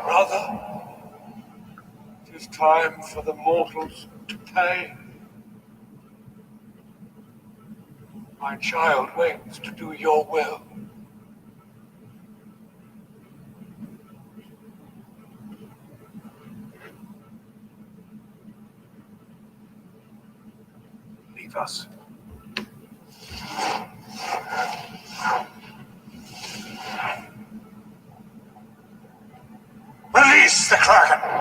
Brother, it is time for the mortals to pay. My child waits to do your will. Leave us. Release the Kraken!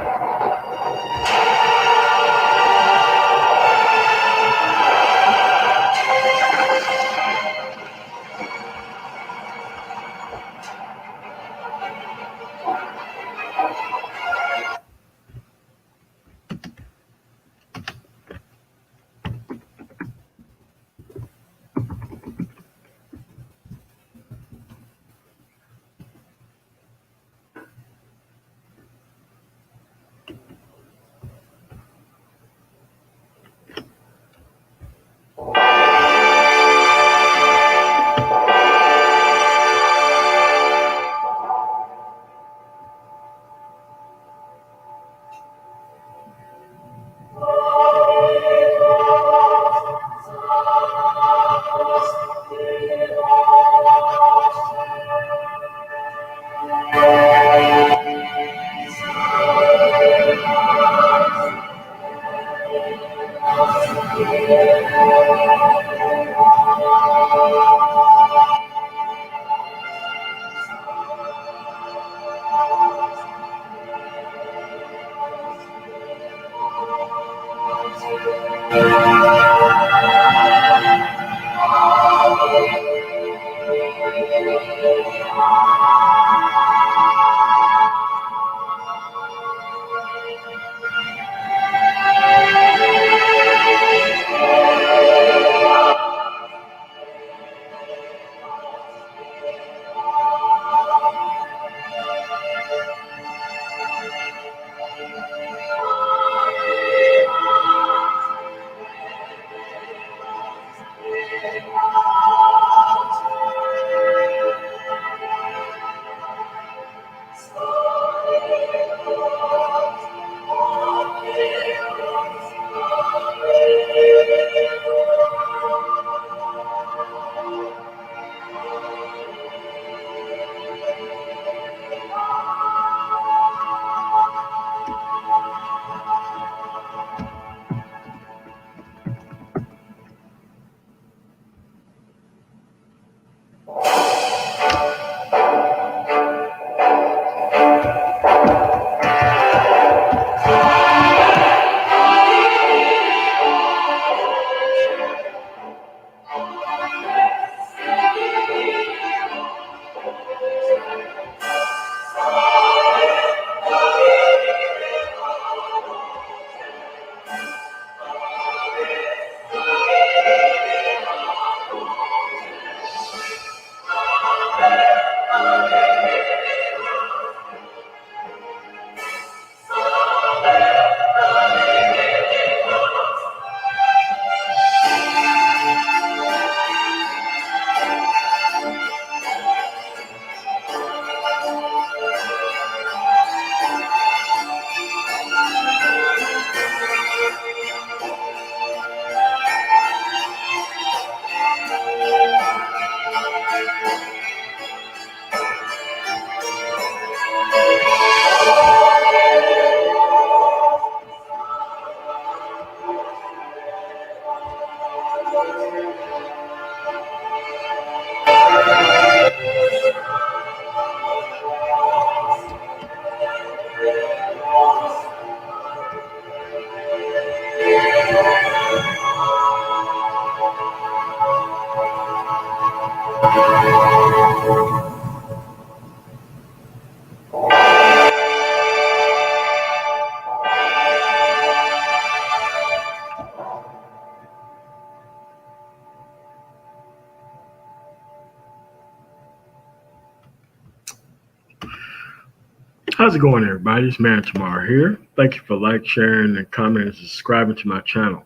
How's it going, everybody? It's Man Tomorrow here. Thank you for sharing, and commenting, and subscribing to my channel.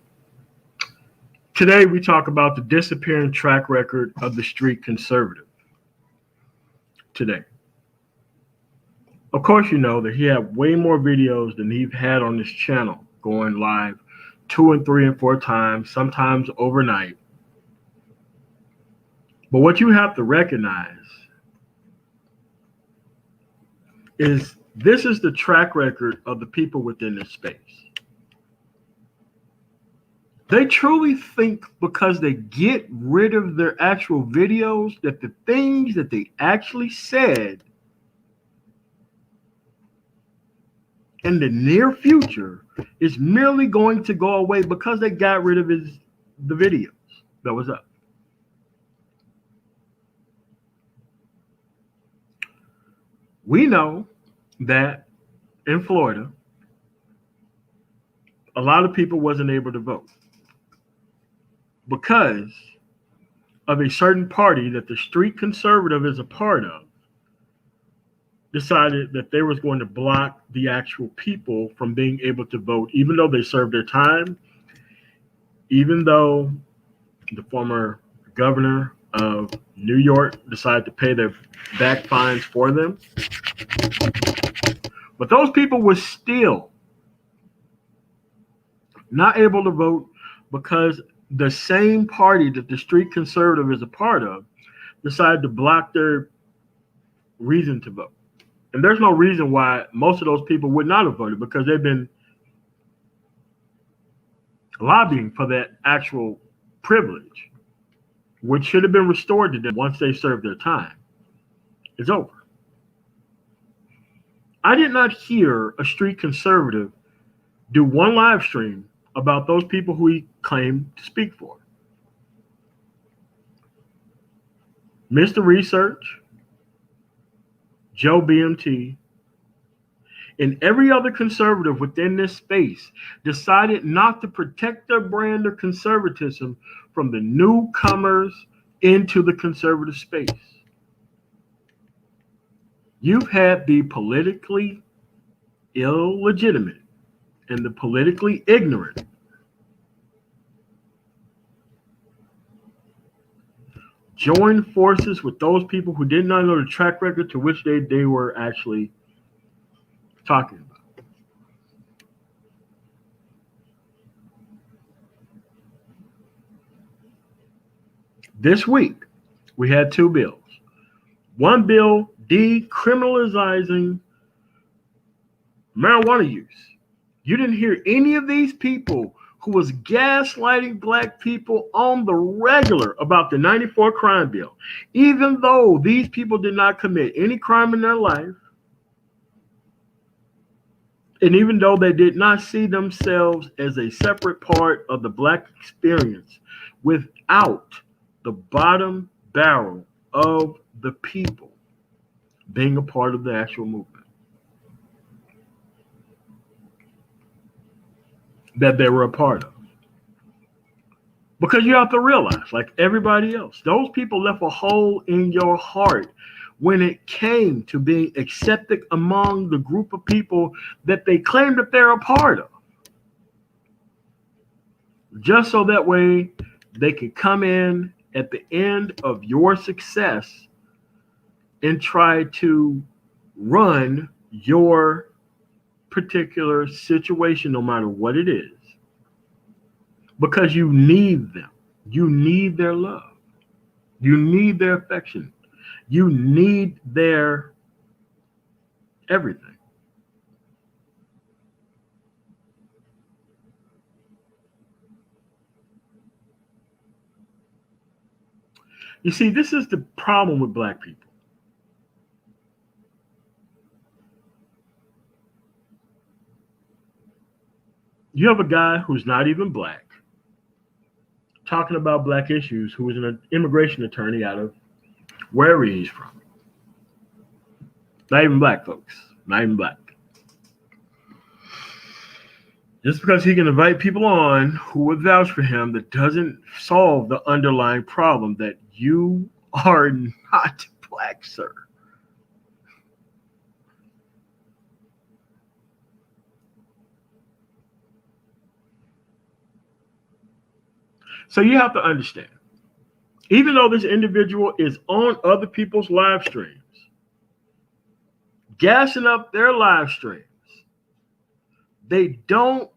Today, we talk about the disappearing track record of the street conservative. Today, of course, you know that he had way more videos than he's had on this channel, going live 2 and 3 and 4 times, sometimes overnight. But what you have to recognize is this is the track record of the people within this space. They truly think because they get rid of their actual videos that the things that they actually said in the near future is merely going to go away because they got rid of the videos that was up. We know that in Florida, a lot of people wasn't able to vote because of a certain party that the street conservative is a part of decided that they was going to block the actual people from being able to vote, even though they served their time, even though the former governor of New York decided to pay their back fines for them. But those people were still not able to vote because the same party that the street conservative is a part of decided to block their reason to vote. And there's no reason why most of those people would not have voted because they've been lobbying for that actual privilege, which should have been restored to them once they served their time. It's over. I did not hear a street conservative do one live stream about those people who he claimed to speak for. Mr. Research, Joe BMT, and every other conservative within this space decided not to protect their brand of conservatism from the newcomers into the conservative space. You've had the politically illegitimate and the politically ignorant join forces with those people who did not know the track record to which they were actually talking about. This week, we had 2 bills. One bill decriminalizing marijuana use. You didn't hear any of these people who was gaslighting black people on the regular about the 94 crime bill, even though these people did not commit any crime in their life, and even though they did not see themselves as a separate part of the black experience without the bottom barrel of the people being a part of the actual movement that they were a part of. Because you have to realize, like everybody else, those people left a hole in your heart when it came to being accepted among the group of people that they claim that they're a part of. Just so that way they can come in at the end of your success and try to run your particular situation, no matter what it is. Because you need them. You need their love. You need their affection. You need their everything. You see, this is the problem with black people. You have a guy who's not even black talking about black issues who is an immigration attorney out of wherever he's from. Not even black folks. Not even black. Just because he can invite people on who would vouch for him, that doesn't solve the underlying problem that you are not black, sir. So you have to understand, even though this individual is on other people's live streams, gassing up their live streams, they don't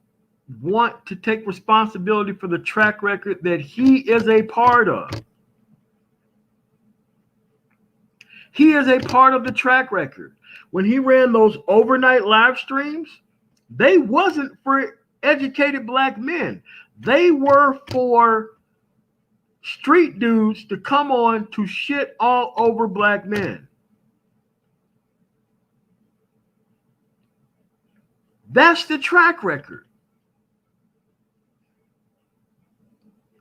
want to take responsibility for the track record that he is a part of. He is a part of the track record. When he ran those overnight live streams, they wasn't for educated black men. They were for street dudes to come on to shit all over black men. That's the track record.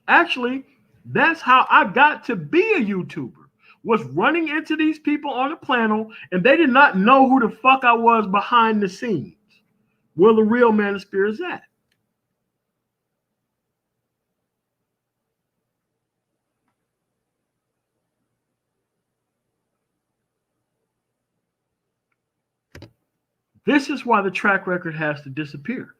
Actually, that's how I got to be a YouTuber, was running into these people on the panel, and they did not know who the fuck I was behind the scenes. Where the real manosphere is at. This is why the track record has to disappear.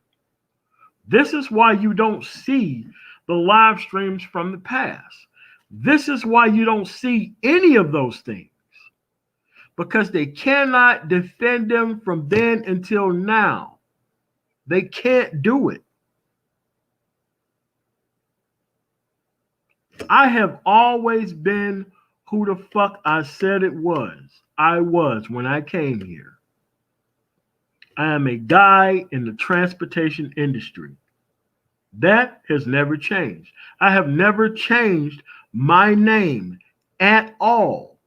This is why you don't see the live streams from the past. This is why you don't see any of those things. Because they cannot defend them from then until now. They can't do it. I have always been who the fuck I said it was. I was when I came here. I am a guy in the transportation industry. That has never changed. I have never changed my name at all.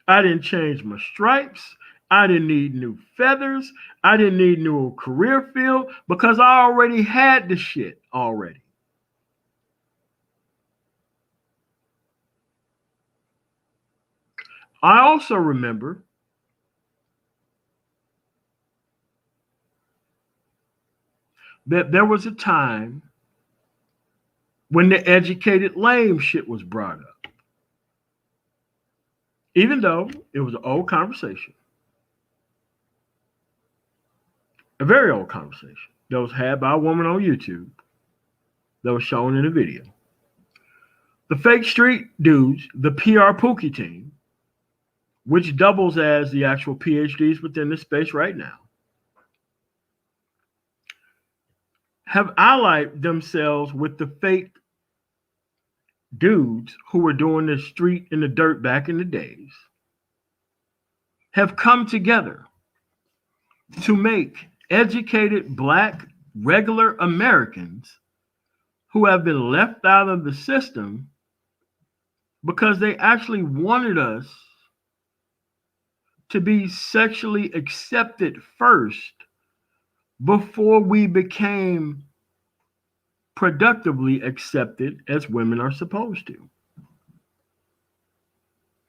I didn't change my stripes. I didn't need new feathers. I didn't need new career field because I already had the shit already. I also remember that there was a time when the educated lame shit was brought up. Even though it was an old conversation, a very old conversation that was had by a woman on YouTube that was shown in a video. The fake street dudes, the PR Pookie team, which doubles as the actual PhDs within this space right now, have allied themselves with the fake dudes who were doing the street in the dirt back in the days, have come together to make educated black regular Americans who have been left out of the system because they actually wanted us to be sexually accepted first before we became productively accepted as women are supposed to.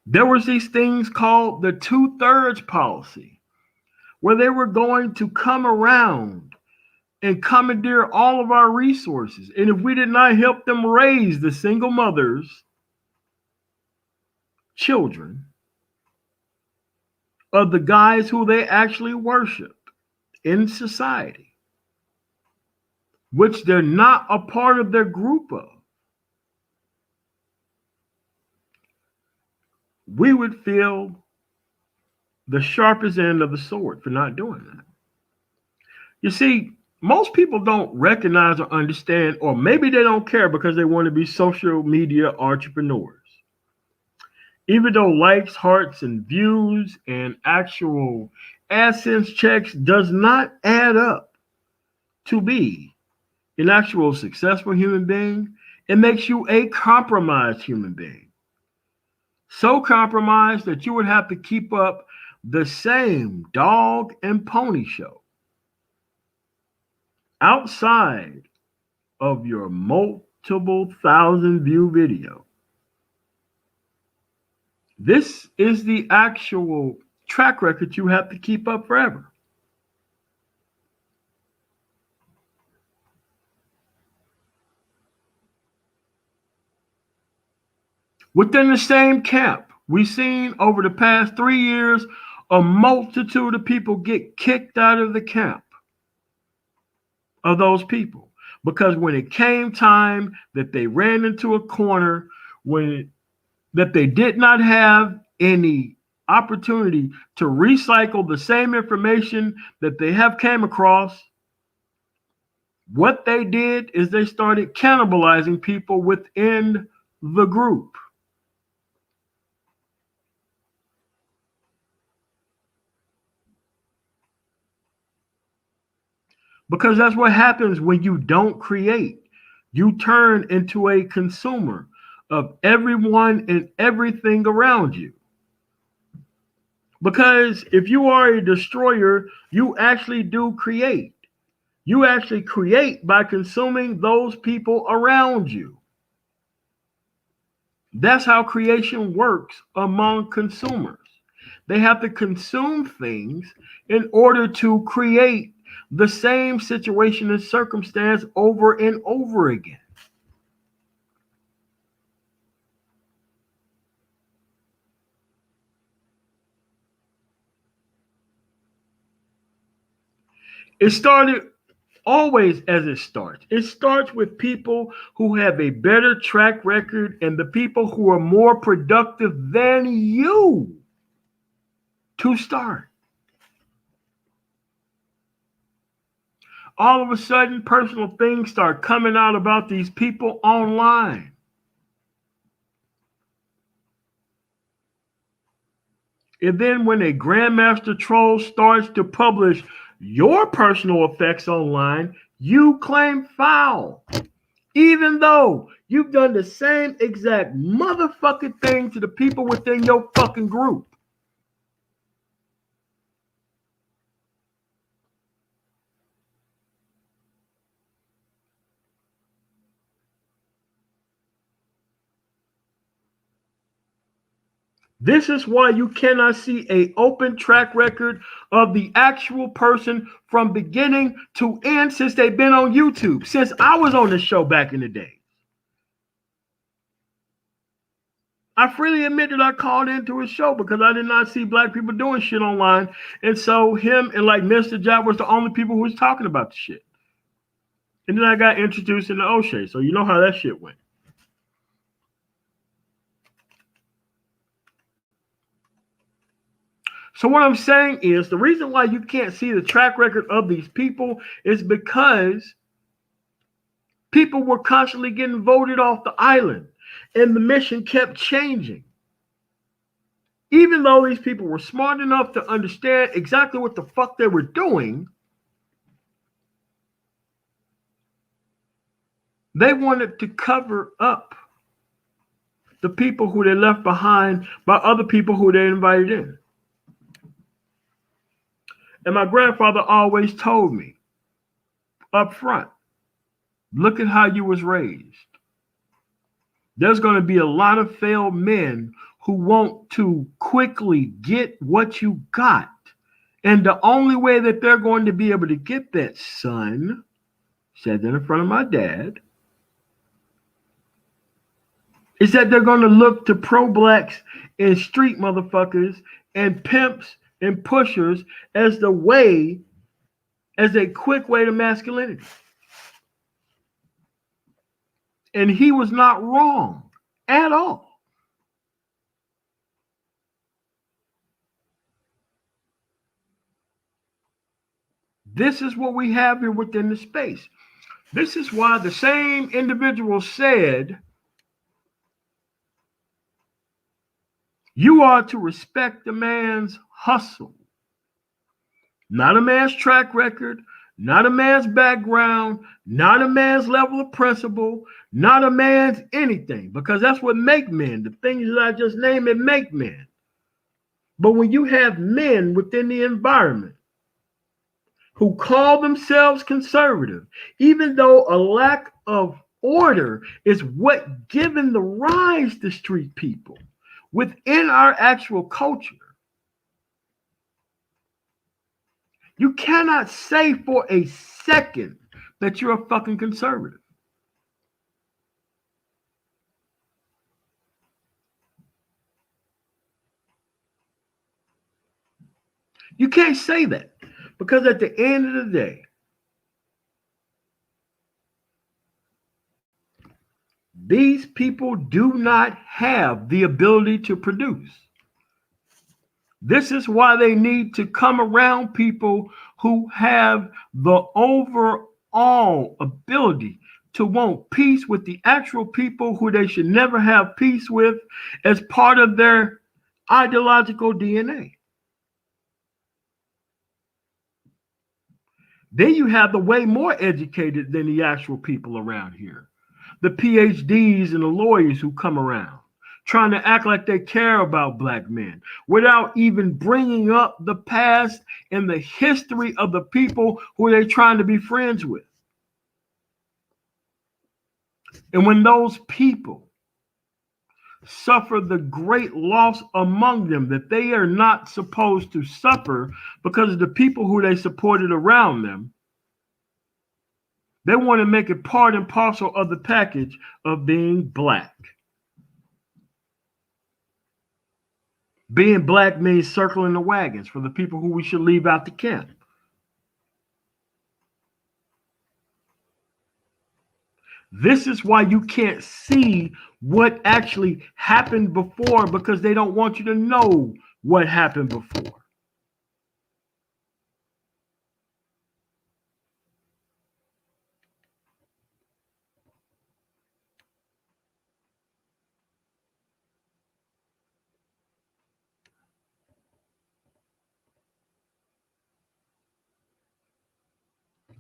There was these things called the 2/3 policy, where they were going to come around and commandeer all of our resources. And if we did not help them raise the single mothers' children of the guys who they actually worshiped in society, which they're not a part of their group of, we would feel the sharpest end of the sword for not doing that. You see, most people don't recognize or understand, or maybe they don't care because they want to be social media entrepreneurs. Even though likes, hearts, and views and actual AdSense checks does not add up to be an actual successful human being, It makes you a compromised human being. So compromised that you would have to keep up the same dog and pony show outside of your multiple thousand view video. This is the actual track record you have to keep up forever. Within the same camp, we've seen over the past 3 years a multitude of people get kicked out of the camp of those people. Because when it came time that they ran into a corner, when that they did not have any opportunity to recycle the same information that they have came across, what they did is they started cannibalizing people within the group. Because that's what happens when you don't create. You turn into a consumer of everyone and everything around you. Because if you are a destroyer, you actually do create. You actually create by consuming those people around you. That's how creation works among consumers. They have to consume things in order to create the same situation and circumstance over and over again. It started always as it starts. It starts with people who have a better track record and the people who are more productive than you to start. All of a sudden, personal things start coming out about these people online. And then when a grandmaster troll starts to publish your personal effects online, you claim foul. Even though you've done the same exact motherfucking thing to the people within your fucking group. This is why you cannot see an open track record of the actual person from beginning to end since they've been on YouTube, since I was on the show back in the day. I freely admit that I called into his show because I did not see black people doing shit online. And so him and like Mr. Job was the only people who was talking about the shit. And then I got introduced into O'Shea. So you know how that shit went. So what I'm saying is the reason why you can't see the track record of these people is because people were constantly getting voted off the island and the mission kept changing. Even though these people were smart enough to understand exactly what the fuck they were doing, they wanted to cover up the people who they left behind by other people who they invited in. And my grandfather always told me up front, look at how you was raised. There's going to be a lot of failed men who want to quickly get what you got. And the only way that they're going to be able to get that, son, said that in front of my dad, is that they're going to look to pro-blacks and street motherfuckers and pimps and pushers as the way, as a quick way to masculinity. And he was not wrong at all. This is what we have here within the space. This is why the same individual said, you are to respect a man's hustle, not a man's track record, not a man's background, not a man's level of principle, not a man's anything, because that's what make men. The things that I just named, it make men. But when you have men within the environment who call themselves conservative, even though a lack of order is what given the rise to street people within our actual culture, you cannot say for a second that you're a fucking conservative. You can't say that, because at the end of the day, these people do not have the ability to produce. This is why they need to come around people who have the overall ability to want peace with the actual people who they should never have peace with as part of their ideological DNA. Then you have the way more educated than the actual people around here. The PhDs and the lawyers who come around trying to act like they care about black men without even bringing up the past and the history of the people who they're trying to be friends with. And when those people suffer the great loss among them that they are not supposed to suffer because of the people who they supported around them, they want to make it part and parcel of the package of being black. Being black means circling the wagons for the people who we should leave out the camp. This is why you can't see what actually happened before, because they don't want you to know what happened before.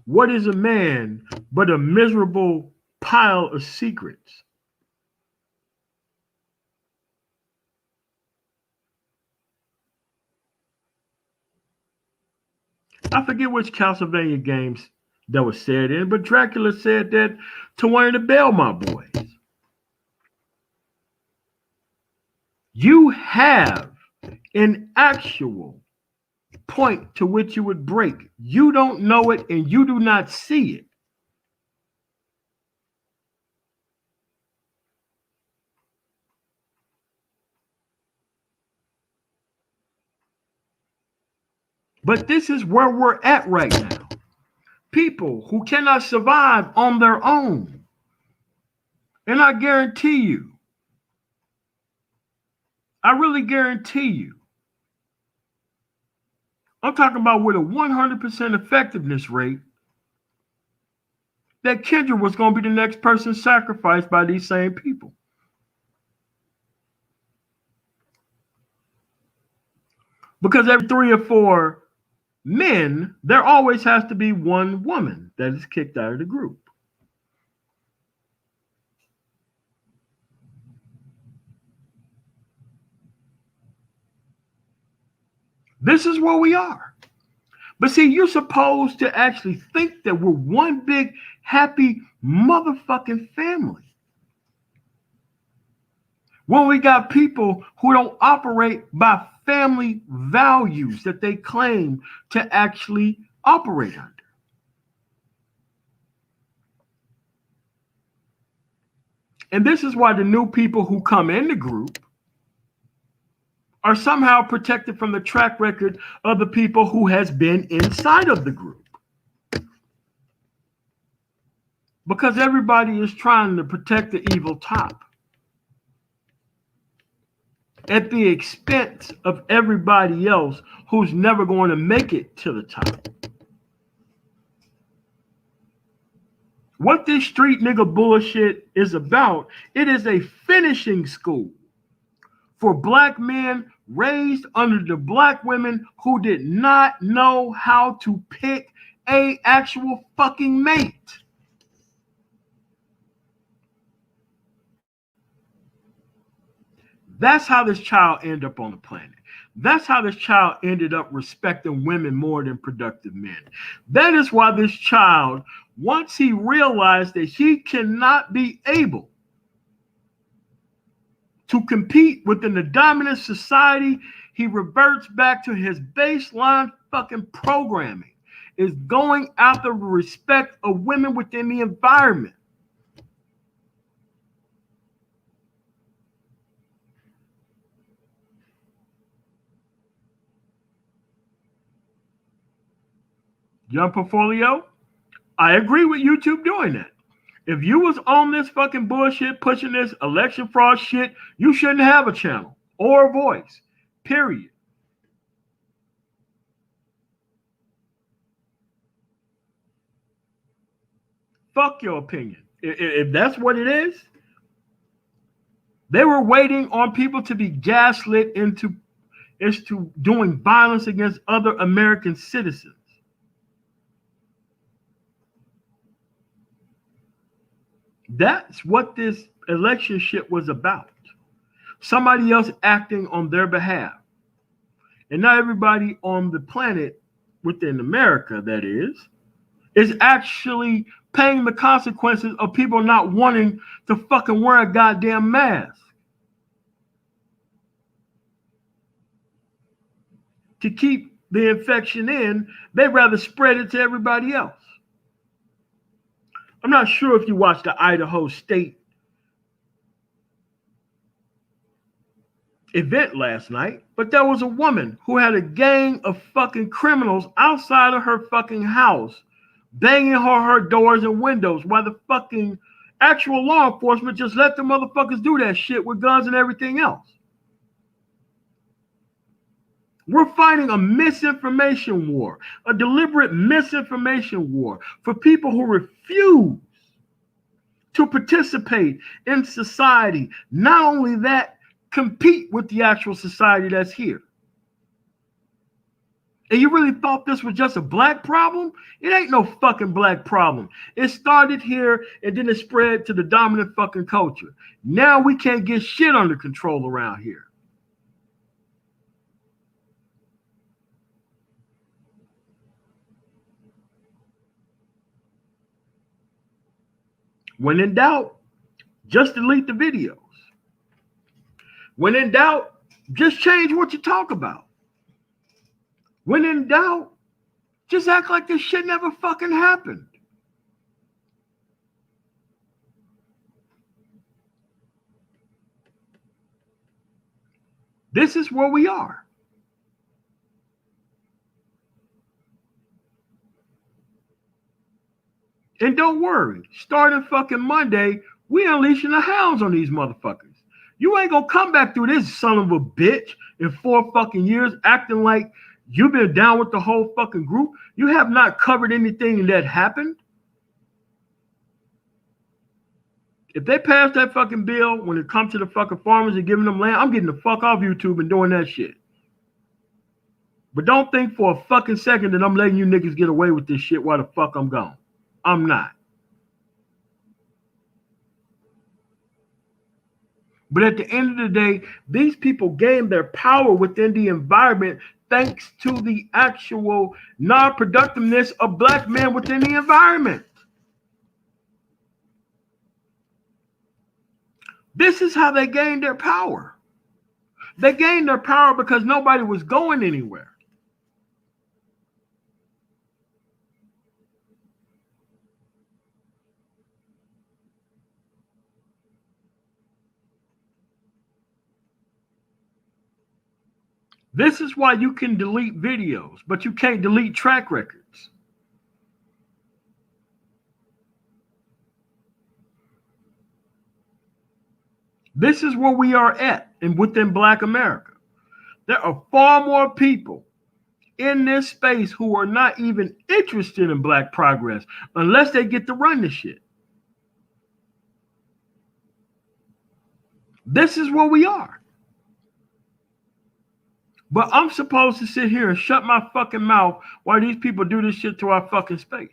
What is a man but a miserable pile of secrets? I forget which Castlevania games that was said in, but Dracula said that to one of the Belmont boys. You have an actual point to which you would break. You don't know it and you do not see it. But this is where we're at right now. People who cannot survive on their own. And I guarantee you, I really guarantee you, I'm talking about with a 100% effectiveness rate, that Kendra was going to be the next person sacrificed by these same people. Because every 3 or 4 men, there always has to be one woman that is kicked out of the group. This is where we are. But see, you're supposed to actually think that we're one big, happy motherfucking family. When we got people who don't operate by family values that they claim to actually operate under. And this is why the new people who come in the group are somehow protected from the track record of the people who has been inside of the group. Because everybody is trying to protect the evil top at the expense of everybody else who's never going to make it to the top. What this street nigga bullshit is about, it is a finishing school for black men raised under the black women who did not know how to pick a actual fucking mate. That's how this child ended up on the planet. That's how this child ended up respecting women more than productive men. That is why this child, once he realized that he cannot be able to compete within the dominant society, he reverts back to his baseline fucking programming, is going after the respect of women within the environment. Young Portfolio, I agree with YouTube doing that. If you was on this fucking bullshit, pushing this election fraud shit, you shouldn't have a channel or a voice. Period. Fuck your opinion. If that's what it is, they were waiting on people to be gaslit into doing violence against other American citizens. That's what this election shit was about. Somebody else acting on their behalf. And not everybody on the planet, within America, that is actually paying the consequences of people not wanting to fucking wear a goddamn mask. To keep the infection in, they'd rather spread it to everybody else. I'm not sure if you watched the Idaho State event last night, but there was a woman who had a gang of fucking criminals outside of her fucking house, banging her doors and windows, while the fucking actual law enforcement just let the motherfuckers do that shit with guns and everything else. We're fighting a misinformation war, a deliberate misinformation war for people who refuse to participate in society. Not only that, compete with the actual society that's here. And you really thought this was just a black problem? It ain't no fucking black problem. It started here and then it spread to the dominant fucking culture. Now we can't get shit under control around here. When in doubt, just delete the videos. When in doubt, just change what you talk about. When in doubt, just act like this shit never fucking happened. This is where we are. And don't worry, starting fucking Monday, we unleashing the hounds on these motherfuckers. You ain't gonna come back through this son of a bitch in 4 fucking years acting like you've been down with the whole fucking group. You have not covered anything that happened. If they pass that fucking bill when it comes to the fucking farmers and giving them land, I'm getting the fuck off YouTube and doing that shit. But don't think for a fucking second that I'm letting you niggas get away with this shit while the fuck I'm gone. I'm not. But at the end of the day, these people gain their power within the environment thanks to the actual non-productiveness of black men within the environment. This is how they gained their power. They gained their power because nobody was going anywhere. This is why you can delete videos, but you can't delete track records. This is where we are at and within Black America. There are far more people in this space who are not even interested in Black progress unless they get to run the shit. This is where we are. But I'm supposed to sit here and shut my fucking mouth while these people do this shit to our fucking space.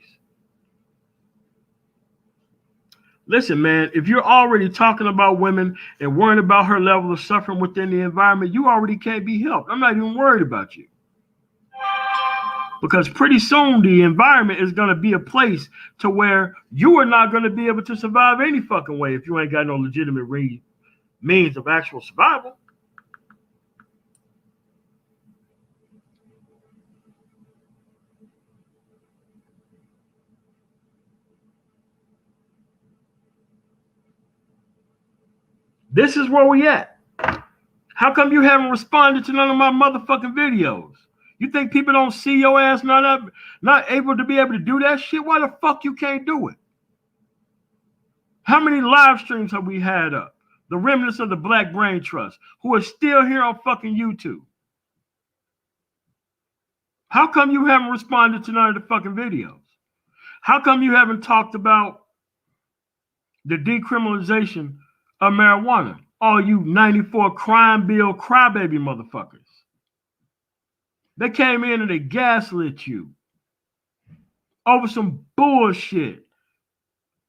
Listen, man, if you're already talking about women and worrying about her level of suffering within the environment, you already can't be helped. I'm not even worried about you. Because pretty soon the environment is going to be a place to where you are not going to be able to survive any fucking way if you ain't got no legitimate means of actual survival. This is where we at. How come you haven't responded to none of my motherfucking videos? You think people don't see your ass not able to be able to do that shit? Why the fuck you can't do it? How many live streams have we had up? The remnants of the Black Brain Trust, who are still here on fucking YouTube. How come you haven't responded to none of the fucking videos? How come you haven't talked about the decriminalization of marijuana? All you 94 crime bill crybaby motherfuckers. They came in and they gaslit you over some bullshit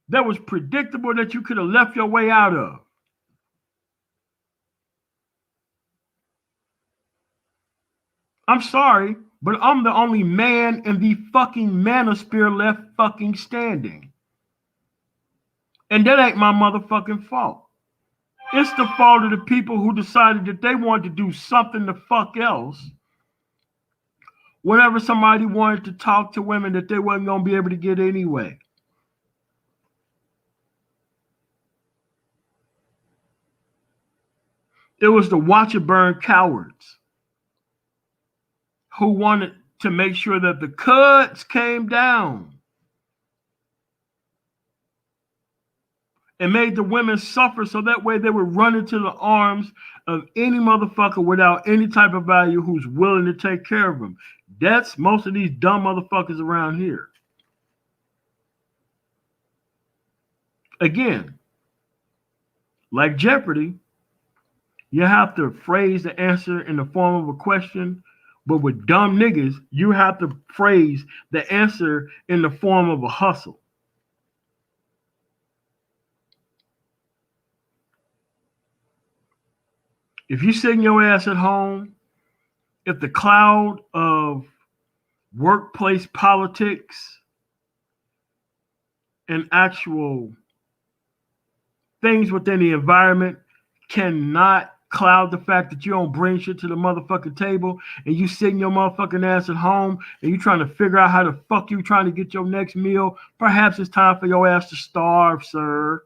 that was predictable that you could have left your way out of. I'm sorry, but I'm the only man in the fucking manosphere left fucking standing. And that ain't my motherfucking fault. It's the fault of the people who decided that they wanted to do something the fuck else whenever somebody wanted to talk to women that they wasn't going to be able to get anyway. It was the watch it burn cowards who wanted to make sure that the cuts came down and made the women suffer so that way they would run into the arms of any motherfucker without any type of value who's willing to take care of them. That's most of these dumb motherfuckers around here. Again, like Jeopardy, you have to phrase the answer in the form of a question, but with dumb niggas, you have to phrase the answer in the form of a hustle. If you sitting your ass at home, if the cloud of workplace politics and actual things within the environment cannot cloud the fact that you don't bring shit to the motherfucking table and you sitting your motherfucking ass at home and you trying to figure out how the fuck you trying to get your next meal, perhaps it's time for your ass to starve, sir.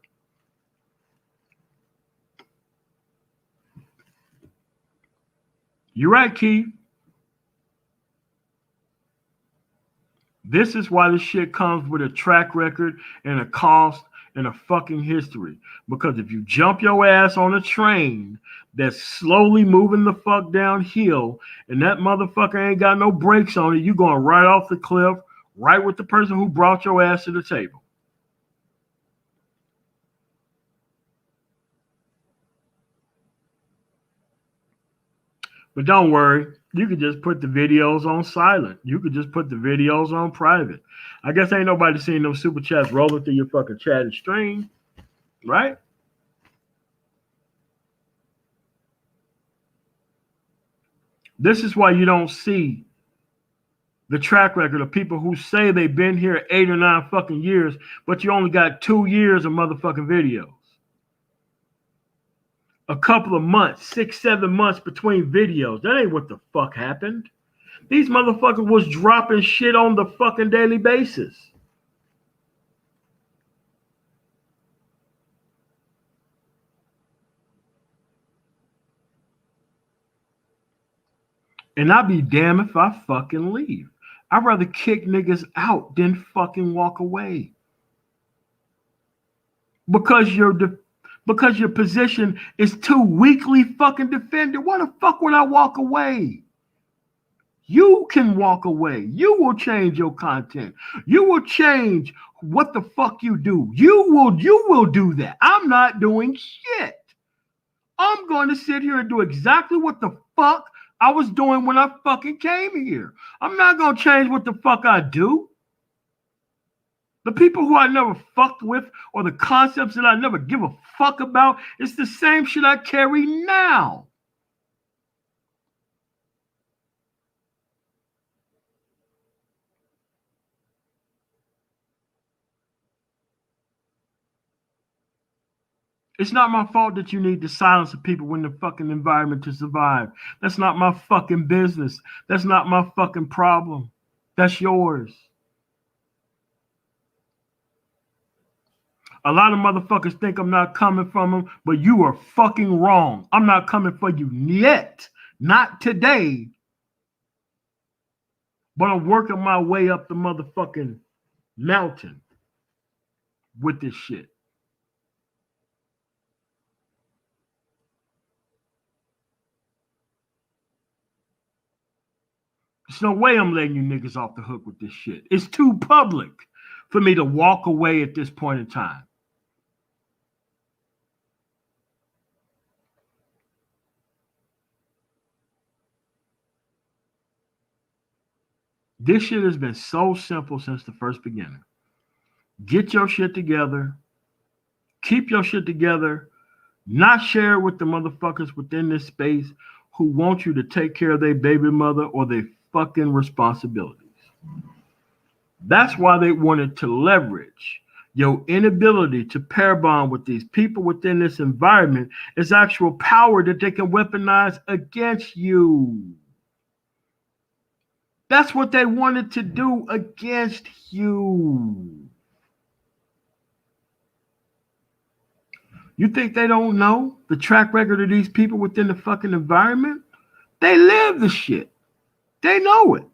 You're right, Keith. This is why this shit comes with a track record and a cost and a fucking history. Because if you jump your ass on a train that's slowly moving the fuck downhill and that motherfucker ain't got no brakes on it, you going right off the cliff, right with the person who brought your ass to the table. But don't worry, you could just put the videos on silent. You could just put the videos on private. I guess ain't nobody seeing those super chats rolling through your fucking chat and stream, right? This is why you don't see the track record of people who say they've been here 8 or 9 fucking years, but you only got 2 years of motherfucking videos. A couple of months, 6, 7 months between videos. That ain't what the fuck happened. These motherfuckers was dropping shit on the fucking daily basis. And I'd be damned if I fucking leave. I'd rather kick niggas out than fucking walk away. Because your position is too weakly fucking defended. Why the fuck would I walk away? You can walk away. You will change your content. You will change what the fuck you do. You will do that. I'm not doing shit. I'm going to sit here and do exactly what the fuck I was doing when I fucking came here. I'm not gonna change what the fuck I do. The people who I never fucked with or the concepts that I never give a fuck about, it's the same shit I carry now. It's not my fault that you need to silence the people in the fucking environment to survive. That's not my fucking business. That's not my fucking problem. That's yours. A lot of motherfuckers think I'm not coming from them, but you are fucking wrong. I'm not coming for you yet. Not today. But I'm working my way up the motherfucking mountain with this shit. There's no way I'm letting you niggas off the hook with this shit. It's too public for me to walk away at this point in time. This shit has been so simple since the first beginning. Get your shit together. Keep your shit together. Not share it with the motherfuckers within this space who want you to take care of their baby mother or their fucking responsibilities. That's why they wanted to leverage your inability to pair bond with these people within this environment as actual power that they can weaponize against you. That's what they wanted to do against you. You think they don't know the track record of these people within the fucking environment? They live the shit. They know it.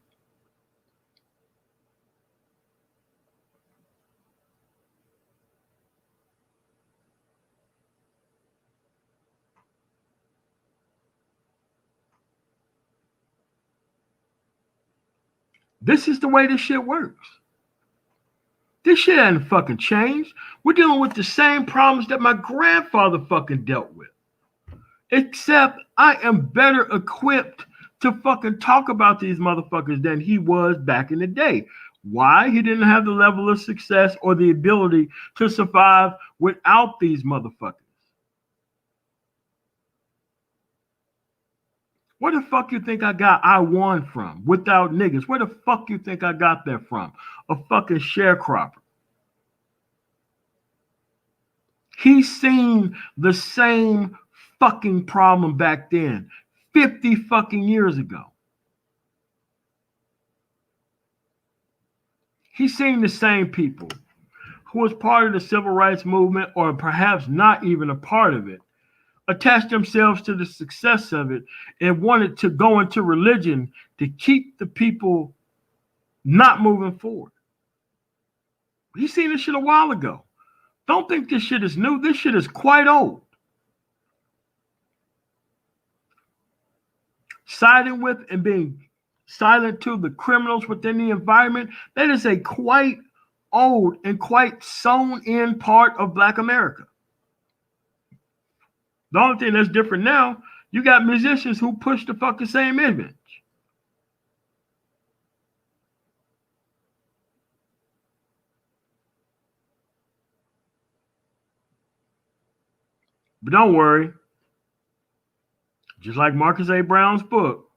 This is the way this shit works. This shit hasn't fucking changed. We're dealing with the same problems that my grandfather fucking dealt with. Except I am better equipped to fucking talk about these motherfuckers than he was back in the day. Why? He didn't have the level of success or the ability to survive without these motherfuckers. Where the fuck you think I got I won from without niggas? Where the fuck you think I got that from? A fucking sharecropper. He's seen the same fucking problem back then, 50 fucking years ago. He's seen the same people who was part of the civil rights movement or perhaps not even a part of it, attached themselves to the success of it and wanted to go into religion to keep the people not moving forward. He's seen this shit a while ago. Don't think this shit is new. This shit is quite old. Siding with and being silent to the criminals within the environment, that is a quite old and quite sewn in part of Black America. The only thing that's different now, you got musicians who push the fucking same image. But don't worry. Just like Marcus A. Brown's book,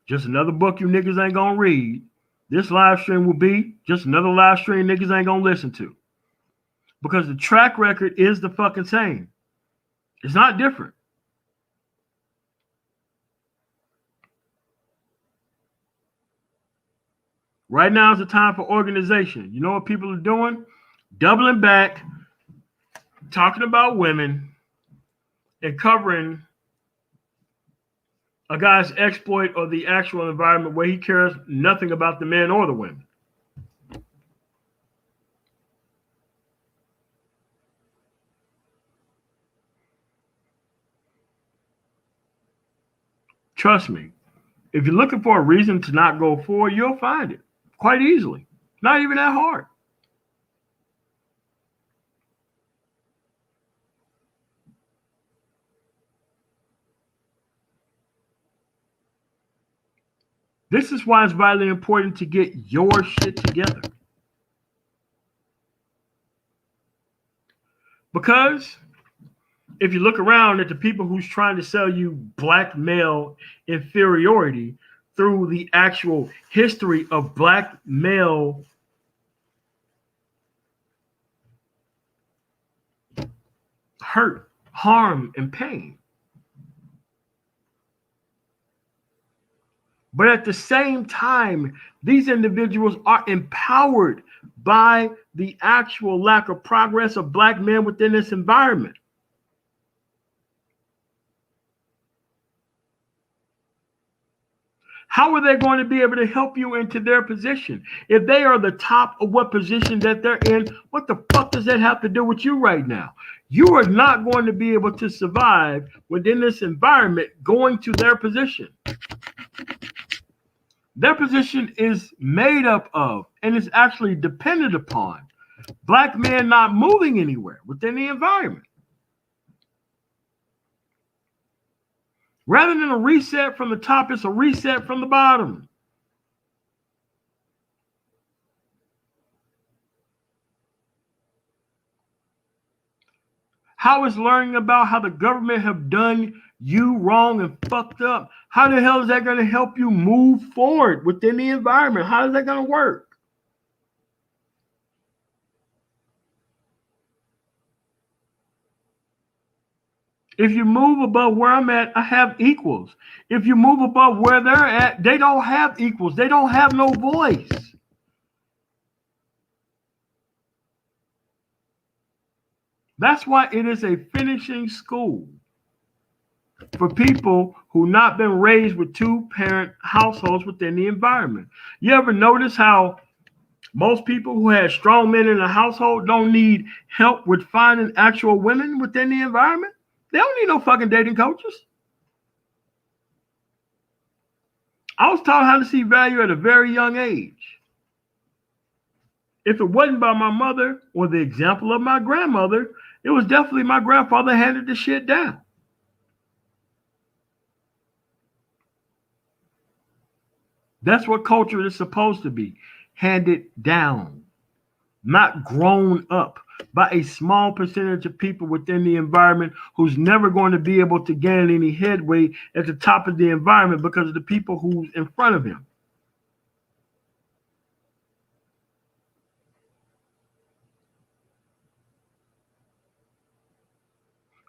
just another book you niggas ain't gonna read. This live stream will be just another live stream niggas ain't gonna listen to. Because the track record is the fucking same. It's not different. Right now is the time for organization. You know what people are doing? Doubling back, talking about women, and covering a guy's exploit or the actual environment where he cares nothing about the men or the women. Trust me, if you're looking for a reason to not go forward, you'll find it quite easily. Not even that hard. This is why it's vitally important to get your shit together. Because if you look around at the people who's trying to sell you black male inferiority through the actual history of black male hurt, harm, and pain. But at the same time, these individuals are empowered by the actual lack of progress of black men within this environment. How are they going to be able to help you into their position? If they are the top of what position that they're in, what the fuck does that have to do with you right now? You are not going to be able to survive within this environment going to their position. Their position is made up of and is actually dependent upon black men not moving anywhere within the environment. Rather than a reset from the top, it's a reset from the bottom. How is learning about how the government have done you wrong and fucked up? How the hell is that going to help you move forward within the environment? How is that going to work? If you move above where I'm at, I have equals. If you move above where they're at, they don't have equals. They don't have no voice. That's why it is a finishing school for people who not been raised with two-parent households within the environment. You ever notice how most people who have strong men in the household don't need help with finding actual women within the environment? They don't need no fucking dating coaches. I was taught how to see value at a very young age. If it wasn't by my mother or the example of my grandmother, it was definitely my grandfather handed the shit down. That's what culture is supposed to be, handed down, not grown up by a small percentage of people within the environment who's never going to be able to gain any headway at the top of the environment because of the people who's in front of him.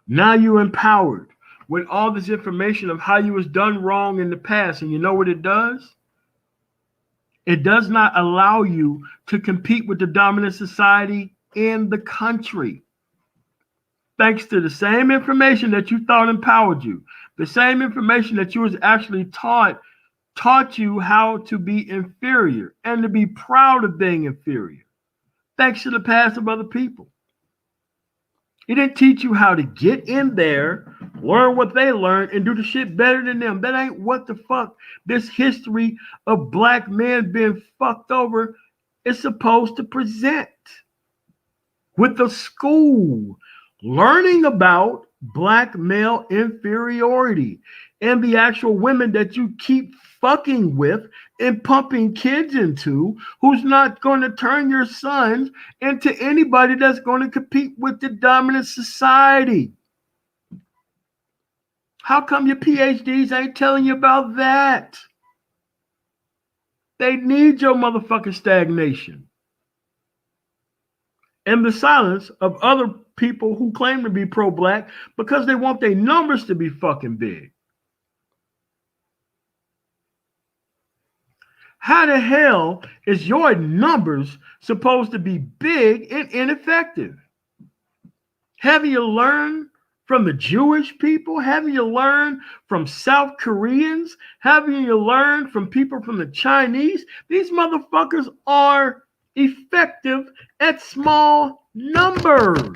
Now you're empowered with all this information of how you was done wrong in the past. And you know what it does? It does not allow you to compete with the dominant society in the country. Thanks to the same information that you thought empowered you, the same information that you was actually taught you how to be inferior and to be proud of being inferior. Thanks to the past of other people. It didn't teach you how to get in there, learn what they learned, and do the shit better than them. That ain't what the fuck this history of black men being fucked over is supposed to present. With the school learning about black male inferiority and the actual women that you keep fucking with and pumping kids into, who's not going to turn your sons into anybody that's going to compete with the dominant society. How come your PhDs ain't telling you about that? They need your motherfucking stagnation and the silence of other people who claim to be pro-black because they want their numbers to be fucking big. How the hell is your numbers supposed to be big and ineffective? Haven't you learned from the Jewish people? Haven't you learned from South Koreans? Haven't you learned from people from the Chinese? These motherfuckers are effective at small numbers.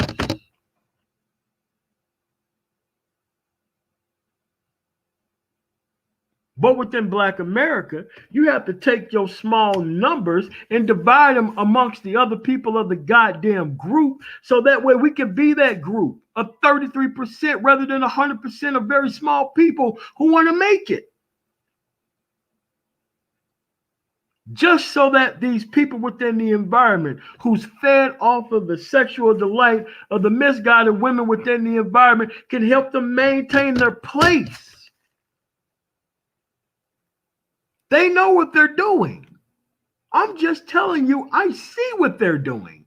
But within Black America, you have to take your small numbers and divide them amongst the other people of the goddamn group so that way we can be that group of 33% rather than 100% of very small people who want to make it. just so that these people within the environment who's fed off of the sexual delight of the misguided women within the environment can help them maintain their place. They know what they're doing. I'm just telling you, I see what they're doing.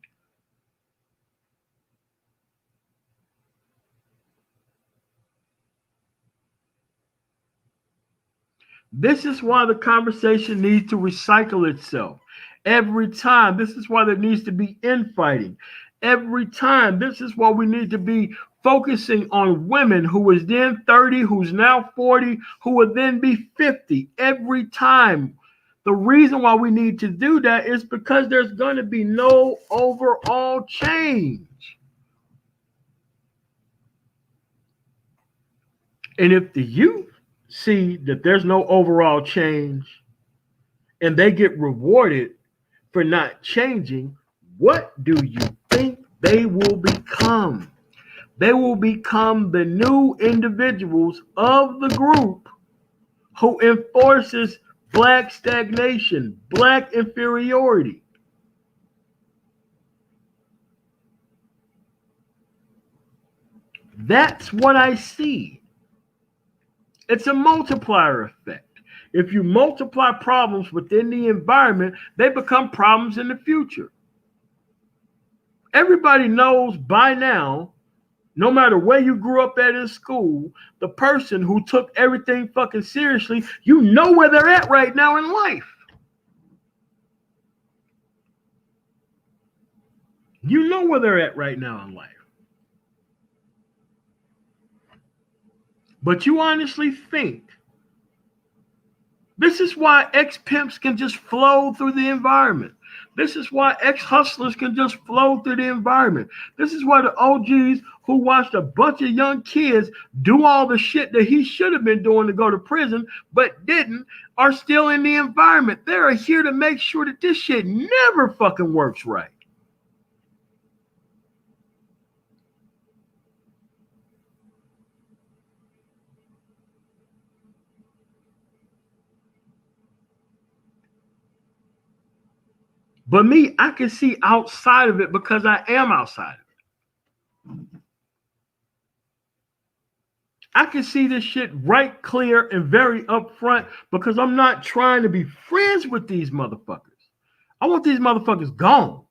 This is why the conversation needs to recycle itself every time. This is why there needs to be infighting every time. This is why we need to be focusing on women who was then 30, who's now 40, who would then be 50 every time. The reason why we need to do that is because there's going to be no overall change. And if the youth see that there's no overall change and they get rewarded for not changing, what do you think they will become? They will become the new individuals of the group who enforces black stagnation, black inferiority. That's what I see. It's a multiplier effect. If you multiply problems within the environment, they become problems in the future. Everybody knows by now, no matter where you grew up at in school, the person who took everything fucking seriously, you know where they're at right now in life. You know where they're at right now in life. But you honestly think this is why ex-pimps can just flow through the environment. This is why ex-hustlers can just flow through the environment. This is why the OGs who watched a bunch of young kids do all the shit that he should have been doing to go to prison, but didn't, are still in the environment. They're here to make sure that this shit never fucking works right. But me, I can see outside of it because I am outside of it. I can see this shit right clear and very upfront because I'm not trying to be friends with these motherfuckers. I want these motherfuckers gone.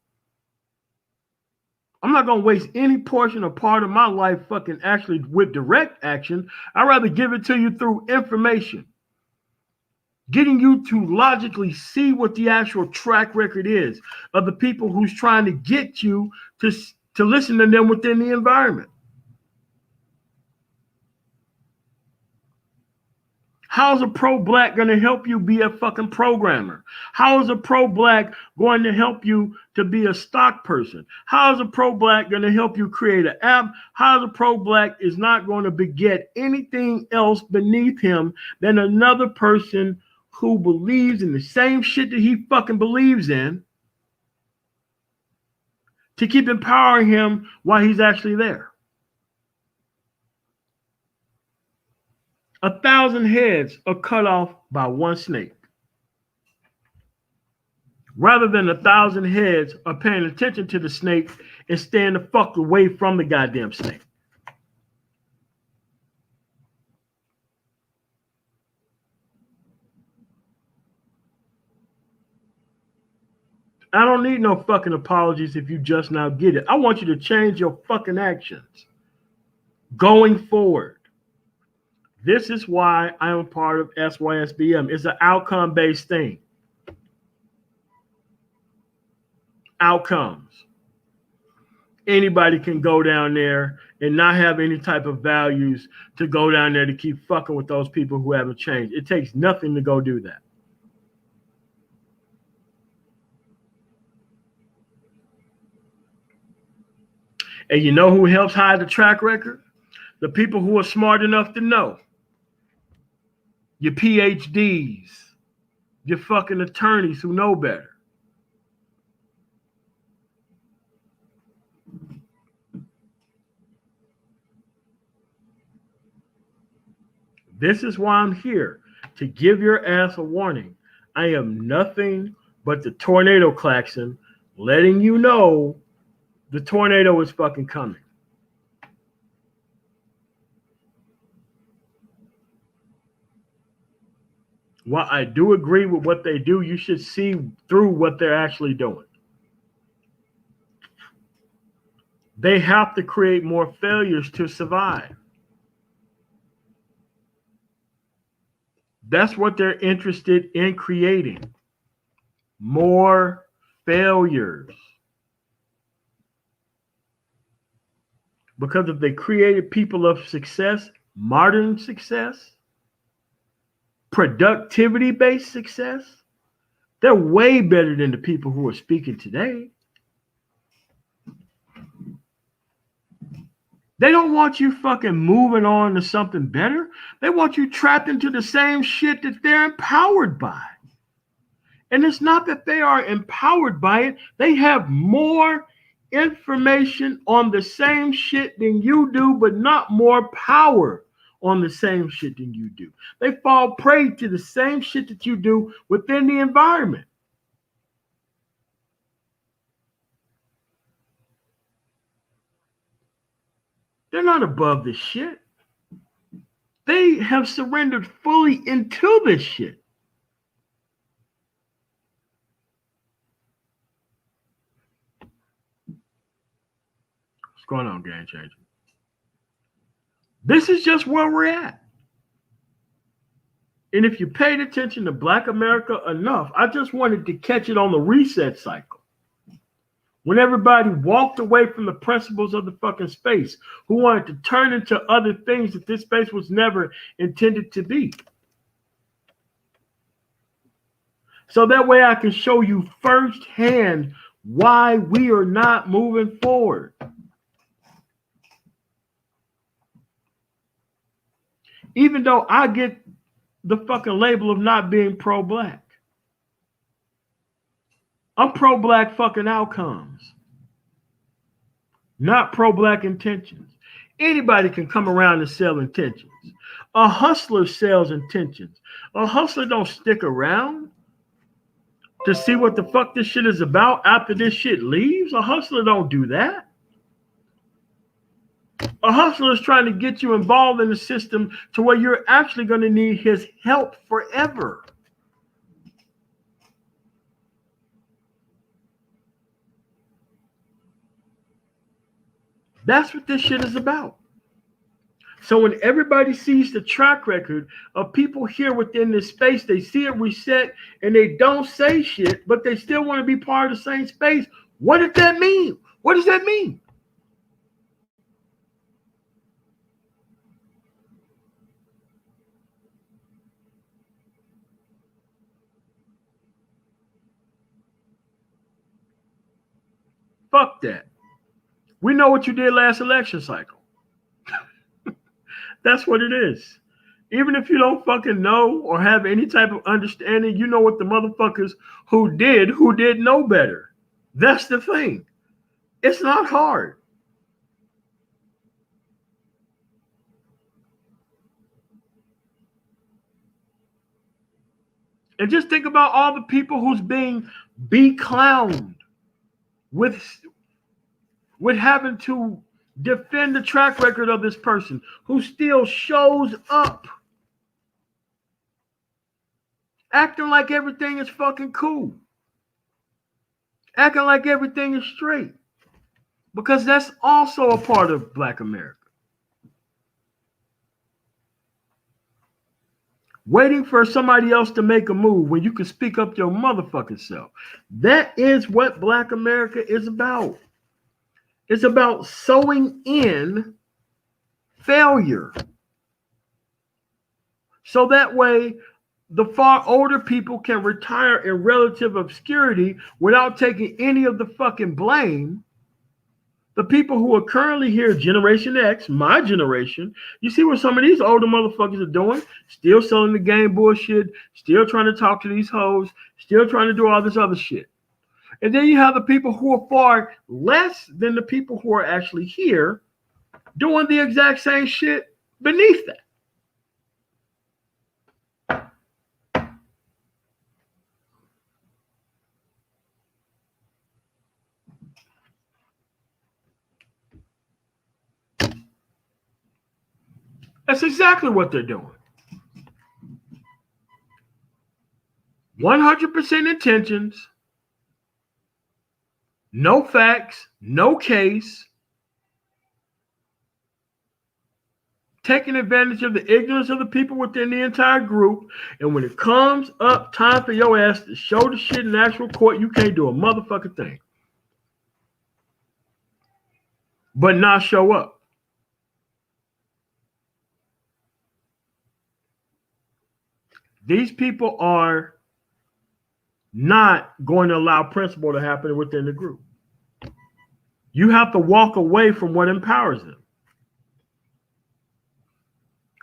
I'm not going to waste any portion or part of my life fucking actually with direct action. I'd rather give it to you through information. Getting you to logically see what the actual track record is of the people who's trying to get you to listen to them within the environment. How's a pro-black going to help you be a fucking programmer? How is a pro-black going to help you to be a stock person? How is a pro-black going to help you create an app? How is a pro-black is not going to beget anything else beneath him than another person who believes in the same shit that he fucking believes in to keep empowering him while he's actually there? 1,000 heads are cut off by one snake. Rather than 1,000 heads are paying attention to the snake and staying the fuck away from the goddamn snake. I don't need no fucking apologies if you just now get it. I want you to change your fucking actions going forward. This is why I am part of SYSBM. It's an outcome-based thing. Outcomes. Anybody can go down there and not have any type of values to go down there to keep fucking with those people who haven't changed. It takes nothing to go do that. And you know who helps hide the track record? The people who are smart enough to know. Your PhDs, your fucking attorneys who know better. This is why I'm here, to give your ass a warning. I am nothing but the tornado klaxon letting you know the tornado is fucking coming. While I do agree with what they do, you should see through what they're actually doing. They have to create more failures to survive. That's what they're interested in creating. More failures. Because if they created people of success, modern success, productivity-based success, they're way better than the people who are speaking today. They don't want you fucking moving on to something better. They want you trapped into the same shit that they're empowered by. And it's not that they are empowered by it. They have more information on the same shit than you do, but not more power on the same shit than you do. They fall prey to the same shit that you do within the environment. They're not above this shit. They have surrendered fully into this shit. What's going on, Game Changer? This is just where we're at. And if you paid attention to Black America enough, I just wanted to catch it on the reset cycle. When everybody walked away from the principles of the fucking space, who wanted to turn into other things that this space was never intended to be. So that way I can show you firsthand why we are not moving forward. Even though I get the fucking label of not being pro-black. I'm pro-black fucking outcomes, not pro-black intentions. Anybody can come around and sell intentions. A hustler sells intentions. A hustler don't stick around to see what the fuck this shit is about after this shit leaves. A hustler don't do that. A hustler is trying to get you involved in the system to where you're actually going to need his help forever. That's what this shit is about. So when everybody sees the track record of people here within this space, they see it reset and they don't say shit, but they still want to be part of the same space. What does that mean? What does that mean? Fuck that. We know what you did last election cycle. That's what it is. Even if you don't fucking know or have any type of understanding, you know what the motherfuckers who did know better. That's the thing. It's not hard. And just think about all the people who's being be-clowned with having to defend the track record of this person who still shows up acting like everything is fucking cool, acting like everything is straight, because that's also a part of Black America. Waiting for somebody else to make a move when you can speak up your motherfucking self. That is what Black America is about. It's about sowing in failure. So that way, the far older people can retire in relative obscurity without taking any of the fucking blame. The people who are currently here, Generation X, my generation, you see what some of these older motherfuckers are doing? Still selling the game bullshit, still trying to talk to these hoes, still trying to do all this other shit. And then you have the people who are far less than the people who are actually here doing the exact same shit beneath that. That's exactly what they're doing. 100% intentions, no facts, no case, taking advantage of the ignorance of the people within the entire group. And when it comes up time for your ass to show the shit in actual court, you can't do a motherfucking thing but not show up. These people are not going to allow principle to happen within the group. You have to walk away from what empowers them.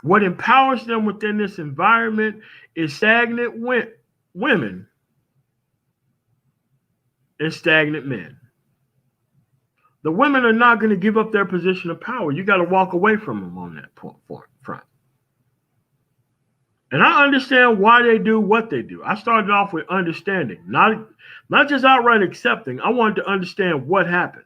What empowers them within this environment is stagnant women and stagnant men. The women are not going to give up their position of power. You got to walk away from them on that front. And I understand why they do what they do. I started off with understanding, not just outright accepting. I wanted to understand what happened.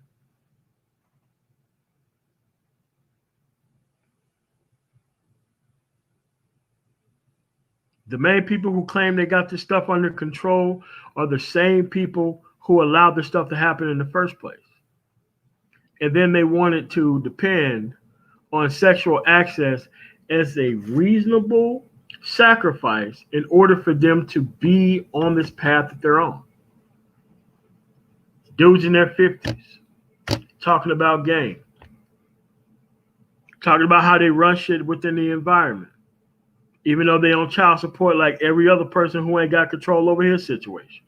The main people who claim they got this stuff under control are the same people who allowed this stuff to happen in the first place. And then they wanted to depend on sexual access as a reasonable sacrifice in order for them to be on this path that they're on. Dudes in their 50s talking about game, talking about how they run shit within the environment, even though they on child support like every other person who ain't got control over his situation.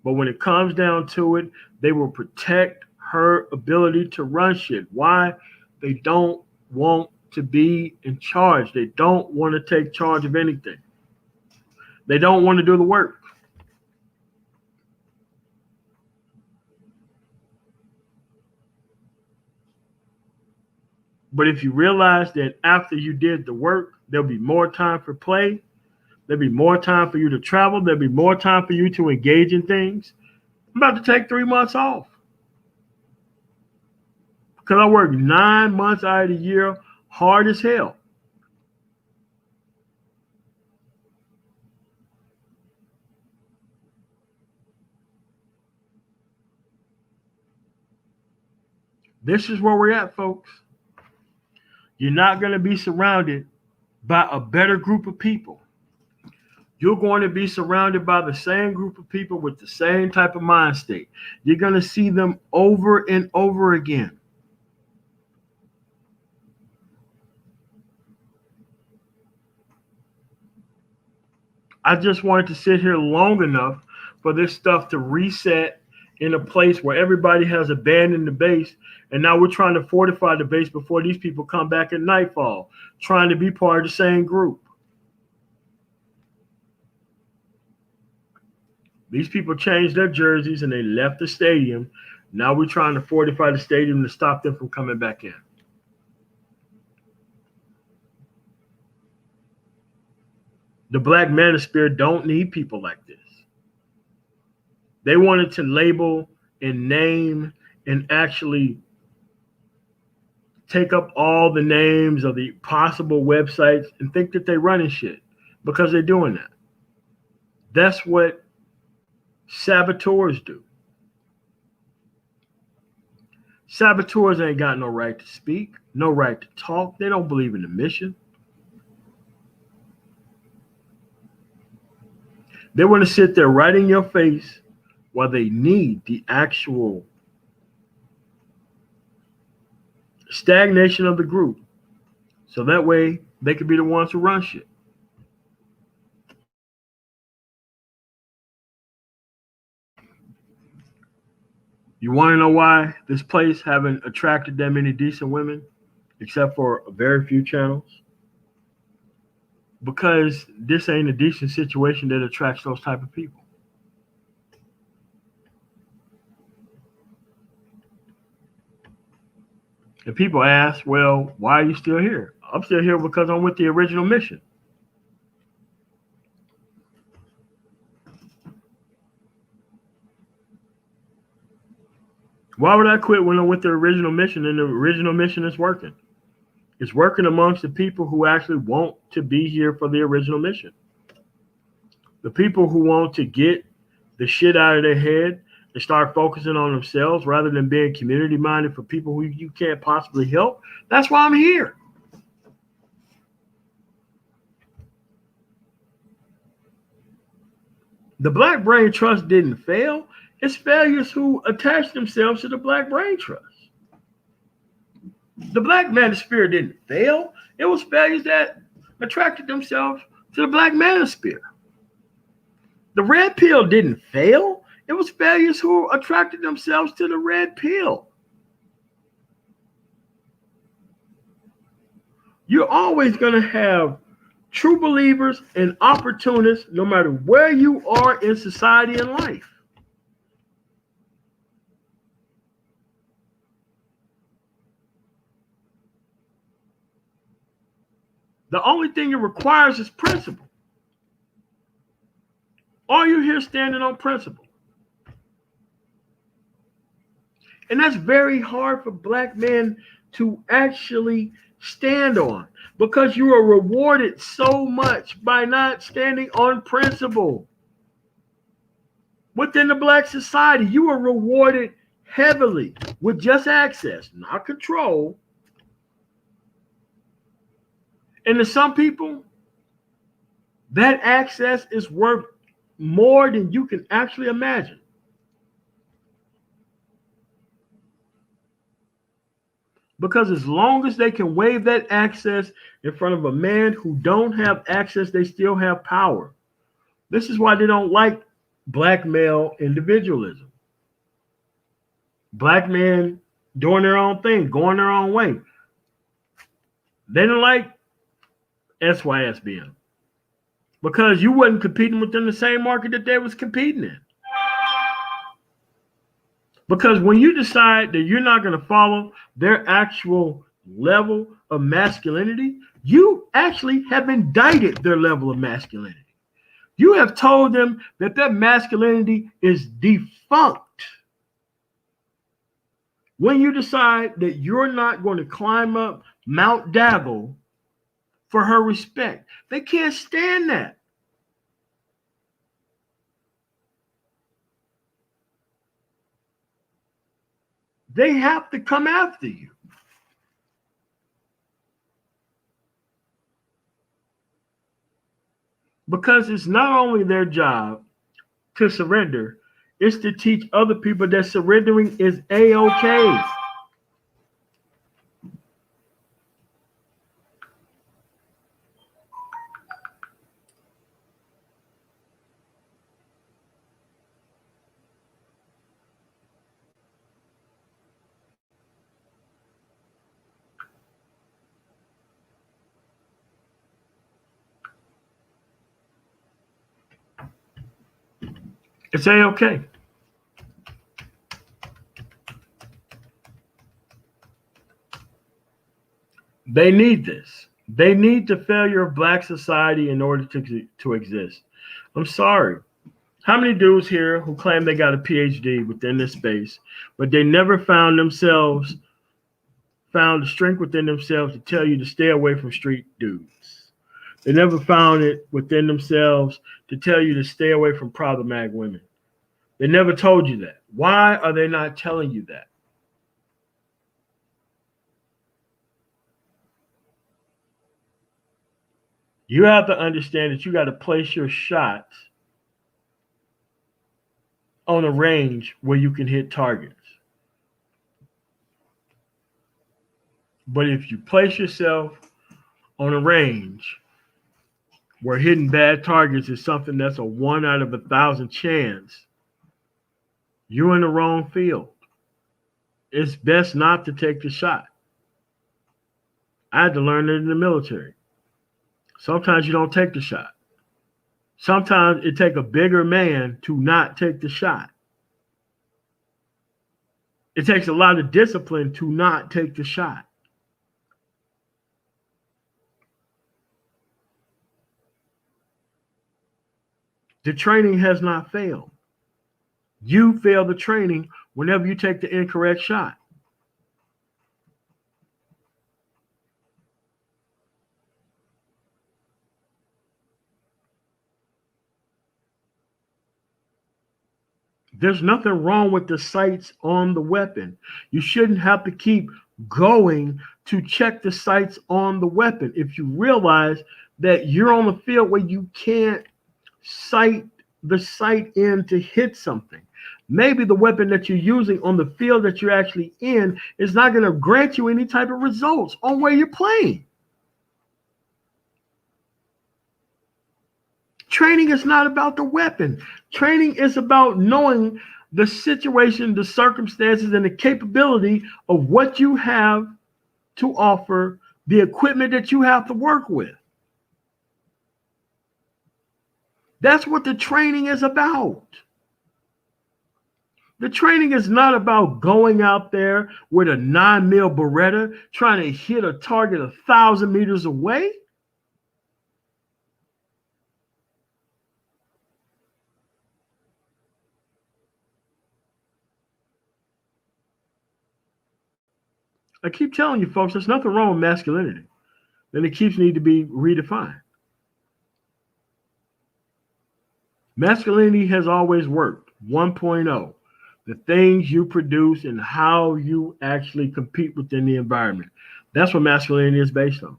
But when it comes down to it, they will protect her ability to run shit. Why? They don't want to be in charge. They don't want to take charge of anything. They don't want to do the work. But if you realize that after you did the work, there'll be more time for play. There'll be more time for you to travel. There'll be more time for you to engage in things. I'm about to take 3 months off. Because I work 9 months out of the year hard as hell. This is where we're at, folks. You're not going to be surrounded by a better group of people. You're going to be surrounded by the same group of people with the same type of mind state. You're going to see them over and over again. I just wanted to sit here long enough for this stuff to reset in a place where everybody has abandoned the base. And now we're trying to fortify the base before these people come back at nightfall, trying to be part of the same group. These people changed their jerseys and they left the stadium. Now we're trying to fortify the stadium to stop them from coming back in. The Black Manosphere don't need people like this. They wanted to label and name and actually take up all the names of the possible websites and think that they're running shit because they're doing that. That's what saboteurs do. Saboteurs ain't got no right to speak, no right to talk. They don't believe in the mission. They want to sit there right in your face while they need the actual stagnation of the group. So that way they could be the ones who run shit. You want to know why this place haven't attracted that many decent women, except for a very few channels? Because this ain't a decent situation that attracts those type of people. And people ask, well, why are you still here? I'm still here because I'm with the original mission. Why would I quit when I'm with the original mission and the original mission is working? It's working amongst the people who actually want to be here for the original mission. The people who want to get the shit out of their head and start focusing on themselves rather than being community minded for people who you can't possibly help. That's why I'm here. The Black Brain Trust didn't fail. It's failures who attach themselves to the Black Brain Trust. The Black Manosphere didn't fail. It was failures that attracted themselves to the Black Manosphere. The Red Pill didn't fail. It was failures who attracted themselves to the Red Pill. You're always going to have true believers and opportunists no matter where you are in society and life. The only thing it requires is principle. Are you here standing on principle? And that's very hard for Black men to actually stand on because you are rewarded so much by not standing on principle. Within the Black society, you are rewarded heavily with just access, not control. And to some people, that access is worth more than you can actually imagine. Because as long as they can wave that access in front of a man who don't have access, they still have power. This is why they don't like Black male individualism. Black men doing their own thing, going their own way. They don't like SYSBM because you wasn't competing within the same market that they was competing in. Because when you decide that you're not going to follow their actual level of masculinity, you actually have indicted their level of masculinity. You have told them that their masculinity is defunct. When you decide that you're not going to climb up Mount Daggle for her respect, they can't stand that. They have to come after you. Because it's not only their job to surrender, it's to teach other people that surrendering is A-okay. It's A-okay. They need this. They need the failure of Black society in order to exist. I'm sorry. How many dudes here who claim they got a PhD within this space, but they never found the strength within themselves to tell you to stay away from street dudes? They never found it within themselves to tell you to stay away from problematic women. They never told you that. Why are they not telling you that? You have to understand that you got to place your shots on a range where you can hit targets. But if you place yourself on a range where hitting bad targets is something that's a 1 out of 1,000 chance, you're in the wrong field. It's best not to take the shot. I had to learn it in the military. Sometimes you don't take the shot. Sometimes it takes a bigger man to not take the shot. It takes a lot of discipline to not take the shot. The training has not failed. You fail the training whenever you take the incorrect shot. There's nothing wrong with the sights on the weapon. You shouldn't have to keep going to check the sights on the weapon. If you realize that you're on the field where you can't sight the sight in to hit something, maybe the weapon that you're using on the field that you're actually in is not going to grant you any type of results on where you're playing. Training is not about the weapon. Training is about knowing the situation, the circumstances, and the capability of what you have to offer, the equipment that you have to work with. That's what the training is about. The training is not about going out there with a 9mm Beretta trying to hit a target 1,000 meters away. I keep telling you folks, there's nothing wrong with masculinity. Then it keeps need to be redefined. Masculinity has always worked. 1.0. The things you produce and how you actually compete within the environment. That's what masculinity is based on.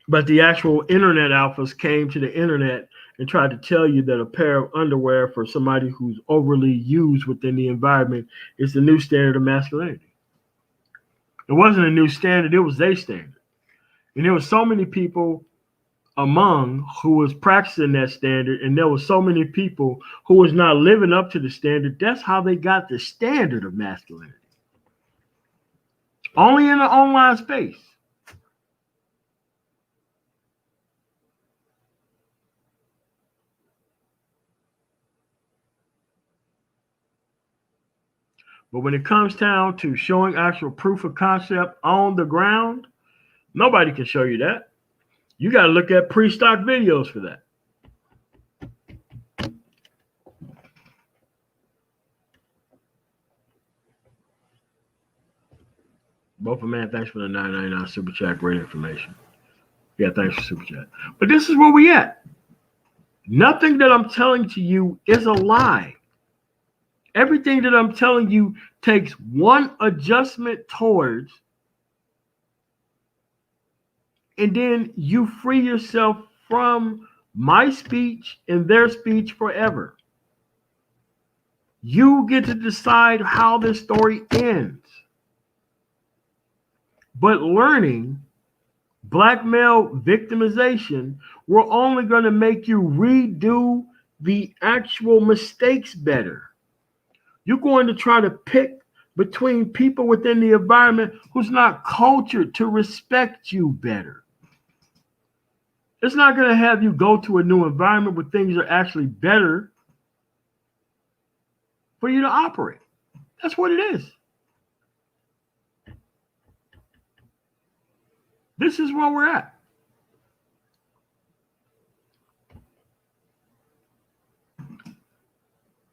But the actual internet alphas came to the internet and tried to tell you that a pair of underwear for somebody who's overly used within the environment is the new standard of masculinity. It wasn't a new standard, it was their standard. And there were so many people among who was practicing that standard, and there were so many people who was not living up to the standard. That's how they got the standard of masculinity. Only in the online space. But when it comes down to showing actual proof of concept on the ground, nobody can show you that. You got to look at pre-stock videos for that. Both of man, thanks for the $9.99 super chat. Great information. Yeah, thanks for super chat. But this is where we at. Nothing that I'm telling to you is a lie. Everything that I'm telling you takes one adjustment towards, and then you free yourself from my speech and their speech forever. You get to decide how this story ends. But learning black male victimization, we're only going to make you redo the actual mistakes better. You're going to try to pick between people within the environment who's not cultured to respect you better. It's not going to have you go to a new environment where things are actually better for you to operate. That's what it is. This is where we're at.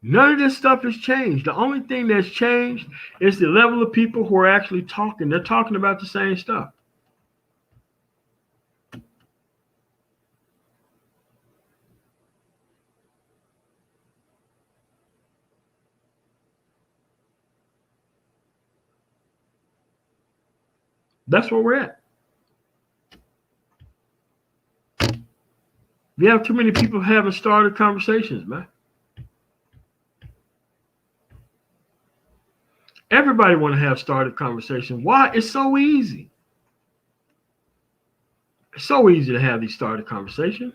None of this stuff has changed. The only thing that's changed is the level of people who are actually talking. They're talking about the same stuff. That's where we're at. We have too many people haven't started conversations, man. Everybody want to have started conversation. Why? It's so easy. It's so easy to have these started conversations.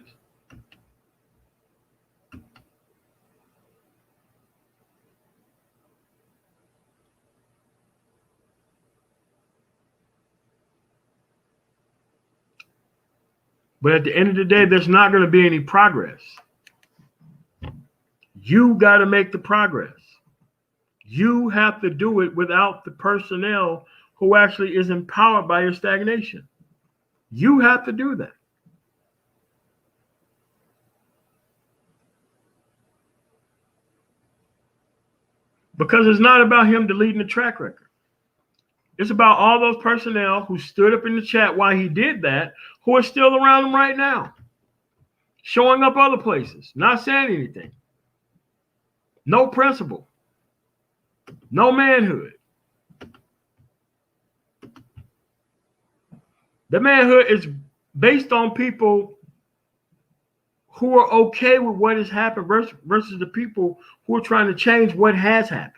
But at the end of the day, there's not going to be any progress. You got to make the progress. You have to do it without the personnel who actually is empowered by your stagnation. You have to do that. Because it's not about him deleting the track record. It's about all those personnel who stood up in the chat while he did that, who are still around him right now. Showing up other places, not saying anything. no principle, no manhood. The manhood is based on people who are okay with what has happened versus the people who are trying to change what has happened.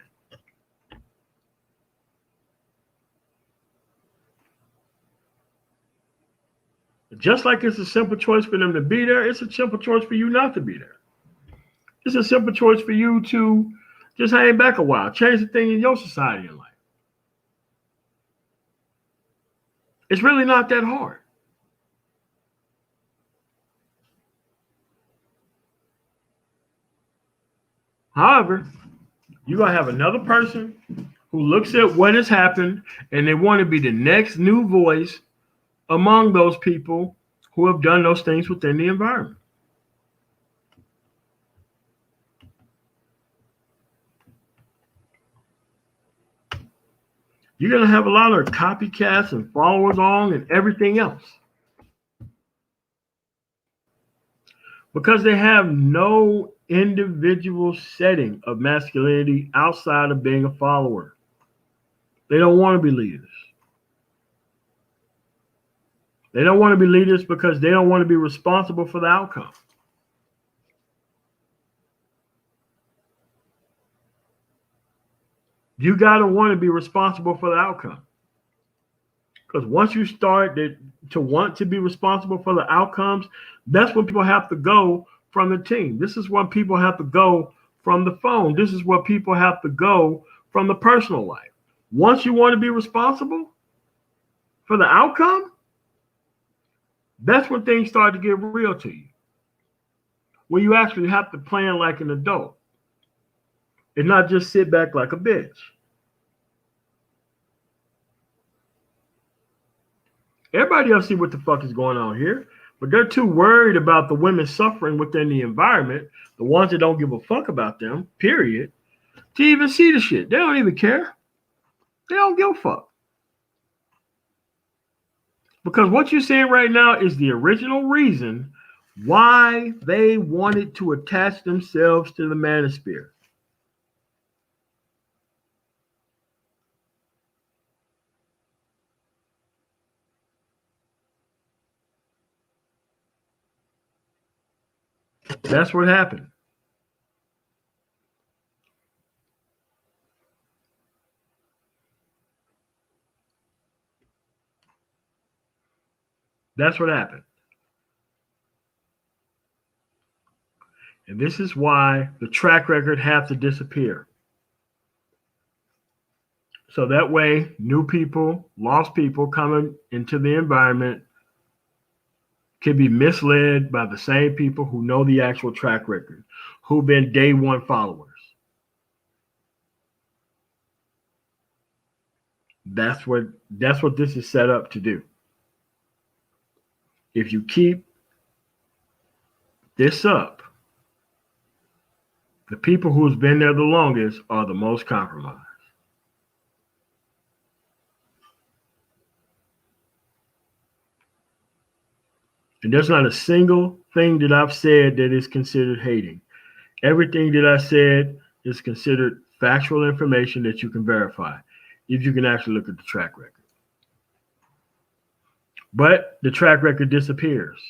Just like it's a simple choice for them to be there, it's a simple choice for you not to be there. It's a simple choice for you to just hang back a while, change the thing in your society and life. It's really not that hard. However, you're going to have another person who looks at what has happened and they want to be the next new voice among those people who have done those things within the environment. You're going to have a lot of copycats and followers on and everything else. Because they have no individual setting of masculinity outside of being a follower. They don't want to be leaders. They don't want to be leaders because they don't want to be responsible for the outcome. You got to want to be responsible for the outcome. Because once you start to want to be responsible for the outcomes, that's when people have to go from the team. This is when people have to go from the phone. This is where people have to go from the personal life. Once you want to be responsible for the outcome, that's when things start to get real to you. When you actually have to plan like an adult and not just sit back like a bitch. Everybody else see what the fuck is going on here, but they're too worried about the women suffering within the environment, the ones that don't give a fuck about them, period, to even see the shit. They don't even care. They don't give a fuck. Because what you're seeing right now is the original reason why they wanted to attach themselves to the manosphere. That's what happened. That's what happened. And this is why the track record has to disappear. So that way, new people, lost people coming into the environment can be misled by the same people who know the actual track record, who've been day one followers. That's what this is set up to do. If you keep this up, the people who's been there the longest are the most compromised. And there's not a single thing that I've said that is considered hating. Everything that I said is considered factual information that you can verify if you can actually look at the track record. But the track record disappears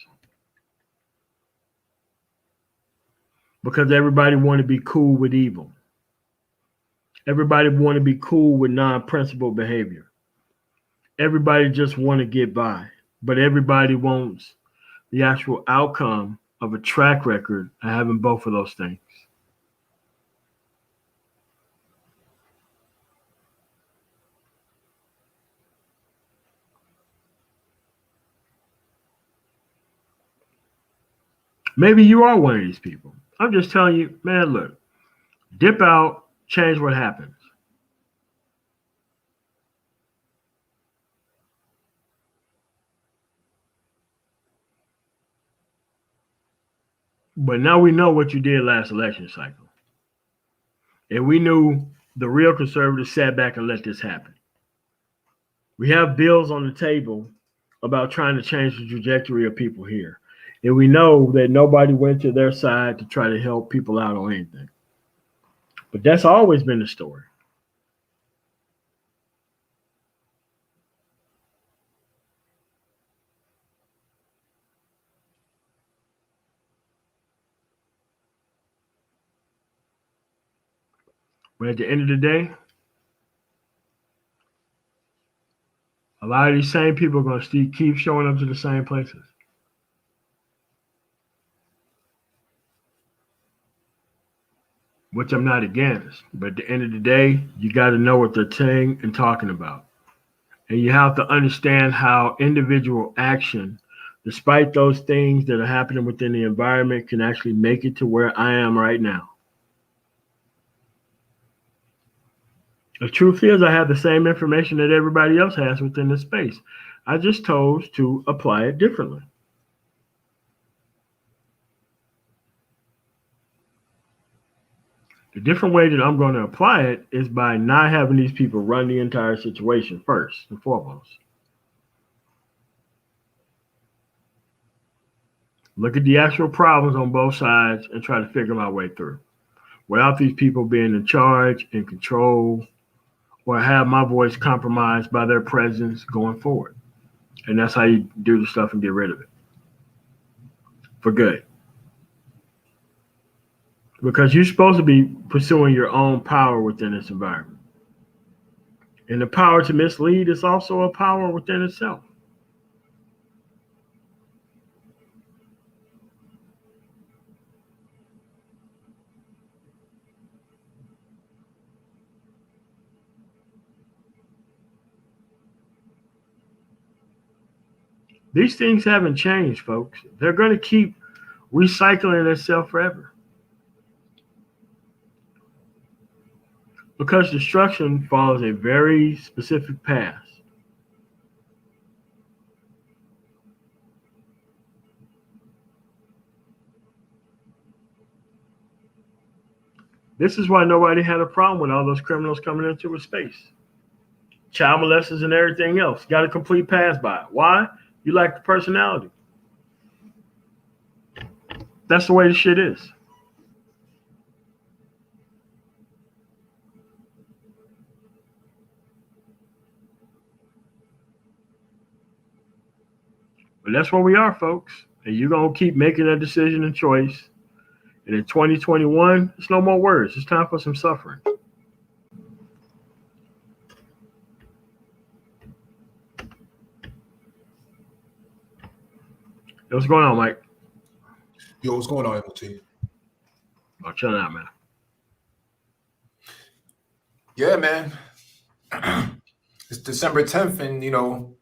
because everybody want to be cool with evil. Everybody want to be cool with non-principled behavior. Everybody just want to get by, but everybody wants the actual outcome of a track record of having both of those things. Maybe you are one of these people. I'm just telling you, man, look, dip out, change what happens. But now we know what you did last election cycle. And we knew the real conservatives sat back and let this happen. We have bills on the table about trying to change the trajectory of people here. And we know that nobody went to their side to try to help people out on anything. But that's always been the story. But at the end of the day, a lot of these same people are going to keep showing up to the same places. Which I'm not against. But at the end of the day, you got to know what they're saying and talking about. And you have to understand how individual action, despite those things that are happening within the environment, can actually make it to where I am right now. The truth is, I have the same information that everybody else has within this space. I just chose to apply it differently. The different way that I'm going to apply it is by not having these people run the entire situation first and foremost. Look at the actual problems on both sides and try to figure my way through without these people being in charge, in control, or have my voice compromised by their presence going forward. And that's how you do the stuff and get rid of it for good. Because you're supposed to be pursuing your own power within this environment. And the power to mislead is also a power within itself. These things haven't changed, folks. They're going to keep recycling themselves forever. Because destruction follows a very specific path. This is why nobody had a problem with all those criminals coming into a space. Child molesters and everything else. Got a complete pass by it. Why? You like the personality. That's the way the shit is. But that's where we are, folks. And you're going to keep making that decision and choice. And in 2021, it's no more words. It's time for some suffering. What's going on, Mike? Yo, what's going on, MLT? Oh, chill out, man. Yeah, man. It's December 10th, and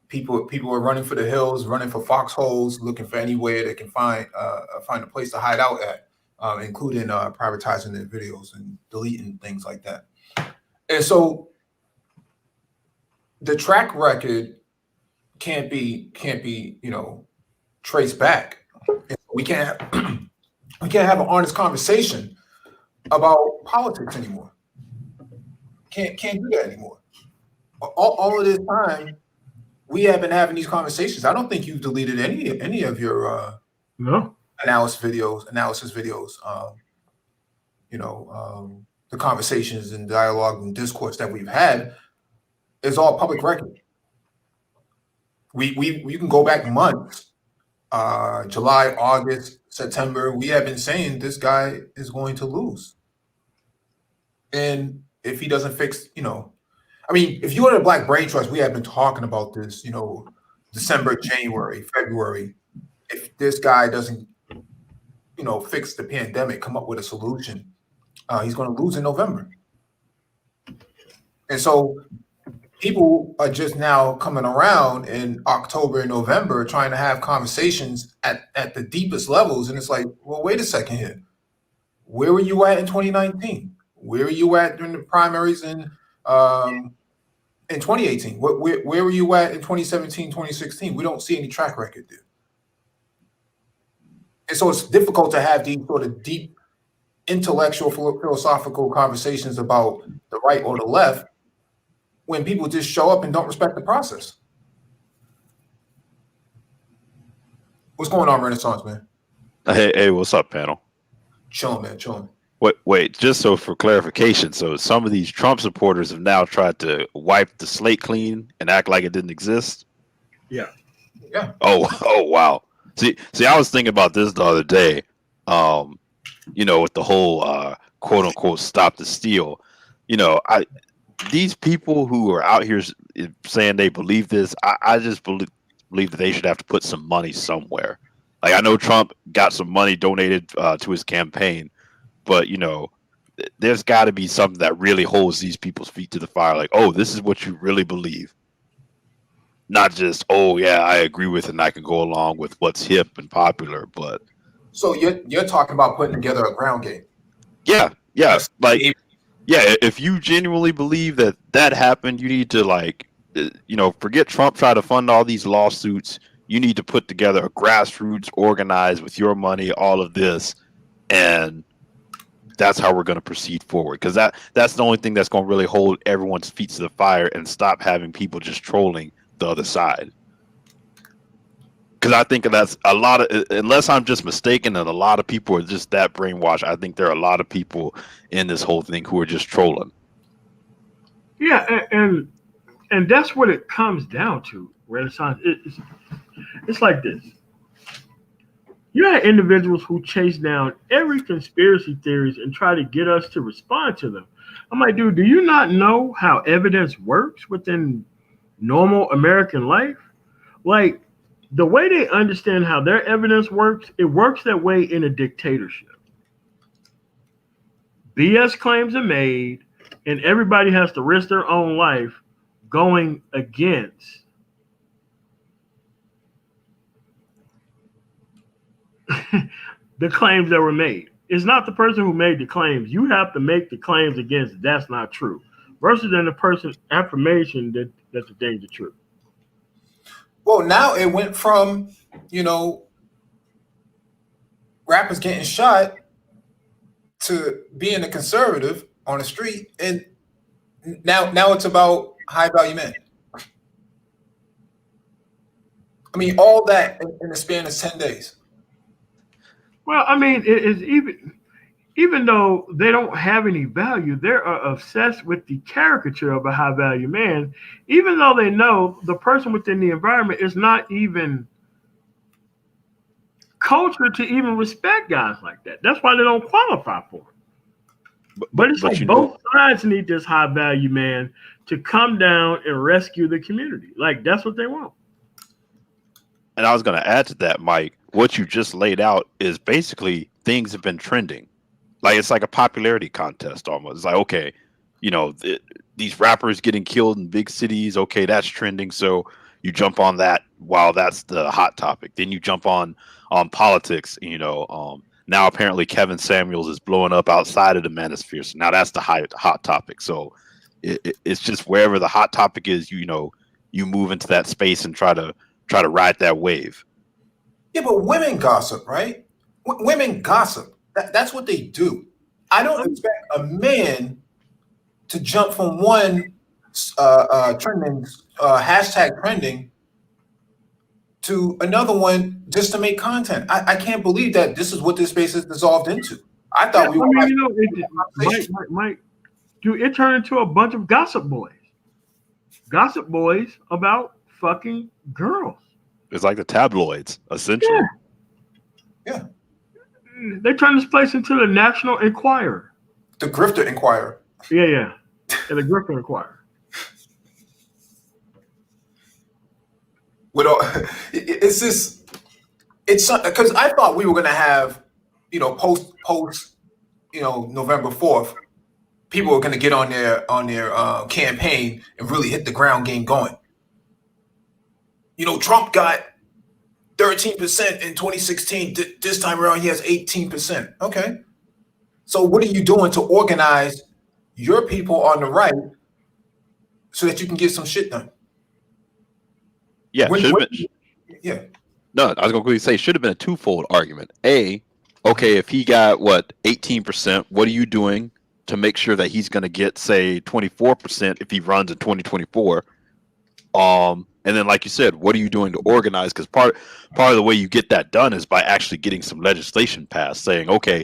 people are running for the hills, running for foxholes, looking for any way they can find a place to hide out at, including privatizing their videos and deleting things like that. And so the track record can't be traced back. We can't have an honest conversation about politics anymore. Can't do that anymore. All of this time, we have been having these conversations. I don't think you've deleted any of your analysis videos. The conversations and dialogue and discourse that we've had is all public record. We can go back months, July, August, September. We have been saying this guy is going to lose, and if he doesn't fix, if you go to the Black Brain Trust, we have been talking about this, December, January, February. If this guy doesn't, fix the pandemic, come up with a solution, he's going to lose in November. And so people are just now coming around in October and November trying to have conversations at the deepest levels. And it's like, well, wait a second here. Where were you at in 2019? Where were you at during the primaries in 2018? Where were you at in 2017, 2016? We don't see any track record there. And so it's difficult to have these sort of deep intellectual, philosophical conversations about the right or the left when people just show up and don't respect the process. What's going on, Renaissance, man? Hey, what's up, panel? Chilling, man, chilling. Wait, just so for clarification, so some of these Trump supporters have now tried to wipe the slate clean and act like it didn't exist. Yeah. Yeah. Oh, wow. See, I was thinking about this the other day. With the whole quote unquote stop the steal. These people who are out here saying they believe this, I just believe that they should have to put some money somewhere. Like, I know Trump got some money donated to his campaign, but there's got to be something that really holds these people's feet to the fire. Like, oh, this is what you really believe, not just, oh yeah, I agree with it and I can go along with what's hip and popular. But So you're talking about putting together a ground game. Yeah, if you genuinely believe that happened, you need to forget Trump trying to fund all these lawsuits. You need to put together a grassroots, organized with your money, all of this, and that's how we're going to proceed forward. Because that's the only thing that's going to really hold everyone's feet to the fire and stop having people just trolling the other side. Because I think that's a lot of, unless I'm just mistaken, and a lot of people are just that brainwashed. I think there are a lot of people in this whole thing who are just trolling. Yeah, and that's what it comes down to. Renaissance. It's like this. You had individuals who chase down every conspiracy theories and try to get us to respond to them. I'm like, dude, do you not know how evidence works within normal American life? Like, the way they understand how their evidence works, it works that way in a dictatorship. BS claims are made, and everybody has to risk their own life going against the claims that were made. It's not the person who made the claims. You have to make the claims against that's not true, versus than the person's affirmation that the things are true. Well, now it went from, rappers getting shot to being a conservative on the street, and now it's about high value men. I mean, all that in the span of 10 days. Well, I mean, it is even though they don't have any value, they're obsessed with the caricature of a high value man, even though they know the person within the environment is not even cultured to even respect guys like that. That's why they don't qualify for it. But it's like both sides need this high value man to come down and rescue the community. Like, that's what they want. And I was going to add to that, Mike, what you just laid out is basically things have been trending. Like, it's like a popularity contest almost. It's like, okay, these rappers getting killed in big cities. Okay, that's trending. So you jump on that while that's the hot topic. Then you jump on politics. Now apparently Kevin Samuels is blowing up outside of the manosphere. So now that's the hot topic. So it's just wherever the hot topic is, you move into that space and try to ride that wave. Yeah, but women gossip, right? Women gossip. That's what they do. I don't expect a man to jump from one trending hashtag trending to another one just to make content. I can't believe that this is what this space has dissolved into. I thought we were. Mike, dude, it turned into a bunch of gossip boys about fucking girls. It's like the tabloids, essentially. Yeah. They turned this place into the National Enquirer. The Grifter Enquirer. Yeah. And the Grifter Enquirer. It's because I thought we were going to have, post, November 4th, people were going to get on their campaign and really hit the ground game going. Trump got 13% in 2016. This time around, he has 18%. Okay. So what are you doing to organize your people on the right so that you can get some shit done? Yeah. Yeah. No, I was going to say, should have been a twofold argument. A, okay, if he got 18%, what are you doing to make sure that he's going to get, say, 24% if he runs in 2024? And then, like you said, what are you doing to organize? Because part of the way you get that done is by actually getting some legislation passed, saying, okay,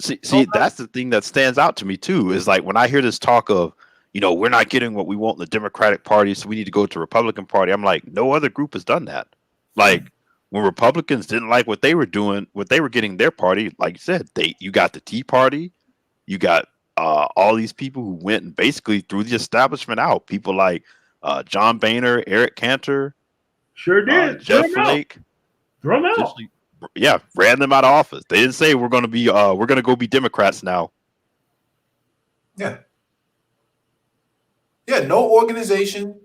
See, that's the thing that stands out to me too. Is like when I hear this talk of, we're not getting what we want in the Democratic Party, so we need to go to Republican Party. I'm like, no other group has done that. Like when Republicans didn't like what they were doing, what they were getting their party, like you said, you got the Tea Party, you got all these people who went and basically threw the establishment out. People like John Boehner, Eric Cantor, Sure did. Jeff Flake. Throw them out. Yeah, ran them out of office. They didn't say we're going to go be Democrats now. Yeah. Yeah, no organization.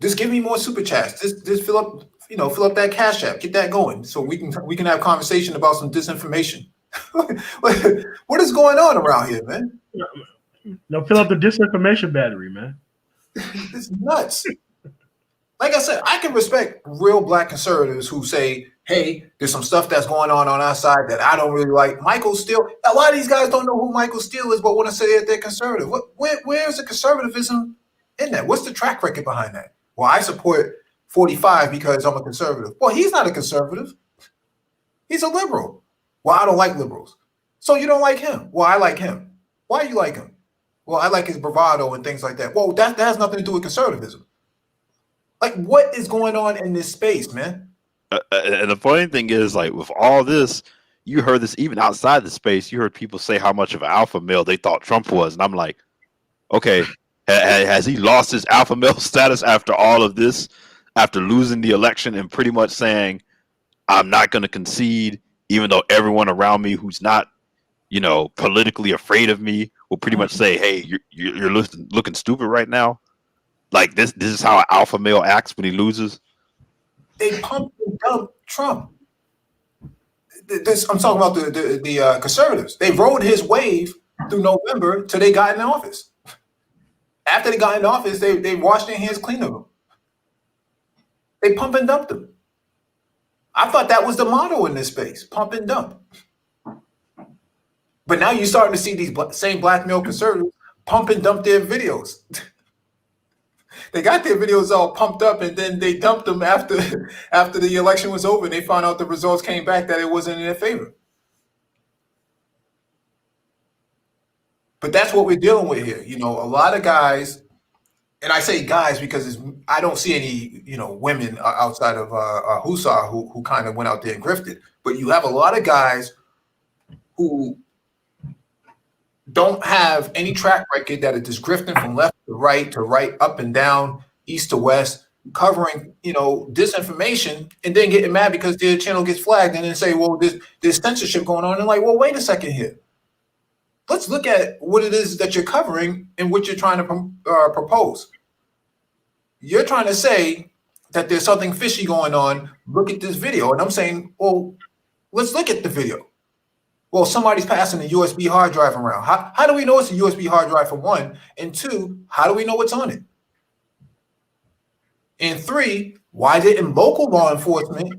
Just give me more super chats. Just fill up that Cash App. Get that going so we can have conversation about some disinformation. What is going on around here, man? No, fill up the disinformation battery, man. It's nuts. Like I said, I can respect real black conservatives who say, hey, there's some stuff that's going on our side that I don't really like. Michael Steele, a lot of these guys don't know who Michael Steele is, but want to say that they're conservative. Where's the conservatism in that? What's the track record behind that? Well, I support 45 because I'm a conservative. Well, he's not a conservative. He's a liberal. Well, I don't like liberals. So you don't like him. Well, I like him. Why do you like him? Well, I like his bravado and things like that. Well, that has nothing to do with conservatism. Like, what is going on in this space, man? And the funny thing is, like, with all this, you heard this even outside the space. You heard people say how much of an alpha male they thought Trump was. And I'm like, okay, has he lost his alpha male status after all of this, after losing the election and pretty much saying, I'm not going to concede, even though everyone around me who's not, politically afraid of me will pretty much say, hey, you're looking stupid right now. Like this is how an alpha male acts when he loses. They pumped and dumped Trump. I'm talking about the conservatives. They rode his wave through November till they got in office. After they got in office, they washed their hands clean of him. They pump and dumped him. I thought that was the motto in this space: pump and dump. But now you're starting to see these same black male conservatives pump and dump their videos. They got their videos all pumped up, and then they dumped them after the election was over. And they found out the results came back that it wasn't in their favor. But that's what we're dealing with here. A lot of guys, and I say guys because I don't see any women outside of Hussar who kind of went out there and grifted. But you have a lot of guys who don't have any track record that are just grifting from left to right, up and down, east to west, covering, disinformation, and then getting mad because their channel gets flagged and then say, well, there's censorship going on. And like, well, wait a second here. Let's look at what it is that you're covering and what you're trying to propose. You're trying to say that there's something fishy going on. Look at this video. And I'm saying, well, let's look at the video. Well, somebody's passing a USB hard drive around. How do we know it's a USB hard drive, for one? And two, how do we know what's on it? And three, why didn't local law enforcement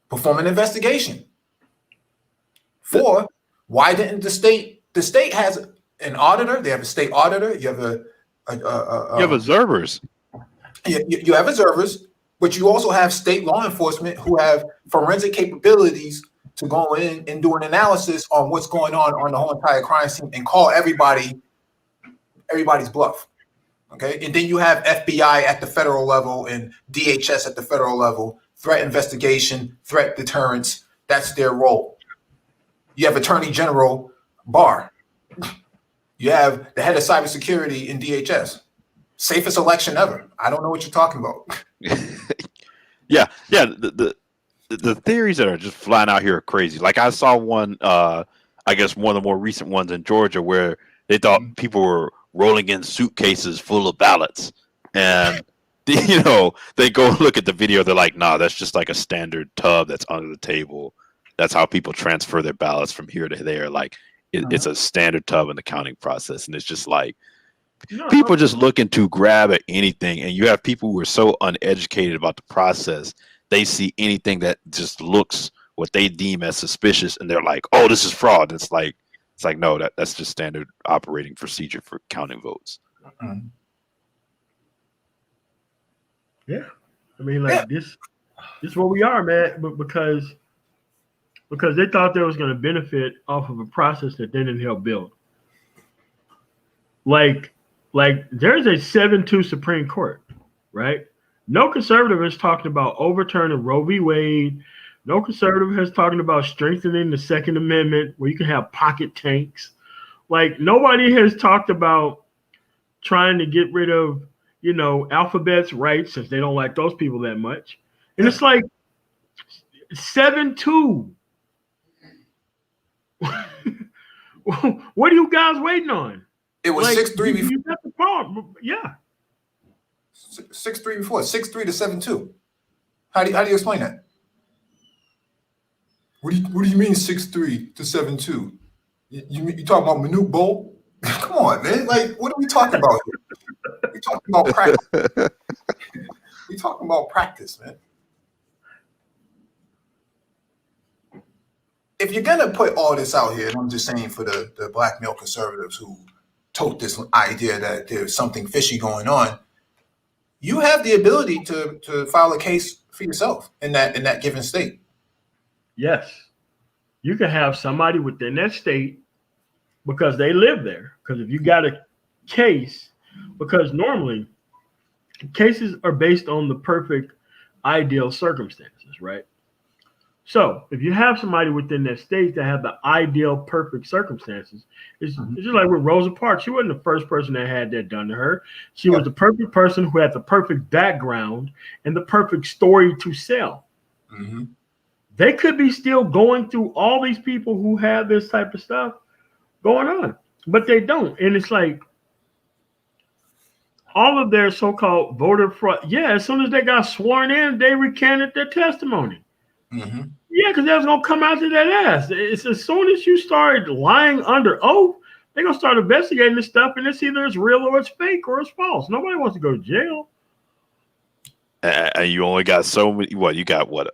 perform an investigation? Four, why didn't the state has an auditor? They have a state auditor. You have you have observers. You have observers, but you also have state law enforcement who have forensic capabilities to go in and do an analysis on what's going on the whole entire crime scene and call everybody's bluff. Okay. And then you have FBI at the federal level and DHS at the federal level, threat investigation, threat deterrence. That's their role. You have Attorney General Barr. You have the head of cybersecurity in DHS. Safest election ever. I don't know what you're talking about. Yeah. The theories that are just flying out here are crazy. Like I saw one, I guess one of the more recent ones in Georgia where they thought people were rolling in suitcases full of ballots. And, they go look at the video. They're like, nah, that's just like a standard tub that's under the table. That's how people transfer their ballots from here to there. Like it's a standard tub in the counting process. And it's just like, people just looking to grab at anything. And you have people who are so uneducated about the process. They see anything that just looks what they deem as suspicious, and they're like, "Oh, this is fraud." It's like no, that's just standard operating procedure for counting votes. Yeah, I mean, like this is where we are, man. But because because they thought they was going to benefit off of a process that they didn't help build. Like there's a 7-2 Supreme Court, right? No conservative is talking about overturning Roe v. Wade. No conservative has talking about strengthening the Second Amendment where you can have pocket tanks. Like nobody has talked about trying to get rid of, alphabet's rights since they don't like those people that much. And it's like 7-2. What are you guys waiting on? It was 6-3 before. You got the problem. Yeah. 6-3 before. 6-3 to 7-2. How do you explain that? What do you mean 6-3 to 7-2? You talking about Manute Bowl? Come on, man. Like, what are we talking about here? We talking about practice. We talking about practice, man. If you're gonna put all this out here, and I'm just saying for the black male conservatives who tote this idea that there's something fishy going on, you have the ability to file a case for yourself in that given state. Yes. You can have somebody within that state because they live there. Because if you got a case, because normally cases are based on the perfect ideal circumstances, right? So if you have somebody within that state that have the ideal perfect circumstances, it's just like with Rosa Parks. She wasn't the first person that had that done to her. She was the perfect person who had the perfect background and the perfect story to sell. Mm-hmm. They could be still going through all these people who have this type of stuff going on, but they don't. And it's like all of their so-called voter fraud. Yeah, as soon as they got sworn in, they recanted their testimony. Mm-hmm. Yeah, because that's going to come out to that ass. It's as soon as you start lying under oath, they're going to start investigating this stuff, and it's either it's real or it's fake or it's false. Nobody wants to go to jail. And you only got so many. You got what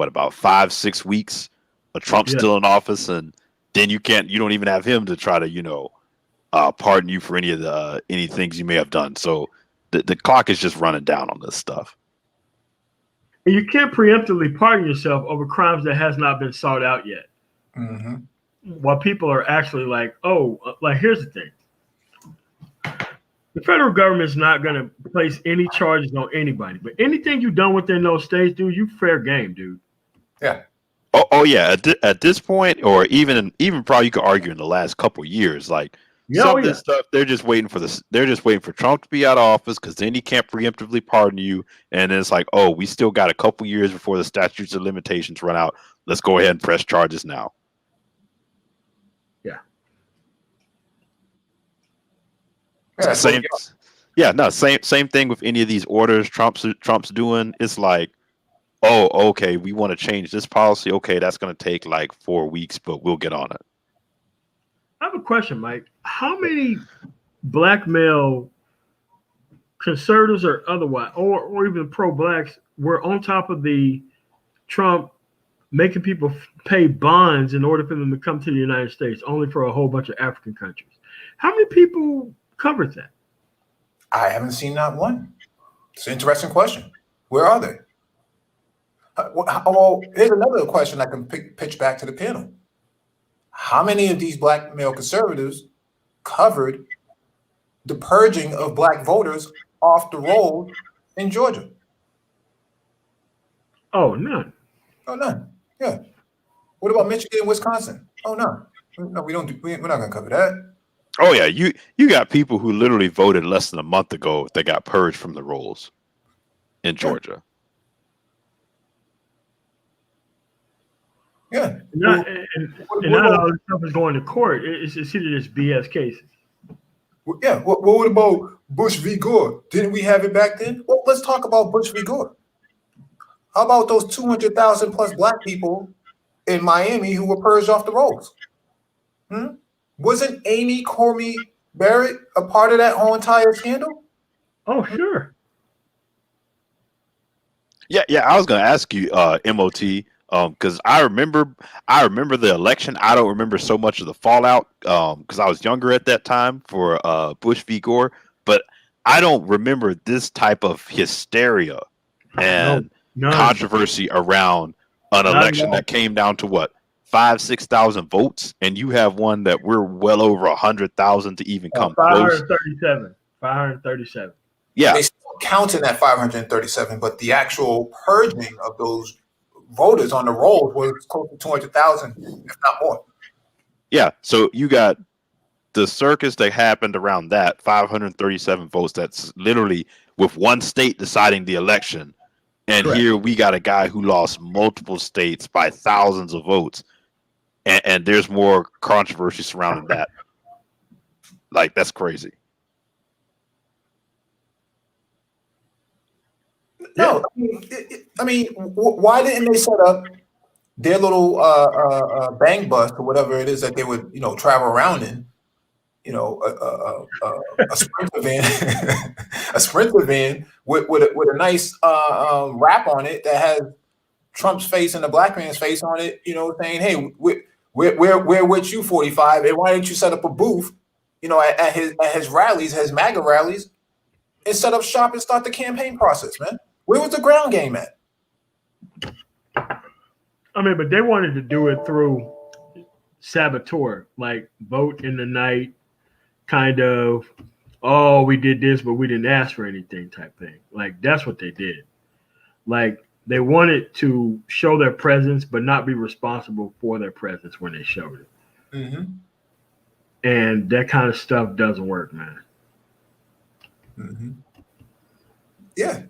about 5-6 weeks of Trump still in office, and then you don't even have him to try to pardon you for any things you may have done. So the clock is just running down on this stuff. And you can't preemptively pardon yourself over crimes that has not been sought out yet. Mm-hmm. While people are actually like, here's the thing. The federal government is not going to place any charges on anybody, but anything you've done within those states, dude, you fair game, dude. Yeah. Oh yeah. At this point, or even probably you could argue in the last couple of years, like some of this stuff, they're just waiting for Trump to be out of office because then he can't preemptively pardon you, and then it's like, oh, we still got a couple years before the statutes of limitations run out. Let's go ahead and press charges now. Same thing with any of these orders Trump's doing. It's like, oh, okay, we want to change this policy. Okay, that's going to take like 4 weeks, but we'll get on it. I have a question, Mike. How many black male conservatives or otherwise, or even pro-blacks, were on top of the Trump making people pay bonds in order for them to come to the United States, only for a whole bunch of African countries? How many people covered that? I haven't seen not one. It's an interesting question. Where are they? Well, here's another question I can pitch back to the panel. How many of these black male conservatives covered the purging of black voters off the roll in Georgia? Oh, none. Oh, none. Yeah. What about Michigan and Wisconsin? Oh, no. No, we're not going to cover that. Oh yeah, you got people who literally voted less than a month ago that got purged from the rolls in Georgia. Yeah. Not all this stuff is going to court. It's either just BS cases. Yeah. What about Bush v. Gore? Didn't we have it back then? Well, let's talk about Bush v. Gore. How about those 200,000 plus black people in Miami who were purged off the rolls? Wasn't Amy Coney Barrett a part of that whole entire scandal? Oh, sure. Yeah. I was going to ask you, MOT, because I remember the election. I don't remember so much of the fallout because I was younger at that time for Bush v. Gore, but I don't remember this type of hysteria and controversy around an election that came down to what, 6,000 votes, and you have one that we're well over 100,000 to even come close. 537. 537. Yeah, They still counting at 537, but the actual purging of those voters on the rolls was close to 200,000, if not more. yeah. So you got the circus that happened around that 537 votes. That's literally with one state deciding the election. And Correct. here we got a guy who lost multiple states by thousands of votes. And there's more controversy surrounding that. Like, that's crazy. No, I mean, why didn't they set up their little bang bus or whatever it is that they would, travel around in? A sprinter van, a sprinter van with a nice wrap on it that has Trump's face and the black man's face on it. Saying, "Hey, we're with you, 45, and why didn't you set up a booth, at his rallies, his MAGA rallies, and set up shop and start the campaign process, man? Where was the ground game at?" I mean, but they wanted to do it through saboteur, like vote in the night, kind of, oh, we did this, but we didn't ask for anything type thing. Like, that's what they did. Like, they wanted to show their presence, but not be responsible for their presence when they showed it. Mm-hmm. And that kind of stuff doesn't work, man. Mm-hmm. Yeah.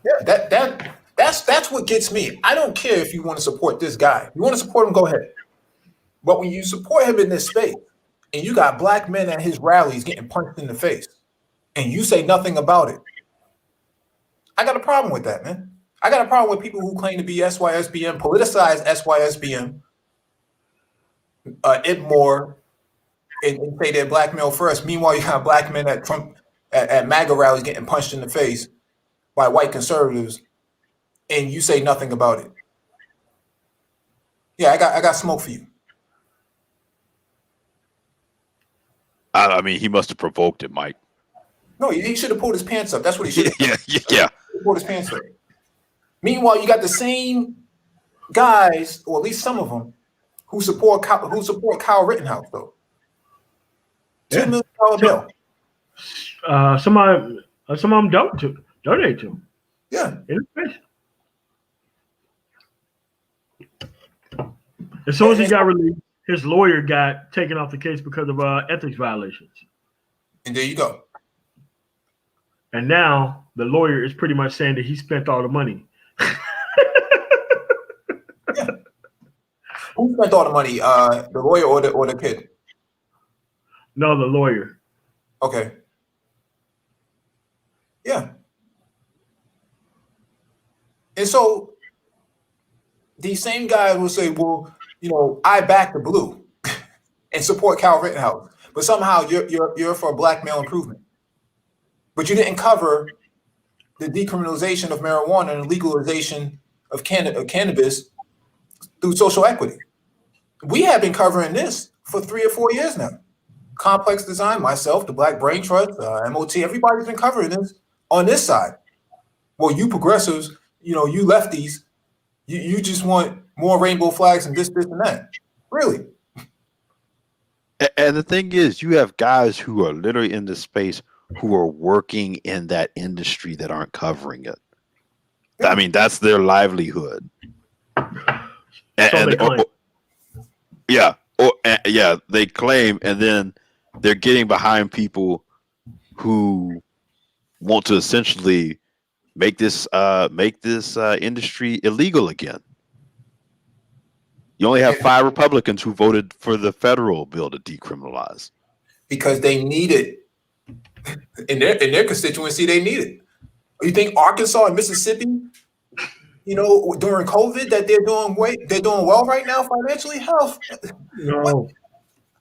Yeah, that's what gets me. I don't care if you want to support this guy. You want to support him, go ahead. But when you support him in this space, and you got black men at his rallies getting punched in the face, and you say nothing about it, I got a problem with that, man. I got a problem with people who claim to be SYSBM, politicized SYSBM, Idmore, and say they're black male first. Meanwhile, you got black men at Trump at MAGA rallies getting punched in the face by white conservatives, and you say nothing about it. Yeah, I got smoke for you. I mean, he must have provoked it, Mike. No, he should have pulled his pants up. That's what he should have. Yeah. He pulled his pants up. Meanwhile, you got the same guys, or at least some of them, who support Kyle Rittenhouse, though. $2 million bill. Some of them donate to him. Yeah. In his face. As soon as he got released, his lawyer got taken off the case because of ethics violations. And there you go. And now the lawyer is pretty much saying that he spent all the money. Yeah. Who spent all the money? The lawyer or the kid? No, the lawyer. Okay. Yeah. And so these same guys will say, well, I back the blue and support Kyle Rittenhouse, but somehow you're for black male improvement. But you didn't cover the decriminalization of marijuana and legalization of cannabis through social equity. We have been covering this for 3 or 4 years now. Complex Design, myself, the Black Brain Trust, MOT, everybody's been covering this on this side. Well, you progressives, you lefties, you just want more rainbow flags and this and that. Really? And the thing is, you have guys who are literally in this space who are working in that industry that aren't covering it. I mean, that's their livelihood. They claim, and then they're getting behind people who want to essentially make this industry illegal again. You only have 5 Republicans who voted for the federal bill to decriminalize because they need it in their constituency. They need it. You think Arkansas and Mississippi, during COVID, that they're doing well right now financially? Hell, No.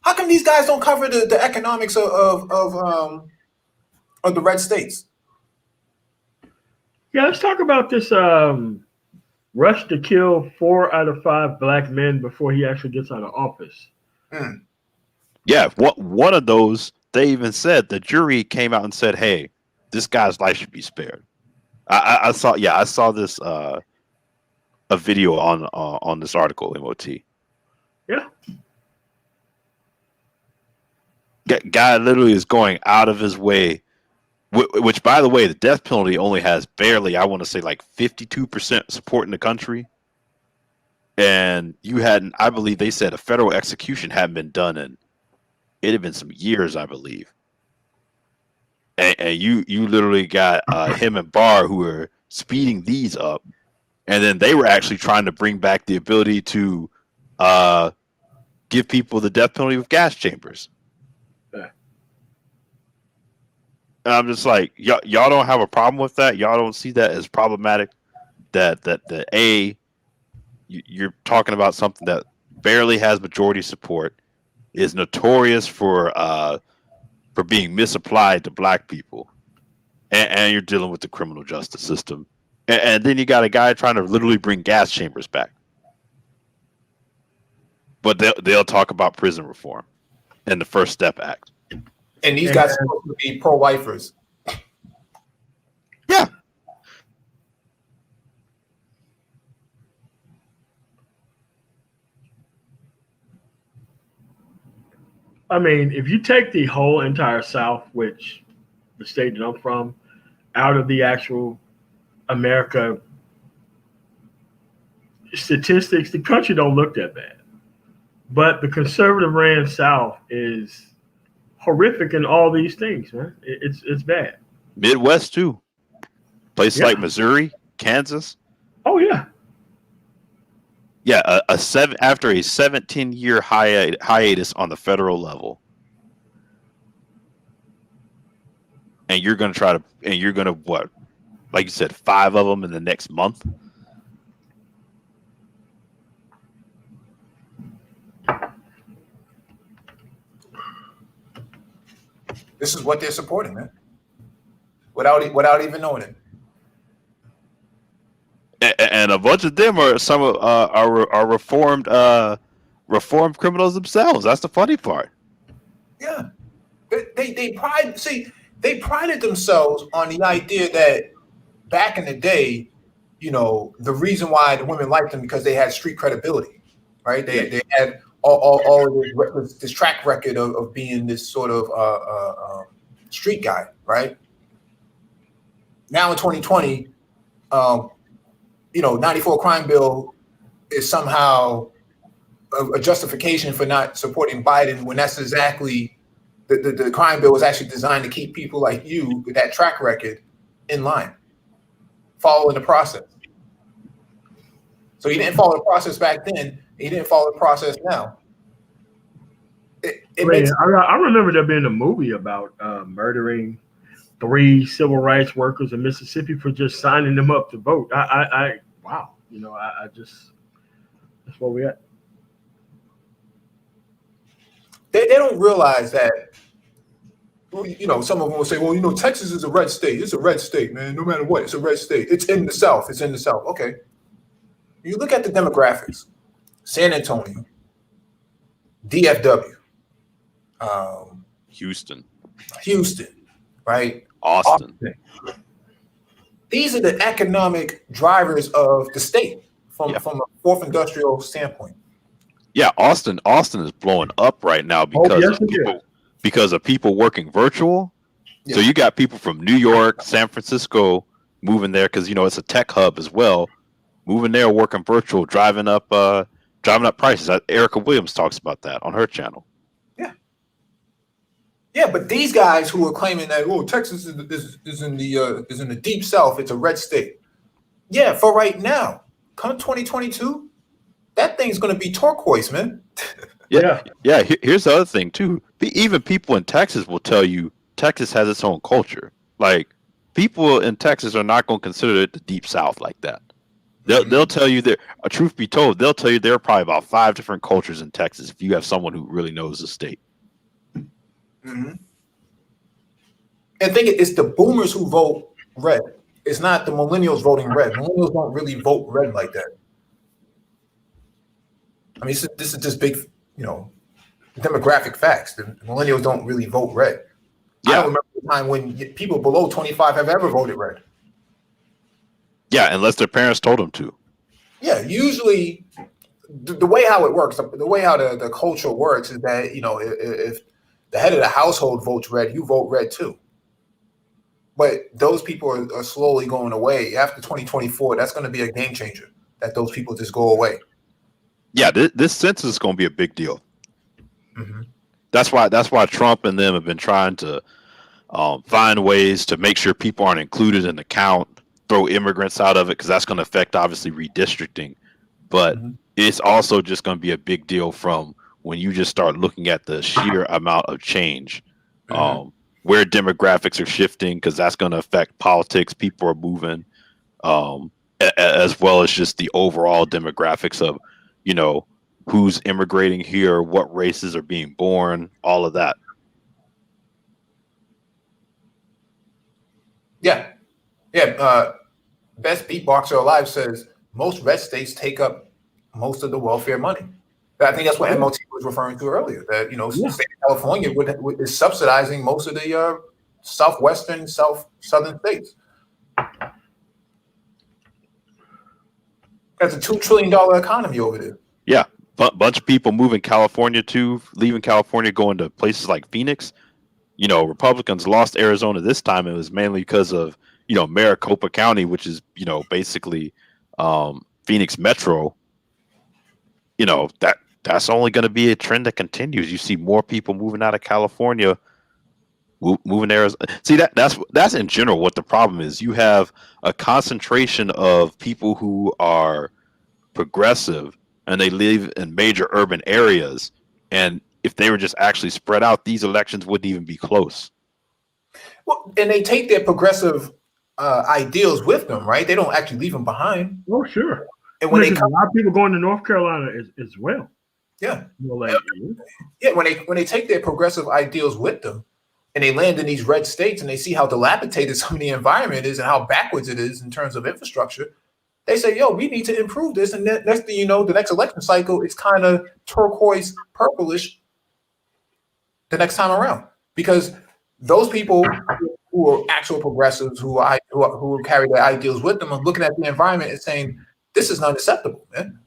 How come these guys don't cover the economics of the red states? Yeah, let's talk about this rush to kill 4 out of 5 black men before he actually gets out of office. Mm. Yeah, one of those, they even said, the jury came out and said, hey, this guy's life should be spared. I saw this a video on this article, MOT. Yeah. Guy literally is going out of his way, which, by the way, the death penalty only has barely, I want to say, like 52% support in the country. And you hadn't, I believe they said a federal execution hadn't been done in, it had been some years, I believe. And you literally got him and Barr who were speeding these up. And then they were actually trying to bring back the ability to give people the death penalty with gas chambers. Yeah. And I'm just like, y'all don't have a problem with that? Y'all don't see that as problematic? That you're talking about something that barely has majority support, is notorious for being misapplied to black people, and you're dealing with the criminal justice system, and then you got a guy trying to literally bring gas chambers back, but they'll talk about prison reform and the First Step Act. And these guys are supposed to be pro-lifers. Yeah. I mean, if you take the whole entire South, which the state that I'm from, out of the actual America statistics, the country don't look that bad. But the conservative ran South is horrific in all these things, man. It's bad. Midwest too. Places like Missouri, Kansas. Oh yeah. Yeah, after a 17-year hiatus on the federal level, and you're gonna what, like you said, 5 of them in the next month. This is what they're supporting, man. Without even knowing it. And a bunch of them are reformed criminals themselves. That's the funny part. Yeah, they prided themselves on the idea that back in the day, you know, the reason why the women liked them because they had street credibility, right? They had all of this track record of being this sort of street guy, right? Now in 2020, you know, 94 crime bill is somehow a justification for not supporting Biden when that's exactly the crime bill was actually designed to keep people like you with that track record in line, following the process. So he didn't follow the process back then. He didn't follow the process now. I remember there being a movie about murdering 3 civil rights workers in Mississippi for just signing them up to vote. Wow. You know, I just, that's where we at. They don't realize that, you know, some of them will say, well, you know, Texas is a red state. It's a red state, man. No matter what, it's a red state. It's in the South. It's in the South. Okay. You look at the demographics, San Antonio, DFW, Houston, right? Austin. These are the economic drivers of the state from a fourth industrial standpoint. Yeah, Austin is blowing up right now because of people working virtual. Yeah. So you got people from New York, San Francisco moving there because, you know, it's a tech hub as well. Moving there, working virtual, driving up prices. Erica Williams talks about that on her channel. Yeah, but these guys who are claiming that, oh, Texas is in the deep South, it's a red state. Yeah, for right now, come 2022, that thing's going to be turquoise, man. Yeah. Here's the other thing too. Even people in Texas will tell you Texas has its own culture. Like, people in Texas are not going to consider it the deep South like that. They'll tell you that. Truth be told, they'll tell you there are probably about 5 different cultures in Texas if you have someone who really knows the state. Mm-hmm. And think it's the boomers who vote red. It's not the millennials voting red. Millennials don't really vote red like that. I mean, this is just big, you know, demographic facts. The millennials don't really vote red. Yeah. I don't remember the time when people below 25 have ever voted red. Yeah, unless their parents told them to. Yeah, usually the way how it works, the way how the culture works is that, if the head of the household votes red, you vote red too. But those people are slowly going away. After 2024, that's going to be a game changer, that those people just go away. Yeah, this census is going to be a big deal. Mm-hmm. That's why Trump and them have been trying to find ways to make sure people aren't included in the count, throw immigrants out of it, because that's going to affect obviously redistricting. But it's also just going to be a big deal from when you just start looking at the sheer amount of change, where demographics are shifting, because that's going to affect politics. People are moving, as well as just the overall demographics of, who's immigrating here, what races are being born, all of that. Yeah. Best beatboxer alive says most red states take up most of the welfare money. I think that's what MOT was referring to earlier. That the state of California is subsidizing most of the southwestern, southern states. That's a $2 trillion economy over there. Yeah, bunch of people moving California leaving California, going to places like Phoenix. Republicans lost Arizona this time. It was mainly because of Maricopa County, which is basically Phoenix Metro. That's only going to be a trend that continues. You see more people moving out of California, moving to Arizona. See, that's in general what the problem is. You have a concentration of people who are progressive and they live in major urban areas, and if they were just actually spread out, these elections wouldn't even be close. Well, and they take their progressive ideals with them, right? They don't actually leave them behind. Oh, sure. And when a lot of people going to North Carolina as well. Yeah. When they take their progressive ideals with them and they land in these red states and they see how dilapidated some of the environment is and how backwards it is in terms of infrastructure, they say, yo, we need to improve this. And next thing you know, the next election cycle, it's kind of turquoise, purplish the next time around. Because those people who are actual progressives, who carry their ideals with them, are looking at the environment and saying, this is not acceptable, man.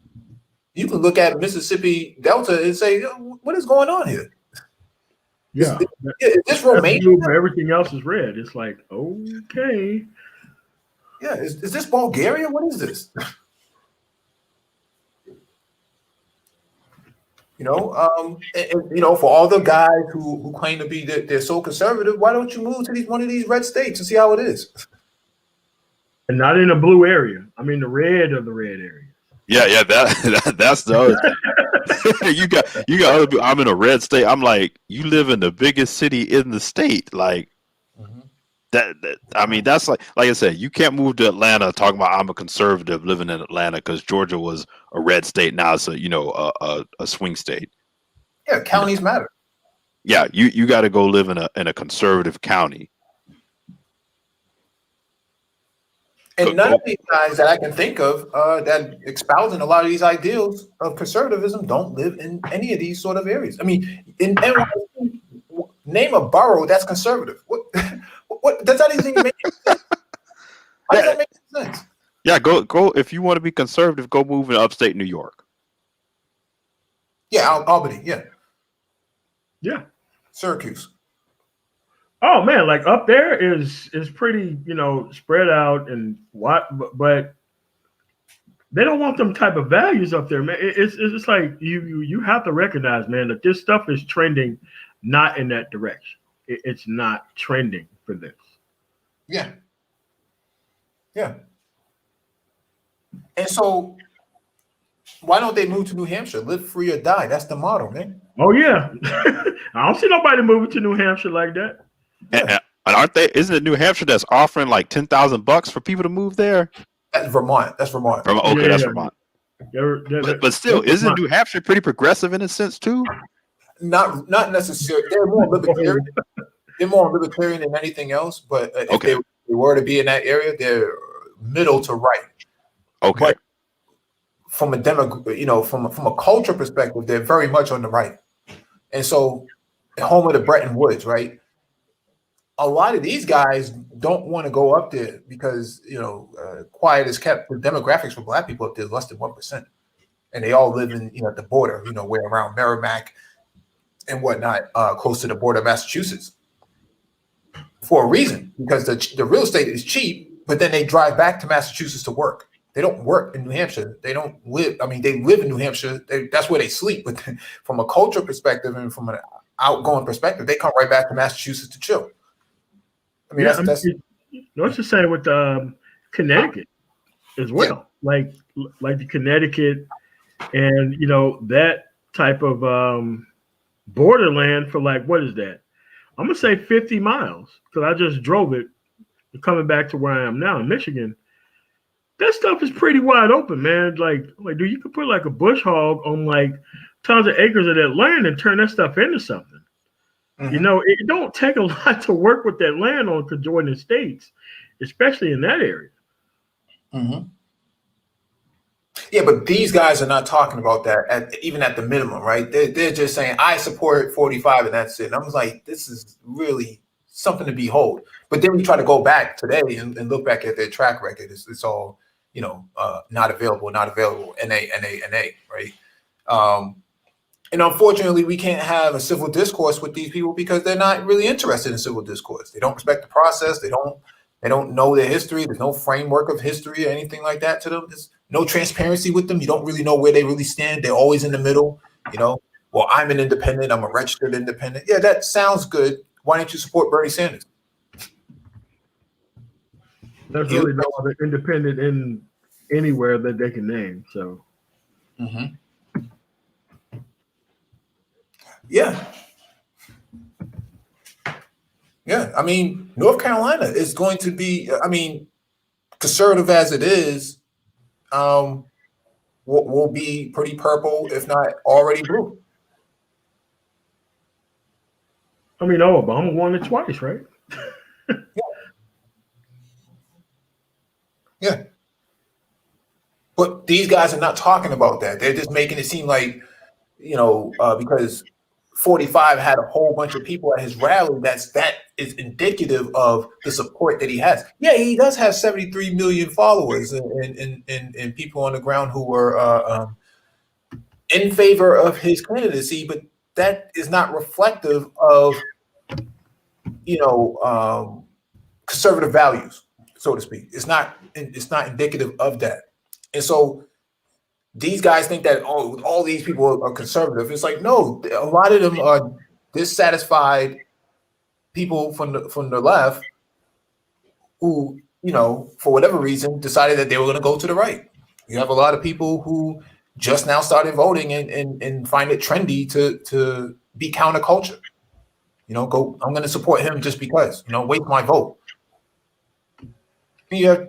You can look at Mississippi Delta and say, what is going on here? Yeah. Is this Romania? Everything else is red. It's like, okay. Yeah, is this Bulgaria? What is this? For all the guys who claim to be they're so conservative, why don't you move to one of these red states and see how it is? And not in a blue area. I mean, the red of the red area. Yeah, that's the other thing. you got other people. I'm in a red state. I'm like, you live in the biggest city in the state, like. I mean, that's like I said, you can't move to Atlanta talking about I'm a conservative living in Atlanta because Georgia was a red state. Now it's a swing state. Yeah, counties matter. Yeah, you got to go live in a conservative county. And none of these guys that I can think of that espousing a lot of these ideals of conservatism don't live in any of these sort of areas. I mean, in NYC, name a borough that's conservative. What does that even make sense? Why does that make sense? Yeah, go if you want to be conservative, go move in upstate New York. Yeah, Albany, yeah. Syracuse. Oh man, like up there is pretty, spread out and but they don't want them type of values up there, man. It's just like you have to recognize, man, that this stuff is trending not in that direction. It's not trending for this. Yeah. And so why don't they move to New Hampshire? Live free or die. That's the motto, man. Oh yeah. I don't see nobody moving to New Hampshire like that. Yeah. And aren't they? Isn't it New Hampshire that's offering like $10,000 for people to move there? That's Vermont. That's Vermont. That's Vermont. But still, isn't New Hampshire pretty progressive in a sense too? Not necessarily. They're more libertarian. They're more libertarian than anything else. But if they were to be in that area, they're middle to right. Okay. But from a from a culture perspective, they're very much on the right. And so, home of the Bretton Woods, right? a lot of these guys don't want to go up there because, quiet is kept. The demographics for black people up there is less than 1%. And they all live in, at the border, where around Merrimack and whatnot, close to the border of Massachusetts, for a reason, because the real estate is cheap, but then they drive back to Massachusetts to work. They don't work in New Hampshire. They don't live. I mean, they live in New Hampshire. That's where they sleep. But from a culture perspective and from an outgoing perspective, they come right back to Massachusetts to chill. I mean, that's it's the same with Connecticut as well. Yeah. Like the Connecticut and, that type of borderland for what is that? I'm going to say 50 miles because I just drove it coming back to where I am now in Michigan. That stuff is pretty wide open, man. Like, dude, you could put a bush hog on tons of acres of that land and turn that stuff into something. Mm-hmm. It don't take a lot to work with that land on conjoining states, especially in that area. Mm-hmm. Yeah, but these guys are not talking about that even at the minimum, right? They're just saying, I support 45 and that's it. And I was like, this is really something to behold. But then we try to go back today and look back at their track record. It's all, not available, NA, right? And unfortunately, we can't have a civil discourse with these people because they're not really interested in civil discourse. They don't respect the process. They don't know their history. There's no framework of history or anything like that to them. There's no transparency with them. You don't really know where they really stand. They're always in the middle, Well, I'm an independent. I'm a registered independent. Yeah, that sounds good. Why don't you support Bernie Sanders? There's really no other independent in anywhere that they can name. So, yeah. I mean, North Carolina is going to be. I mean, conservative as it is, will be pretty purple, if not already blue. I mean, Obama won it twice, right? Yeah. But these guys are not talking about that. They're just making it seem like, because 45 had a whole bunch of people at his rally, that is indicative of the support that he has. Yeah, he does have 73 million followers and people on the ground who were in favor of his candidacy, but that is not reflective of, conservative values, so to speak. It's not indicative of that. And so these guys think that all these people are conservative. It's like, no, a lot of them are dissatisfied people from the left who, for whatever reason, decided that they were going to go to the right. You have a lot of people who just now started voting and find it trendy to be counterculture. I'm going to support him just because, waste my vote. And you have,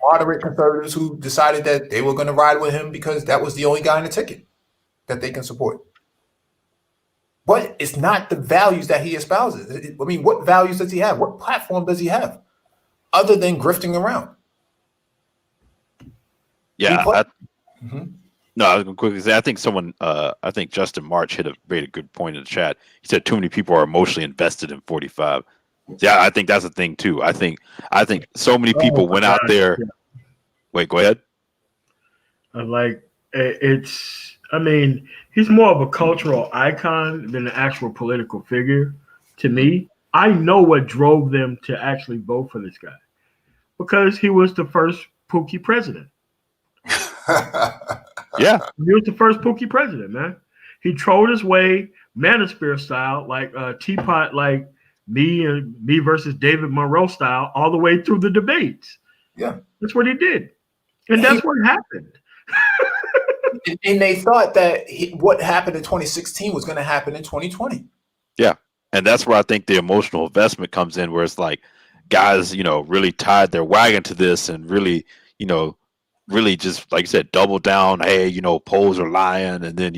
moderate conservatives who decided that they were going to ride with him because that was the only guy in the ticket that they can support. But it's not the values that he espouses. I mean, what values does he have? What platform does he have other than grifting around? Yeah. No, I was going to quickly say, I think I think Justin March made a good point in the chat. He said too many people are emotionally invested in 45. Yeah, I think that's a thing too. I think so many people went out there. Yeah. Wait, go ahead. He's more of a cultural icon than an actual political figure to me. I know what drove them to actually vote for this guy because he was the first Pookie president. Yeah. He was the first Pookie president, man. He trolled his way, manosphere style, teapot, me versus David Monroe style, all the way through the debates. Yeah. That's what he did. And that's what happened. And they thought that what happened in 2016 was going to happen in 2020. Yeah. And that's where I think the emotional investment comes in, where it's like guys, really tied their wagon to this and really, really just, like you said, double down. Hey, polls are lying. And then,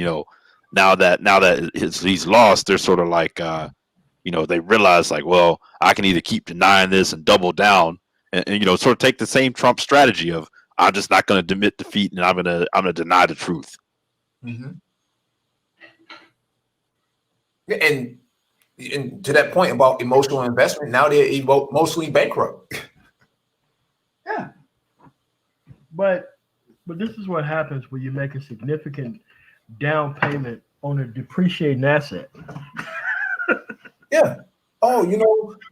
now that he's lost, they're sort of like, they realize well, I can either keep denying this and double down and sort of take the same Trump strategy of I'm just not going to admit defeat and I'm going to deny the truth. Mm-hmm. And And to that point about emotional investment, now they're mostly bankrupt. Yeah. But this is what happens when you make a significant down payment on a depreciating asset. Yeah. Oh,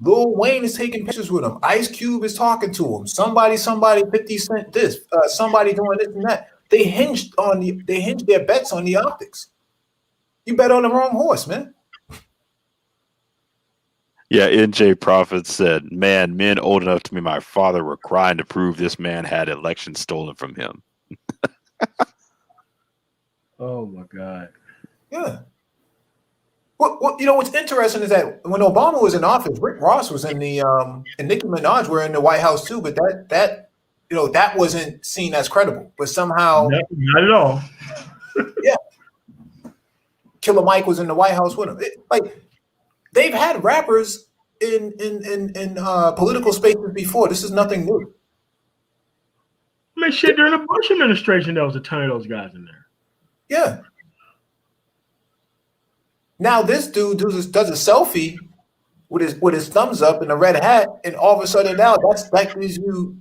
Lil Wayne is taking pictures with him. Ice Cube is talking to him. Somebody, 50 Cent this. Somebody doing this and that. They hinged their bets on the optics. You bet on the wrong horse, man. Yeah, NJ Prophet said, "Man, men old enough to be my father were crying to prove this man had elections stolen from him." Oh my God. Yeah. Well, what's interesting is that when Obama was in office, Rick Ross was in the and Nicki Minaj were in the White House too, but that wasn't seen as credible. But somehow, not at all. Yeah, Killer Mike was in the White House with him. They've had rappers in political spaces before. This is nothing new. I mean, shit, during the Bush administration, there was a ton of those guys in there. Yeah. Now this dude does a selfie with his thumbs up in a red hat, and all of a sudden now that gives you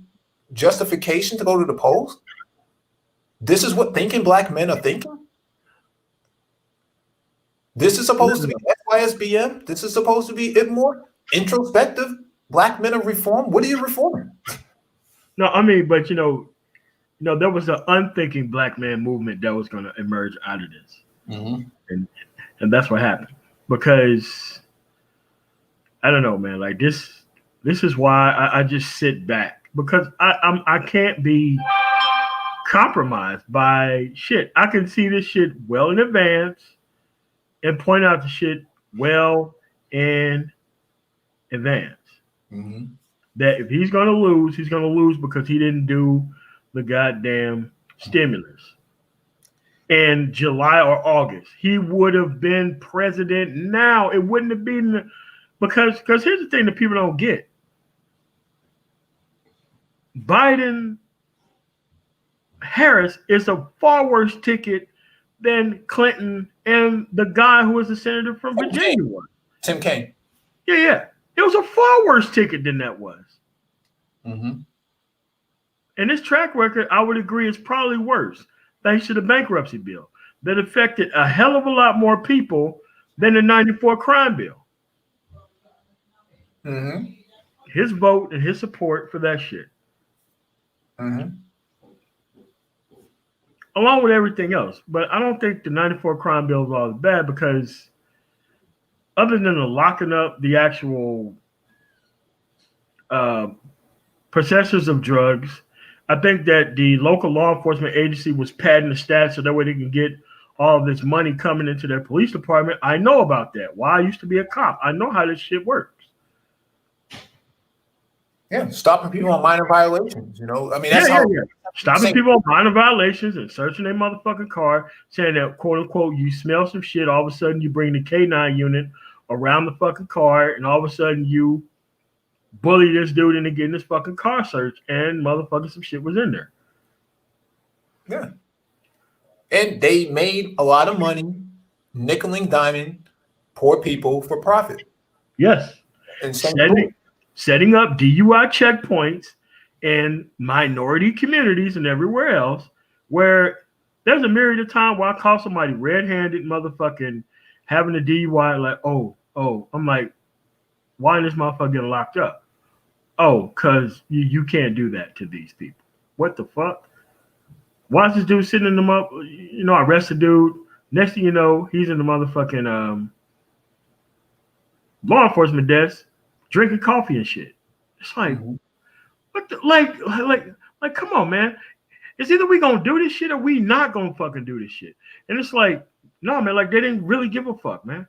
justification to go to the polls. This is what thinking black men are thinking. This is supposed to be SYSBM. This is supposed to be IBMOR, introspective. Black men of reform. What are you reforming? No, I mean, but there was an unthinking black man movement that was going to emerge out of this, and that's what happened. Because I don't know, man. Like this is why I just sit back, because I can't be compromised by shit. I can see this shit well in advance and point out the shit well in advance. Mm-hmm. That if he's going to lose, he's going to lose because he didn't do the goddamn stimulus in July or August. He would have been president now. It wouldn't have been, because here's the thing that people don't get. Biden Harris is a far worse ticket than Clinton and the guy who was the senator from Virginia was. Tim Kaine. Yeah. It was a far worse ticket than that was. Mm-hmm. And this track record, I would agree, is probably worse, thanks to the bankruptcy bill that affected a hell of a lot more people than the 94 crime bill. Mm-hmm. His vote and his support for that shit. Mm-hmm. Along with everything else. But I don't think the 94 crime bill is all as bad, because other than the locking up the actual possessors of drugs, I think that the local law enforcement agency was padding the stats so that way they can get all of this money coming into their police department. I know about that. Why? I used to be a cop. I know how this shit works. Yeah, stopping people on minor violations. I mean, that's how. Stopping people on minor violations and searching their motherfucking car, saying that, quote unquote, you smell some shit. All of a sudden, you bring the K9 unit around the fucking car, and all of a sudden, you bully this dude into getting this fucking car searched, and motherfucking some shit was in there. Yeah. And they made a lot of money nickel and diming poor people for profit. Yes. And setting up DUI checkpoints in minority communities and everywhere else, where there's a myriad of time where I call somebody red-handed motherfucking having a DUI, like, oh, I'm like, why is this motherfucker getting locked up? Oh, because you can't do that to these people. What the fuck? Why is this dude sitting in the I arrest a dude. Next thing you know, he's in the motherfucking law enforcement desk drinking coffee and shit. It's like, what the, like, come on, man. It's either we gonna do this shit or we not gonna fucking do this shit. And it's like, no, man, like, they didn't really give a fuck, man.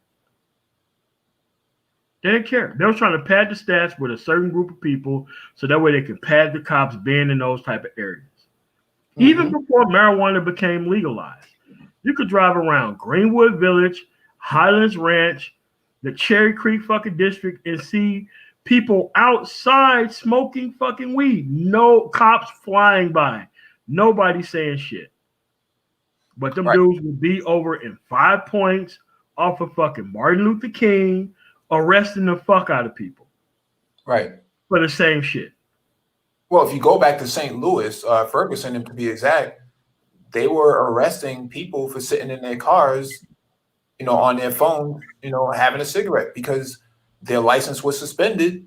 They didn't care. They were trying to pad the stats with a certain group of people so that way they could pad the cops being in those type of areas. Mm-hmm. Even before marijuana became legalized, you could drive around Greenwood Village, Highlands Ranch, the Cherry Creek fucking district, and see people outside smoking fucking weed. No cops flying by. Nobody saying shit. But them dudes would be over in 5 points off of fucking Martin Luther King, arresting the fuck out of people Right. for the same shit. Well, if you go back to St. Louis, Ferguson, to be exact, they were arresting people for sitting in their cars, on their phone, having a cigarette because their license was suspended.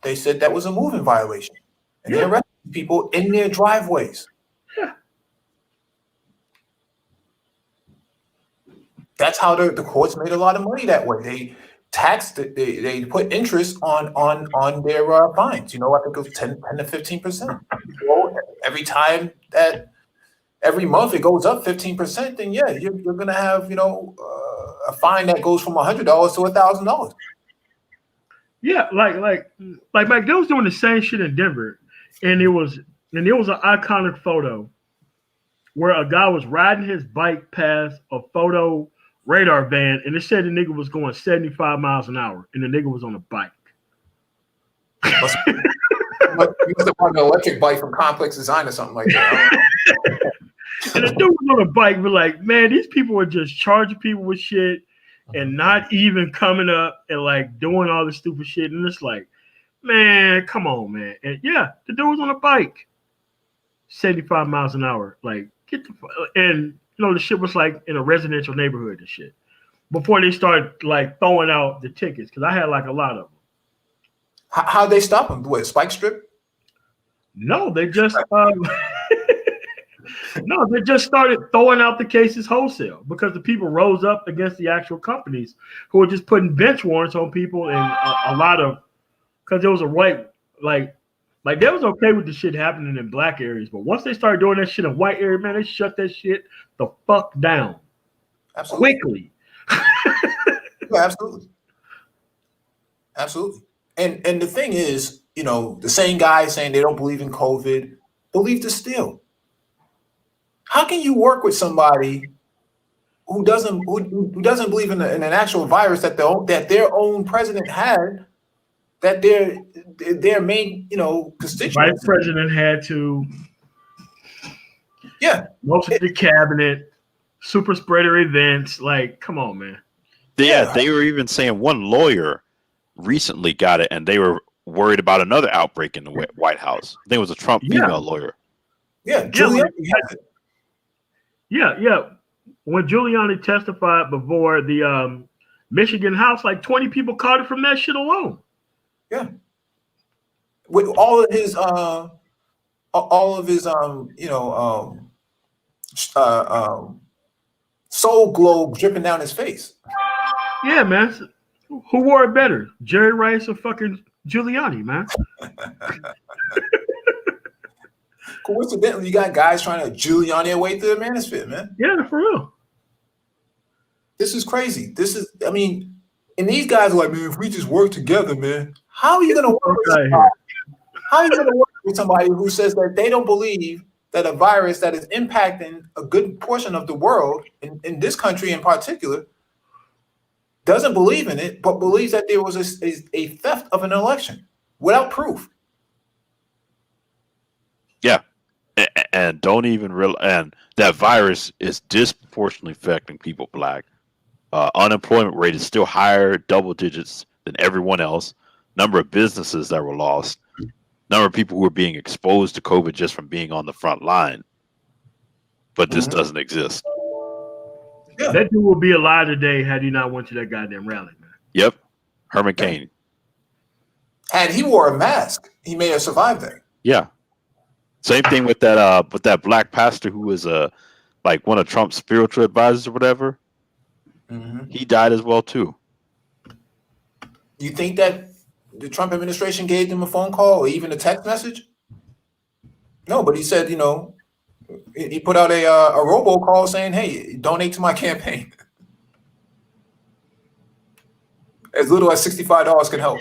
They said that was a moving violation, and they arrested people in their driveways. Yeah. That's how the courts made a lot of money that way. They taxed it. They put interest on their fines. I think it was 10 to 15%. Every time that every month it goes up 15%, then you're gonna have a fine that goes from $100 to $1,000. Yeah, like Mike, they was doing the same shit in Denver, and there was an iconic photo where a guy was riding his bike past a photo radar van, and it said the nigga was going 75 miles an hour, and the nigga was on a bike. You must have bought an electric bike from Complex Design or something like that. And the dude was on a bike, but like, man, these people were just charging people with shit and not even coming up and like doing all this stupid shit. And it's like, man, come on, man. And yeah, the dude was on a bike, 75 miles an hour. Like, get the and the shit was like in a residential neighborhood and shit. Before they started like throwing out the tickets, because I had like a lot of them. How'd they stop him? What, spike strip? No, they just they just started throwing out the cases wholesale because the people rose up against the actual companies who were just putting bench warrants on people, and a lot of because there was a white like they was okay with the shit happening in black areas, but once they started doing that shit in white area, man, they shut that shit the fuck down. Absolutely. Quickly. Yeah, absolutely. And the thing is, the same guys saying they don't believe in COVID, believe the steal. How can you work with somebody who doesn't believe in an actual virus that their own president had, that their main constituents? Vice president had to. Yeah. Most of the cabinet, super spreader events. Like, come on, man. Yeah, they were even saying one lawyer recently got it, and they were worried about another outbreak in the White House. I think it was a Trump female lawyer. Yeah, Giuliani has it. Yeah. When Giuliani testified before the Michigan House, like 20 people caught it from that shit alone. Yeah. With all of his soul globe dripping down his face. Yeah, man. Who wore it better, Jerry Rice or fucking Giuliani, man? Coincidentally, you got guys trying to Giuliani their way through the manosphere, man. Yeah, for real. This is crazy. And these guys are like, man, if we just work together, man, how are you gonna work with somebody? How are you gonna work with somebody who says that they don't believe that a virus that is impacting a good portion of the world, in this country in particular, doesn't believe in it, but believes that there was a theft of an election without proof? Yeah, and don't even realize, and that virus is disproportionately affecting people black. Unemployment rate is still higher, double digits, than everyone else. Number of businesses that were lost. Number of people who are being exposed to COVID just from being on the front line. But this doesn't exist. Yeah. That dude would be alive today had he not went to that goddamn rally, man. Yep. Herman Cain. And he wore a mask. He may have survived that. Yeah. Same thing with that black pastor who was like one of Trump's spiritual advisors or whatever. Mm-hmm. He died as well too. You think that the Trump administration gave them a phone call or even a text message? No, but he said, he put out a robocall saying, "Hey, donate to my campaign. As little as $65 can help."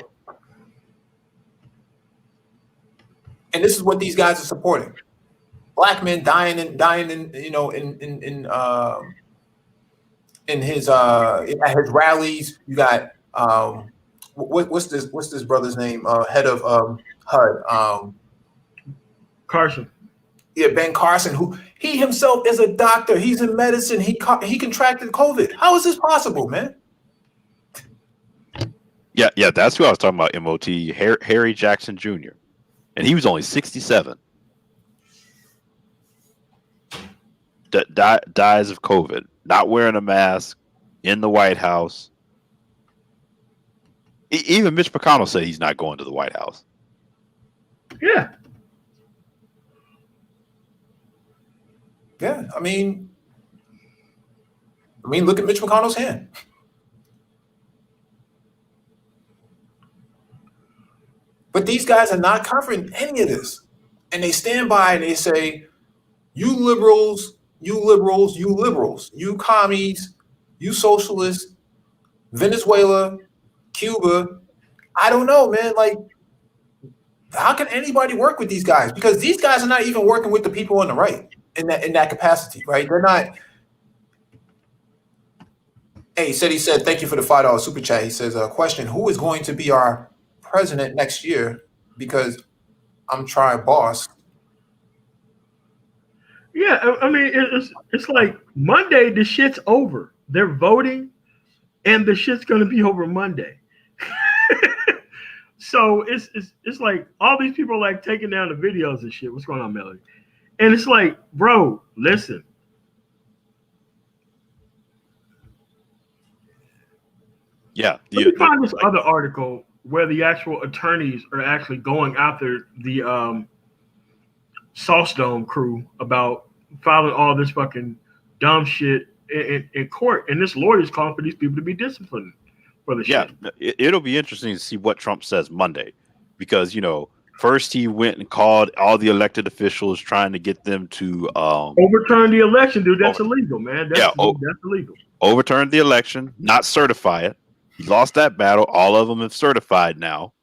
And this is what these guys are supporting: black men dying in his at his rallies. You got what's this brother's name? Head of HUD. Carson. Yeah, Ben Carson, who he himself is a doctor. He's in medicine. He contracted COVID. How is this possible, man? Yeah, that's who I was talking about. MOT Harry Jackson Jr. and he was only 67. Dies of COVID, not wearing a mask in the White House. Even Mitch McConnell said he's not going to the White House. Yeah. Yeah, I mean, look at Mitch McConnell's hand. But these guys are not covering any of this. And they stand by and they say, you liberals, you liberals, you liberals, you commies, you socialists, Venezuela, Cuba. I don't know, man. Like, how can anybody work with these guys? Because these guys are not even working with the people on the right in that capacity, right? They're not. Hey, he said, thank you for the $5 super chat. He says, question, who is going to be our president next year? Because I'm trying boss. Yeah, I mean, it's like Monday, the shit's over. They're voting, and the shit's gonna be over Monday. So it's like all these people are like taking down the videos and shit. What's going on, Melody? And it's like, bro, listen. Yeah. Let me find this other article where the actual attorneys are actually going after the Sauce Dome crew about filing all this fucking dumb shit in court. And this lawyer's calling for these people to be disciplined for the shit. Yeah, it'll be interesting to see what Trump says Monday. Because, first he went and called all the elected officials trying to get them to overturn the election, dude. That's illegal, man. That's illegal. Overturn the election, not certify it. He lost that battle. All of them have certified now.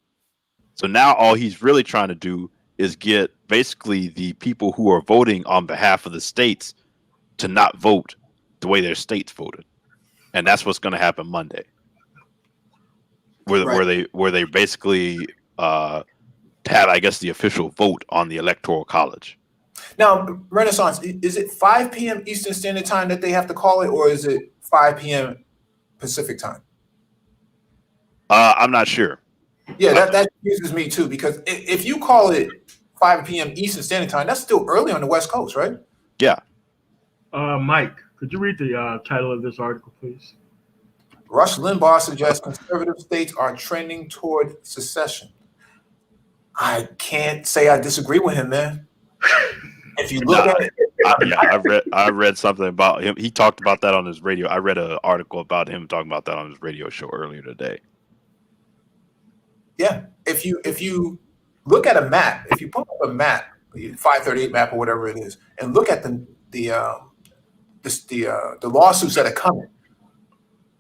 So now all he's really trying to do is get basically the people who are voting on behalf of the states to not vote the way their states voted. And that's what's going to happen Monday. Where they basically had, I guess, the official vote on the Electoral College. Now, Renaissance, is it 5 p.m. Eastern Standard Time that they have to call it, or is it 5 p.m. Pacific Time? I'm not sure. Yeah, that confuses me too, because if you call it 5 p.m. Eastern Standard Time, that's still early on the West Coast, right? Yeah. Mike, could you read the title of this article, please? Rush Limbaugh suggests conservative states are trending toward secession. I can't say I disagree with him, man. If you look at it, I read something about him. He talked about that on his radio. I read an article about him talking about that on his radio show earlier today. Yeah, if you look at a map, if you pull up a map, 538 map or whatever it is, and look at the lawsuits that are coming,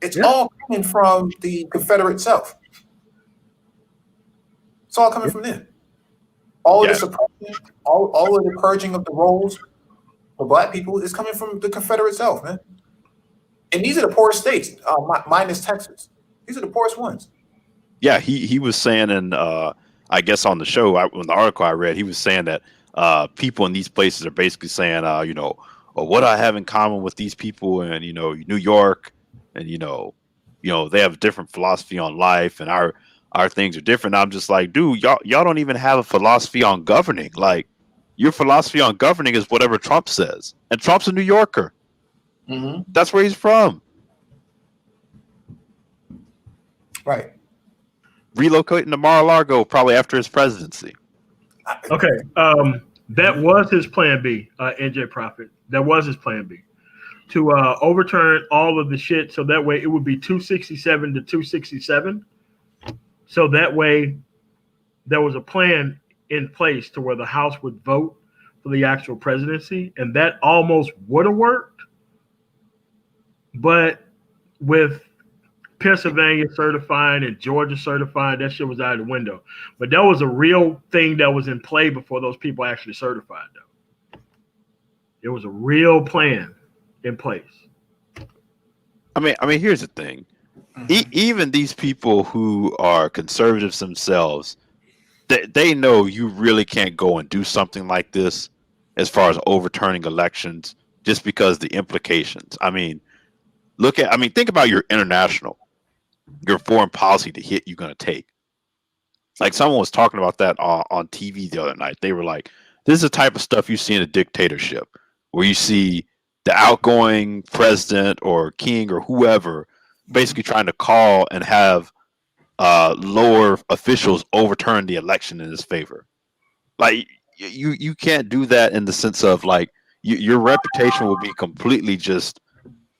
it's all coming from the Confederate South. It's all coming from there. All of the suppression, all of the purging of the rolls for Black people is coming from the Confederate South, man. And these are the poorest states, minus Texas. These are the poorest ones. Yeah, he was saying, and I guess on the show, in the article I read, he was saying that people in these places are basically saying, what I have in common with these people in, New York, and they have a different philosophy on life, and our things are different. I'm just like, dude, y'all don't even have a philosophy on governing. Like, your philosophy on governing is whatever Trump says, and Trump's a New Yorker. Mm-hmm. That's where he's from. Right. Relocating to Mar-a-Lago probably after his presidency. Okay. That was his plan B, NJ Prophet. That was his plan B. To overturn all of the shit so that way it would be 267 to 267. So that way there was a plan in place to where the House would vote for the actual presidency, and that almost would have worked. But with Pennsylvania certifying and Georgia certifying, that shit was out of the window. But that was a real thing that was in play before those people actually certified, though. There was a real plan in place. I mean, here's the thing. Even these people who are conservatives themselves, they know you really can't go and do something like this as far as overturning elections just because the implications. Think about your international. your foreign policy, the hit you're going to take. Like someone was talking about that on TV the other night. They were like, this is the type of stuff you see in a dictatorship where you see the outgoing president or king or whoever basically trying to call and have lower officials overturn the election in his favor. Like you can't do that in the sense of like your reputation will be completely just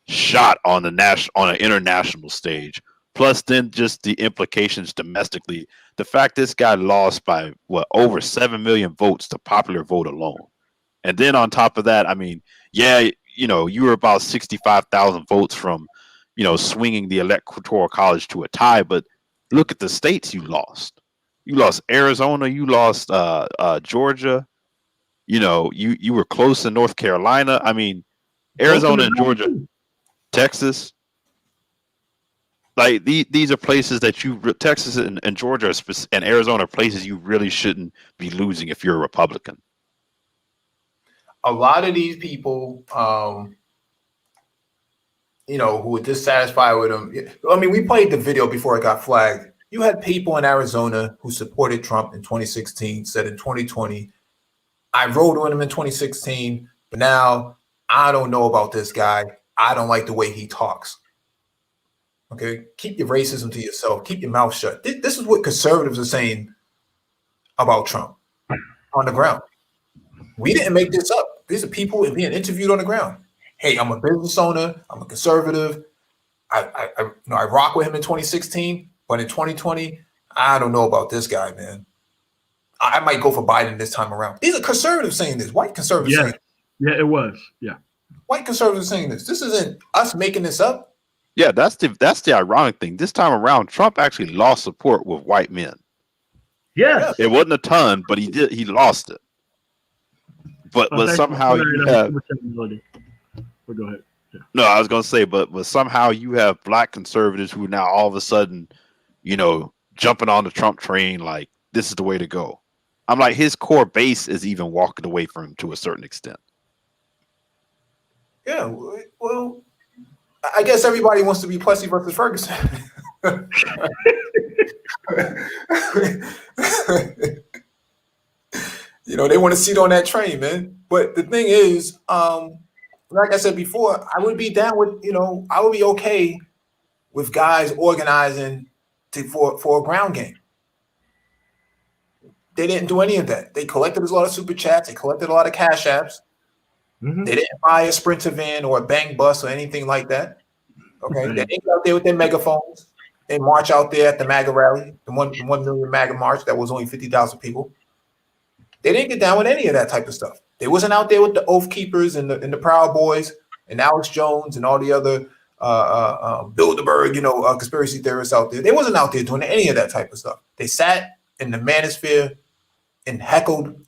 shot on on an international stage. Plus, then just the implications domestically. The fact this guy lost by what over 7 million votes to popular vote alone, and then on top of that, I mean, yeah, you were about 65,000 votes from, swinging the electoral college to a tie. But look at the states you lost. You lost Arizona. You lost Georgia. You were close in North Carolina. I mean, Arizona and Georgia, Texas. Like these are places that Texas and Georgia and Arizona are places you really shouldn't be losing if you're a Republican. A lot of these people, who were dissatisfied with him. I mean, we played the video before it got flagged. You had people in Arizona who supported Trump in 2016, said in 2020, I voted with him in 2016, but now I don't know about this guy. I don't like the way he talks. Okay, keep your racism to yourself. Keep your mouth shut. This is what conservatives are saying about Trump on the ground. We didn't make this up. These are people being interviewed on the ground. Hey, I'm a business owner. I'm a conservative. I rock with him in 2016, but in 2020, I don't know about this guy, man. I might go for Biden this time around. These are conservatives saying this. White conservatives saying this. Yeah, it was. Yeah. White conservatives saying this. This isn't us making this up. Yeah, that's the ironic thing. This time around, Trump actually lost support with white men. Yes. It wasn't a ton, but he lost it. But somehow you have. Go ahead. Yeah. No, I was gonna say, but somehow you have black conservatives who now all of a sudden, jumping on the Trump train like this is the way to go. I'm like, his core base is even walking away from him to a certain extent. Yeah, well, I guess everybody wants to be Plessy versus Ferguson. They want to sit on that train, man. But the thing is, like I said before, I would be down with, I would be okay with guys organizing for a ground game. They didn't do any of that. They collected a lot of super chats. They collected a lot of cash apps. Mm-hmm. They didn't buy a Sprinter van or a bang bus or anything like that. Okay, they didn't go out there with their megaphones. They march out there at the MAGA rally, the 1 million MAGA march that was only 50,000 people. They didn't get down with any of that type of stuff. They wasn't out there with the Oath Keepers and the Proud Boys and Alex Jones and all the other Bilderberg, conspiracy theorists out there. They wasn't out there doing any of that type of stuff. They sat in the manosphere and heckled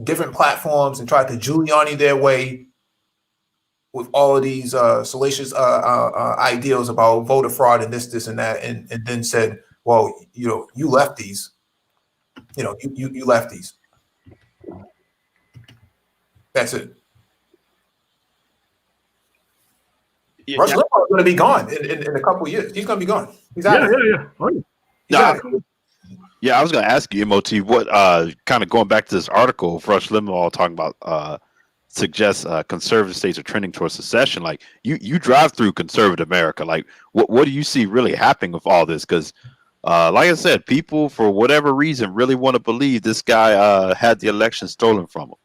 different platforms and tried to Giuliani their way with all of these salacious ideals about voter fraud and this and that, and then said, well, you left these. You left these. That's it. Yeah, Rush Limbaugh is going to be gone in a couple of years. He's going to be gone. He's out of here. Yeah, I was going to ask you, MOT, what kind of going back to this article, Rush Limbaugh talking about suggests conservative states are trending towards secession. Like you drive through conservative America. Like what do you see really happening with all this? Because like I said, people for whatever reason really want to believe this guy had the election stolen from him.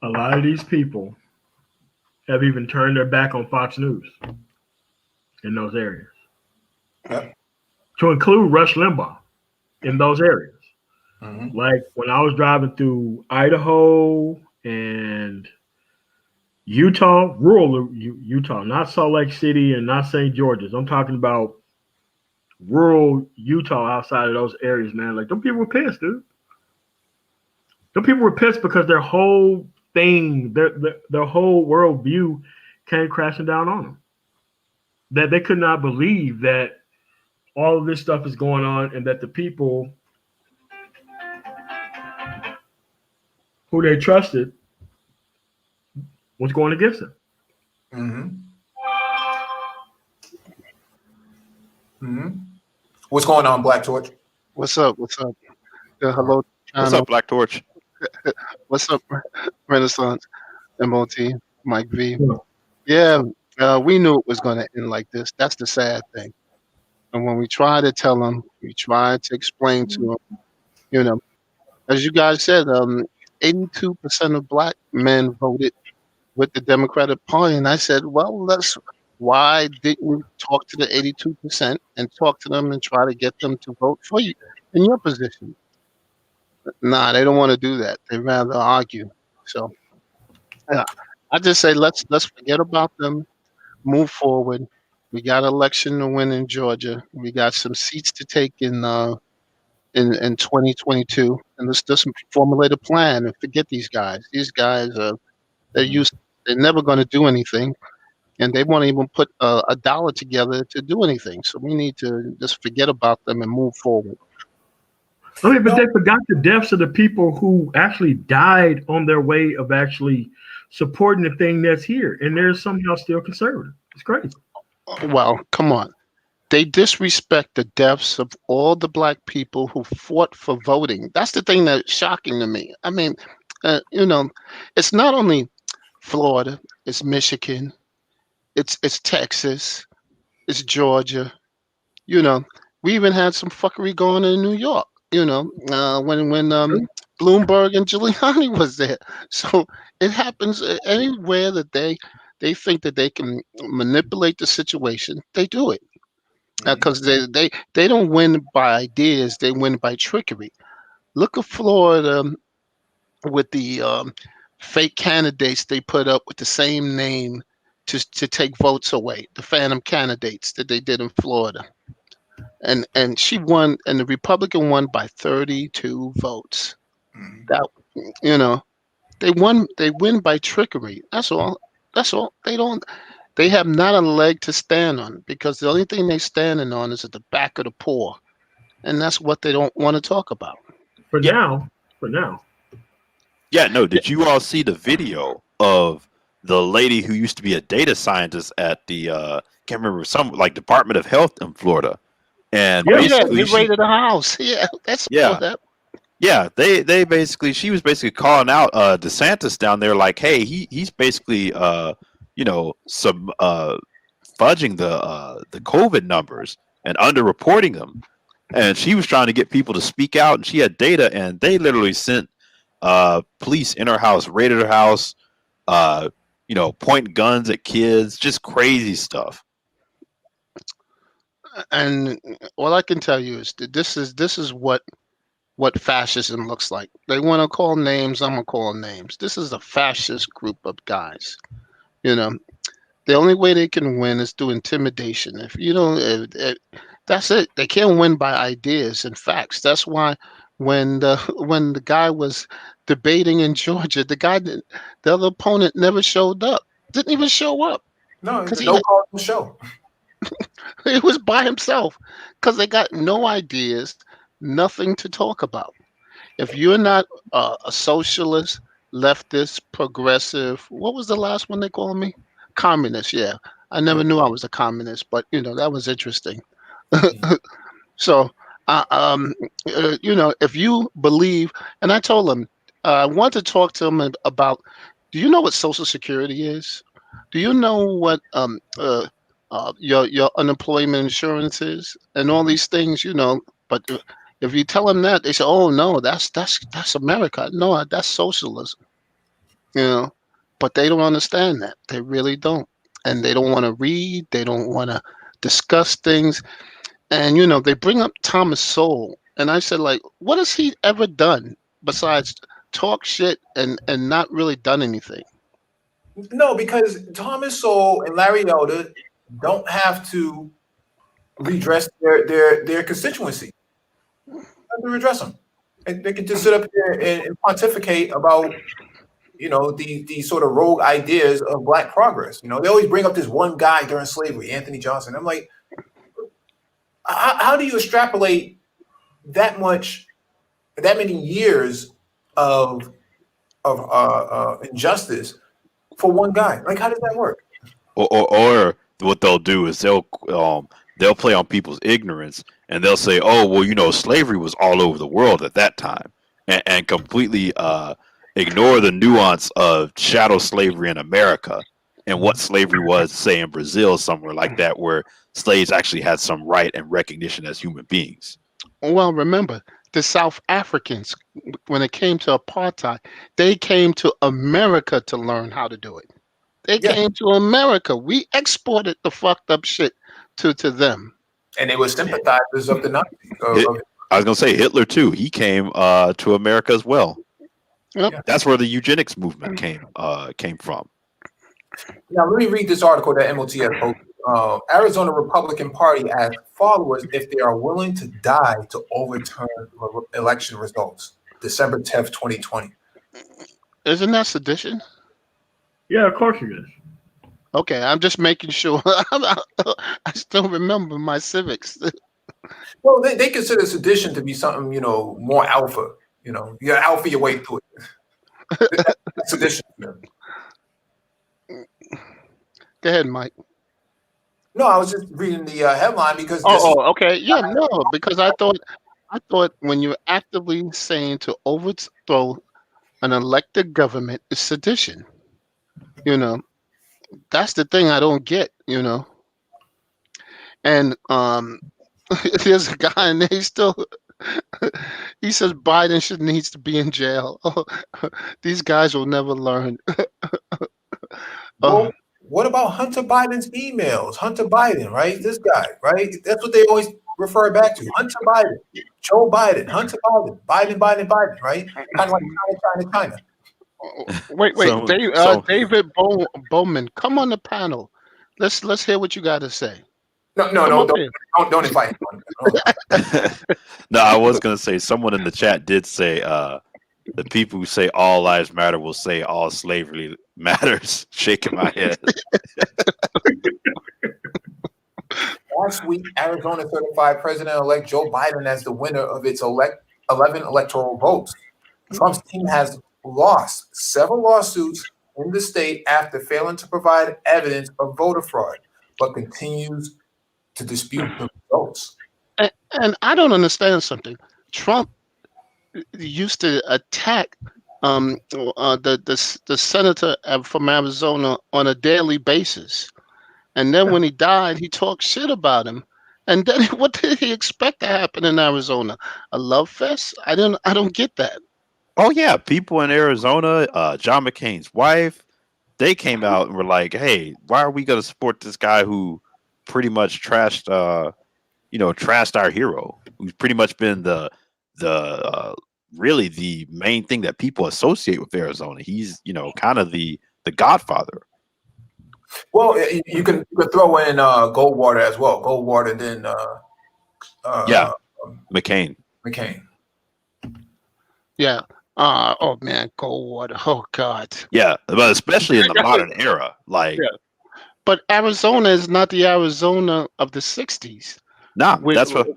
A lot of these people have even turned their back on Fox News in those areas. Yep. To include Rush Limbaugh in those areas. Mm-hmm. Like when I was driving through Idaho and Utah, rural Utah, not Salt Lake City and not St. George's. I'm talking about rural Utah outside of those areas, man. Like, them people were pissed, dude. Them people were pissed because their whole thing, their whole worldview came crashing down on them. That they could not believe that all of this stuff is going on and that the people who they trusted was going against them. Mm-hmm. What's going on, Black Torch? What's up? What's up? Hello, What's channel. up, Black Torch? What's up, Renaissance, MOT, Mike V? Yeah, we knew it was going to end like this. That's the sad thing. And when we try to tell them, we try to explain to them, you know, as you guys said, 82% of black men voted with the Democratic Party. And I said, well, why didn't you talk to the 82% and talk to them and try to get them to vote for you in your position? Nah, they don't want to do that. They rather argue. So yeah, I just say let's forget about them, move forward. We got an election to win in Georgia. We got some seats to take in 2022, and let's just formulate a plan and forget these guys. These guys they're never going to do anything, and they won't even put a dollar together to do anything. So we need to just forget about them and move forward. I mean, but they forgot the deaths of the people who actually died on their way of actually supporting the thing that's here, and they're somehow still conservative. It's crazy. Well, come on. They disrespect the deaths of all the black people who fought for voting. That's the thing that's shocking to me. I mean, it's not only Florida, it's Michigan, it's Texas, it's Georgia. We even had some fuckery going in New York. When Bloomberg and Giuliani was there. So it happens anywhere that they think that they can manipulate the situation. They do it because they don't win by ideas. They win by trickery. Look at Florida with the fake candidates they put up with the same name to take votes away. The phantom candidates that they did in Florida. And she won, and the Republican won by 32 votes. That they win by trickery. That's all. They have not a leg to stand on because the only thing they're standing on is at the back of the poor, and that's what they don't want to talk about. For now. Yeah, no. Did you all see the video of the lady who used to be a data scientist at the can't remember, some like Department of Health in Florida? And they basically raided the house. Yeah, that's that. Yeah, they basically, she was basically calling out DeSantis down there, like, hey, he's basically fudging the COVID numbers and underreporting them, and she was trying to get people to speak out, and she had data, and they literally sent police in her house, raided her house, pointing guns at kids, just crazy stuff. And all I can tell you is that this is what fascism looks like. They want to call names. I'm gonna call names. This is a fascist group of guys. The only way they can win is through intimidation. If you don't, that's it. They can't win by ideas and facts. That's why when the guy was debating in Georgia, the other opponent never showed up. Didn't even show up. No, because no call to the show. He was by himself because they got no ideas, nothing to talk about. If you're not a socialist, leftist, progressive, what was the last one they called me? Communist. Yeah, I never knew I was a communist, but that was interesting. So, if you believe, and I told them, I want to talk to them about. Do you know what Social Security is? Do you know what your unemployment insurance is and all these things? But if you tell them that, they say, "Oh no, that's America. No, that's socialism." But they don't understand that. They really don't, and they don't want to read. They don't want to discuss things. And they bring up Thomas Sowell, and I said, like, what has he ever done besides talk shit and not really done anything? No, because Thomas Sowell and Larry Elder don't have to redress their constituency. They don't have to redress them. They can just sit up here and pontificate about the sort of rogue ideas of Black progress. They always bring up this one guy during slavery, Anthony Johnson. I'm like, how do you extrapolate that many years of injustice for one guy? Like, how does that work? Or what they'll do is they'll they'll play on people's ignorance, and they'll say, "Oh, well, slavery was all over the world at that time," and completely ignore the nuance of chattel slavery in America and what slavery was, say, in Brazil, somewhere like that, where slaves actually had some right and recognition as human beings. Well, remember, the South Africans, when it came to apartheid, they came to America to learn how to do it. They Yeah. came to America. We exported the fucked up shit to them. And they were sympathizers of the Nazis. I was gonna say Hitler too. He came to America as well. Yep. Yeah. That's where the eugenics movement came from. Now, let me read this article that MOT has posted. Arizona Republican Party asks followers if they are willing to die to overturn election results. December 10th, 2020. Isn't that sedition? Yeah, of course it is. Okay, I'm just making sure. I still remember my civics. Well, they consider sedition to be something, more alpha. You're alpha your way through it. That's sedition. Go ahead, Mike. No, I was just reading the headline because Okay. Yeah, no, because I thought when you're actively saying to overthrow an elected government is sedition. That's the thing I don't get. And there's a guy and he still he says Biden needs to be in jail. These guys will never learn. Well, what about Hunter Biden's emails? Hunter Biden, right? This guy, right? That's what they always refer back to. Hunter Biden, Joe Biden, Hunter Biden, Biden, right? Kind of like China. Wait, David Bowman, come on the panel. Let's hear what you got to say. No, don't invite him. No, I was gonna say someone in the chat did say the people who say all lives matter will say all slavery matters. Shaking my head. Last week, Arizona certified President-elect Joe Biden as the winner of its 11 electoral votes. Trump's team has lost several lawsuits in the state after failing to provide evidence of voter fraud, but continues to dispute the results. And I don't understand something. Trump used to attack the senator from Arizona on a daily basis, and then when he died, he talked shit about him. And then what did he expect to happen in Arizona? A love fest? I don't get that. Oh yeah, people in Arizona, John McCain's wife, they came out and were like, "Hey, why are we going to support this guy who pretty much trashed our hero, who's pretty much been the really the main thing that people associate with Arizona. He's kind of the godfather." Well, you can throw in Goldwater as well. Goldwater, then McCain. Yeah. Oh man, Goldwater. Oh God. Yeah, but especially in the modern era, like. Yeah. But Arizona is not the Arizona of the '60s. Nah, that's what.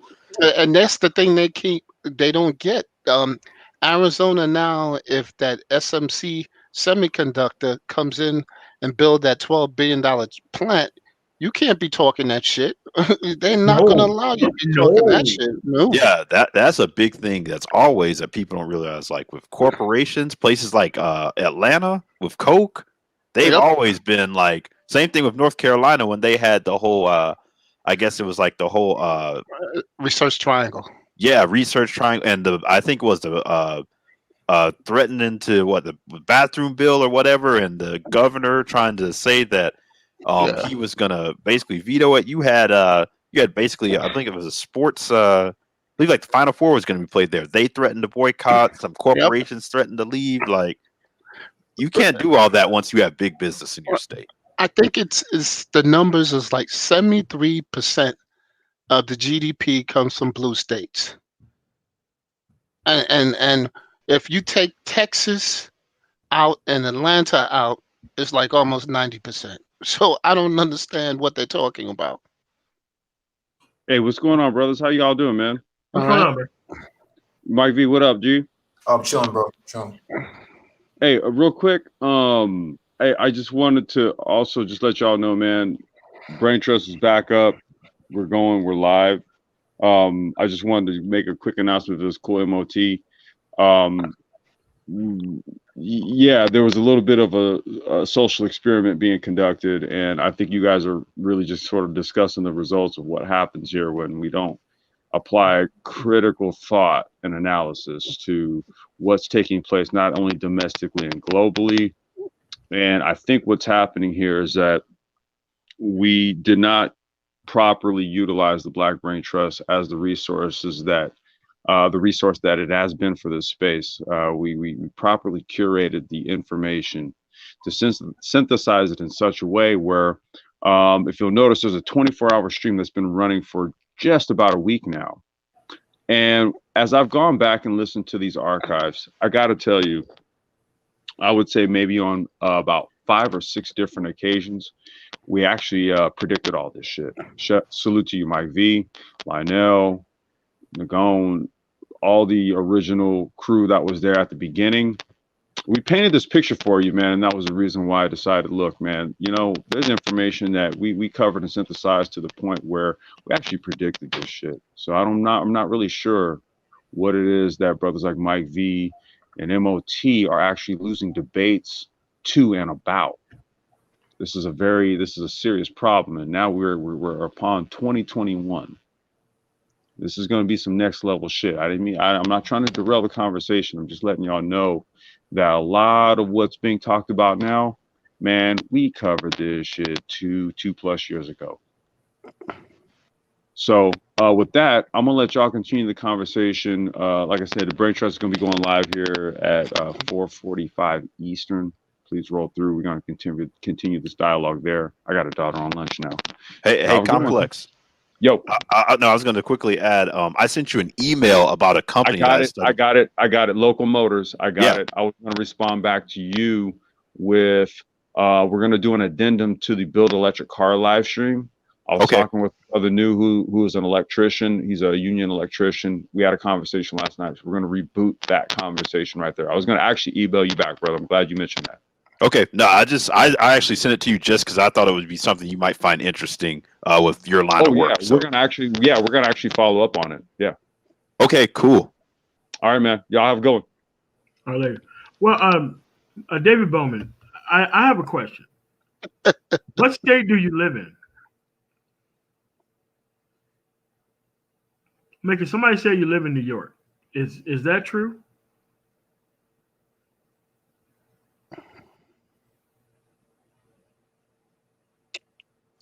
And that's the thing they don't get. Arizona now, if that SMC semiconductor comes in and build that $12 billion plant, you can't be talking that shit. They're not going to allow you to be talking that shit. No. Yeah, that's a big thing. That's always that people don't realize. Like with corporations, places like Atlanta with Coke, they've always been like. Same thing with North Carolina when they had the whole. I guess it was like the whole research triangle. Yeah, research triangle, and I think it was the threatening to the bathroom bill or whatever, and the governor trying to say that he was gonna basically veto it. You had basically, I think it was a sports. I believe like the Final Four was going to be played there. They threatened to boycott. Some corporations threatened to leave. Like you can't do all that once you have big business in your state. I think it's the numbers is like 73% of the GDP comes from blue states, and if you take Texas out and Atlanta out, it's like almost 90%. So I don't understand what they're talking about. Hey, what's going on, brothers? How y'all doing, man? What's going on, man? Mike V, what up, G? I'm chilling, bro. Chilling. Hey, real quick, I just wanted to also just let y'all know, man, Brain Trust is back up. We're live. I just wanted to make a quick announcement of this cool MOT. Yeah, there was a little bit of a social experiment being conducted, and I think you guys are really just sort of discussing the results of what happens here when we don't apply critical thought and analysis to what's taking place, not only domestically and globally. And I think what's happening here is that we did not properly utilize the Black Brain Trust as the resource that it has been for this space. We properly curated the information to synthesize it in such a way where, if you'll notice, there's a 24-hour stream that's been running for just about a week now. And as I've gone back and listened to these archives, I got to tell you, I would say maybe on about 5 or 6 different occasions, we actually predicted all this shit. Salute to you, Mike V, Lionel, Nagone, all the original crew that was there at the beginning. We painted this picture for you, man, and that was the reason why I decided, look, man, you know, there's information that we covered and synthesized to the point where we actually predicted this shit. So I'm not really sure what it is that brothers like Mike V and MOT are actually losing debates to and about. This is a serious problem, and now we're upon 2021. This is going to be some next level shit. I'm not trying to derail the conversation. I'm just letting y'all know that a lot of what's being talked about now, man, we covered this shit two plus years ago. So with that, I'm gonna let y'all continue the conversation. Like I said, the Brain Trust is gonna be going live here at 4:45 Eastern. Please roll through. We're gonna continue this dialogue there. I got a daughter on lunch now. Hey, Complex. Yo, I was going to quickly add. I sent you an email about a company. I got it. Local Motors. I got it. I was going to respond back to you with we're going to do an addendum to the Build Electric Car live stream. I was talking with Brother New, who is an electrician. He's a union electrician. We had a conversation last night. So we're going to reboot that conversation right there. I was going to actually email you back, brother. I'm glad you mentioned that. Okay. No, I actually sent it to you just because I thought it would be something you might find interesting with your line of work. Yeah, so we're gonna actually follow up on it. Yeah. Okay, cool. All right, man. Y'all have a good one. All right, later. Well, David Bowman, I have a question. What state do you live in? Making somebody say you live in New York. Is that true?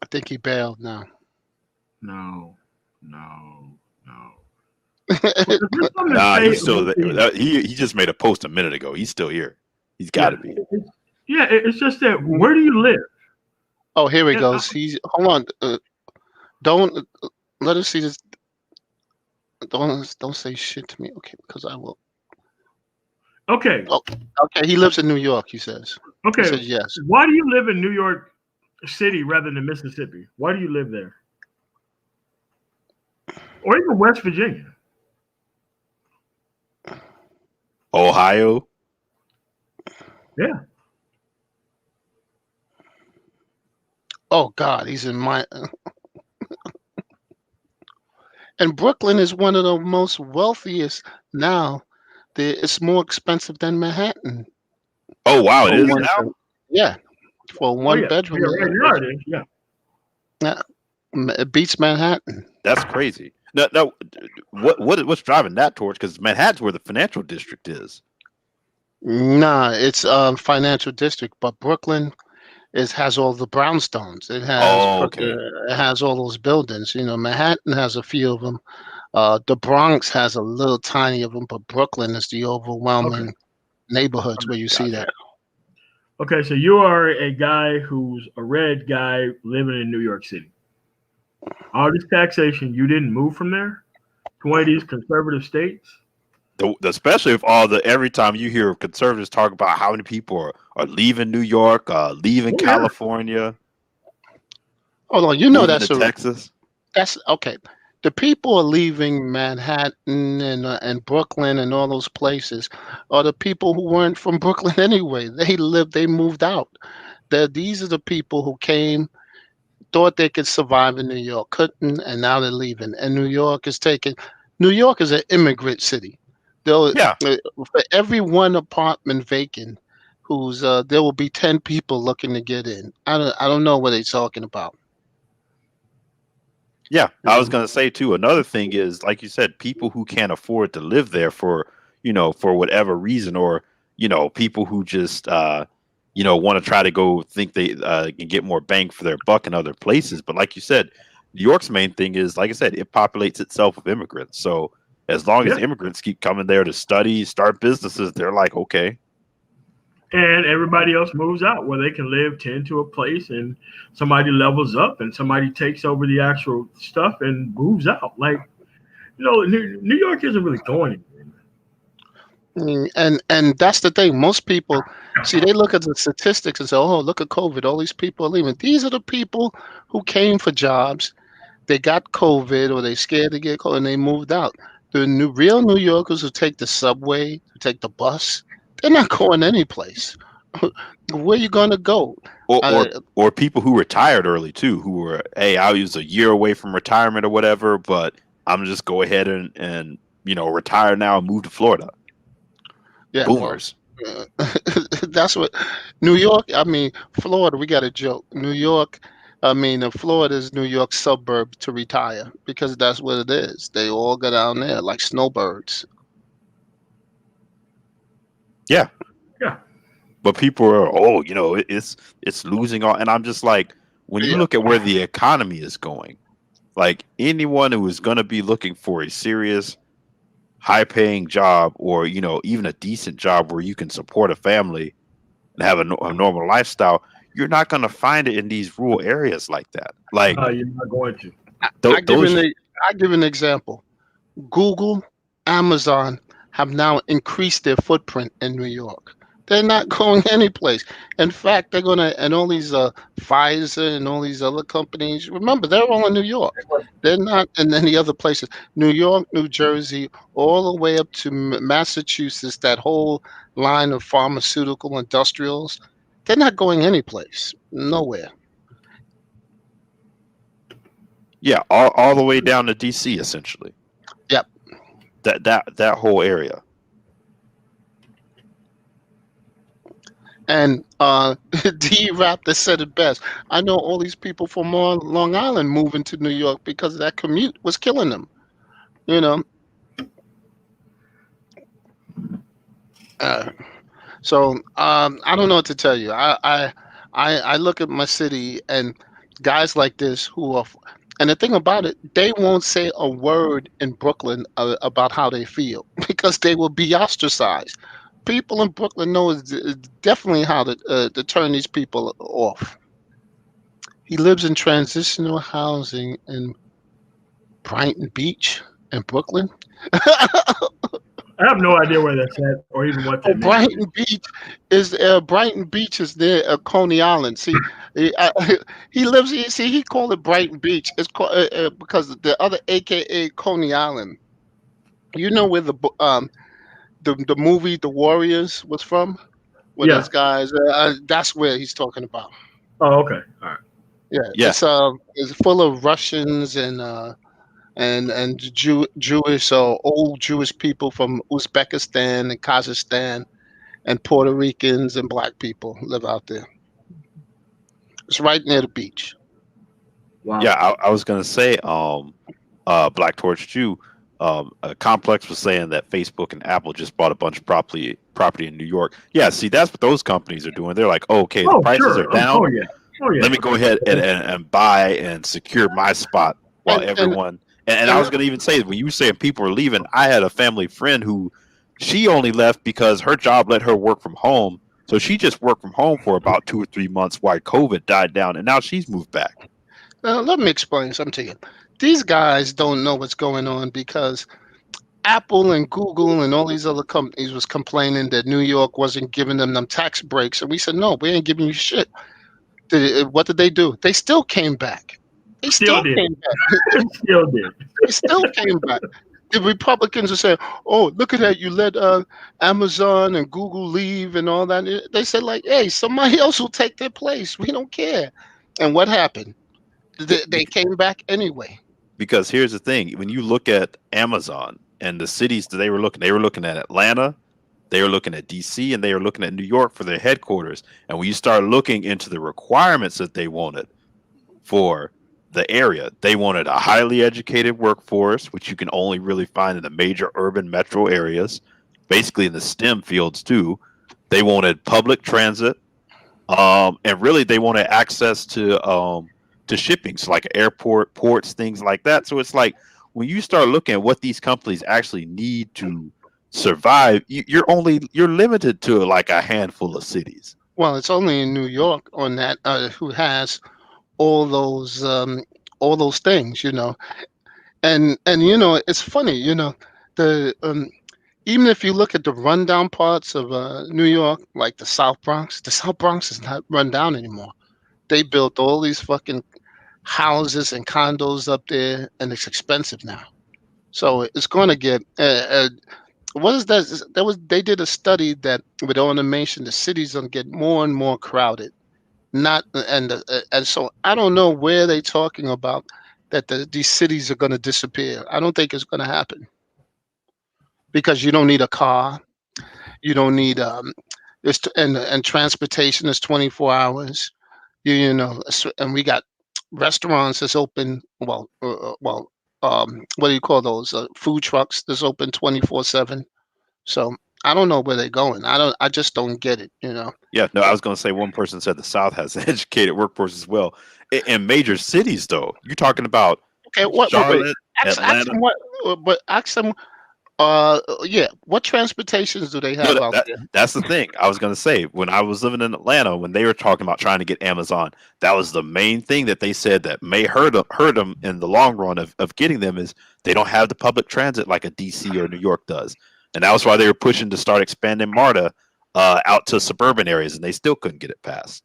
I think he bailed now. No. Nah, he's still there. He just made a post a minute ago. He's still here. He's got to be. Yeah, it's just that. Where do you live? Oh, here he goes. Hold on. Don't let us see this. Don't say shit to me, okay? Because I will. Okay. Oh, okay. He lives in New York. He says. Okay. He says yes. Why do you live in New York City rather than Mississippi? Why do you live there? Or even West Virginia? Ohio? Yeah. Oh God, he's in my. And Brooklyn is one of the most wealthiest now. It's more expensive than Manhattan. Oh wow, it is now. Yeah, for one bedroom. Yeah. It beats Manhattan. That's crazy. No, what's driving that torch? Because Manhattan's where the financial district is. Nah, it's financial district, but Brooklyn has all the brownstones. It has it has all those buildings. You know, Manhattan has a few of them. The Bronx has a little tiny of them, but Brooklyn is the overwhelming neighborhoods where you see that. Okay, so you are a guy who's a red guy living in New York City. All this taxation, you didn't move from there to one of these conservative states? Especially if every time you hear conservatives talk about how many people are leaving New York, leaving California. Hold on, you know that's Texas. That's okay. The people are leaving Manhattan and Brooklyn and all those places are the people who weren't from Brooklyn anyway. They moved out. These are the people who came thought they could survive in New York, couldn't, and now they're leaving. And New York is an immigrant city. They'll, Yeah. for every one apartment vacant, there will be 10 people looking to get in. I don't know what they're talking about. Yeah, I was gonna say too. Another thing is, like you said, people who can't afford to live there for for whatever reason, or people who just want to try to go think they can get more bang for their buck in other places. But like you said, New York's main thing is, like I said, it populates itself with immigrants. So as long as Yeah. immigrants keep coming there to study, start businesses, they're like, okay, And everybody else moves out where they can live, tend to a place, and somebody levels up and somebody takes over the actual stuff and moves out. Like, New York isn't really going anywhere. And that's the thing. Most people see, they look at the statistics and say, "Oh, look at COVID. All these people are leaving." These are the people who came for jobs. They got COVID, or they scared to get COVID, and they moved out. The real New Yorkers who take the subway, who take the bus, they're not going anyplace. Where you gonna go? or Uh, or people who retired early too, who were, hey, I was a year away from retirement or whatever, but I'm just go ahead and retire now and move to Florida. yeah, well, Boomers. that's what New York. I mean, Florida. We got a joke. New York. I mean, Florida is New York's suburb to retire because that's what it is. They all go down there like snowbirds. Yeah. Yeah. But people are, it's losing all, and I'm just like, when you Yeah. look at where the economy is going, like anyone who is going to be looking for a serious, high-paying job, or even a decent job where you can support a family and have a normal lifestyle, you're not going to find it in these rural areas like that. Like You're not going to. I give an example. Google, Amazon have now increased their footprint in New York. They're not going anyplace. In fact, they're gonna, and all these Pfizer and all these other companies. Remember, they're all in New York. They're not in any other places. New York, New Jersey, all the way up to Massachusetts. That whole line of pharmaceutical industrials. They're not going anyplace. Nowhere. yeah, all the way down to DC, essentially. Yep. That whole area. And D Raptor said it best. I know all these people from Long Island moving to New York because that commute was killing them. So I don't know what to tell you. I look at my city and guys like this who are, and the thing about it, they won't say a word in Brooklyn about how they feel because they will be ostracized. People in Brooklyn know definitely how to turn these people off. He lives in transitional housing in Brighton Beach in Brooklyn. I have no idea where that's at or even what that means. Brighton Beach is near Coney Island. See, he lives. See, he called it Brighton Beach. It's called because the other, AKA Coney Island. You know where the movie The Warriors was from? Where Yeah. those guys. That's where he's talking about. Oh, okay. All right. Yeah. It's full of Russians and Jewish or old Jewish people from Uzbekistan and Kazakhstan, and Puerto Ricans and black people live out there. It's right near the beach. Wow. Yeah, I was gonna say, Black Torch Jew, Complex was saying that Facebook and Apple just bought a bunch of property in New York. Yeah, see, that's what those companies are doing. They're like, okay, the prices are down. Oh, yeah. Oh, yeah. Let me go ahead and buy and secure my spot while everyone. And I was going to even say, when you were saying people are leaving, I had a family friend who she only left because her job let her work from home. So she just worked from home for about 2 or 3 months while COVID died down, and now she's moved back. Now, let me explain something to you. These guys don't know what's going on because Apple and Google and all these other companies was complaining that New York wasn't giving them tax breaks. And we said, no, we ain't giving you shit. What did they do? They still came back. They still came back. Still did. They still came back. The Republicans are saying, "Oh, look at that! You let Amazon and Google leave and all that." They said, "Like, hey, somebody else will take their place. We don't care." And what happened? They came back anyway. Because here's the thing: when you look at Amazon and the cities that they were looking at Atlanta, they were looking at DC, and they were looking at New York for their headquarters. And when you start looking into the requirements that they wanted for the area, they wanted a highly educated workforce, which you can only really find in the major urban metro areas, basically in the STEM fields too. They wanted public transit, and really they wanted access to shipping, so like airport, ports, things like that. So it's like when you start looking at what these companies actually need to survive, you're limited to like a handful of cities. Well, it's only in New York on that who has all those things, and it's funny, the even if you look at the rundown parts of New York, like the South Bronx is not run down anymore. They built all these fucking houses and condos up there, and it's expensive now. So it's going to get. What is that? They did a study that with automation, the city's going to get more and more crowded. Not and so I don't know where they're talking about that these cities are going to disappear. I don't think it's going to happen because you don't need a car. You don't need and transportation is 24 hours. And we got restaurants that's open. What do you call those? Food trucks that's open 24/7. So I don't know where they're going. I just don't get it. Yeah, no, I was going to say one person said the South has an educated workforce as well. In major cities, though, you're talking about Okay, what? Charlotte, Ask Atlanta. them what. But ask them. Yeah. What transportations do they have out there? That's the thing. I was going to say when I was living in Atlanta, when they were talking about trying to get Amazon, that was the main thing that they said that may hurt them in the long run of getting them is they don't have the public transit like a DC or New York does. And that was why they were pushing to start expanding MARTA out to suburban areas, and they still couldn't get it passed.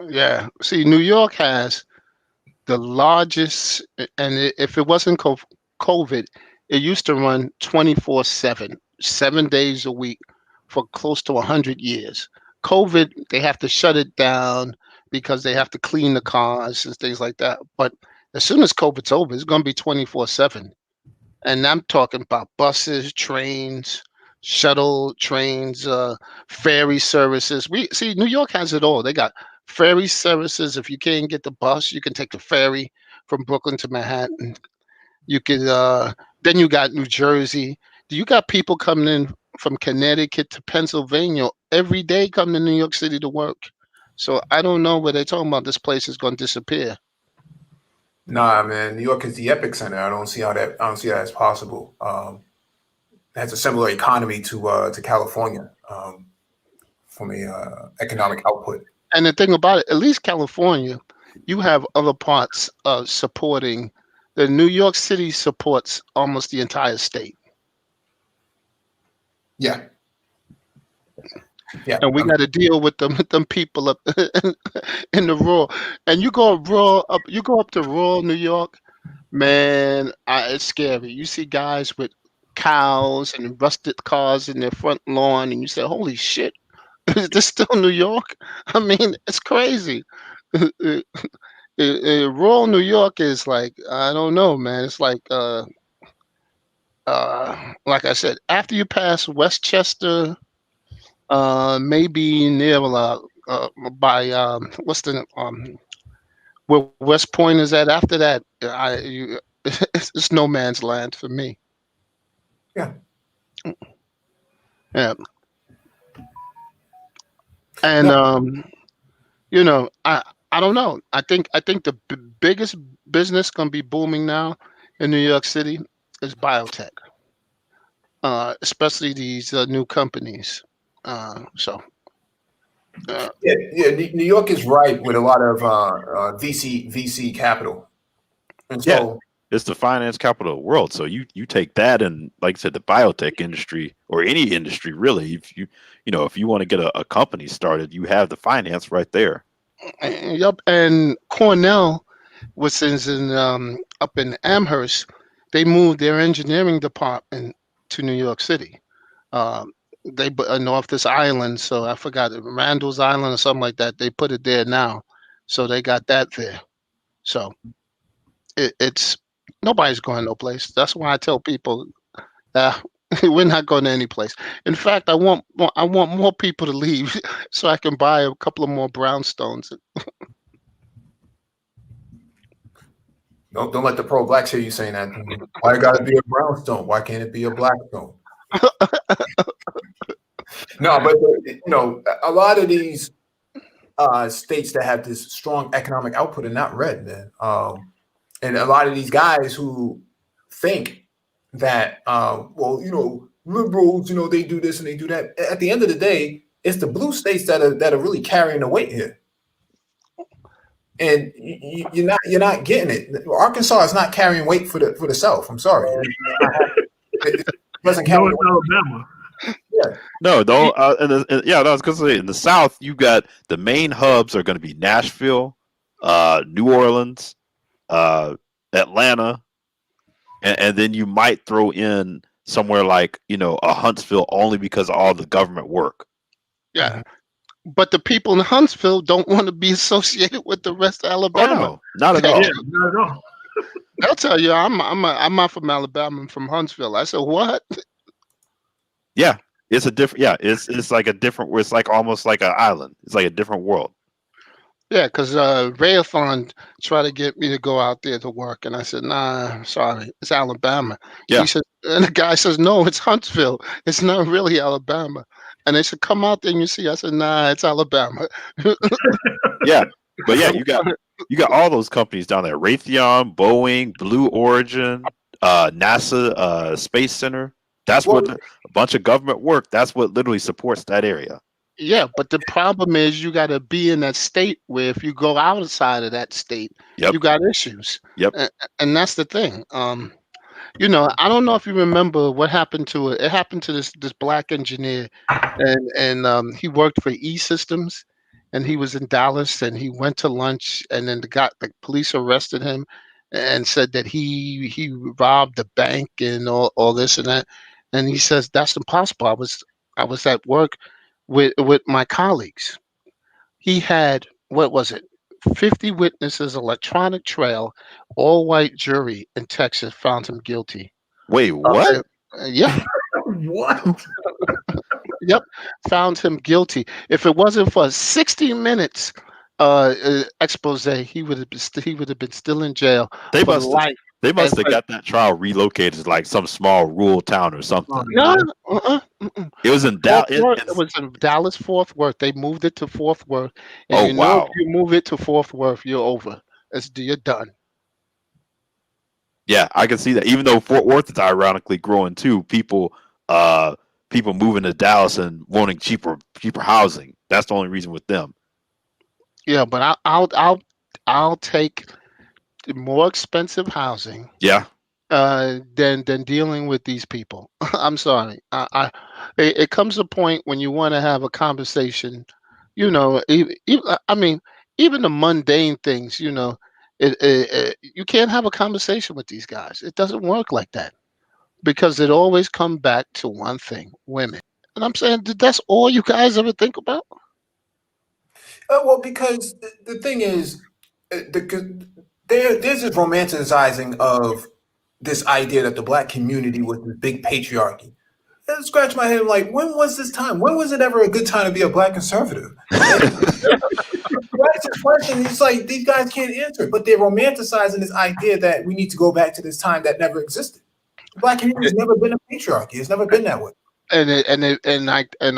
Yeah. See, New York has the largest, and if it wasn't COVID, it used to run 24/7, 7 days a week for close to 100 years. COVID, they have to shut it down because they have to clean the cars and things like that. But as soon as COVID's over, it's going to be 24/7. And I'm talking about buses, trains, shuttle trains, ferry services. We see New York has it all. They got ferry services. If you can't get the bus, you can take the ferry from Brooklyn to Manhattan. You could then you got New Jersey. You got people coming in from Connecticut to Pennsylvania every day coming to New York City to work. So I don't know where they're talking about this place is going to disappear. Nah, man, New York is the epicenter. I don't see that as possible. It has a similar economy to California from a economic output. And the thing about it, at least California, you have other parts supporting. The New York City supports almost the entire state. Yeah. Yeah. And we got to deal with them people up in the rural. And you go up to rural New York, man, it's scary. You see guys with cows and rusted cars in their front lawn, and you say, "Holy shit, is this still New York?" I mean, it's crazy. Rural New York is like, I don't know, man. It's like I said, after you pass Westchester, maybe near by what's the where West Point is at. After that, it's no man's land for me. Yeah. Yeah. And I don't know. I think the biggest business gonna be booming now in New York City is biotech, especially these new companies. New York is ripe with a lot of VC capital, and so it's the finance capital of the world. So you take that and, like I said, the biotech industry or any industry really. If you want to get a company started, you have the finance right there. Yep, and Cornell, which is up in Amherst, they moved their engineering department to New York City. They off this island, so I forgot Randall's Island or something like that. They put it there now, so they got that there. So it's nobody's going no place. That's why I tell people we're not going to any place. In fact, I want more people to leave so I can buy a couple of more brownstones. Don't let the pro blacks hear you saying that. Why it got to be a brownstone? Why can't it be a black stone? No, but a lot of these states that have this strong economic output are not red, man. And a lot of these guys who think that, liberals, they do this and they do that. At the end of the day, it's the blue states that are really carrying the weight here. And you're not getting it. Arkansas is not carrying weight for the South. I'm sorry. It doesn't carry No, it's Alabama. Yeah. No, though, I was gonna say in the South, you got the main hubs are going to be Nashville, New Orleans, Atlanta, and then you might throw in somewhere like a Huntsville only because of all the government work. Yeah, but the people in Huntsville don't want to be associated with the rest of Oh Alabama. no, not at all. Yeah, not at all. They'll tell you I'm not from Alabama. I'm from Huntsville. I said what? Yeah, it's a different. Yeah, it's like a different. It's like almost like an island. It's like a different world. Yeah, because Rayathon tried to get me to go out there to work, and I said, "Nah, sorry, it's Alabama." Yeah. He said, and the guy says, "No, it's Huntsville. It's not really Alabama." And they said, "Come out there and you see." I said, "Nah, it's Alabama." Yeah, but yeah, you got all those companies down there: Raytheon, Boeing, Blue Origin, NASA, Space Center. That's what a bunch of government work. That's what literally supports that area. Yeah, but the problem is you got to be in that state where if you go outside of that state, Yep. you got issues. Yep. And that's the thing. I don't know if you remember what happened to it. It happened to this black engineer, and he worked for E-Systems, and he was in Dallas, and he went to lunch, and then the police arrested him, and said that he robbed the bank and all this and that, and he says that's impossible. I was at work with my colleagues. He had, what was it, 50 witnesses, electronic trail, all white jury in Texas found him guilty. Wait, what? Yeah. What? Yep, found him guilty. If it wasn't for 60 minutes expose, he would have been still in jail They for must life. They must have got that trial relocated to like some small rural town or something. No, It was in Fort Dallas. Worth. It was in Dallas, Fort Worth. They moved it to Fort Worth. And Oh, you know, wow. if you move it to Fort Worth, you're over. You're done. Yeah, I can see that. Even though Fort Worth is ironically growing too, people moving to Dallas and wanting cheaper housing. That's the only reason with them. Yeah, but I'll take the more expensive housing. Yeah. Than dealing with these people. I'm sorry. It comes a point when you want to have a conversation. I mean, even the mundane things. You can't have a conversation with these guys. It doesn't work like that because it always comes back to one thing: women. And I'm saying that's all you guys ever think about. Well, because the thing is, there's this romanticizing of this idea that the black community was this big patriarchy. I scratch my head like, when was this time? When was it ever a good time to be a black conservative? That's the question. It's like these guys can't answer it, but they're romanticizing this idea that we need to go back to this time that never existed. The black community has never been a patriarchy. It's never been that way. And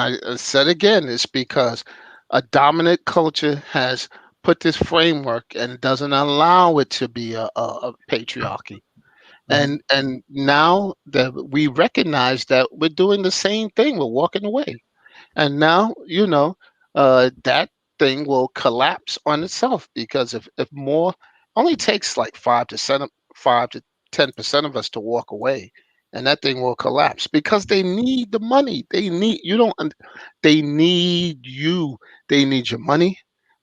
I said again, it's because a dominant culture has put this framework and doesn't allow it to be a patriarchy. And now that we recognize that we're doing the same thing, we're walking away. And now, that thing will collapse on itself because if more, only takes like 5 to 10% of us to walk away, and that thing will collapse because they need the money. They need they need you. They need your money.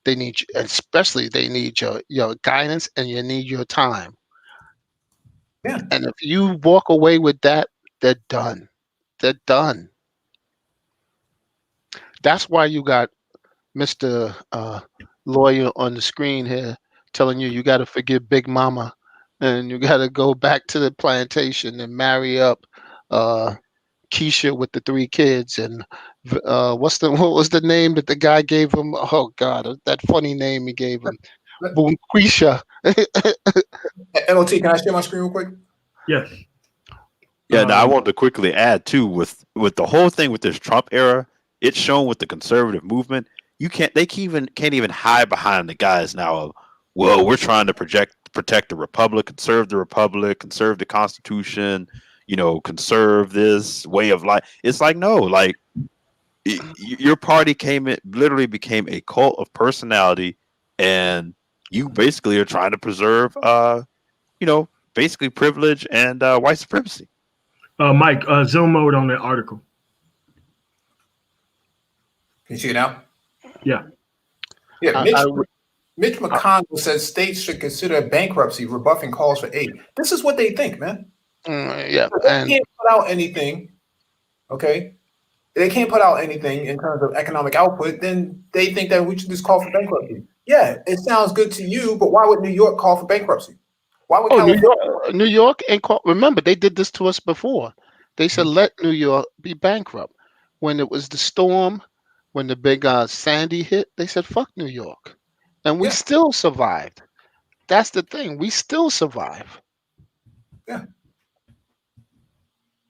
They need, especially they need your guidance, and you need your time. Yeah. And if you walk away with that, they're done. They're done. That's why you got Mr. Lawyer on the screen here telling you got to forgive Big Mama and you got to go back to the plantation and marry up Keisha with the 3 kids. And what was the name that the guy gave him? Oh God, that funny name he gave him, Let- Boonquisha. LOT, can I share my screen real quick? Yes. Yeah, now I Um, wanted to quickly add too with the whole thing with this Trump era, it's shown with the conservative movement, they can't even hide behind the guys now of, well, we're trying to protect the republic, conserve the Constitution, conserve this way of life. It's like, no, like your party literally became a cult of personality, and you basically are trying to preserve basically privilege and white supremacy. Mike, zoom mode on that article. Can you see it now? Yeah. Yeah, I, Mitch I, Mitch McConnell says states should consider bankruptcy, rebuffing calls for aid. This is what they think, man. yeah, They and can't put out anything, okay? They can't put out anything in terms of economic output, then they think that we should just call for bankruptcy. Yeah, it sounds good to you, but why would New York call for bankruptcy? Why would oh, California? New York, and remember they did this to us before. They said let New York be bankrupt when it was the storm, when the big Sandy hit. They said fuck New York, and we Yeah, still survived. That's the thing. We still survive. yeah,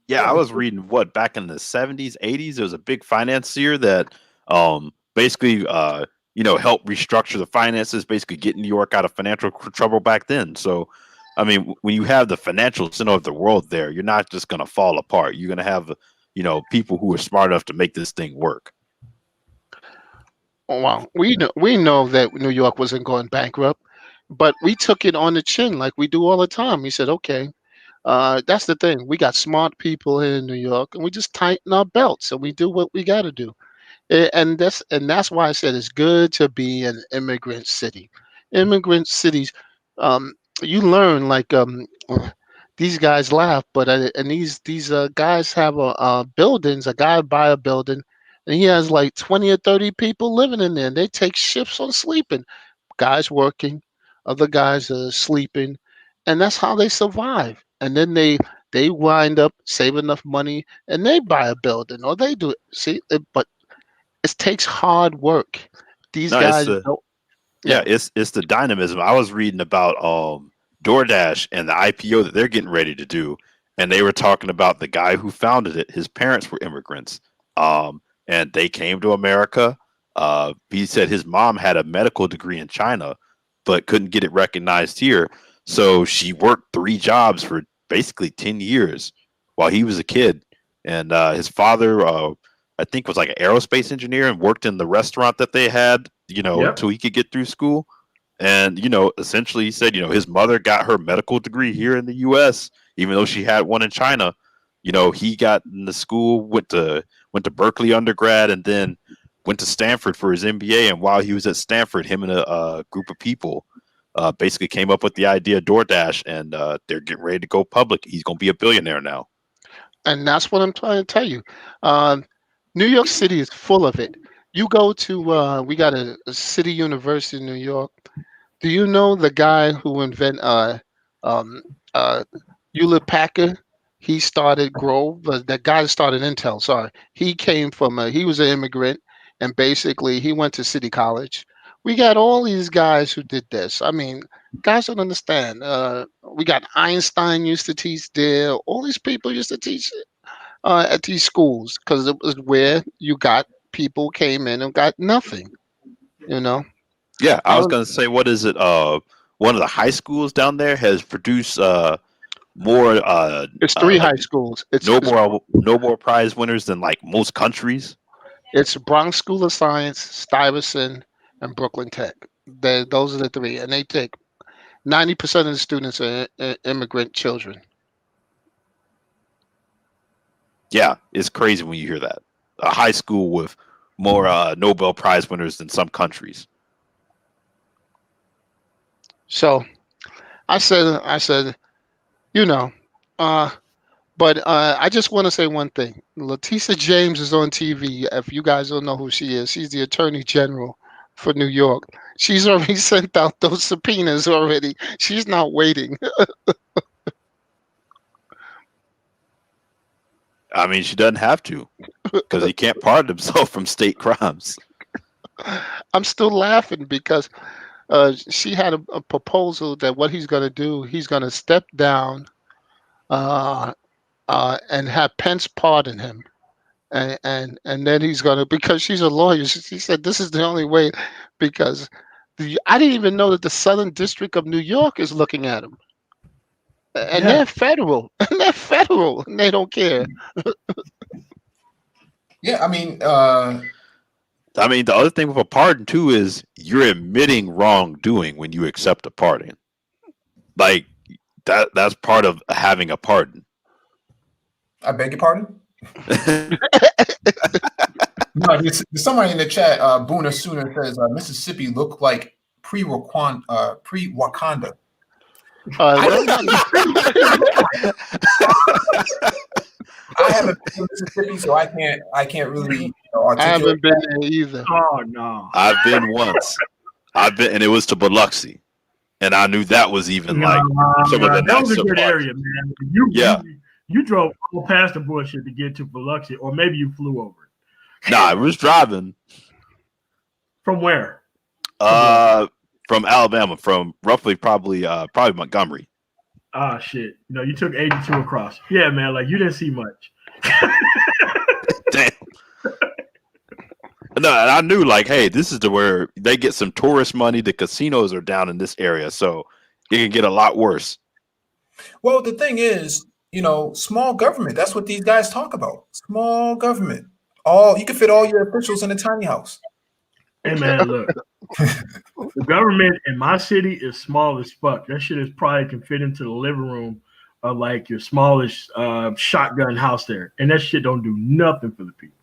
Yeah, yeah. I was reading back in the 70s, 80s, there was a big financier that basically helped restructure the finances, basically get New York out of financial trouble back then. So I mean, when you have the financial center of the world there, you're not just going to fall apart. You're going to have people who are smart enough to make this thing work. Oh, wow, we know that New York wasn't going bankrupt, but we took it on the chin like we do all the time. We said, okay, that's the thing. We got smart people here in New York, and we just tighten our belts and we do what we got to do. And that's why I said it's good to be an immigrant city. Immigrant cities, um, you learn like these guys laugh, but and these guys have buildings. A guy buy a building, and he has like 20 or 30 people living in there. And they take shifts on sleeping. Guys working, other guys are sleeping, and that's how they survive. And then they wind up save enough money and they buy a building or they do it. See, but it takes hard work. These No, it's guys the don't. yeah, Yeah, it's the dynamism. I was reading about DoorDash and the IPO that they're getting ready to do, and they were talking about the guy who founded it. His parents were immigrants, and they came to America. He said his mom had a medical degree in China, but couldn't get it recognized here. So she worked 3 jobs for basically 10 years while he was a kid. And his father, I think, was like an aerospace engineer and worked in the restaurant that they had, Yep. until he could get through school. And, essentially he said, his mother got her medical degree here in the US, even though she had one in China. He got in the school, went to Berkeley undergrad, and then went to Stanford for his MBA. And while he was at Stanford, him and a group of people basically came up with the idea of DoorDash, and they're getting ready to go public. He's going to be a billionaire now. and that's what I'm trying to tell you. Um, New York City is full of it. You go to we got a city university in New York. Do you know the guy who invented um, uh, Hewlett Packard? He started Grove. The guy that started Intel. Sorry, he came from he was an immigrant, and basically he went to City College. We got all these guys who did this. I mean, guys don't understand. We got Einstein used to teach there. All these people used to teach at these schools because it was where you got people came in and got nothing. You know. Yeah, I I was was, going to say, what is it? One of the high schools down there has produced more it's 3 high schools. Nobel Prize winners than like most countries. It's Bronx School of Science, Stuyvesant, and Brooklyn Tech. Those are the 3, and they take 90% of the students are immigrant children. Yeah, it's crazy when you hear that. A high school with more Nobel Prize winners than some countries. So I said, you know, uh, but I just want to say one thing. Letitia James is on TV. If you guys don't know who she is, she's the Attorney General for New York. She's already sent out those subpoenas already. She's not waiting. I mean, she doesn't have to because he can't pardon himself from state crimes. I'm still laughing because she had a proposal that what he's going to do, he's going to step down and have Pence pardon him. And then he's going to, because she's a lawyer, she said this is the only way, because I didn't even know that the Southern District of New York is looking at him. And Yeah. they're federal. And they're federal. And they don't care. Yeah, I mean, the other thing with a pardon too is you're admitting wrongdoing when you accept a pardon. Like that's part of having a pardon. I beg your pardon? No, there's somebody in the chat, Boona Sooner says Mississippi looked like pre-Wakanda. I haven't been to Mississippi, so I can't really articulate. I haven't been there either. Oh no. I've been once. And it was to Biloxi, and I knew that was even like some of the that was a nicer good parts. area, man. You drove all past the bullshit to get to Biloxi, or maybe you flew over it. Nah, I was driving. From where? From Alabama, from roughly probably Montgomery. Ah, shit. No, you took 82 across. Yeah, man. Like you didn't see much. Damn. No, and I knew like, hey, this is where they get some tourist money. The casinos are down in this area, so it can get a lot worse. Well, the thing is, small government. That's what these guys talk about. Small government. You can fit all your officials in a tiny house. Hey, man, look. The government in my city is small as fuck. That shit is probably can fit into the living room of like your smallest shotgun house there, and that shit don't do nothing for the people.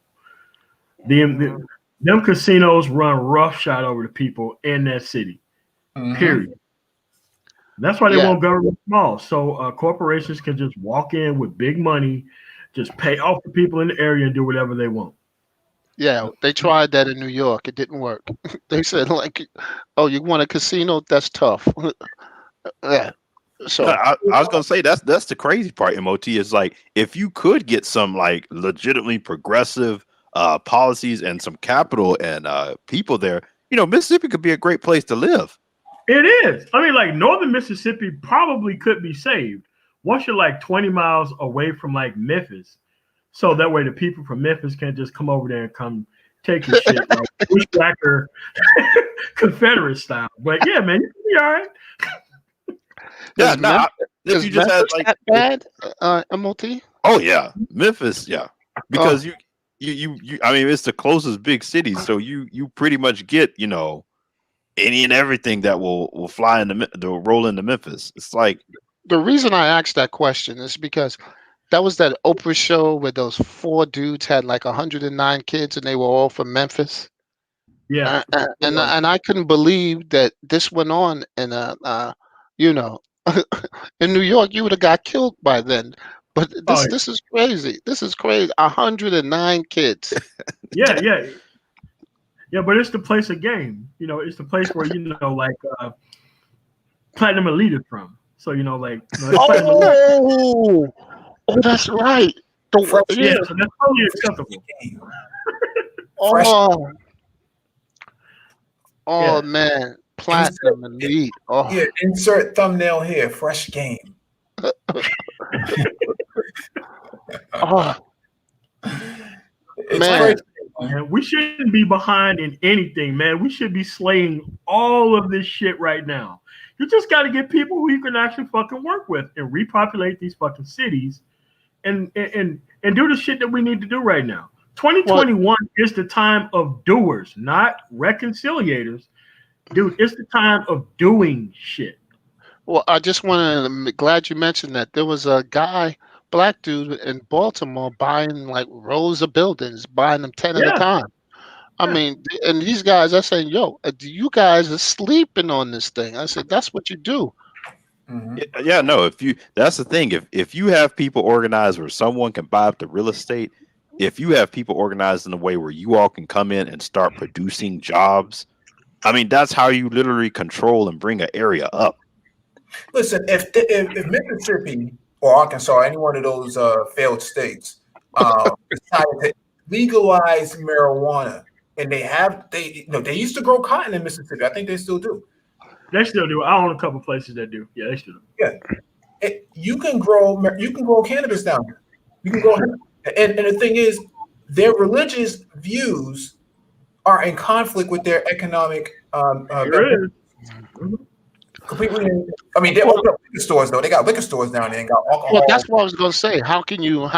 Them casinos run roughshod over the people in that city. Mm-hmm. Period. That's why they want government small, so corporations can just walk in with big money, just pay off the people in the area and do whatever they want. Yeah, they tried that in New York. It didn't work. They said like, "Oh, you want a casino? That's tough." Yeah. So I was gonna say that's the crazy part. MOT is like if you could get some like legitimately progressive policies and some capital and people there, Mississippi could be a great place to live. It is. I mean, like northern Mississippi probably could be saved once you're like 20 miles away from like Memphis. So that way the people from Memphis can't just come over there and come take your shit like bushwhacker Confederate style. But yeah, man, you can be all right. Yeah, if you just had like that bad, MOT? Oh yeah, Memphis, yeah, because you I mean, it's the closest big city, so you pretty much get any and everything that will fly will roll into Memphis. It's like the reason I asked that question is because that was that Oprah show where those 4 dudes had like 109 kids and they were all from Memphis. Yeah, and I couldn't believe that this went on in in New York. You would have got killed by then. But this is crazy. This is crazy. 109 kids. Yeah. But it's the place of game. It's the place where like Platinum Elite is from. So Oh, that's right. So that's totally acceptable. Man, Platinum Elite. Oh. Here, insert thumbnail here. Fresh game. It's man. Man, we shouldn't be behind in anything, man. We should be slaying all of this shit right now. You just got to get people who you can actually fucking work with and repopulate these fucking cities and do the shit that we need to do right now. 2021 is the time of doers, not reconciliators. Dude, it's the time of doing shit. Well, I just want to, glad you mentioned that. There was a guy, black dude in Baltimore buying like rows of buildings, buying them 10 at a time. I mean, and these guys are saying, yo, you guys are sleeping on this thing. I said, that's what you do. Mm-hmm. Yeah, no, that's the thing. If you have people organized where someone can buy up the real estate, if you have people organized in a way where you all can come in and start producing jobs, I mean, that's how you literally control and bring an area up. Listen, if Mississippi or Arkansas, or any one of those failed states, decided to legalize marijuana, and they used to grow cotton in Mississippi. I think they still do. They still do. I own a couple places that do. Yeah, they still do. Yeah, you can grow cannabis down there. You can grow, and the thing is, their religious views are in conflict with their economic. There is. Completely. I mean, they open up liquor stores though. They got liquor stores down there and got alcohol. Well, that's what I was going to say. How can you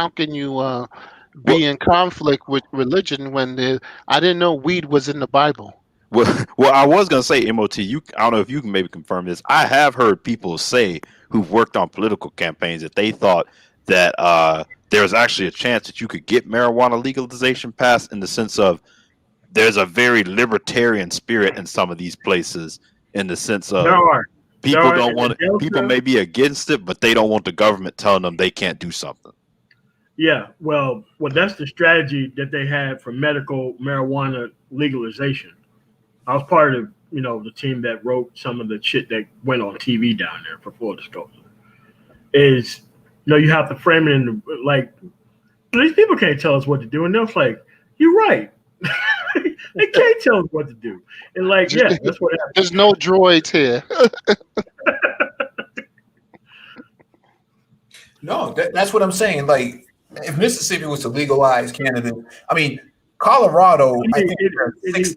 be in conflict with religion when I didn't know weed was in the Bible. Well, I was gonna say, MOT. I don't know if you can maybe confirm this. I have heard people say who've worked on political campaigns that they thought that there was actually a chance that you could get marijuana legalization passed, in the sense of there's a very libertarian spirit in some of these places, in the sense of people may be against it, but they don't want the government telling them they can't do something. Yeah, well, that's the strategy that they had for medical marijuana legalization. I was part of, the team that wrote some of the shit that went on TV down there, for full disclosure. Is, you have to frame it in like, these people can't tell us what to do, and they're like, you're right. They can't tell us what to do, and like, yeah, that's what happened. There's no droids here. No, that's what I'm saying. Like, if Mississippi was to legalize cannabis, I mean, Colorado, I think it is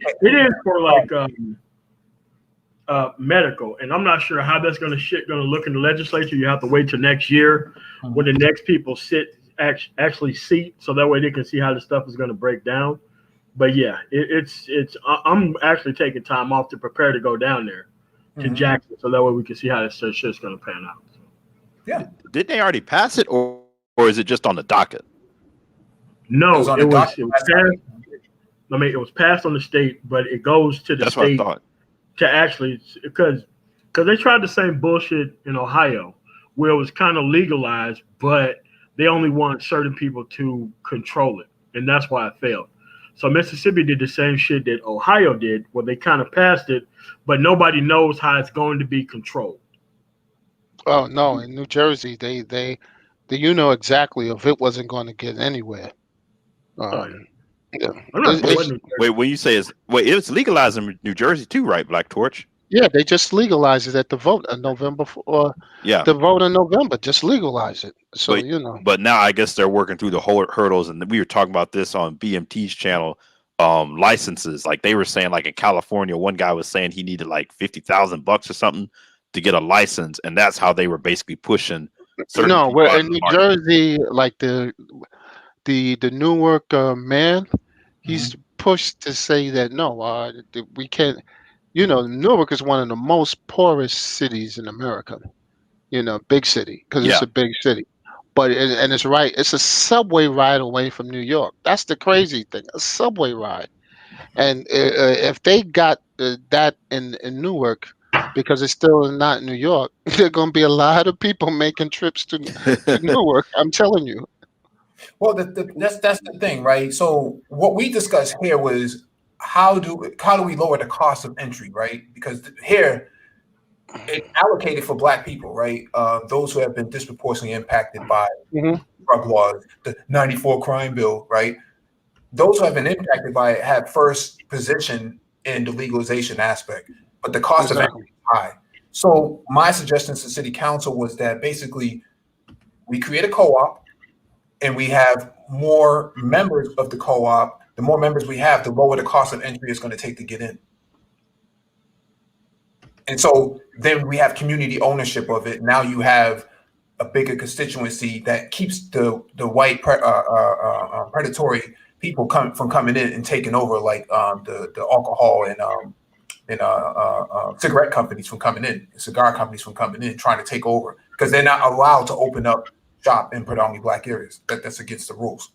for like medical, and I'm not sure how that's going to look in the legislature. You have to wait till next year when the next people actually seat, so that way they can see how the stuff is going to break down. But yeah, I'm actually taking time off to prepare to go down there to Jackson, so that way we can see how this shit's going to pan out. Yeah, did they already pass it, or is it just on the docket? No, it was passed. I mean, it was passed on the state, but it goes to the state to actually, because they tried the same bullshit in Ohio, where it was kind of legalized, but they only want certain people to control it, and that's why it failed. So Mississippi did the same shit that Ohio did, where they kind of passed it, but nobody knows how it's going to be controlled. Oh no, in New Jersey, they exactly if it wasn't going to get anywhere. Yeah. Wait, when you say it's legalized in New Jersey too, right, Black Torch? Yeah, they just legalized it at the vote in November. The vote in November, just legalize it. So But now I guess they're working through the whole hurdles, and we were talking about this on BMT's channel. Licenses, like they were saying, like in California, one guy was saying he needed like $50,000 or something to get a license, and that's how they were basically pushing. Where in New Jersey, like the Newark man, he's pushed to say that no, we can't. Newark is one of the most poorest cities in America. Big city, because it's a big city. But and it's right. It's a subway ride away from New York. That's the crazy thing. A subway ride. And if they got that in Newark, because it's still not New York, there are going to be a lot of people making trips to Newark. I'm telling you. Well, that's the thing, right? So what we discussed here was how do we lower the cost of entry, right? Because here it's allocated for Black people, right? Those who have been disproportionately impacted by drug laws, the '94 crime bill, right? Those who have been impacted by it have first position in the legalization aspect, but the cost of entry is high. So my suggestion to City Council was that basically we create a co-op, and we have more members of the co-op. The more members we have, the lower the cost of entry is going to take to get in. And so then we have community ownership of it. Now you have a bigger constituency that keeps the white predatory people from coming in and taking over, like the alcohol and cigarette companies from coming in, cigar companies from coming in, trying to take over, because they're not allowed to open up shop in predominantly Black areas. That's against the rules.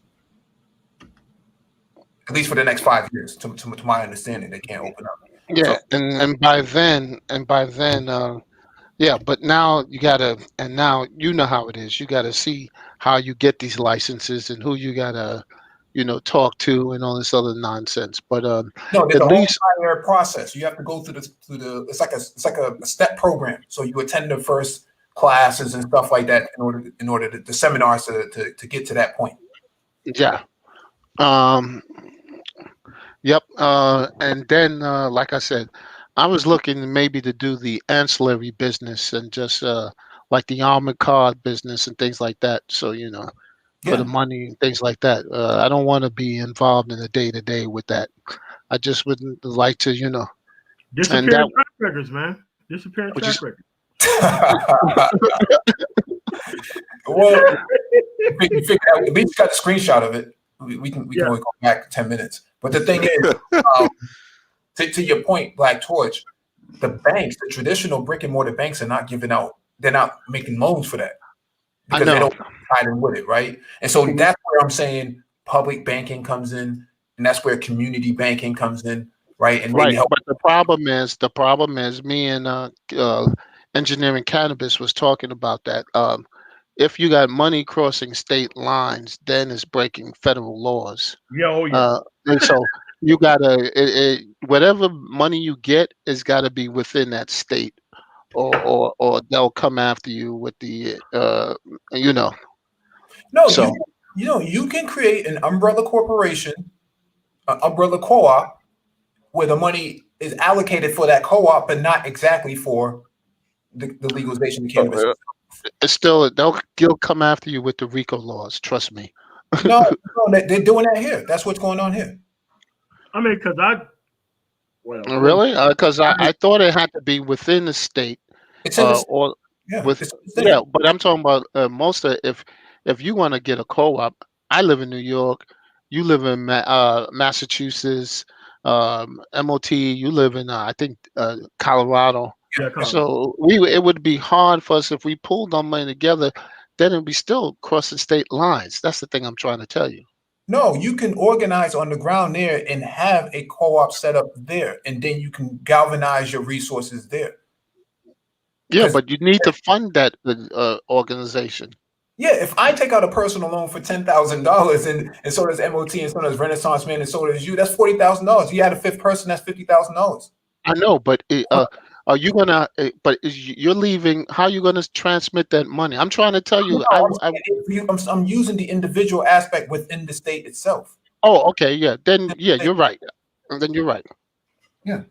At least for the next 5 years, to my understanding, they can't open up. Yeah, so, and by then, but now you gotta, and now you know how it is. You gotta see how you get these licenses and who you gotta, talk to and all this other nonsense. But No, there's at a whole least, entire process. You have to go through the. It's like a step program. So you attend the first classes and stuff like that in order to the seminars to get to that point. yeah. Um, yep. And then, like I said, I was looking maybe to do the ancillary business and just like the armored car business and things like that. So, for the Yeah. money and things like that. I don't want to be involved in the day to day with that. I just wouldn't like to, and Disappearing that track records, man. Disappearing would track just, records. Well, you figure out, at least you got the screenshot of it. We can Yeah. always go back 10 minutes. But the thing is, to your point, Black Torch, the banks, the traditional brick and mortar banks are not giving out. They're not making loans for that I because they know. don't tie in with it, right? And so that's where I'm saying public banking comes in, and that's where community banking comes in, right? And maybe Right, help. but the problem is, me and engineering cannabis was talking about that. If you got money crossing state lines, then it's breaking federal laws. Yeah, oh yeah. And so you gotta whatever money you get is got to be within that state, or they'll come after you with the No, So you can create an umbrella corporation, an umbrella co-op, where the money is allocated for that co-op, but not exactly for the legalization of cannabis. it's still they'll come after you with the RICO laws. Trust me. No, they're doing that here. That's what's going on here. I mean, because Really? Because I thought it had to be within the state, It's in the or yeah, with it's in the state. yeah. But I'm talking about most of if you want to get a co-op. I live in New York. You live in Massachusetts. MOT. You live in I think Colorado. yeah, come on. So it would be hard for us if we pulled our money together. Then it'd be still crossing state lines. That's the thing I'm trying to tell you. No, you can organize on the ground there and have a co-op set up there, and then you can galvanize your resources there. Yeah, 'Cause- but you need to fund that organization. Yeah, if I take out a personal loan for $10,000 and so does MOT and so does Renaissance Man and so does you, that's $40,000. You add a fifth person, that's $50,000. I know, but are you gonna? You're leaving. How are you gonna transmit that money? I'm trying to tell you. No, I'm using the individual aspect within the state itself. Oh, okay, yeah. Then you're right. Then you're right. Yeah,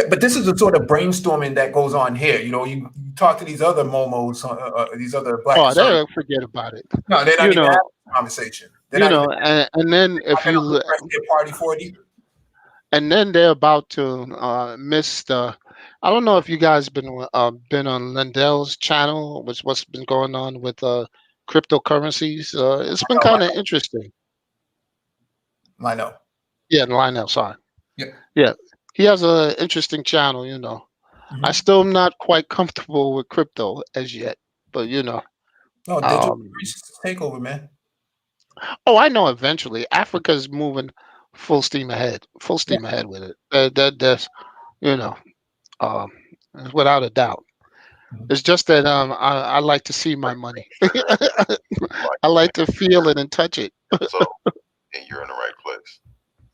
but this is the sort of brainstorming that goes on here. You talk to these other momos, these other black. Oh, they forget about it. No, they're not even having a conversation. And then if you party for it either. and then they're about to miss the. I don't know if you guys been on Lindell's channel, what's been going on with cryptocurrencies. It's been kind of interesting. I know. Yeah, Lionel, sorry. Yeah. Yeah. He has an interesting channel, Mhm. I still am not quite comfortable with crypto as yet, but No, digital takeover, man. Oh, I know eventually Africa's moving full steam ahead with it. That's without a doubt. Mhm. It's just that I like to see my money. I like to feel it and touch it. So, and you're in the right place.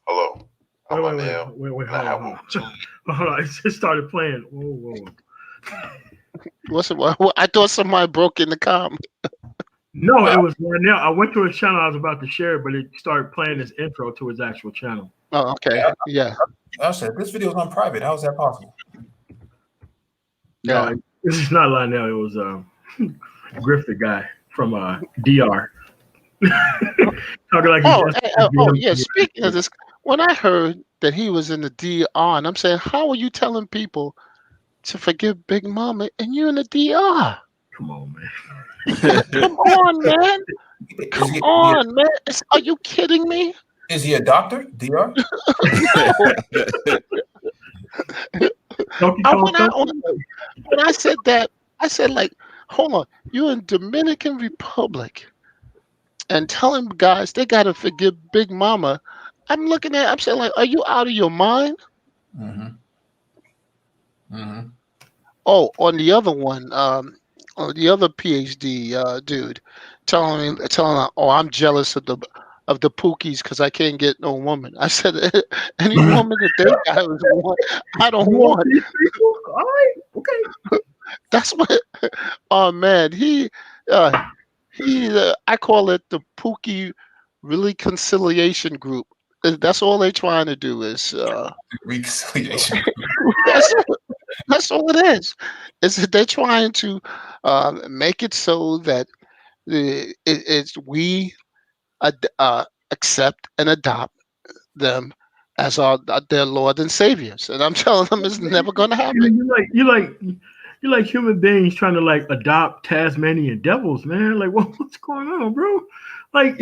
Hello. I'm Anel. Wait, I have hold on. two. Hold on, it just started playing. Whoa. What's it? I thought somebody broke in the com. No, it was Lionel. I went to his channel. I was about to share it, but it started playing his intro to his actual channel. Oh, okay. Yeah. I said this video is on private. How is that possible? Yeah. No, this is not Lionel. It was Griff, the guy from DR. Talking like Yeah. Speaking of this, when I heard that he was in the DR, and I'm saying, how are you telling people to forgive Big Mama and you're in the DR? Come on, man. Come on, man. Come on, man. Are you kidding me? Is he a doctor? DR? When I said that, I said, like, hold on, you're in Dominican Republic and telling guys they gotta forgive Big Mama. I'm saying, like, are you out of your mind? Mm-hmm. Mm-hmm. Oh, on the other one, on the other PhD dude, telling, oh, I'm jealous of of the Pookies because I can't get no woman. I said any woman that they got is one I don't You want want. these people? All right, okay. That's what. Oh man, I call it the Pookie reconciliation group. That's all they're trying to do is Reconciliation. that's that's all it is. Is that they're trying to make it so that it's we accept and adopt them as their Lord and Saviors, and I'm telling them it's never going to happen. You like human beings trying to like adopt Tasmanian devils, man. Like what's going on, bro? Like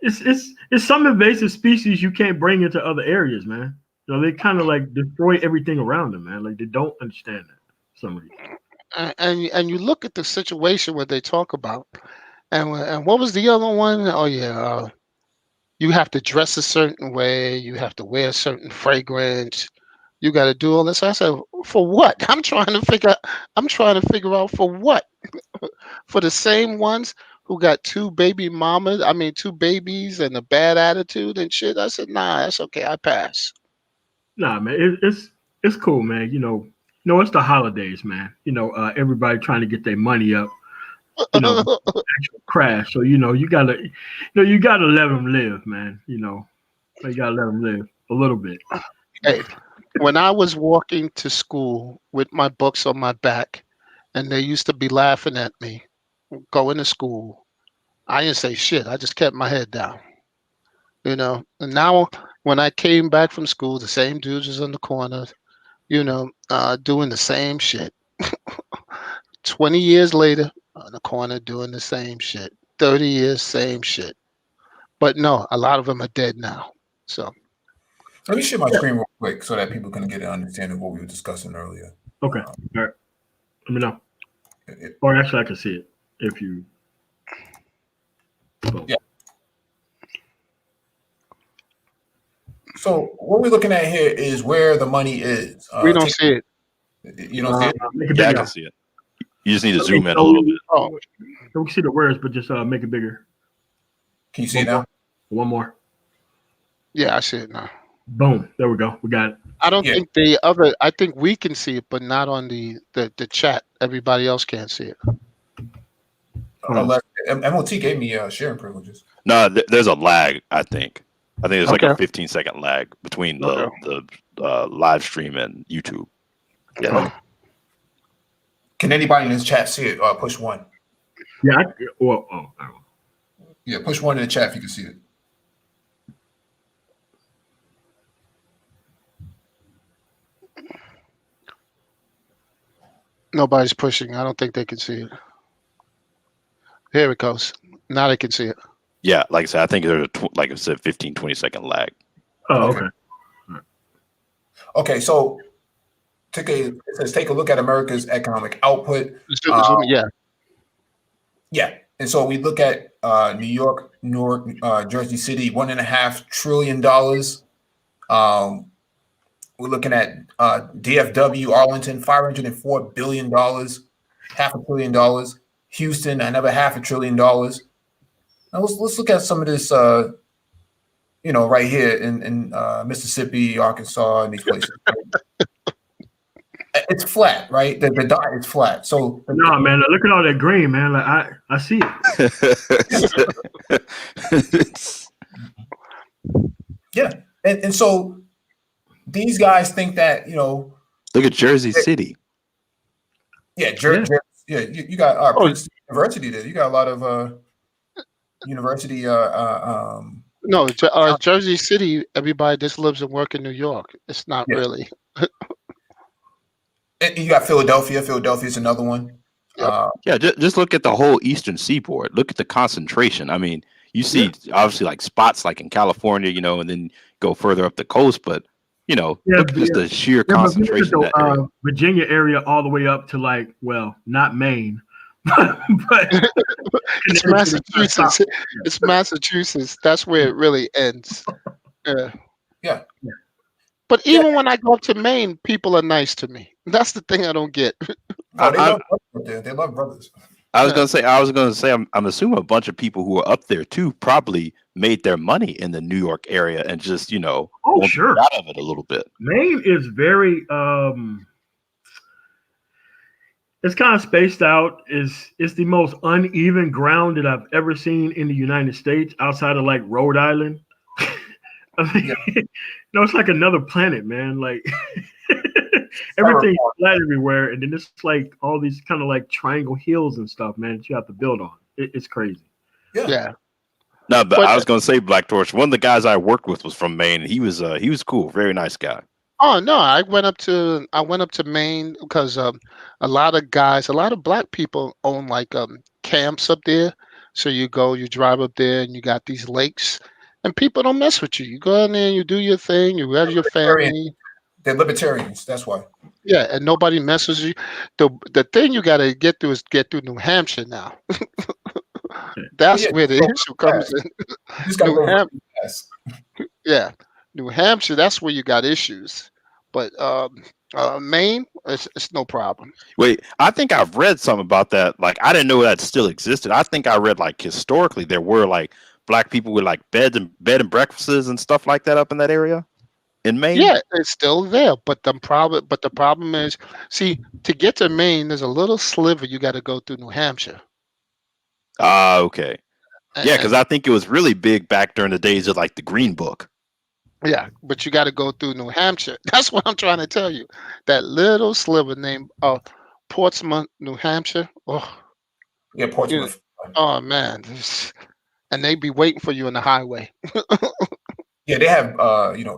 it's some invasive species you can't bring into other areas, man. They kind of like destroy everything around them, man. Like they don't understand that. Some of these. And you look at the situation where they talk about, and what was the other one? Oh yeah, you have to dress a certain way, you have to wear a certain fragrance, you got to do all this. I said, for what? I'm trying to figure out for what? For the same ones who got two babies and a bad attitude and shit. I said, nah, that's okay. I pass. Nah, man, it's cool, man. It's the holidays, man. Everybody trying to get their money up. Actual crash. So you gotta let them live, man. You gotta let them live a little bit. Hey, when I was walking to school with my books on my back, and they used to be laughing at me going to school, I didn't say shit. I just kept my head down. And now when I came back from school, the same dudes was in the corner, doing the same shit. 20 years later, on the corner doing the same shit. 30 years, same shit. But no, a lot of them are dead now. So let me share my screen real quick so that people can get an understanding of what we were discussing earlier. Okay. All right. Let me know. Or actually, I can see it if you. Yeah. So what we're looking at here is where the money is. we don't see it. You don't see it? Make it Yeah, I bigger. can see it. You just need to zoom in a little bit. Oh, So we can see the words, but just make it bigger. Can you see it now? One more. yeah, I see it now. Boom. There we go. We got it. I don't Yeah. think I think we can see it, but not on the chat. Everybody else can't see it. Unless MOT gave me sharing privileges. No, there's a lag. I think there's like a Okay. 15-second lag between Okay. the live stream and YouTube. Yeah. Okay. Can anybody in this chat see it? Push one. Yeah. I don't know. Yeah, push one in the chat if you can see it. Nobody's pushing. I don't think they can see it. Here it goes. Now they can see it. Yeah, like I said, I think there's like I said, 15-20 second lag. Oh, Okay. okay. Okay, so it says take a look at America's economic output. Yeah. Yeah, and so we look at New York, Newark, Jersey City, $1.5 trillion. We're looking at DFW, Arlington, $504 billion, $500 billion. Houston, another $500 billion. Now let's look at some of this, right here in Mississippi, Arkansas, and these places. It's flat, right? The dot is flat. So No, man. Look at all that green, man. Like I see it. yeah, and so these guys think that Look at Jersey City. Yeah, you got Princeton University there. You got a lot of university. No, Jersey City. Everybody just lives and work in New York. It's not really. And you got Philadelphia. Philadelphia's another one. Yep. Yeah, just look at the whole Eastern Seaboard. Look at the concentration. I mean, you see obviously like spots like in California, and then go further up the coast, but look at just the sheer concentration in that area. Virginia area all the way up to not Maine, but it's Massachusetts. It's Massachusetts. That's where it really ends. Yeah. But even when I go up to Maine, people are nice to me. That's the thing I don't get. Oh, they love brothers. They love brothers. I was gonna say, I'm assuming a bunch of people who were up there too probably made their money in the New York area and just, Oh, wanted to sure. get out of it a little bit. Maine is very it's kind of spaced out. It's the most uneven ground that I've ever seen in the United States outside of like Rhode Island. I mean, Yeah. no, it's like another planet, man. Like everything's flat everywhere, and then it's like all these kind of like triangle hills and stuff, man, that you have to build on. It's crazy. Yeah. Yeah. No, but But I was gonna say Black Torch. One of the guys I worked with was from Maine, and he was cool, very nice guy. oh no, I went up to Maine because a lot of black people own like camps up there. So you drive up there, and you got these lakes, and people don't mess with you. You go in there, and you do your thing, you raise your family. They're libertarians. That's why. Yeah, and nobody messes with you. The thing you got to get through is get through New Hampshire now. That's yeah, where the go issue comes in. You just gotta New go Ham- really fast. yeah, New Hampshire. That's where you got issues. But Maine, it's no problem. Wait, I think I've read something about that. Like, I didn't know that still existed. I think I read like historically there were like black people with like bed and breakfasts and stuff like that up in that area in Maine. Yeah, it's still there. But the problem is, see, to get to Maine, there's a little sliver you got to go through New Hampshire. Ah, okay. Yeah, because And I think it was really big back during the days of like the Green Book. yeah, but you got to go through New Hampshire. That's what I'm trying to tell you. That little sliver named Portsmouth, New Hampshire. Oh, Yeah, you know, Portsmouth. oh man, and they be waiting for you on the highway. Yeah, they have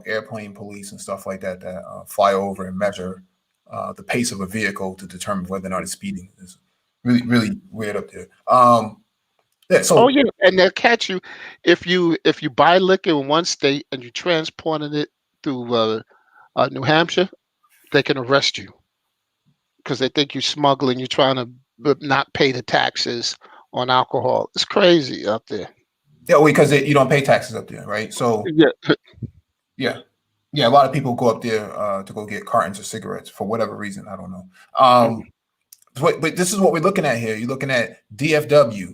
airplane police and stuff like that that fly over and measure the pace of a vehicle to determine whether or not it's speeding. It's really really weird up there. Yeah, Oh so yeah, and they'll catch you if you buy liquor in one state and you transported it through New Hampshire. They can arrest you because they think you're smuggling. You're trying to not pay the taxes on alcohol. It's crazy up there. yeah, because you don't pay taxes up there, right? So Yeah, yeah, a lot of people go up there to go get cartons of cigarettes for whatever reason. I don't know. mm, But this is what we're looking at here. You're looking at DFW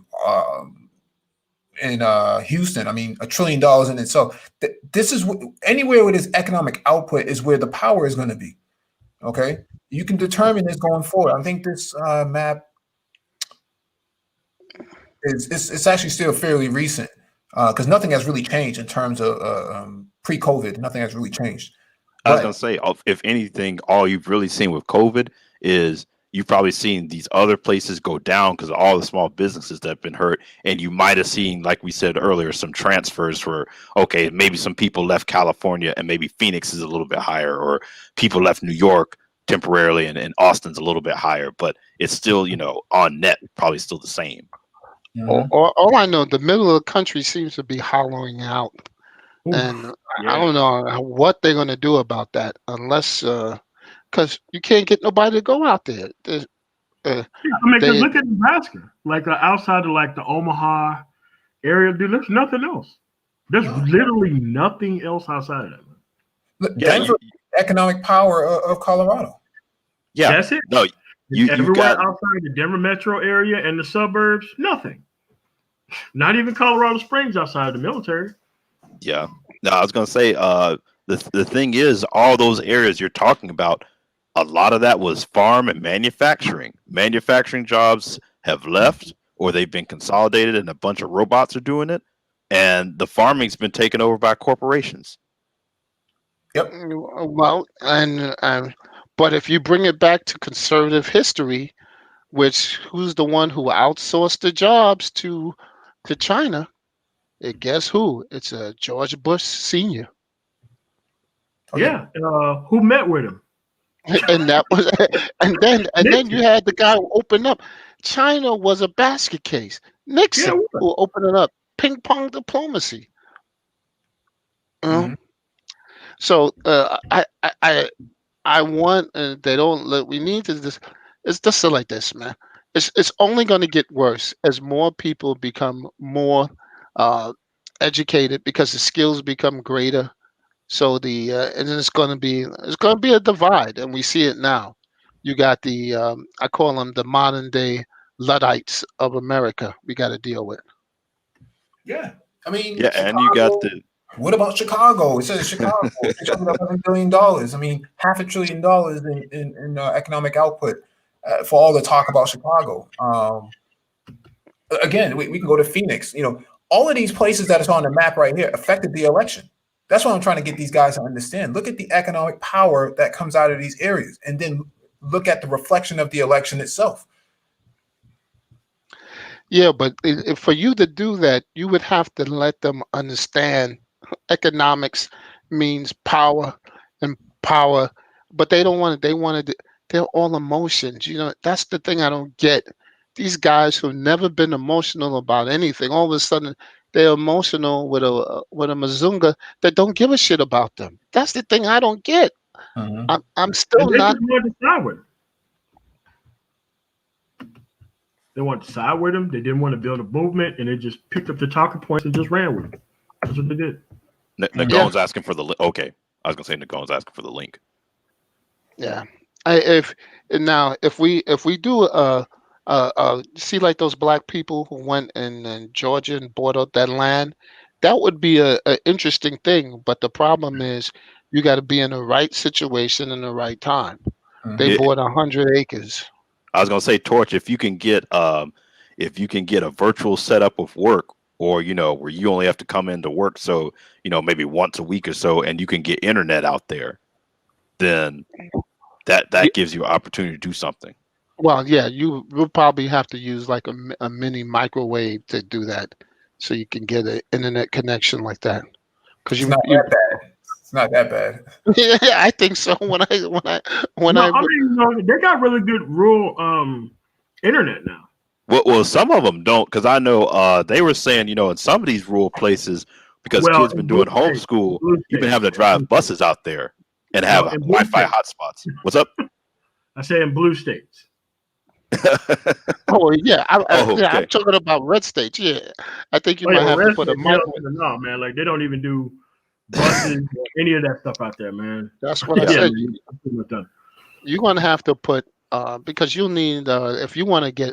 in Houston. I mean, $1 trillion in itself. This is anywhere where there's economic output is where the power is going to be. Okay, you can determine this going forward. I think this map it's actually still fairly recent because nothing has really changed in terms of pre-COVID. Nothing has really changed. I was But gonna say, if anything, all you've really seen with COVID is you've probably seen these other places go down because of all the small businesses that have been hurt, and you might have seen, like we said earlier, some transfers for okay, maybe some people left California and maybe Phoenix is a little bit higher, or people left New York temporarily and Austin's a little bit higher, but it's still on net probably still the same. Mhm. all I know, the middle of the country seems to be hollowing out, Oof, and I yeah. don't know what they're going to do about that unless because you can't get nobody to go out there. Yeah, I mean, because They look at Nebraska. Like outside of like the Omaha area, dude, there's nothing else. There's No. literally nothing else outside of that. Look, Yeah, Denver, economic power of Colorado. Yeah, That's it. no, you Everywhere got outside the Denver metro area and the suburbs, nothing. Not even Colorado Springs outside of the military. yeah. No, I was gonna say, the thing is, all those areas you're talking about, a lot of that was farm and manufacturing. Manufacturing jobs have left, or they've been consolidated, and a bunch of robots are doing it. And the farming's been taken over by corporations. well, and but if you bring it back to conservative history, which who's the one who outsourced the jobs to China? Guess who? It's George Bush Senior, Oh, Yeah. Who met with him? and that was, and then you had the guy who opened up. China was a basket case. Yeah, Nixon what? who opened it up. Ping pong diplomacy. You know? Mhm. So I want they don't let we need to this it's just like this, man. It's only going to get worse as more people become more uh, educated because the skills become greater. So and then it's going to be a divide, and we see it now. You got the I call them the modern day Luddites of America we got to deal with. Yeah. I mean, Yeah, and you got Chicago. the What about Chicago? It says Chicago, $611 billion. I mean, $500 billion in economic output for all the talk about Chicago. Again, we can go to Phoenix. All of these places that is on the map right here affected the election. That's what I'm trying to get these guys to understand. Look at the economic power that comes out of these areas, and then look at the reflection of the election itself. Yeah, but for you to do that, you would have to let them understand economics means power and power, but they don't want it. They're all emotions. That's the thing I don't get. These guys who've never been emotional about anything, all of a sudden they're emotional with a mazunga that don't give a shit about them. That's the thing I don't get. Mhm. I'm still And they not. just wanted to side with him. They wanted to side with him. They didn't want to build a movement, and they just picked up the talking points and just ran with it. That's what they did. Yeah, Nagon's asking for the okay. I was gonna say Nagon's asking for the link. yeah. If we do see like those black people who went in Georgia and bought out that land, that would be a interesting thing. But the problem is you got to be in the right situation in the right time. They Mhm. Yeah, bought 100 acres. I was gonna say Torch. If you can get a virtual setup of work, or where you only have to come into work, so maybe once a week or so, and you can get internet out there, then Yeah, that gives you an opportunity to do something. well, yeah, you will probably have to use like a mini microwave to do that, so you can get an internet connection like that. Because It's not that bad. It's not that bad. yeah, I think so. When No, I I mean, they got really good rural internet now. Well, some of them don't, because I know they were saying, in some of these rural places, because Well, kids been in blue doing states, homeschool, you've been having to drive buses out there and no, have in blue Wi-Fi states. hotspots. What's up? I say in blue states. Oh yeah, Oh, yeah, I'm okay. talking about red states. Yeah, I think you Oh yeah, might well, have to red put a states, hell microwave. to the no, man. Like they don't even do buses or any of that stuff out there, man. That's what I Yeah. Yeah, said. man, I'm pretty much done. You're gonna have to put because you'll need if you want to get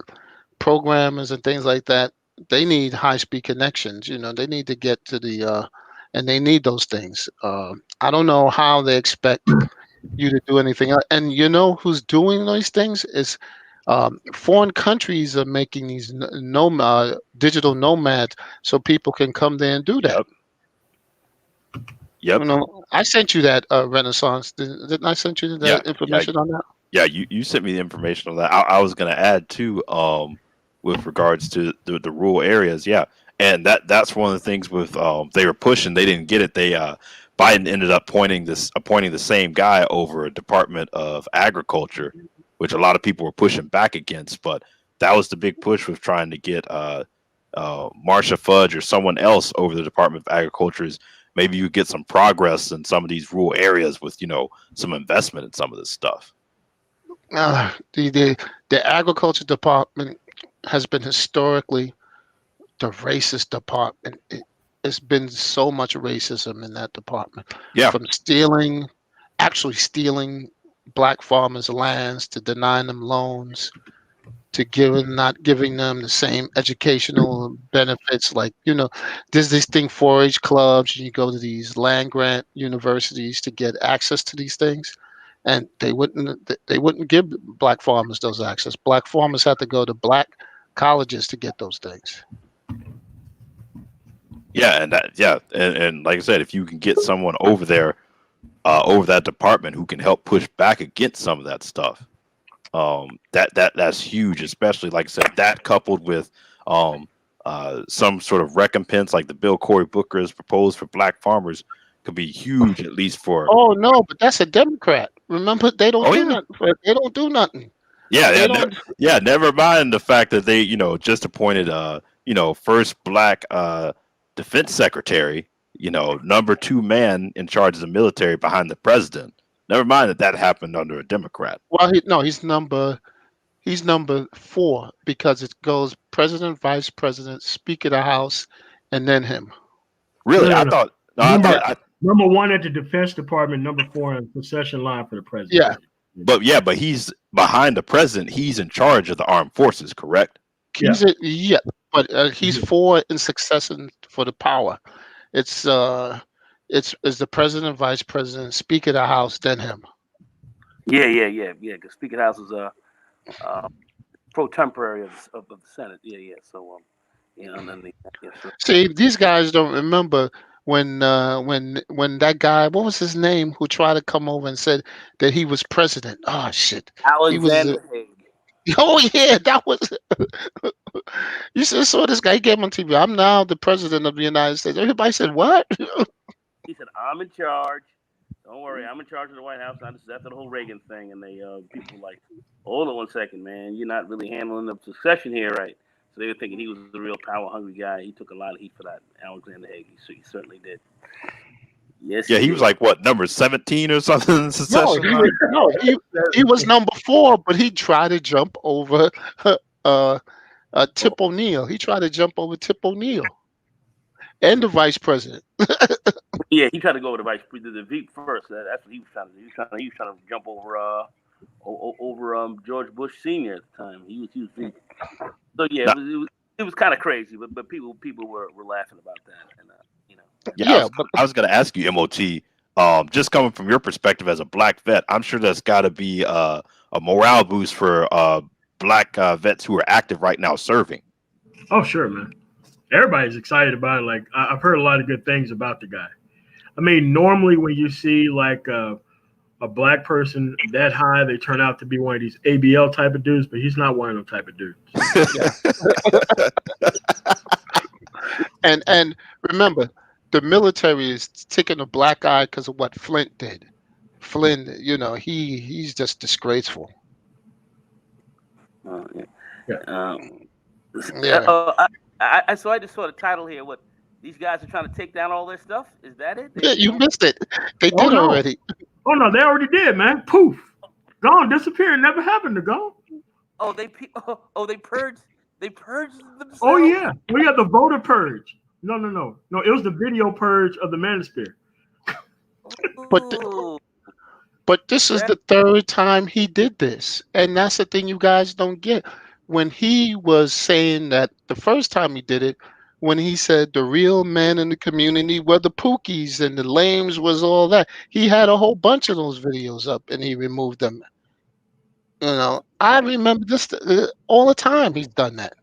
programmers and things like that, they need high speed connections. They need to get to the and they need those things. I don't know how they expect you to do anything else. And who's doing those things is foreign countries are making these digital nomads so people can come there and do that. Yep. Yep. I sent you that Renaissance. Didn't I send you Yeah. that Yeah. information on that? Yeah. You sent me the information on that. I was going to add too, with regards to the rural areas. Yeah. And that's one of the things with they were pushing. They didn't get it. Biden ended up appointing the same guy over a Department of Agriculture, which a lot of people were pushing back against. But that was the big push, with trying to get Marsha Fudge or someone else over the Department of Agriculture. Is maybe you get some progress in some of these rural areas with some investment in some of this stuff. The agriculture department has been historically the racist department. It's been so much racism in that department, Yeah. from actually stealing black farmers' lands, to denying them loans, to not giving them the same educational benefits. Like, there's this thing, 4-H clubs, and you go to these land grant universities to get access to these things. And they wouldn't give black farmers those access. Black farmers had to go to black colleges to get those things. Yeah, and like I said, if you can get someone over there, over that department, who can help push back against some of that stuff, that's huge. Especially, like I said, that coupled with some sort of recompense, like the bill Cory Booker has proposed for black farmers, could be huge, at least for. Oh no, but that's a Democrat. Remember, they don't Oh do yeah. nothing. They don't do nothing. Yeah, They yeah, don't. never mind the fact that they, just appointed, first black defense secretary, number 2 man in charge of the military behind the president. Never mind that happened under a Democrat. Well, he's number 4, because it goes president, vice president, speaker of the house, and then him. Really, No, no, I no. thought. No, Number 1 at the Defense Department, number 4 in the succession line for the Yeah, presidency. But he's behind the president. He's in charge of the armed forces, correct? He's but he's for in succession for the power. It's the president, vice president, speaker of the house, then him. Yeah. Because Speaker of the House is pro temporary of the Senate. Yeah. So underneath that. Yeah, sure. See, these guys don't remember when that guy, what was his name, who tried to come over and said that he was president. Oh shit, Alexander Haig. Oh yeah, that was. You saw this guy. He came on TV. I'm now the president of the United States. Everybody said what? He said, "I'm in charge. Don't worry, I'm in charge of the White House." Now, this is after the whole Reagan thing, and they people were like, "Hold on 1 second, man. You're not really handling the succession here, right?" So they were thinking he was a real power-hungry guy. He took a lot of heat for that, Alexander Haig. He certainly did. Yes. Yeah, he was like what, number 17 or something in succession? He was number 4, but he tried to jump over Tip O'Neill. He tried to jump over Tip O'Neill and the vice president. Yeah, he tried to go over the VP first. That's what he was trying to do. He was trying to jump over George Bush Sr. at the time. He was VP. So yeah, it was kind of crazy, but people were laughing about that, and I was going to ask you, MOT, just coming from your perspective as a black vet, I'm sure that's got to be a morale boost for black vets who are active right now serving. Oh, sure, man. Everybody's excited about it. Like, I've heard a lot of good things about the guy. I mean, normally when you see like a black person that high, they turn out to be one of these ABL type of dudes, but he's not one of them type of dudes. And remember, the military is taking a black eye because of what Flint did. Flint, he's just disgraceful. I just saw the title here. What, these guys are trying to take down all their stuff? Is that it? You missed it. They did already. Oh no, they already did, man. Poof, gone, disappeared, never happened to go. Oh, they purged. They purged themselves. Oh yeah, we got the voter purge. No, it was the video purge of the manosphere. But this is the third time he did this, and that's the thing you guys don't get. When he was saying that the first time he did it, when he said the real men in the community were the Pookies and the lames was all that, he had a whole bunch of those videos up and he removed them. I remember this all the time. He's done that.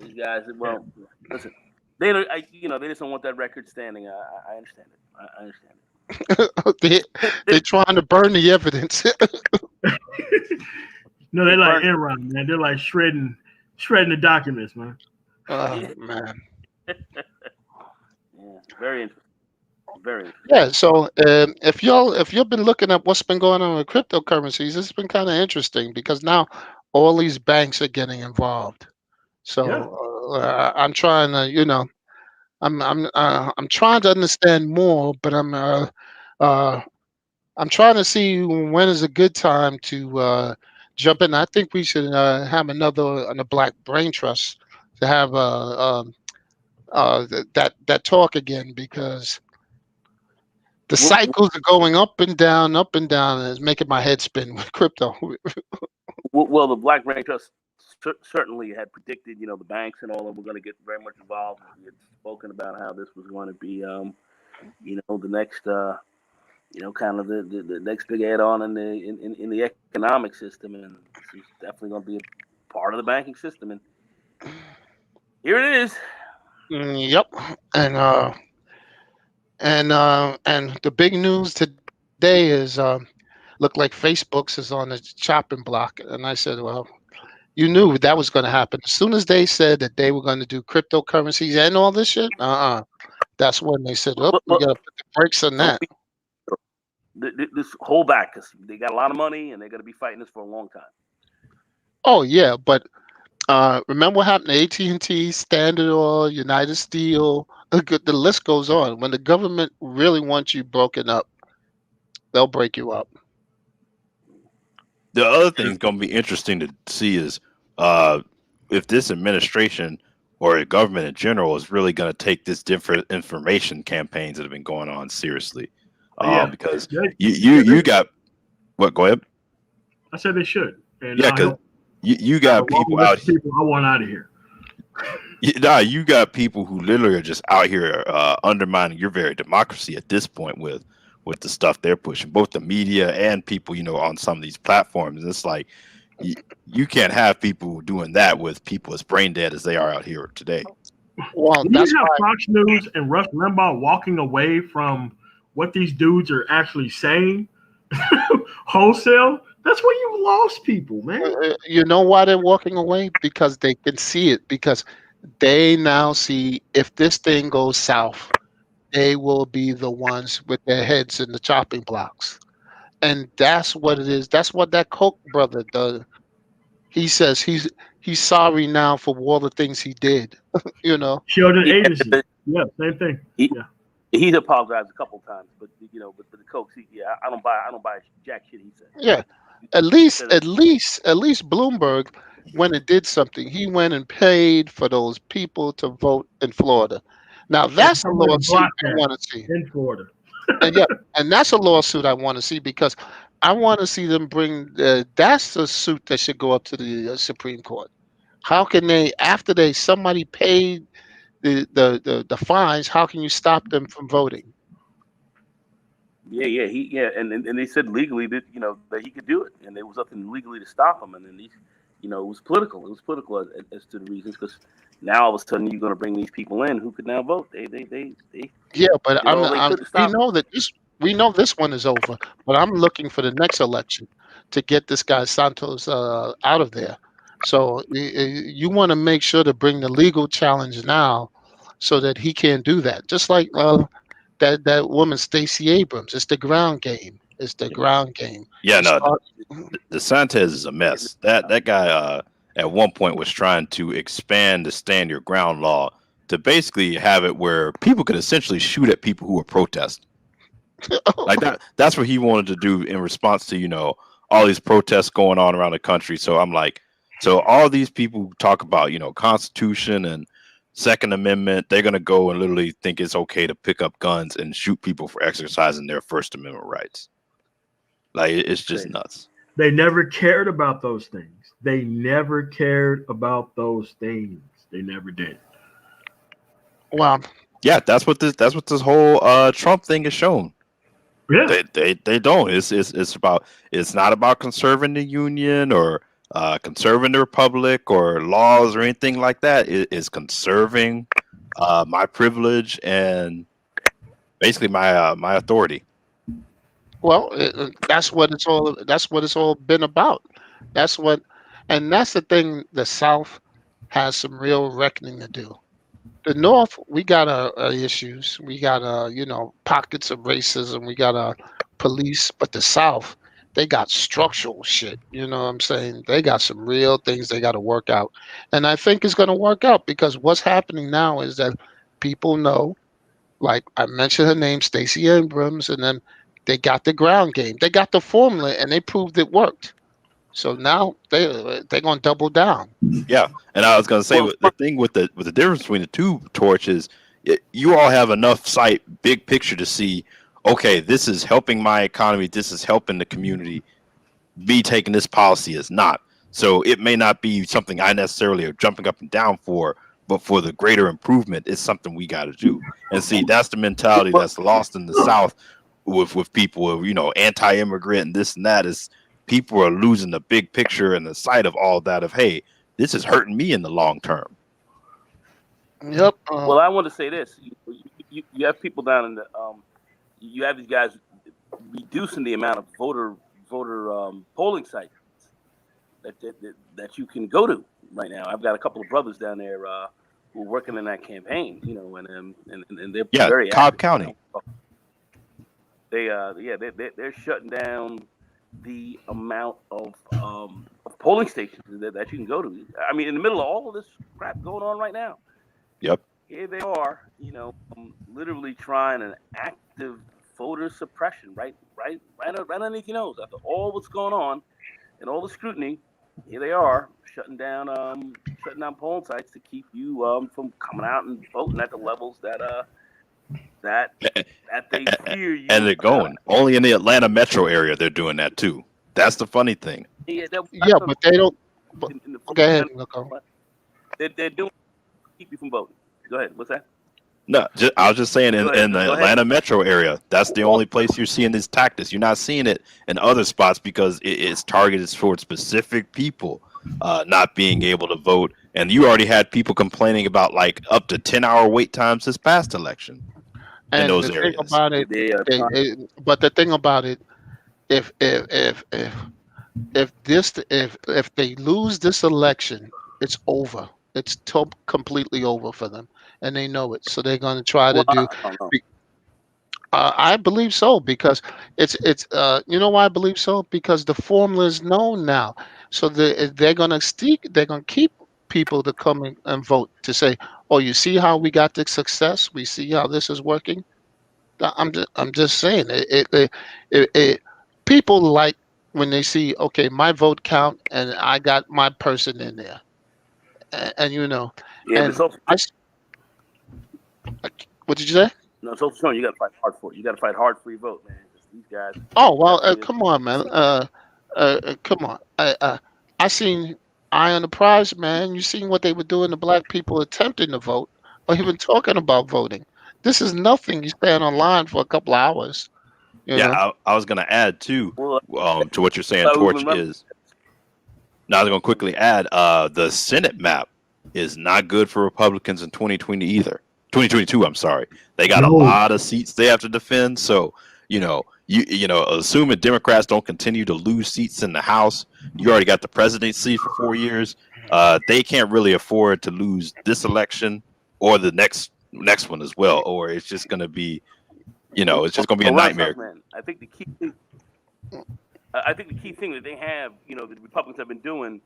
These guys, well, listen, they just don't want that record standing. I understand it. I understand it. They're trying to burn the evidence. No, they're like Enron, man. They're like shredding the documents, man. Oh man. Yeah, very interesting. Very interesting. Yeah. So if you've been looking at what's been going on with cryptocurrencies, it's been kind of interesting because now all these banks are getting involved. So I'm trying to, I'm trying to understand more, but I'm trying to see when is a good time to jump in. I think we should have another on the Black Brain Trust to have that talk again, because the cycles are going up and down, and it's making my head spin with crypto. Well, the Black Brain Trust certainly had predicted, the banks and all of them were going to get very much involved. We had spoken about how this was going to be, the next, kind of the next big add-on in the economic system, and it's definitely going to be a part of the banking system. And here it is. Yep, and the big news today is look like Facebook's is on the chopping block, and I said, well, you knew that was going to happen as soon as they said that they were going to do cryptocurrencies and all this shit. That's when they said, "Oh, we got to put the brakes on that." This hold back because they got a lot of money and they're going to be fighting this for a long time. Oh yeah, but remember what happened to AT&T, Standard Oil, United Steel? The list goes on. When the government really wants you broken up, they'll break you up. The other thing that's going to be interesting to see is if this administration or the government in general is really going to take this different information campaigns that have been going on seriously. Because you got What? Go ahead. I said they should, and Yeah, I because hope you got a long people list out of here. people I want out of here. You got people who literally are just out here undermining your very democracy at this point with the stuff they're pushing, both the media and people, on some of these platforms. And it's like you can't have people doing that with people as brain dead as they are out here today. Well, When that's you have why. Fox News and Rush Limbaugh walking away from what these dudes are actually saying wholesale, that's where you lost people, man. You know why they're walking away? Because they can see it. Because they now see if this thing goes south, they will be the ones with their heads in the chopping blocks. And that's what it is. That's what that Koch brother does. He says he's sorry now for all the things he did. you know. Sheldon He, Agency. Yeah, same thing. he, Yeah. he's apologized a couple times, but but the Coke, I don't buy jack shit he said. Yeah. At least Bloomberg went and did something. He went and paid for those people to vote in Florida. Now that's a Somebody lawsuit blocked I that want to see. in Florida. And yeah, and that's a lawsuit I want to see because I want to see them bring. That's a suit that should go up to the Supreme Court. How can they, after somebody paid the fines? How can you stop them from voting? And they said legally that that he could do it, and there was nothing legally to stop him. And then it was political. It was political as to the reasons, because now all of a sudden you're going to bring these people in who could now vote. They Yeah, but did all they could to we stop him. know that we know this one is over. But I'm looking for the next election to get this guy Santos out of there. So you want to make sure to bring the legal challenge now, so that he can't do that. Just like that woman Stacey Abrams. It's the ground game. It's the ground game. Yeah, You no, start- DeSantis is a mess. That guy at one point was trying to expand the stand your ground law to basically have it where people could essentially shoot at people who were protesting. Like that's what he wanted to do in response to all these protests going on around the country. So I'm like, so all these people who talk about Constitution and Second Amendment, they're gonna go and literally think it's okay to pick up guns and shoot people for exercising their First Amendment rights. Like, it's just nuts. They never cared about those things. They never cared about those things. They never did. well, Yeah, that's what this whole Trump thing is shown. Yeah. They don't. It's not about conserving the union or conserving the republic or laws or anything like that. It is conserving my privilege and basically my authority. well, that's what it's all. That's what it's all been about. That's what, and that's the thing. The South has some real reckoning to do. The North, we got our issues. We got pockets of racism. We got our police, but the South, they got structural shit. You know what I'm saying? They got some real things they got to work out, and I think it's going to work out because what's happening now is that people know, like I mentioned her name, Stacey Abrams, and then they got the ground game. They got the formula, and they proved it worked. So now they're gonna double down. Yeah, and I was gonna say the thing with the difference between the two torches, you all have enough sight, big picture, to see. Okay, this is helping my economy. This is helping the community. Me taking this policy is not. So it may not be something I necessarily are jumping up and down for, but for the greater improvement, it's something we got to do. And see, that's the mentality that's lost in the South with people, anti-immigrant and this and that. Is people are losing the big picture and the sight of all that of, hey, this is hurting me in the long term. Yep. Well, I want to say this: you have people down in the you have these guys reducing the amount of voter polling sites that you can go to right now. I've got a couple of brothers down there who are working in that campaign, and they're very Cobb active, County. They're shutting down the amount of polling stations that you can go to. I mean, in the middle of all of this crap going on right now. Yep. Here they are, literally trying an active voter suppression, right underneath your nose. After all what's going on and all the scrutiny, here they are shutting down polling sites to keep you from coming out and voting at the levels that they fear you. And they're going only in the Atlanta metro area. They're doing that too. That's the funny thing. Yeah, Yeah, but they don't. But, go ahead, Nicole. They're doing to keep you from voting. Go ahead. What's that? No, I was just saying Go in ahead. the Go ahead. Atlanta metro area, that's the only place you're seeing these tactics. You're not seeing it in other spots because it's targeted towards specific people not being able to vote. And you already had people complaining about like up to 10-hour wait times this past election in And those the thing areas. about it, but the thing about it, if if they lose this election, it's over. It's completely over for them, and they know it. So they're going to try to Well, do. I don't know. I believe so because it's you know why I believe so, because the formula is known now. So they're going to keep people to come and vote to say, oh, you see how we got the success? We see how this is working. I'm just saying it people like when they see, okay, my vote count and I got my person in there, and you know, Yeah, and but what did you say? no, social showing you got to fight hard for it. You got to fight hard for your vote, man. 'Cause these guys. Oh well, definitely come on, man. Come on. I seen Eye on the Prize, man. You seen what they were doing to black people attempting to vote, or even talking about voting. This is nothing. You stand online for a couple of hours, you know. Yeah, I was going to add too Well, to what you're saying, I Torch, remember. is now I was going to quickly add the Senate map is not good for Republicans in 2020 either. 2022, I'm sorry. They got a No. lot of seats they have to defend. So, you know, assuming Democrats don't continue to lose seats in the House, you already got the presidency for 4 years. They can't really afford to lose this election or the next one as well, or it's just going to be, it's just going to be a nightmare. Man, I think the key thing that they have, the Republicans have been doing,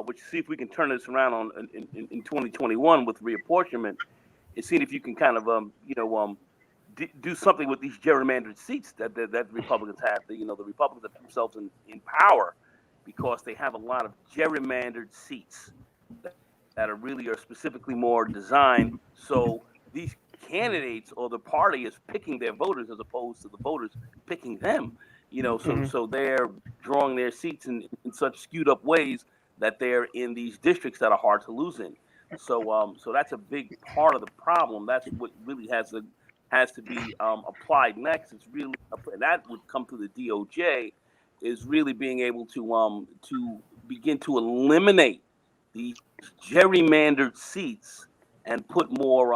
which see if we can turn this around in 2021 with reapportionment, is seeing if you can kind of do something with these gerrymandered seats that the Republicans have. The Republicans have themselves in power because they have a lot of gerrymandered seats that are specifically more designed. So these candidates or the party is picking their voters as opposed to the voters picking them. So they're drawing their seats in such skewed up ways that they're in these districts that are hard to lose in. So that's a big part of the problem. That's what really has to be applied next. It's really, and that would come through the DOJ, is really being able to begin to eliminate these gerrymandered seats and put more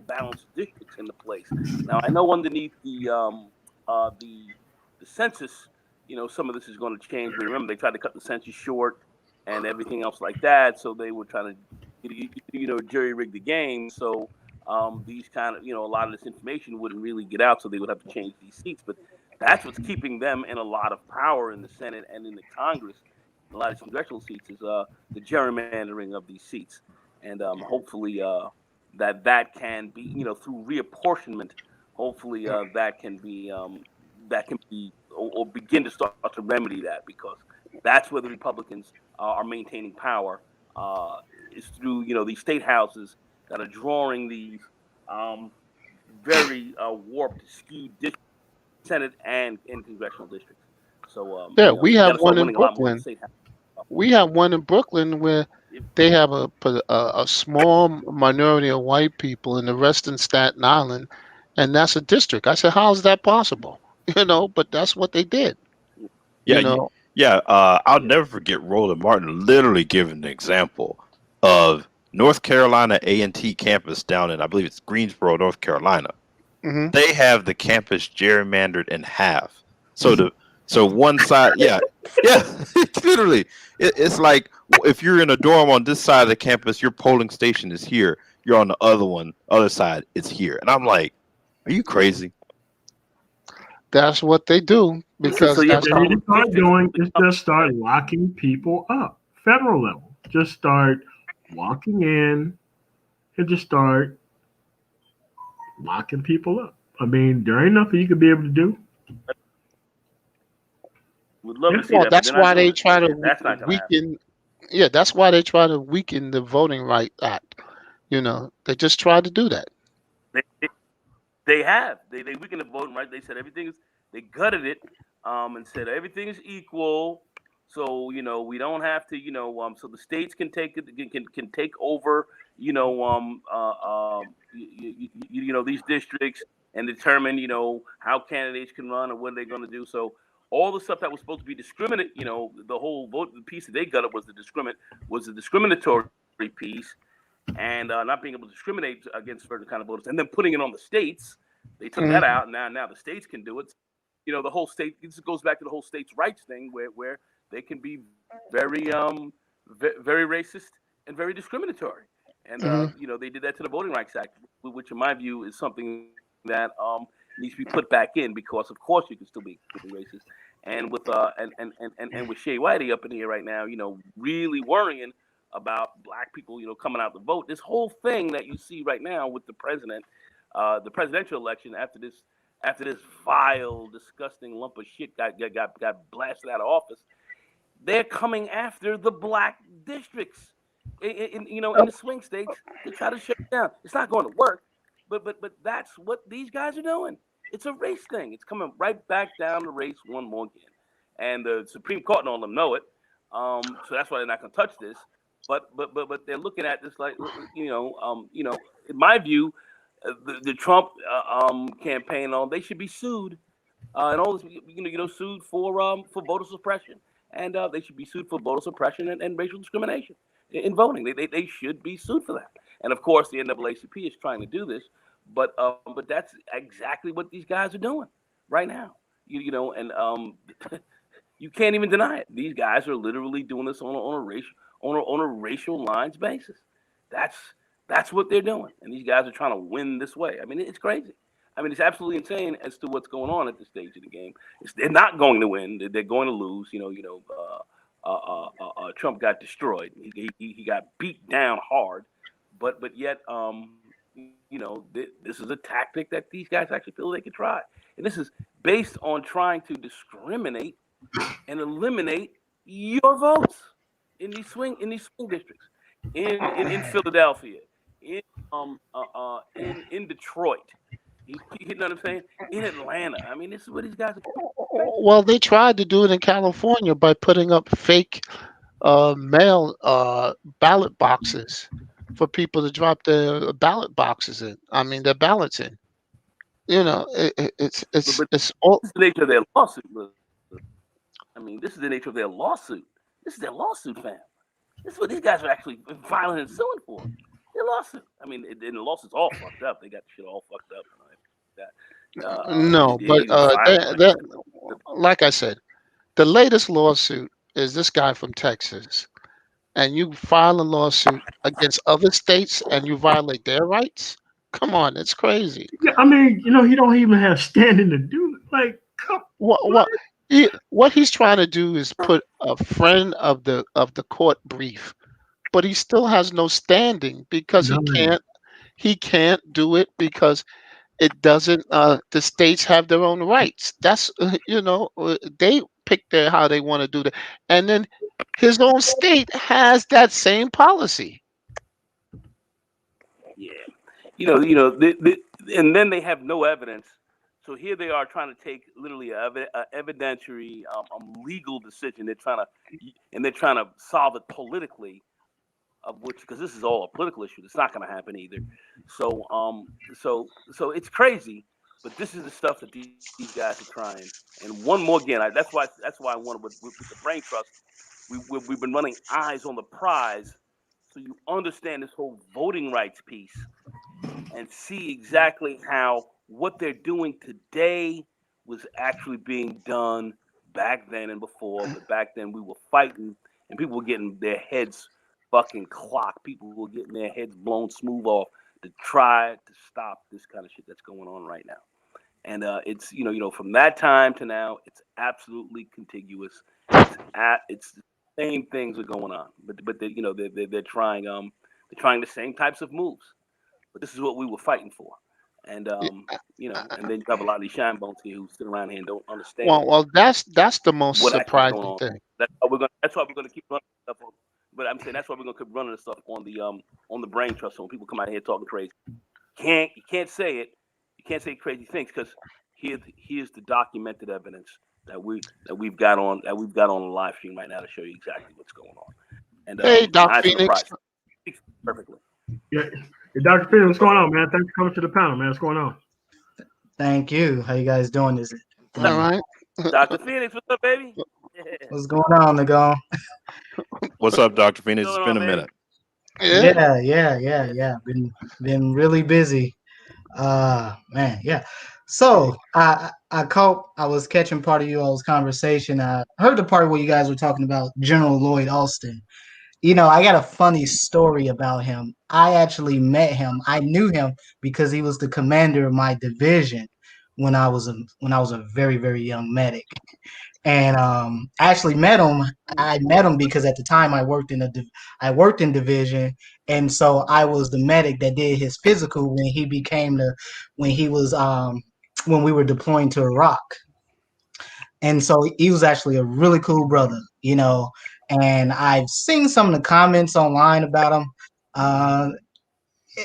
balanced districts into place. Now I know underneath the census, some of this is going to change. Remember, they tried to cut the census short and everything else like that, so they were trying to jury rig the game. So these kind of a lot of this information wouldn't really get out, so they would have to change these seats. But that's what's keeping them in a lot of power in the Senate and in the Congress. A lot of congressional seats is the gerrymandering of these seats, and hopefully that can be through reapportionment. Hopefully that can be or begin to start to remedy that, because that's where the Republicans are maintaining power, is through these state houses that are drawing these very warped, skewed Senate and congressional districts. So Yeah, we you have got to start one in winning a lot more in Brooklyn. the state house. We have one in Brooklyn where they have a small minority of white people and the rest in Staten Island, and that's a district. I said, how is that possible? But that's what they did. I'll never forget Roland Martin literally giving an example of North Carolina A&T campus down in, I believe it's Greensboro, North Carolina. Hmm. They have the campus gerrymandered in half. So one side, literally, it's like if you're in a dorm on this side of the campus, your polling station is here. You're on the other side, it's here. And I'm like, are you crazy? That's what they do, because So, yeah, that's What how. they need to start doing is just start locking people up. Federal level. Just start walking in and just start locking people up. I mean, there ain't nothing you could be able to do. Would love to see Well, that. that's why they try to That's not going to happen. weaken. Yeah, that's why they try to weaken the Voting Right Act. They just try to do that. They have. They weakened the voting right. They said everything is. They gutted it. and said everything is equal. So we don't have to so the states can take it can take over these districts and determine how candidates can run and what they're going to do. So all the stuff that was supposed to be discriminate, the whole vote, the piece that they got up was the discriminatory piece, and not being able to discriminate against certain kind of voters, and then putting it on the states. They took that out, and now the states can do it. The whole state. This goes back to the whole states' rights thing, where they can be very very racist and very discriminatory, and they did that to the Voting Rights Act, which in my view is something that needs to be put back in, because of course you can still be racist, and with with Shea Whitey up in here right now, really worrying about black people, coming out to vote. This whole thing that you see right now with the presidential election after this vile, disgusting lump of shit got blasted out of office, they're coming after the black districts in the swing states to try to shut it down. It's not going to work, but that's what these guys are doing. It's a race thing. It's coming right back down to race one more again, and the Supreme Court and all of them know it. So that's why they're not going to touch this. But they're looking at this like in my view, the Trump campaign they should be sued, and all this sued for voter suppression, and they should be sued for voter suppression and racial discrimination in voting. They should be sued for that. And of course, the NAACP is trying to do this, but that's exactly what these guys are doing right now. And you can't even deny it. These guys are literally doing this on a racial lines basis. That's what they're doing, and these guys are trying to win this way. I mean, it's crazy. I mean, it's absolutely insane as to what's going on at this stage of the game. They're not going to win. They're going to lose. Trump got destroyed. He got beat down hard, but yet, this is a tactic that these guys actually feel they can try, and this is based on trying to discriminate and eliminate your votes in these swing districts, in Philadelphia, in Detroit. You know what I'm saying? In Atlanta. I mean, this is what these guys are doing. Well, they tried to do it in California by putting up fake mail ballot boxes for people to drop their ballot boxes in. I mean, their ballots in. It's all. This is the nature of their lawsuit. I mean, this is the nature of their lawsuit. This is their lawsuit, fam. This is what these guys are actually filing and suing for. Their lawsuit. I mean, and the lawsuit's all fucked up. They got shit all fucked up. No, but like I said, the latest lawsuit is this guy from Texas, and you file a lawsuit against other states and you violate their rights. Come on, it's crazy. Yeah, I mean, he don't even have standing to do it. Like, what he's trying to do is put a friend of the court brief, but he still has no standing because he can't do it because it doesn't. The states have their own rights. That's they pick how they want to do that, and then his own state has that same policy. Yeah, and then they have no evidence. So here they are trying to take literally an evidentiary, legal decision. They're trying to solve it politically, because this is all a political issue. It's not going to happen either. So it's crazy. But this is the stuff that these guys are trying. And one more again, that's why I wanted with the brain trust. We've been running eyes on the prize, so you understand this whole voting rights piece and see exactly how what they're doing today was actually being done back then and before. But back then we were fighting, and people were getting their heads fucking clocked. People were getting their heads blown smooth off to try to stop this kind of shit that's going on right now. And it's from that time to now, it's absolutely contiguous. It's the same things are going on, but they're trying the same types of moves. But this is what we were fighting for. And and then you have a lot of these shine bones here who sit around here and don't understand. Well, that's the most surprising thing. That's why we're gonna keep running stuff on. But I'm saying that's why we're gonna keep running this stuff on the brain trust. So when people come out here talking crazy, you can't say it. You can't say crazy things because here's the documented evidence we've got on the live stream right now to show you exactly what's going on. And Hey, Doc nice Phoenix. surprise. Perfectly. Yeah. Hey, Dr. Phoenix, what's going on, man? Thanks for coming to the panel, man. What's going on? Thank you. How you guys doing? All right. Dr. Phoenix, what's up, baby? What's going on, Nagon? What's up, Dr. Phoenix? It's What's been a going on, minute. Yeah. Been really busy. Man, yeah. So I was catching part of you all's conversation. I heard the part where you guys were talking about General Lloyd Austin. You know, I got a funny story about him. I actually met him. I knew him because he was the commander of my division when I was a very, very young medic. And actually met him. I met him because at the time I worked in division, and so I was the medic that did his physical when he was when we were deploying to Iraq. And so he was actually a really cool brother, you know. And I've seen some of the comments online about him.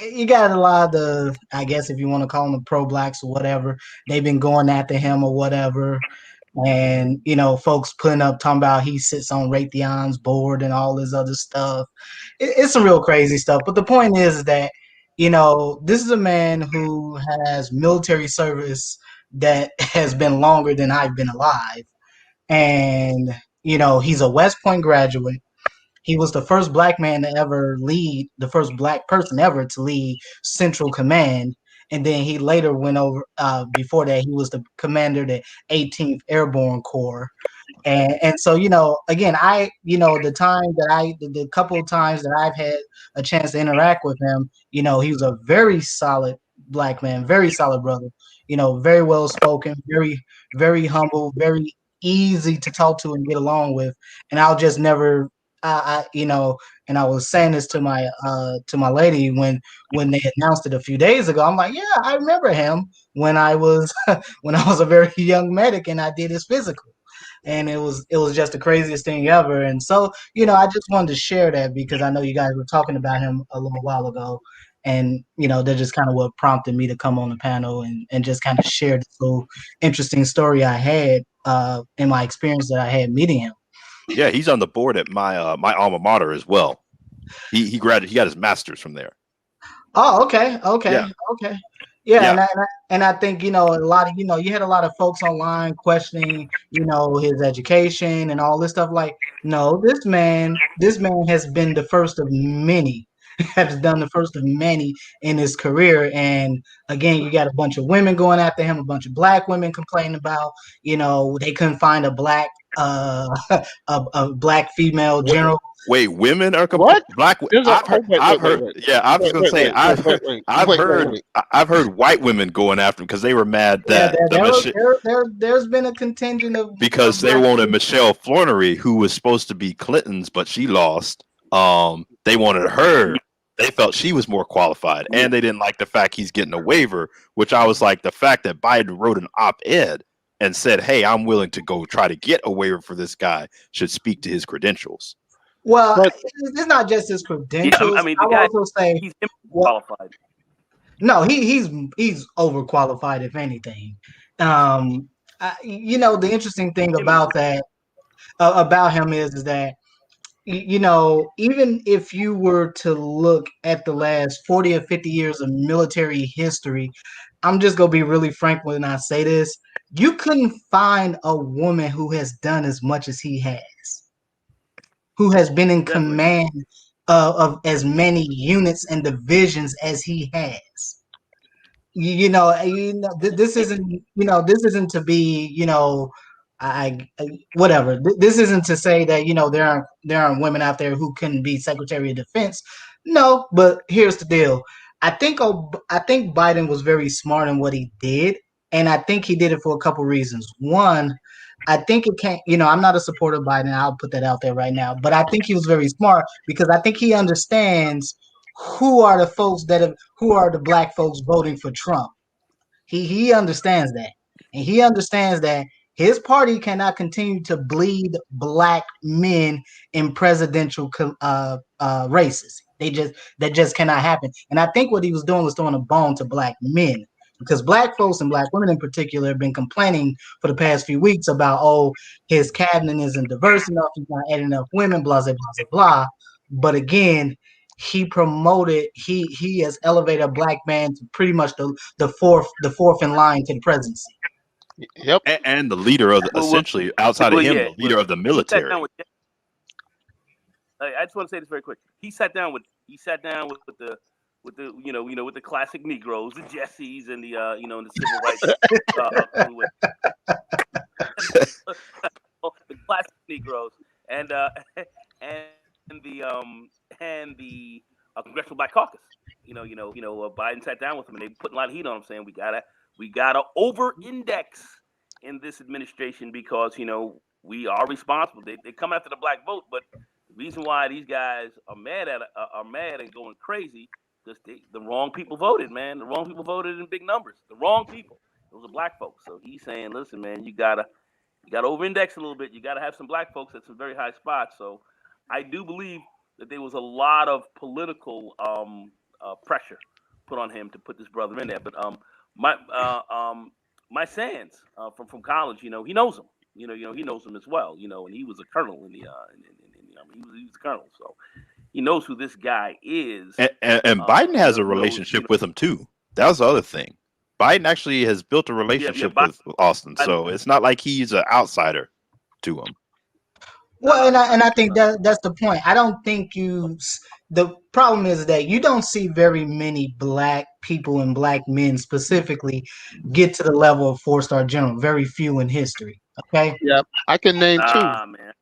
You got a lot of the, I guess if you want to call them the pro-blacks or whatever, they've been going after him or whatever. And, you know, folks putting up, talking about he sits on Raytheon's board and all this other stuff. It's some real crazy stuff. But the point is that, you know, this is a man who has military service that has been longer than I've been alive. And, you know, he's a West Point graduate. He was the first black man to ever lead, the first black person ever to lead Central Command. And then he later went over, before that, he was the commander of the 18th Airborne Corps. And so, you know, again, the couple of times that I've had a chance to interact with him, you know, he was a very solid black man, very solid brother, you know, very well spoken, very, very humble, very easy to talk to and get along with. And I'll just never, you know, and I was saying this to my lady when they announced it a few days ago. I'm like, yeah, I remember him when I was when I was a very young medic and I did his physical. And it was just the craziest thing ever. And so, you know, I just wanted to share that because I know you guys were talking about him a little while ago. And, you know, that's just kind of what prompted me to come on the panel and just kind of share this little interesting story I had in my experience that I had meeting him. Yeah, he's on the board at my my alma mater as well. He graduated. He got his master's from there. Oh, okay. Yeah, Yeah. and I think, you know, a lot of, you know, you had a lot of folks online questioning, you know, his education and all this stuff. Like, no, this man has been the first of many, has done the first of many in his career. And again, you got a bunch of women going after him, a bunch of black women complaining about, you know, they couldn't find a black a black female general. Wait, women are What? black. There's a I've heard. Yeah, I was gonna say I've heard white women going after him because they were mad that there's been a contingent of because they wanted Michelle Fleury, who was supposed to be Clinton's, but she lost. They wanted her. They felt she was more qualified, and they didn't like the fact he's getting a waiver. Which I was like, the fact that Biden wrote an op-ed and said, "Hey, I'm willing to go try to get a waiver for this guy," should speak to his credentials. Well, it's not just his credentials. Yeah, I mean, I'll also say he's qualified. No, he's overqualified, if anything. You know, the interesting thing about that about him is that, you know, even if you were to look at the last 40 or 50 years of military history, I'm just gonna be really frank when I say this. You couldn't find a woman who has done as much as he has, who has been in command of as many units and divisions as he has. You know, this isn't, you know, this isn't to be, you know, whatever. This isn't to say that, you know, there aren't women out there who can be Secretary of Defense. No, but here's the deal. I think Biden was very smart in what he did, and I think he did it for a couple reasons. One, I think it can't, you know, I'm not a supporter of Biden. I'll put that out there right now, but I think he was very smart because I think he understands who are the black folks voting for Trump. He understands that, and he understands that his party cannot continue to bleed black men in presidential races. That just cannot happen. And I think what he was doing was throwing a bone to black men. because black folks and black women in particular have been complaining for the past few weeks about, oh, his cabinet isn't diverse enough, he's not adding enough women, blah, blah, blah, blah. But again, he has elevated a black man to pretty much the fourth in line to the presidency. Yep. And the leader of essentially outside of him, the leader of the military. I just want to say this very quick. He sat down with the with the classic Negroes, the Jessies, and the the civil rights the classic Negroes, and the Congressional Black Caucus. Biden sat down with them, and they put a lot of heat on him, saying we gotta over-index in this administration because we are responsible. They come after the black vote, but the reason why these guys are mad and going crazy because the wrong people voted, man. The wrong people voted in big numbers. The wrong people. Those are black folks. So he's saying, listen, man, you gotta over-index a little bit. You gotta have some black folks at some very high spots. So I do believe that there was a lot of political pressure put on him to put this brother in there. But my Sands from college, he knows him. He knows him as well. And he was a colonel in the he was a colonel, so he knows who this guy is. And Biden has a relationship with him too. That was the other thing. Biden actually has built a relationship with Austin, so it's not like he's an outsider to him. Well, and I think that's the point. I don't think the problem is that you don't see very many black people and black men specifically get to the level of 4-star general. Very few in history. Okay. Yeah, I can name two. Man.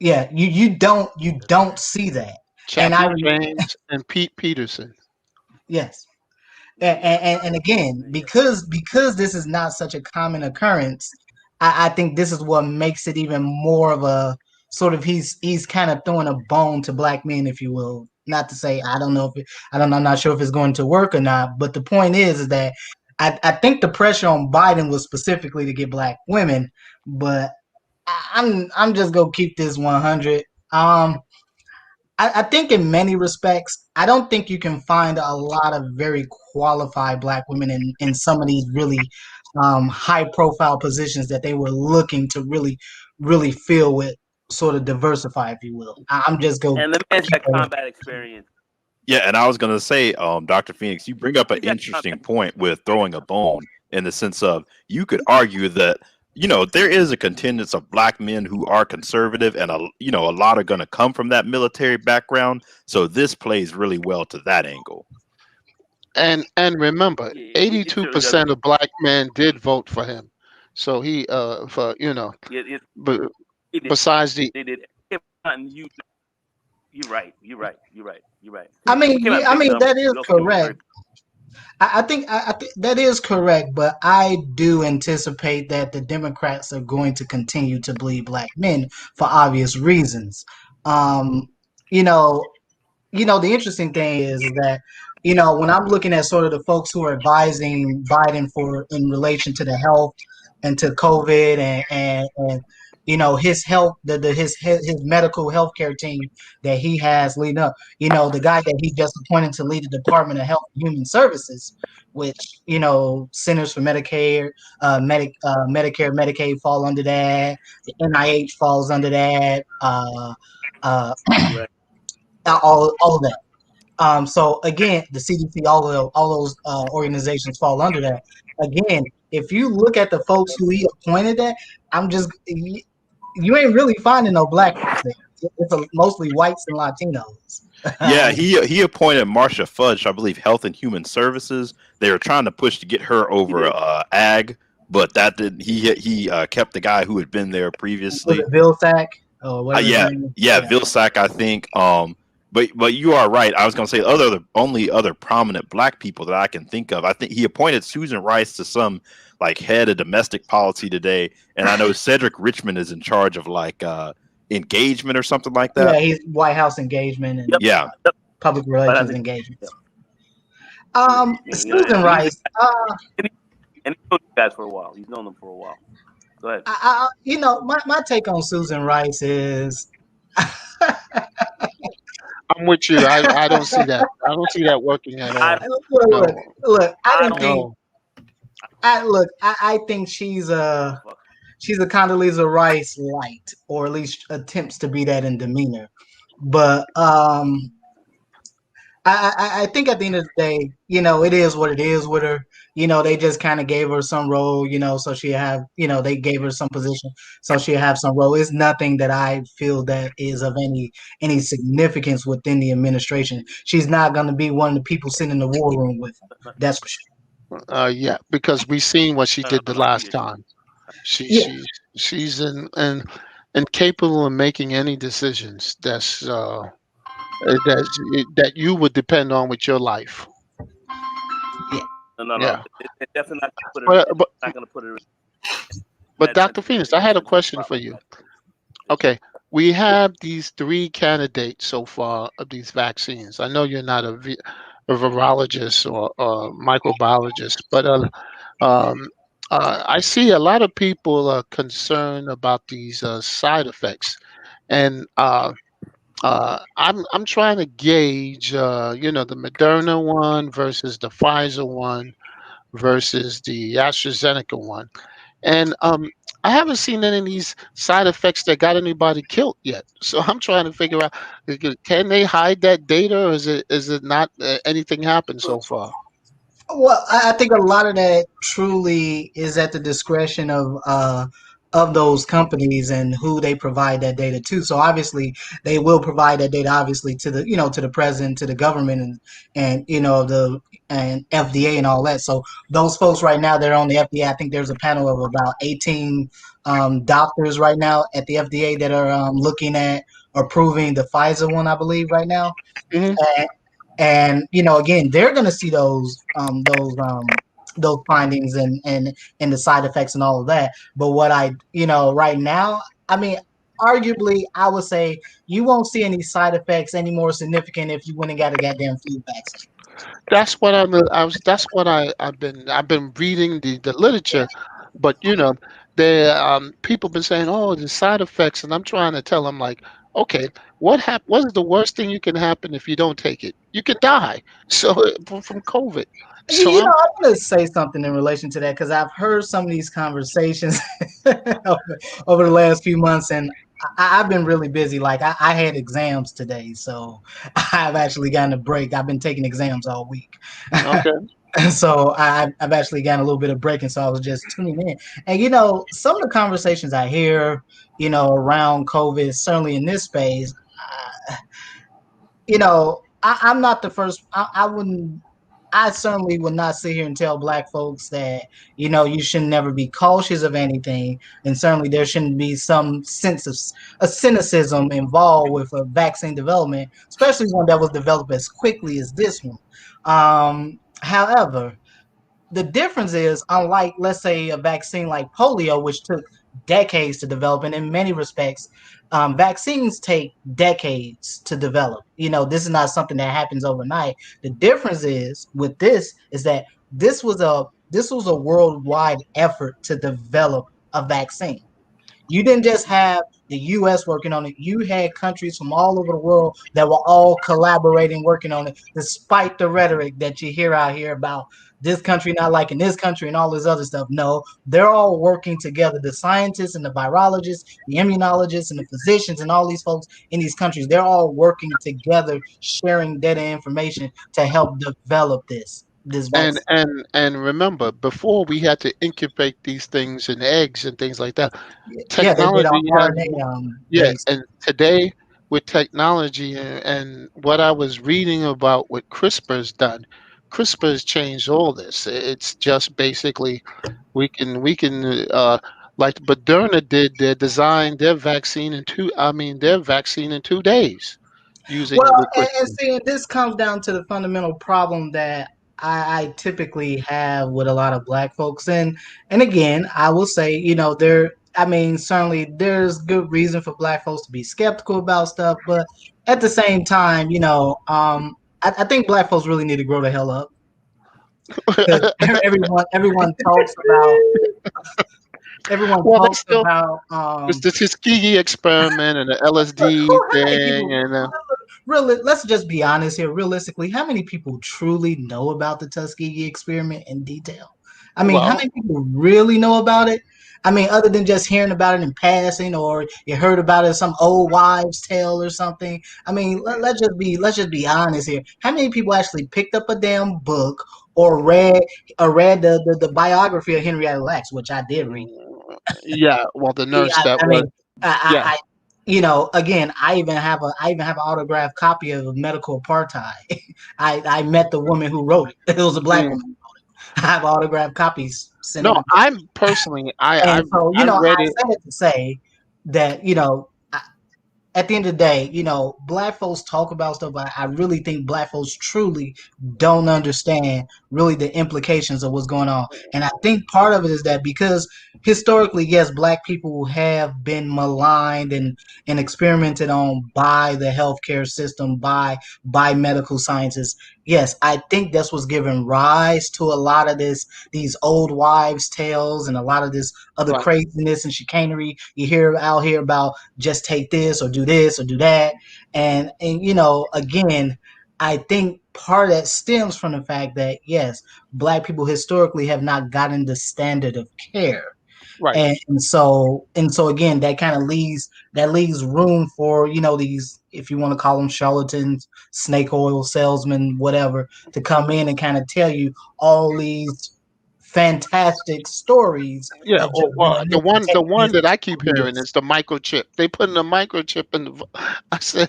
Yeah, you don't see that. Chaplain James and Pete Peterson. Yes. And again, because this is not such a common occurrence, I think this is what makes it even more of a sort of he's kind of throwing a bone to black men, if you will. Not to say I'm not sure if it's going to work or not, but the point is that I think the pressure on Biden was specifically to get black women, but I'm just gonna keep this 100. I think in many respects, I don't think you can find a lot of very qualified black women in some of these really high profile positions that they were looking to really fill with, sort of diversify, if you will. I'm just going. And the man's got combat experience. Yeah, and I was going to say, Dr. Phoenix, you bring up an interesting point with throwing a bone in the sense of you could argue that there is a contingent of black men who are conservative, and a lot are going to come from that military background. So this plays really well to that angle. And remember, 82% of black men did vote for him. So he besides the You're right. I mean that is correct. I think that is correct, but I do anticipate that the Democrats are going to continue to bleed black men for obvious reasons. The interesting thing is that when I'm looking at sort of the folks who are advising Biden in relation to the health and to COVID and his health, his medical healthcare team that he has leading up. The guy that he just appointed to lead the Department of Health and Human Services, which Centers for Medicare, Medicare, Medicaid fall under that. The NIH falls under that. All of that. So again, the CDC, all those organizations fall under that. Again, if you look at the folks who he appointed, you ain't really finding no black folks there. It's mostly whites and Latinos. Yeah, he appointed Marsha Fudge, I believe, Health and Human Services. They were trying to push to get her over ag, but that didn't. He kept the guy who had been there previously. Vilsack. Vilsack, I think. But you are right. I was going to say only other prominent black people that I can think of. I think he appointed Susan Rice to some head of domestic policy today, and I know Cedric Richmond is in charge of engagement or something like that. Yeah, he's White House engagement and public relations engagement. Susan Rice. And he's known these guys for a while. He's known them for a while. Go ahead. My take on Susan Rice is. I'm with you. I don't see that. I don't see that working at all. Look, I I think she's a Condoleezza Rice light, or at least attempts to be that in demeanor. But I think at the end of the day, it is what it is with her. They just kind of gave her some role, so she have, they gave her some position, so she have some role. It's nothing that I feel that is of any significance within the administration. She's not going to be one of the people sitting in the war room with them. That's for sure. Yeah, because we seen what she did the No, I last get you. time. She Yeah. she she's incapable of making any decisions that you would depend on with your life. Yeah. No. Yeah, It's definitely not going to put her. but It's but not going to put her in but that Dr. sense. Phoenix, I had a Sense of question for you. spotlight. Okay, we have these three candidates so far of these vaccines. I know you're not a virologist or microbiologist, but um, I see a lot of people are concerned about these side effects, and I'm trying to gauge, the Moderna one versus the Pfizer one versus the AstraZeneca one, and I haven't seen any of these side effects that got anybody killed yet. So I'm trying to figure out, can they hide that data, or is it not anything happened so far? Well, I think a lot of that truly is at the discretion of those companies and who they provide that data to. So obviously, they will provide that data obviously to the to the president, to the government, and the and FDA and all that. So those folks right now, they're on the FDA. I think there's a panel of about 18 doctors right now at the FDA that are looking at approving the Pfizer one, I believe, right now. Hmm. And again, they're going to see those findings and the side effects and all of that. But what I right now, I mean, arguably, I would say you won't see any side effects any more significant if you went and got a goddamn flu vaccine. That's what that's what I've been reading the literature, but the people been saying, oh, the side effects, and I'm trying to tell them, like, okay, what is the worst thing you can happen if you don't take it? You could die. So from COVID. So You I'm know, I'm going to say something in relation to that because I've heard some of these conversations over the last few months, and I've been really busy. Like I had exams today, so I've actually gotten a break. I've been taking exams all week. okay. So I've actually gotten a little bit of break, and so I was just tuning in. And some of the conversations I hear, around COVID, certainly in this space, I'm not the first. I wouldn't. I certainly would not sit here and tell black folks that you should never be cautious of anything, and certainly there shouldn't be some sense of a cynicism involved with a vaccine development, especially one that was developed as quickly as this one. However, the difference is, unlike, let's say, a vaccine like polio, which took decades to develop, and in many respects, vaccines take decades to develop. This is not something that happens overnight. The difference is with this is that this was a worldwide effort to develop a vaccine. You didn't just have the U.S. working on it. You had countries from all over the world that were all collaborating, working on it, despite the rhetoric that you hear out here about this country not liking this country and all this other stuff. No, they're all working together. The scientists and the virologists, the immunologists and the physicians and all these folks in these countries, they're all working together, sharing data and information to help develop this And vaccine. and remember, before we had to incubate these things in eggs and things like that. Yeah, they did Technology has RNA Yeah, based. and today with technology and what I was reading about what CRISPR's done, CRISPR's changed all this. It's just basically we can like Moderna did their vaccine in 2 days Well, using with and CRISPR. see, this comes down to the fundamental problem that I typically have with a lot of black folks, and again, I will say, there. I mean, certainly there's good reason for black folks to be skeptical about stuff, but at the same time, I think black folks really need to grow the hell up because everyone Well, they talks still about it's the Tuskegee experiment and the LSD how many thing, people and really, let's just be honest here. Realistically, how many people truly know about the Tuskegee experiment in detail? I mean, how Well, many people really know about it? I mean, other than just hearing about it in passing, or you heard about it in some old wives' tale or something. I mean, let's just be honest here. How many people actually picked up a damn book or read the biography of Henrietta Lacks, which I did read. yeah. Well, the Yeah, nurse that I was, mean, I, yeah. I again, I even have an autographed copy of Medical Apartheid. I met the woman who wrote it. It was a black Mm. woman. I have autographed copies sent No, over. I'm personally, And so, I read I it. said it to say that, at the end of the day, black folks talk about stuff, but I really think black folks truly don't understand really the implications of what's going on. And I think part of it is that because historically, yes, black people have been maligned and experimented on by the healthcare system, by medical scientists. Yes, I think that's what's giving rise to a lot of these old wives' tales and a lot of this other Right, craziness and chicanery you hear out here about just take this or do this or do that. And again, I think part of that stems from the fact that yes, black people historically have not gotten the standard of care. right. And so again, that leaves room for these, if you want to call them charlatans, snake oil salesmen, whatever, to come in and kind of tell you all these fantastic stories Yeah, of just well, doing the this and one take the this one that I keep and do hearing this. is the microchip. They put in a microchip in the. I said,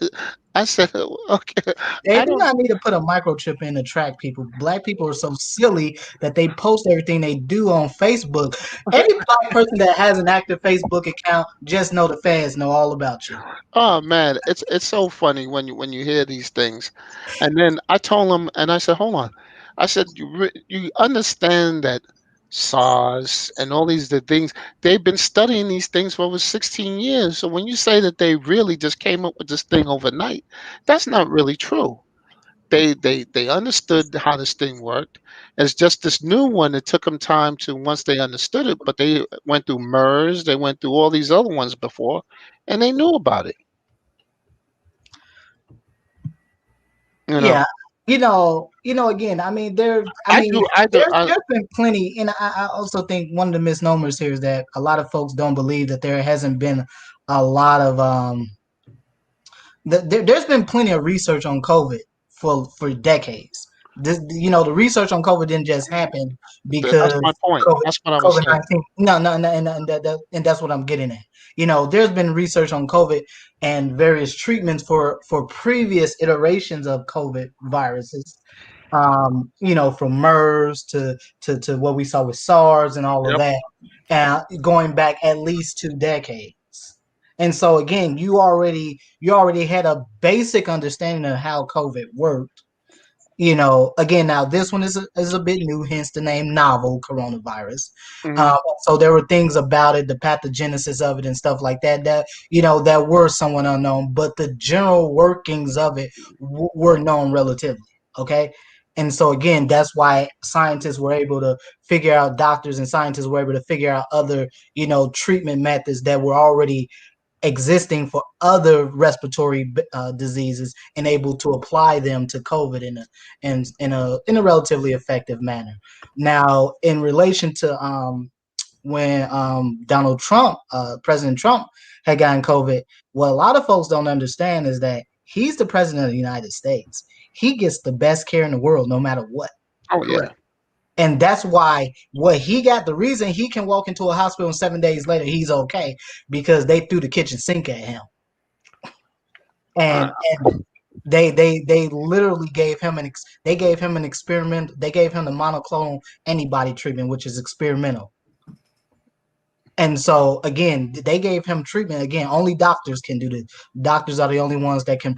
I said, okay, They I do don't. not need to put a microchip in to track people. Black people are so silly that they post everything they do on Facebook. Every black person that has an active Facebook account, just know the fans know all about you. Oh man, it's so funny when you hear these things, and then I told them, and I said, hold on, I said, you understand that SARS and all these the things they've been studying these things for over 16 years. So when you say that they really just came up with this thing overnight, that's not really true. They understood how this thing worked. It's just this new one that took them time to once they understood it, but they went through MERS, they went through all these other ones before, and they knew about it. You know, Yeah, again, I mean, I do, I do. there's been plenty, and I also think one of the misnomers here is that a lot of folks don't believe that there hasn't been a lot of there's been plenty of research on COVID for decades. The research on COVID didn't just happen That's because my point. COVID That's what I was COVID saying. 19. No, no, no, and that's what I'm getting at. There's been research on COVID and various treatments for previous iterations of COVID viruses. From MERS to what we saw with SARS and all of Yep. that, going back at least 2 decades. And so again, you already had a basic understanding of how COVID worked. Again, now this one is a bit new, hence the name novel coronavirus. Hmm. So there were things about it, the pathogenesis of it, and stuff like that were somewhat unknown, but the general workings of it were known relatively. Okay. And so again, that's why scientists were able to figure out, doctors and scientists were able to figure out other, treatment methods that were already existing for other respiratory diseases and able to apply them to COVID in a relatively effective manner. Now, in relation to when Donald Trump, President Trump, had gotten COVID, what a lot of folks don't understand is that he's the president of the United States. He gets the best care in the world, no matter what. Oh yeah. And that's why the reason he can walk into a hospital and 7 days later he's okay, because they threw the kitchen sink at him. Uh, And they literally gave him an experiment. They gave him the monoclonal antibody treatment, which is experimental. And so again, they gave him treatment. Again, only doctors can do this. Doctors are the only ones that can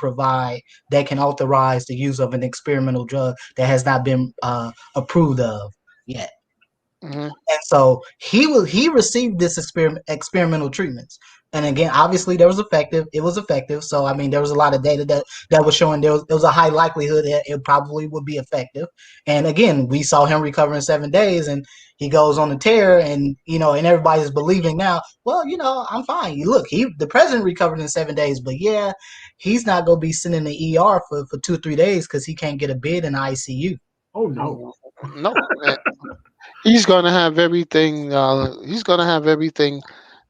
authorize the use of an experimental drug that has not been approved of yet. mhm. And so he received this experimental treatments. And again, obviously it was effective. So I mean, there was a lot of data that was showing there was a high likelihood that it probably would be effective. And again, we saw him recover in 7 days, and he goes on the tear, and and everybody's believing now, well, I'm fine. Look, the president recovered in 7 days, but yeah, he's not gonna be sitting in the ER for 2 or 3 days because he can't get a bed in the ICU. Oh no. No, He's going to have everything. He's going to have everything.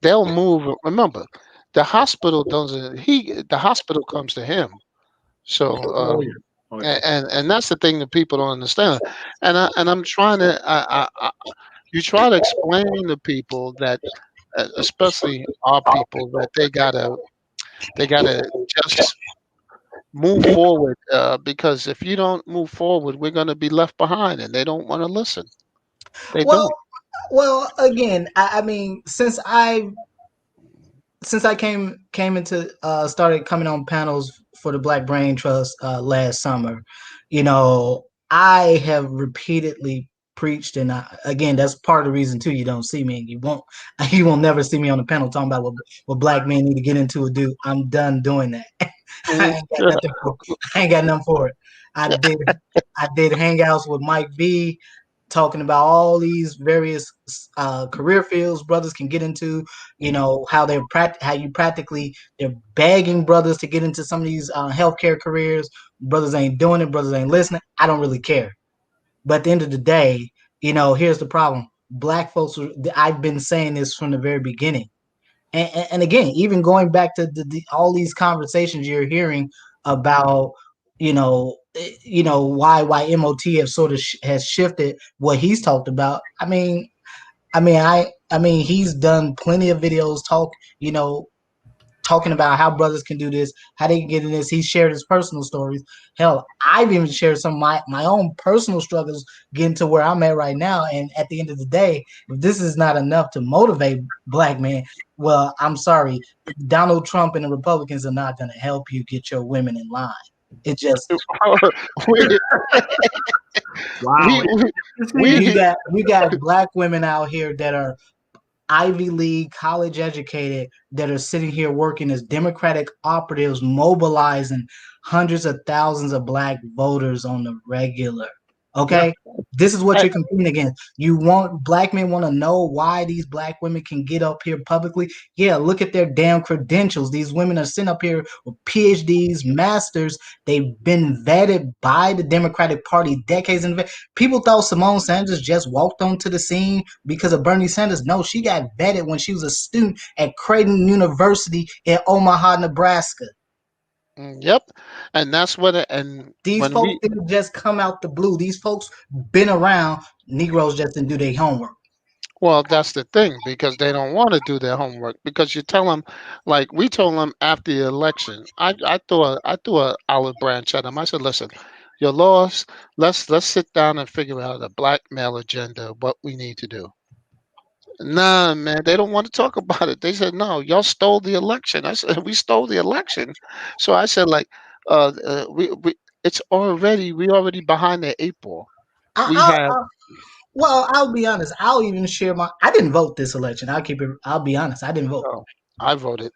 They'll move. Remember, the hospital doesn't. The hospital comes to him. So, Oh yeah. Oh yeah. and that's the thing that people don't understand. I'm trying to. You try to explain to people that, especially our people, that they gotta just move forward. Because if you don't move forward, we're going to be left behind, and they don't want to listen. They Well, don't. well, again, I mean, since I came into started coming on panels for the Black Brain Trust last summer, I have repeatedly preached, and again, that's part of the reason too you don't see me, and you won't never see me on the panel talking about what black men need to get into or do. I'm done doing that. I Mhm. ain't got nothing for I ain't got nothing for it. I did hangouts with Mike V talking about all these various career fields brothers can get into, how you practically they're begging brothers to get into some of these healthcare careers. Brothers ain't doing it, brothers ain't listening. I don't really care. But at the end of the day, here's the problem. Black folks, I've been saying this from the very beginning. And again, even going back to all these conversations you're hearing about, why MOT have sort of has shifted what he's talked about. I mean, he's done plenty of videos talking about how brothers can do this, how they can get in this. He shared his personal stories. Hell, I've even shared some of my own personal struggles getting to where I'm at right now. And at the end of the day, if this is not enough to motivate black men, well, I'm sorry. Donald Trump and the Republicans are not going to help you get your women in line. It just we, Wow. we, we, You you see, we got black women out here that are Ivy League, college educated, that are sitting here working as Democratic operatives, mobilizing hundreds of thousands of black voters on the regular. yeah. Okay? This is what hey, you're competing against. Black men want to know why these black women can get up here publicly. Yeah, look at their damn credentials. These women are sitting up here with PhDs, masters. They've been vetted by the Democratic Party decades. And people thought Simone Sanders just walked onto the scene because of Bernie Sanders. No, she got vetted when she was a student at Creighton University in Omaha, Nebraska. yep, and that's what. And These when folks we didn't just come out the blue. These folks been around. Negroes just didn't do their homework. Well, that's the thing, because they don't want to do their homework, because you tell them, like we told them after the election. I threw a olive branch at them. I said, listen, you're lost. Let's sit down and figure out a blackmail agenda, what we need to do. Nah, man, they don't want to talk about it. They said, no, y'all stole the election. I said, we stole the election. So I said, like, we we already behind the eight ball. I, We I, have. I, well, I'll be honest. I'll even share my. I didn't vote this election. I'll be honest. I didn't vote. Oh, I voted.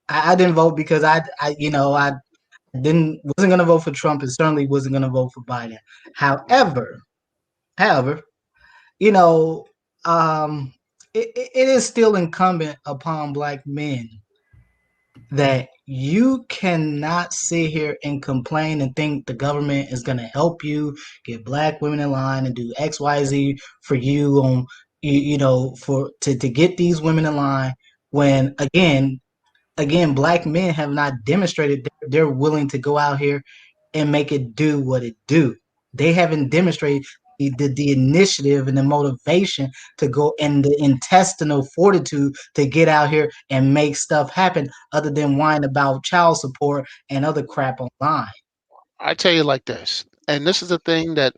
I didn't vote because I wasn't gonna vote for Trump and certainly wasn't gonna vote for Biden. However, you know, it is still incumbent upon black men that you cannot sit here and complain and think the government is going to help you get black women in line and do XYZ for you on for to get these women in line when again black men have not demonstrated they're willing to go out here and make it do what it do. They haven't demonstrated the initiative and the motivation to go and the intestinal fortitude to get out here and make stuff happen other than whine about child support and other crap online. I tell you like this, and this is the thing that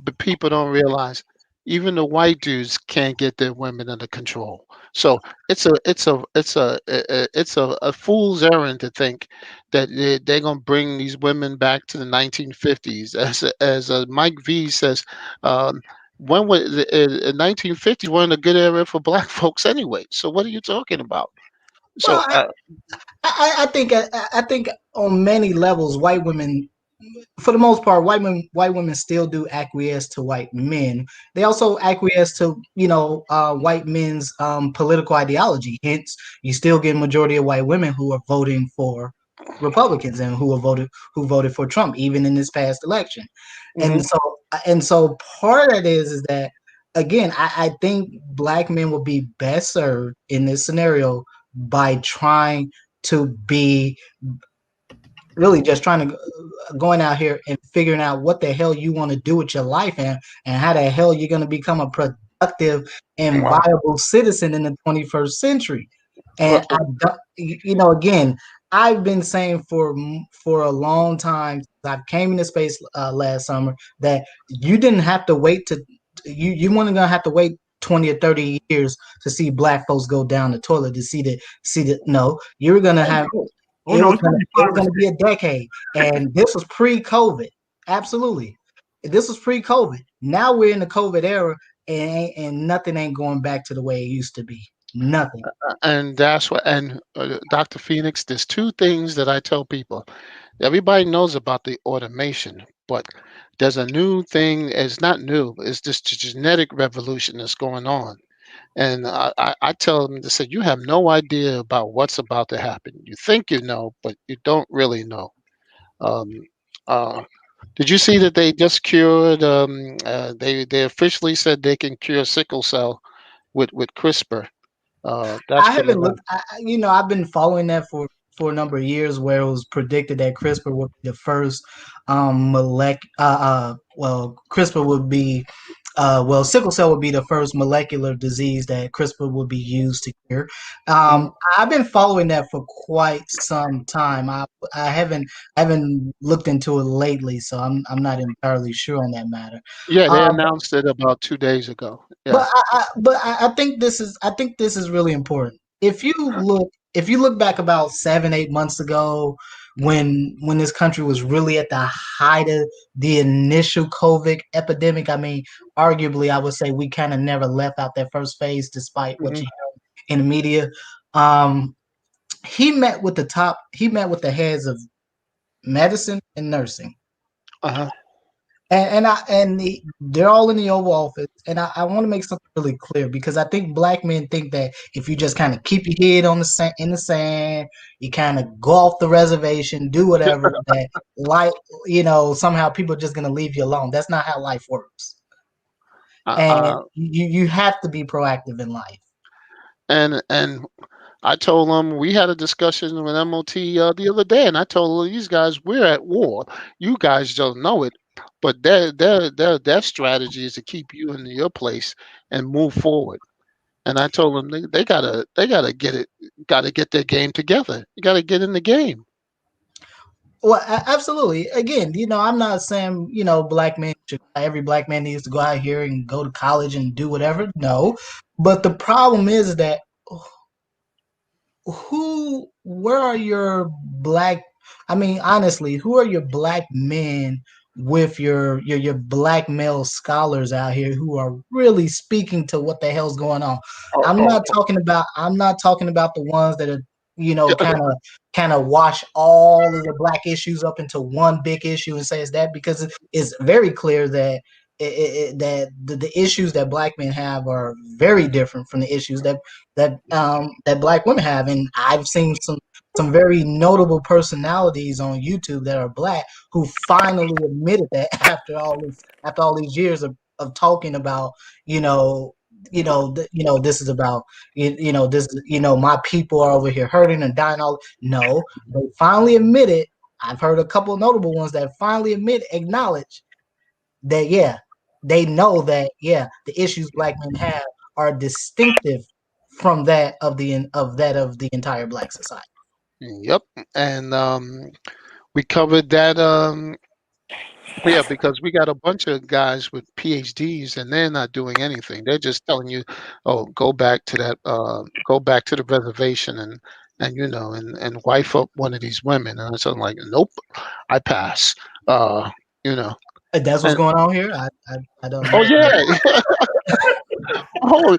the people don't realize. Even the white dudes can't get their women under control. So it's a fool's errand to think that they're gonna bring these women back to the 1950s. As Mike V says, um, when was the 1950s weren't a good era for black folks anyway. So what are you talking about? Well, So I think on many levels, white women, for the most part, white women still do acquiesce to white men. They also acquiesce to white men's political ideology. Hence, you still get a majority of white women who are voting for Republicans and who voted for Trump even in this past election. mhm. And so part of it is that again, I think black men will be best served in this scenario by trying to be really just trying to going out here and figuring out what the hell you want to do with your life and how the hell you're going to become a productive and Wow. viable citizen in the 21st century. Well, And I don't, again, I've been saying for a long time, I came into space last summer, that you didn't have to wait to you weren't gonna have to wait 20 or 30 years to see black folks go down the toilet to see that no, you were gonna have Oh no, it's gonna be it 5 was or gonna 6. be a decade. And this was pre-COVID. Absolutely. This was pre-COVID. Now we're in the COVID era and nothing ain't going back to the way it used to be. Nothing. and that's what. And Dr. Phoenix, there's two things that I tell people. Everybody knows about the automation, but there's a new thing. It's not new. It's this genetic revolution that's going on. And I tell them to say, you have no idea about what's about to happen. You think you know, but you don't really know. Um, uh, did you see that they just cured? They officially said they can cure sickle cell with CRISPR. That's I for the haven't looked. I've been following that for a number of years, where it was predicted that CRISPR would be the first well, CRISPR would be sickle cell would be the first molecular disease that CRISPR would be used to cure. Mhm. I've been following that for quite some time. I haven't looked into it lately, so I'm not entirely sure on that matter. Yeah, they Uh, announced it about 2 days ago. but Yeah. I think this is really important. If you look back about 7 8 months ago, when this country was really at the height of the initial COVID epidemic, I mean, arguably I would say we kind of never left out that first phase, despite what Hmm. you hear in the media. Um, he met with the heads of medicine and nursing. Uh-huh. They're all in the Oval Office, and I want to make something really clear, because I think black men think that if you just kind of keep your head in the sand, you kind of go off the reservation, do whatever, that like somehow people are just gonna leave you alone. That's not how life works, Uh, and uh, you have to be proactive in life. and I told them we had a discussion with MOT the other day, and I told these guys we're at war. You guys don't know it, but their strategy is to keep you in your place and move forward. And I told them they gotta get their game together. You gotta get in the game. Well, absolutely. Again, I'm not saying every black man needs to go out here and go to college and do whatever. No, but the problem is that where are your black I mean, honestly, who are your black men with your black male scholars out here who are really speaking to what the hell's going on? Oh, I'm not talking about the ones that are, kind of wash all of the black issues up into one big issue and say it's that, because it's very clear that that the issues that black men have are very different from the issues that black women have. And I've seen some very notable personalities on YouTube that are black who finally admitted that after all these years of talking about, this is about, this, my people are over here hurting and dying. All no, they finally admitted. I've heard a couple of notable ones that finally acknowledge that, yeah, they know that, yeah, the issues black men have are distinctive from that of the entire black society. yep. And we covered that. Yeah, because we got a bunch of guys with PhDs and they're not doing anything. They're just telling you, "Oh, go back to that, go back to the reservation and wife up one of these women." And I'm like, "Nope, I pass." Uh, you know, That's what's and going on here. I don't oh know. yeah, oh,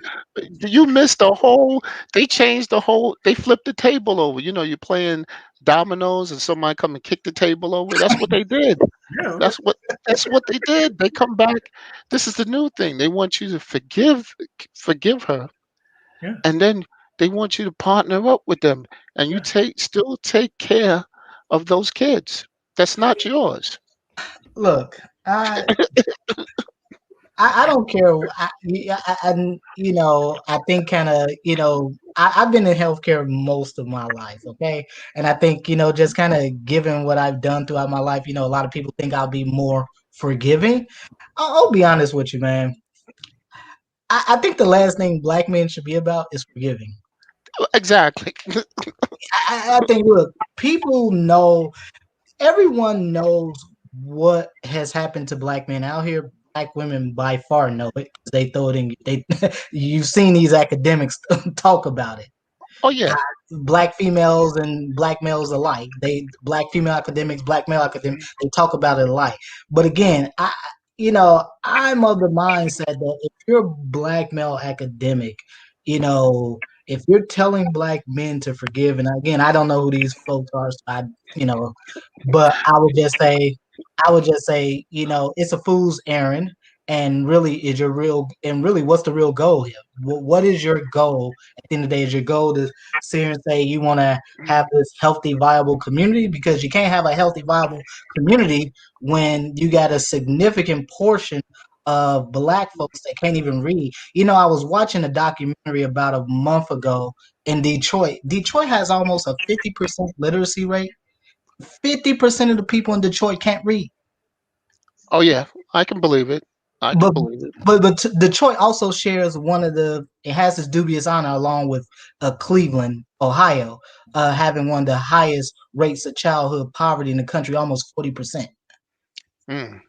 you missed the whole. They changed the whole. They flipped the table over. You're playing dominoes and somebody come and kick the table over. That's what they did. Yeah, That's what that's what they did. They come back. This is the new thing. They want you to forgive her, yeah. and then they want you to partner up with them, and you Yeah. still take care of those kids. That's not yours. Look, I I don't care. I think kind of, I've been in healthcare most of my life, okay? And I think, just kind of given what I've done throughout my life, a lot of people think I'll be more forgiving. I'll be honest with you, man. I think the last thing black men should be about is forgiving. Exactly. I think, look, people know, everyone knows what has happened to black men out here. Black women by far know it because they throw it in. You've seen these academics talk about it. Oh yeah. Black females and black males alike. Black female academics, black male academics, they talk about it alike. But again, I'm of the mindset that if you're a black male academic, if you're telling black men to forgive, and again, I don't know who these folks are, so but I would just say, it's a fool's errand. And really, what's the real goal here? What is your goal at the end of the day? Is your goal to sit here and say you want to have this healthy, viable community? Because you can't have a healthy, viable community when you got a significant portion of black folks that can't even read. I was watching a documentary about a month ago in Detroit. Detroit has almost a 50% literacy rate. 50% of the people in Detroit can't read. Oh yeah. I can believe it. I can But believe it. Detroit also shares it has this dubious honor along with Cleveland, Ohio, having one of the highest rates of childhood poverty in the country, almost 40%. Mm.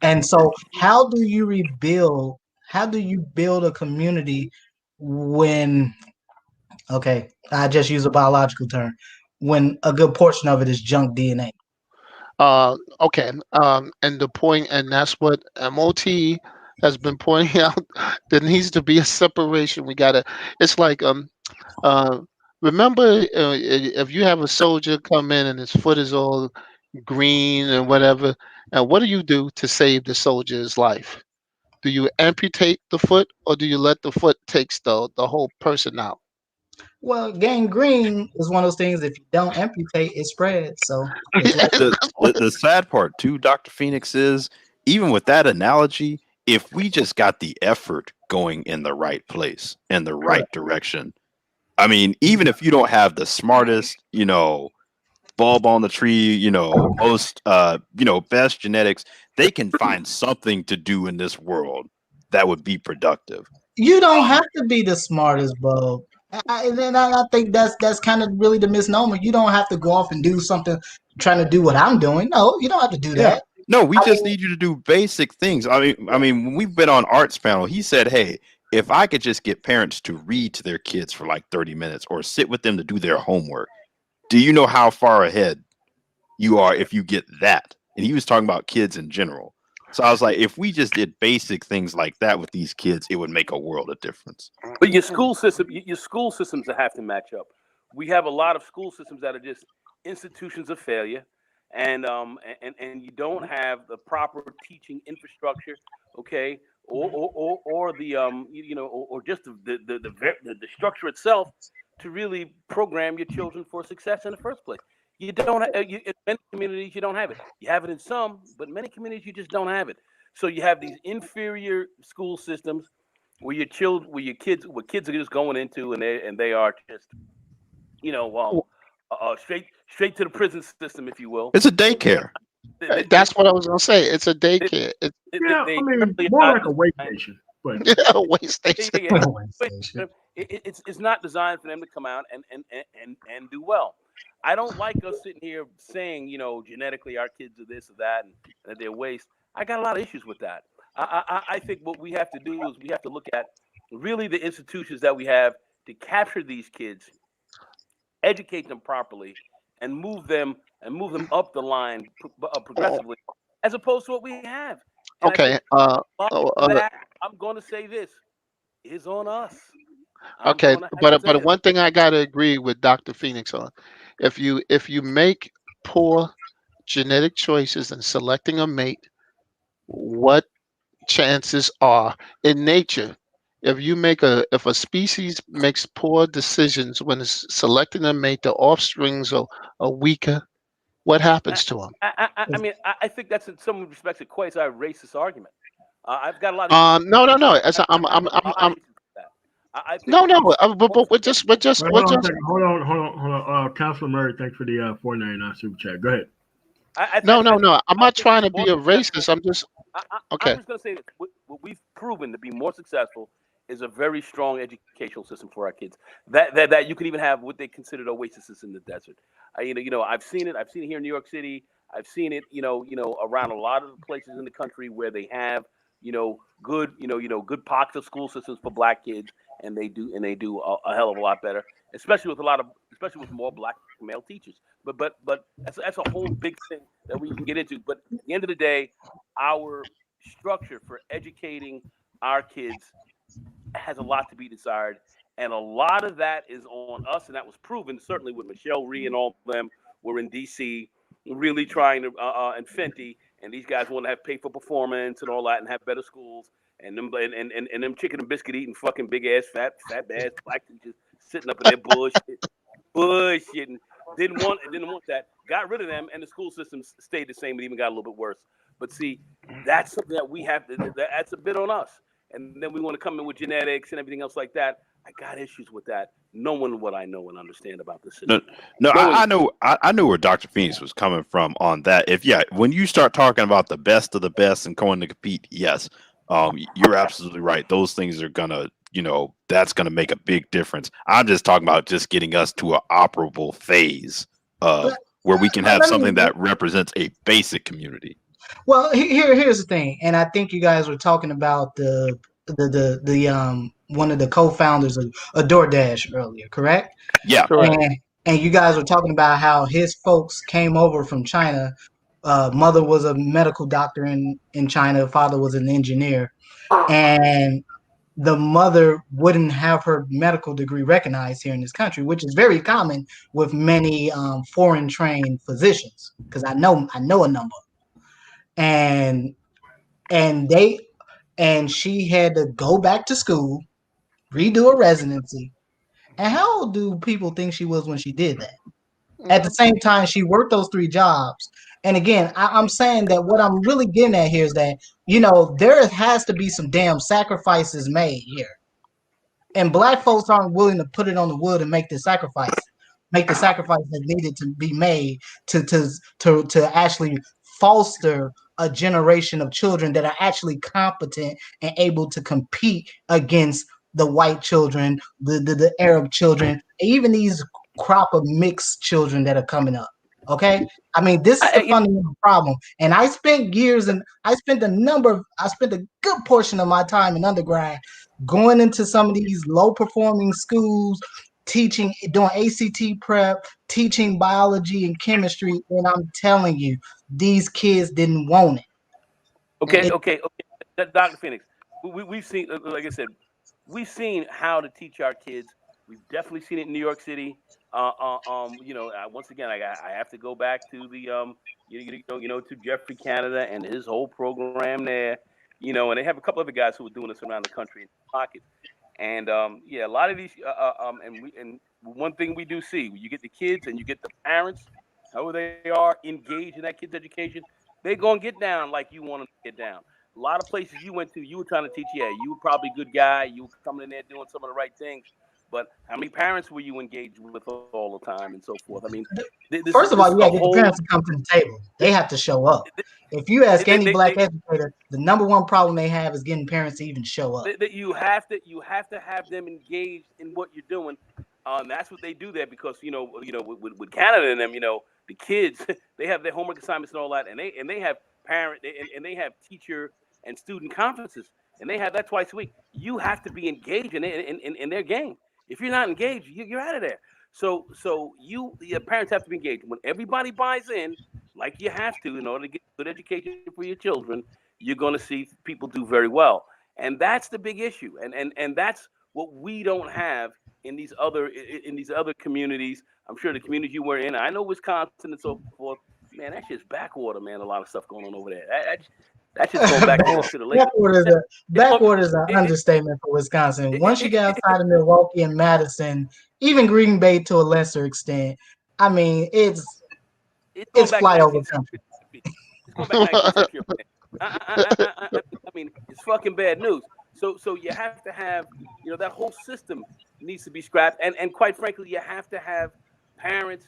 And so, how do you rebuild? How do you build a community when? Okay, I just use a biological term. When a good portion of it is junk DNA. Okay. And the point, and that's what MOT has been pointing out. There needs to be a separation. We gotta. It's like uh, remember if you have a soldier come in and his foot is all green and whatever, and what do you do to save the soldier's life? Do you amputate the foot or do you let the foot takes the whole person out? Well, gangrene is one of those things. If you don't amputate, it spreads. So just let. The sad part too, Dr. Phoenix, is even with that analogy, if we just got the effort going in the right place, in the right direction, I mean, even if you don't have the smartest, bulb on the tree, most best genetics, they can find something to do in this world that would be productive. You don't have to be the smartest bulb. I think that's kind of really the misnomer. You don't have to go off and do something trying to do what I'm doing. No, you don't have to do Yeah. that. No, we just need you to do basic things. I mean, when we've been on Arts panel, he said, "Hey, if I could just get parents to read to their kids for like 30 minutes or sit with them to do their homework, do you know how far ahead you are if you get that?" And he was talking about kids in general. So I was like, if we just did basic things like that with these kids, it would make a world of difference. But your school systems that have to match up. We have a lot of school systems that are just institutions of failure, and you don't have the proper teaching infrastructure, okay, or the or just the structure itself to really program your children for success in the first place. You don't. In many communities, you don't have it. You have it in some, but many communities you just don't have it. So you have these inferior school systems where kids are just going into, and they are just, straight to the prison system, if you will. It's a daycare. That's what I was gonna say. It's a daycare. Yeah, I mean, more like a weight station. But A way station. It's not designed for them to come out and do well. I don't like us sitting here saying, genetically our kids are this or that and that they're waste. I got a lot of issues with that. I think what we have to do is we have to look at really the institutions that we have to capture these kids, educate them properly, and move them up the line progressively, as opposed to what we have. And Okay. I think that I'm going to say this is on us. Okay. But one thing I gotta agree with Dr. Phoenix on, if you make poor genetic choices in selecting a mate, what chances are in nature? If a species makes poor decisions when it's selecting a mate, the offsprings are weaker. What happens to them? I mean, I think that's in some respects a quasi-racist argument. I've got a lot of issues with No, that. no, no. I've got a lot of issues with that. I think No, we no. should be But, more we're successful. Wait, we're hold on a just. second. Hold on. Councilor Murray, thanks for the 499 super chat. Go ahead. No, no, no. I'm I not think we'll trying be to be more a successful. racist. I'm just I'm okay. just going to say this. What we've proven to be more successful is a very strong educational system for our kids. That you can even have what they considered oases in the desert. I've seen it. I've seen it here in New York City. I've seen it, around a lot of the places in the country where they have, good pockets of school systems for black kids, and they do a hell of a lot better, especially with more black male teachers. But that's a whole big thing that we can get into. But at the end of the day, our structure for educating our kids has a lot to be desired, and a lot of that is on us, and that was proven certainly with Michelle Rhee and all of them. We're in D.C. really trying to, and Fenty, and these guys want to have pay for performance and all that, and have better schools, and them chicken and biscuit eating fucking big ass fat ass black teachers sitting up in their bullshitting. Didn't want that. Got rid of them, and the school systems stayed the same, and even got a little bit worse. But see, that's something that we have to. That's a bit on us. And then we want to come in with genetics and everything else like that. I got issues with that, knowing what I know and understand about the system. I know where Dr. Phoenix was coming from on that. When you start talking about the best of the best and going to compete, yes, you're absolutely right. Those things are gonna, that's gonna make a big difference. I'm just talking about just getting us to an operable phase where we can have something that represents a basic community. Well, here's the thing, and I think you guys were talking about the one of the co-founders of DoorDash earlier, correct? Yeah. Correct. And you guys were talking about how his folks came over from China. Mother was a medical doctor in China. Father was an engineer, and the mother wouldn't have her medical degree recognized here in this country, which is very common with many foreign trained physicians. Because I know a number, and she had to go back to school, redo a residency. And how old do people think she was when she did that? At the same time, she worked those 3 jobs. And again, I'm saying that what I'm really getting at here is that, there has to be some damn sacrifices made here. And black folks aren't willing to put it on the wood and make the sacrifice that needed to be made to actually foster a generation of children that are actually competent and able to compete against the white children, the Arab children, even these crop of mixed children that are coming up. Okay, I mean, this is the fundamental problem. And I spent a good portion of my time in undergrad going into some of these low performing schools, teaching, doing ACT prep, teaching biology and chemistry, and I'm telling you, these kids didn't want it. Okay. Dr. Phoenix, we've seen, like I said, we've seen how to teach our kids. We've definitely seen it in New York City. Once again, I have to go back to the to Jeffrey Canada and his whole program there. And they have a couple other guys who are doing this around the country in pockets. And a lot of these and one thing we do see, when you get the kids and you get the parents, however they are engaged in that kid's education, they're gonna get down like you want them to get down. A lot of places you went to, you were trying to teach. Yeah, you were probably a good guy. You were coming in there doing some of the right things. But how many parents were you engaged with all the time and so forth? I mean, first of all, you got to get the parents to come to the table. They have to show up. If you ask any black educator, the number one problem they have is getting parents to even show up. You have to have them engaged in what you're doing. That's what they do there, because with Canada and them, the kids, they have their homework assignments and all that, and they have and they have teacher and student conferences, and they have that twice a week. You have to be engaged in their game. If you're not engaged, you're out of there. So your parents have to be engaged. When everybody buys in, like you have to, in order to get good education for your children, you're going to see people do very well. And that's the big issue. And that's what we don't have in these other communities. I'm sure the communities you were in, I know Wisconsin and so forth. Man, that shit's backwater, man. A lot of stuff going on over there. That's just going back to the lake. Backwater is an understatement for Wisconsin. Once you get outside of Milwaukee and Madison, even Green Bay to a lesser extent, I mean, it's flyover country. It's going back 19th century. I mean, it's fucking bad news. So you have to have, that whole system needs to be scrapped. And quite frankly, you have to have parents,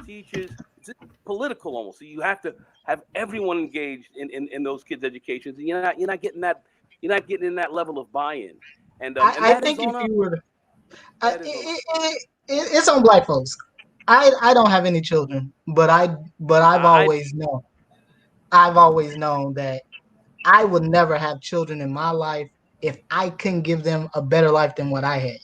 teachers. It's political almost. So you have to have everyone engaged in those kids' educations. And you're not getting that. You're not getting in that level of buy-in. And I think if you were, it's on black folks. I don't have any children, but I've always known that I would never have children in my life if I couldn't give them a better life than what I had.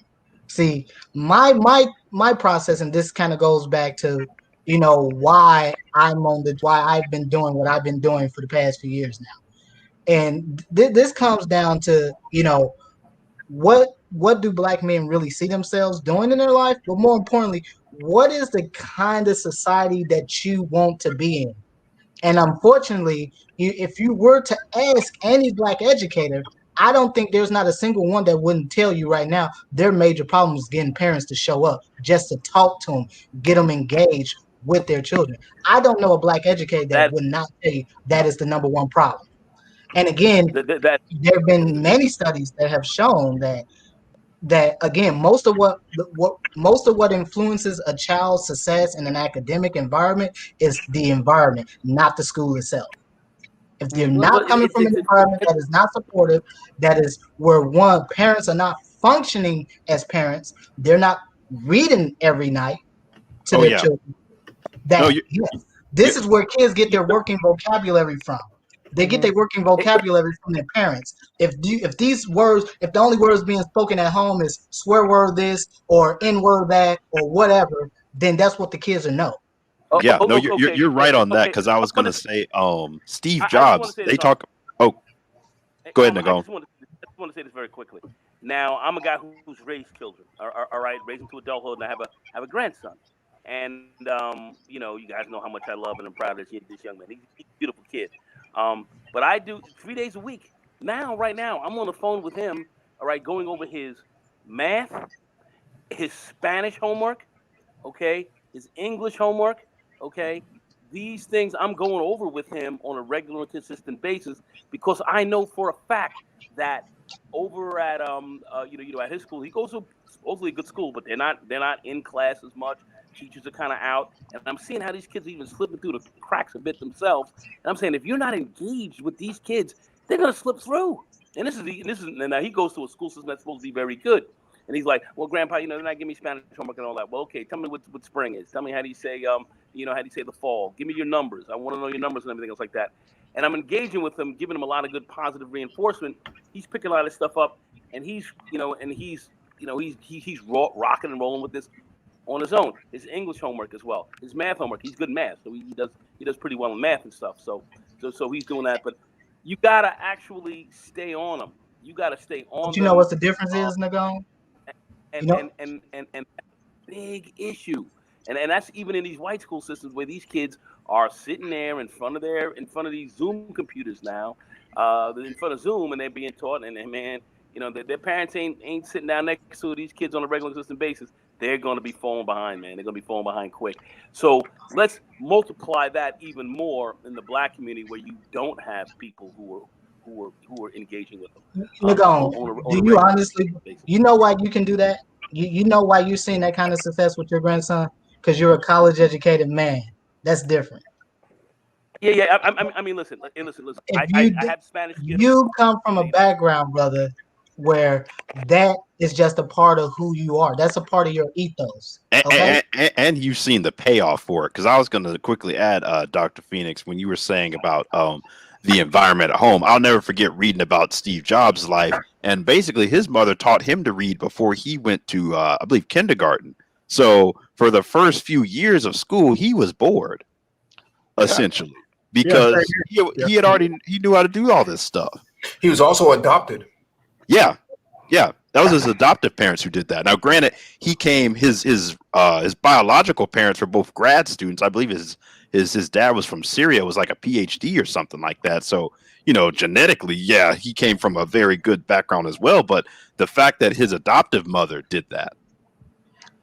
See, my process, and this kind of goes back to why I've been doing what I've been doing for the past few years now, and this comes down to what do black men really see themselves doing in their life, but more importantly, what is the kind of society that you want to be in? And unfortunately, if you were to ask any black educator, I don't think there's not a single one that wouldn't tell you right now their major problem is getting parents to show up, just to talk to them, get them engaged with their children. I don't know a black educator that would not tell you that is the number one problem. And again, there have been many studies that have shown that again, most of what influences a child's success in an academic environment is the environment, not the school itself. If they're not coming from an environment that is not supportive, that is where parents are not functioning as parents, they're not reading every night to their children. This is where kids get their working vocabulary from. They get their working vocabulary from their parents. If the only words being spoken at home is swear word this or N word that or whatever, then that's what the kids will know. Yeah, no, you're right on that, because I was going to say, Steve Jobs, they talk. Oh, go ahead, Nicole. I just want to say this very quickly. Now, I'm a guy who's raised children. All right, raised them to adulthood, and I have a grandson. And you guys know how much I love and I'm proud of this young man. He's a beautiful kid. But I do 3 days a week. Right now, I'm on the phone with him, all right, going over his math, his Spanish homework, okay, his English homework, okay. These things I'm going over with him on a regular and consistent basis because I know for a fact that over at at his school, he goes to supposedly a good school, but they're not in class as much. Teachers are kind of out, and I'm seeing how these kids are even slipping through the cracks a bit themselves. And I'm saying if you're not engaged with these kids, they're gonna slip through. And now he goes to a school system that's supposed to be very good. And he's like, well, Grandpa, they're not giving me Spanish homework and all that. Well, okay, tell me what spring is. Tell me how do you say how do you say the fall? Give me your numbers. I want to know your numbers and everything else like that. And I'm engaging with him, giving him a lot of good positive reinforcement. He's picking a lot of stuff up, and he's rocking and rolling with this on his own. His English homework as well. His math homework. He's good in math, so he does pretty well in math and stuff. So he's doing that. But you gotta actually stay on him. You gotta stay on. But you know what the difference is, Nagone? And big issue. And that's even in these white school systems where these kids are sitting there in front of these Zoom computers now, in front of Zoom, and they're being taught, and man, their parents ain't sitting down next to these kids on a regular consistent basis. They're going to be falling behind, man. They're going to be falling behind quick. So let's multiply that even more in the black community where you don't have people who are engaging with them. Do you honestly, why you can do that? You know why you're seeing that kind of success with your grandson? Because you're a college educated man. That's different. Yeah. I mean, listen. I have Spanish. You come from a background, brother, where that is just a part of who you are. That's a part of your ethos. Okay? And you've seen the payoff for it. Because I was going to quickly add, Dr. Phoenix, when you were saying about the environment at home, I'll never forget reading about Steve Jobs' life. And basically, his mother taught him to read before he went to, I believe, kindergarten. So for the first few years of school, he was bored, essentially, because he knew how to do all this stuff. He was also adopted. Yeah. That was his adoptive parents who did that. Now, granted, his biological parents were both grad students. I believe his dad was from Syria, was like a PhD or something like that. So, genetically, he came from a very good background as well. But the fact that his adoptive mother did that.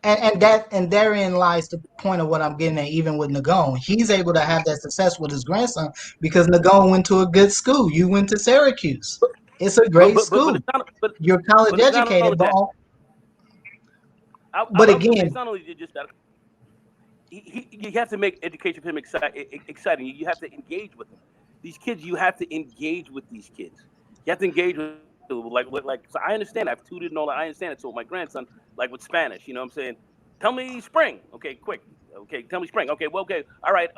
And therein lies the point of what I'm getting at, even with Nagone. He's able to have that success with his grandson because Nagone went to a good school. You went to Syracuse. It's a But great but but, school. but it's not. You're But college it's not only educated, but that. I but was gonna say again, it's not only just that. You have to make education for him exciting. You have to engage with him. These kids, you have to engage with these kids. You have to engage with like. So I understand. I've tutored and all that. I understand it. So with my grandson, like with Spanish, you know, what I'm saying, tell me spring. Okay, quick. Okay, tell me spring. Okay, well, okay, all right.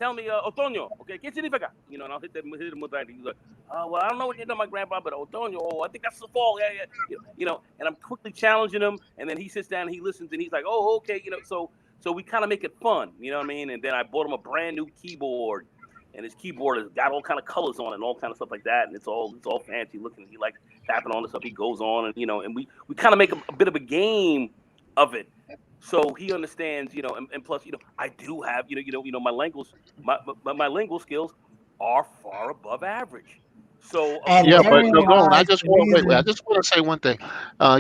Tell me otoño. Okay, ¿qué significa? You know, and I'll hit him with that. He's like, well, I don't know what you know, my grandpa, but otoño. Oh, I think that's the fall. Yeah, yeah. You know, and I'm quickly challenging him, and then he sits down, and he listens, and he's like, oh, okay. You know, so we kind of make it fun, you know what I mean? And then I bought him a brand new keyboard, and his keyboard has got all kind of colors on it and all kind of stuff like that, and it's all fancy looking. He likes tapping on the stuff. He goes on, and you know, and we kind of make a bit of a game of it, so he understands, you know. And plus, you know, I do have, my lingual skills are far above average. So of and course, Yeah, I'm but therein going to no, get. go on. I lies just the want wait. I reason. just want to say one thing.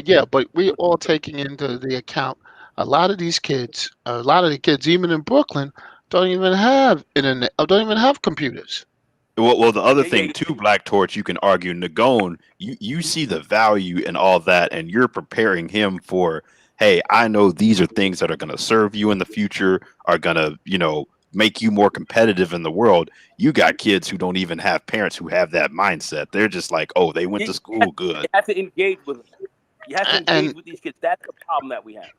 Yeah, but we all taking into the account a lot of these kids, a lot of the kids, even in Brooklyn, don't even have internet, or don't even have computers. Well, the other Yeah, thing too, Black Torch, you can argue Nagone, you see the value in all that, and you're preparing him for, hey, I know these are things that are going to serve you in the future, are going to, make you more competitive in the world. You got kids who don't even have parents who have that mindset. They're just like, oh, they went You to school good. have to engage with them. You have to engage And with these kids. That's the problem that we have.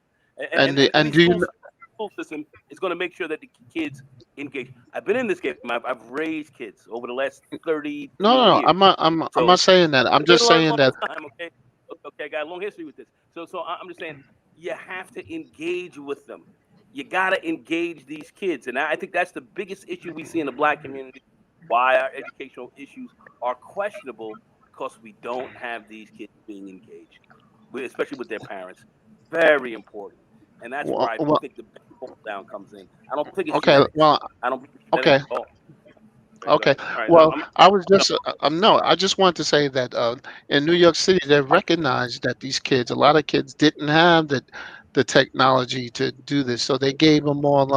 and And the, and any do you school system is going to make sure that the kids engage. I've been in this game. I've raised kids over the last 33 no, no, no. years. I'm not So saying that. I'm I've been just a long, saying long that. time. Okay, okay. I got a long history with this. So I'm just saying you have to engage with them. You got to engage these kids, and I think that's the biggest issue we see in the Black community. Why our educational issues are questionable, because we don't have these kids being engaged, especially with their parents. Very important, and that's where Well, I well, think the big fall down comes in. I don't think it's okay. genetics. Well, I don't think it's okay. genetics at all. Right, go Okay. ahead. All right, Well, I was no, just no. I just want to say that in New York City, they recognized that these kids, a lot of kids, didn't have the technology to do this, so they gave them all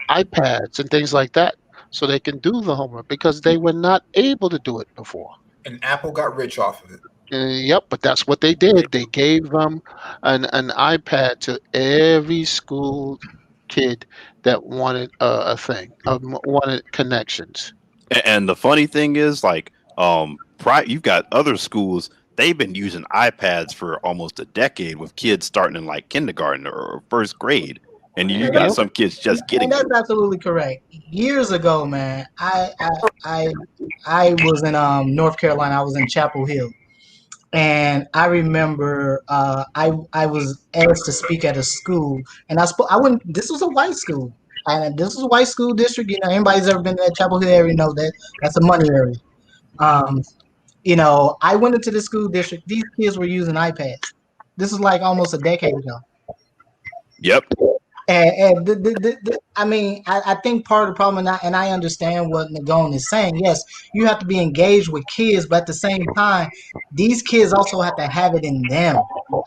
iPads and things like that, so they can do the homework because they were not able to do it before. And Apple got rich off of it. Yep, but that's what they did. They gave them an iPad to every school kid that wanted a thing, wanted connections. And the funny thing is, like, you've got other schools. They've been using iPads for almost a decade, with kids starting in like kindergarten or first grade, and you And got Yep. some kids just getting that's them. absolutely correct. Years ago, man, I I was in North Carolina. I was in Chapel Hill, and I remember I was asked to speak at a school, and I went. This was a white school, and this was a white school district. You know, anybody's ever been to that Chapel Hill area know that that's a money area. Um, I went into the school district. These kids were using iPads. This is like almost a decade ago. Yep. I mean, I think part of the problem, and I understand what Nagone is saying. Yes, you have to be engaged with kids, but at the same time, these kids also have to have it in them.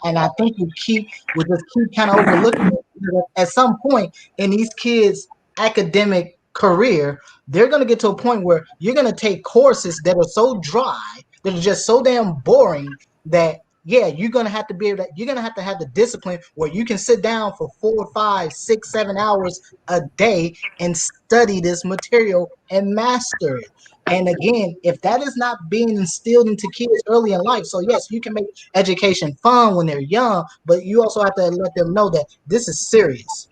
And I think we just keep kind of overlooking it, because at some point in these kids' academic career, they're going to get to a point where you're going to take courses that are so dry, that are just so damn boring, that yeah, you're gonna have to be able to, you're gonna have the discipline where you can sit down for 4, 5, 6, 7 hours a day and study this material and master it. And again, if that is not being instilled into kids early in life, so yes, you can make education fun when they're young, but you also have to let them know that this is serious.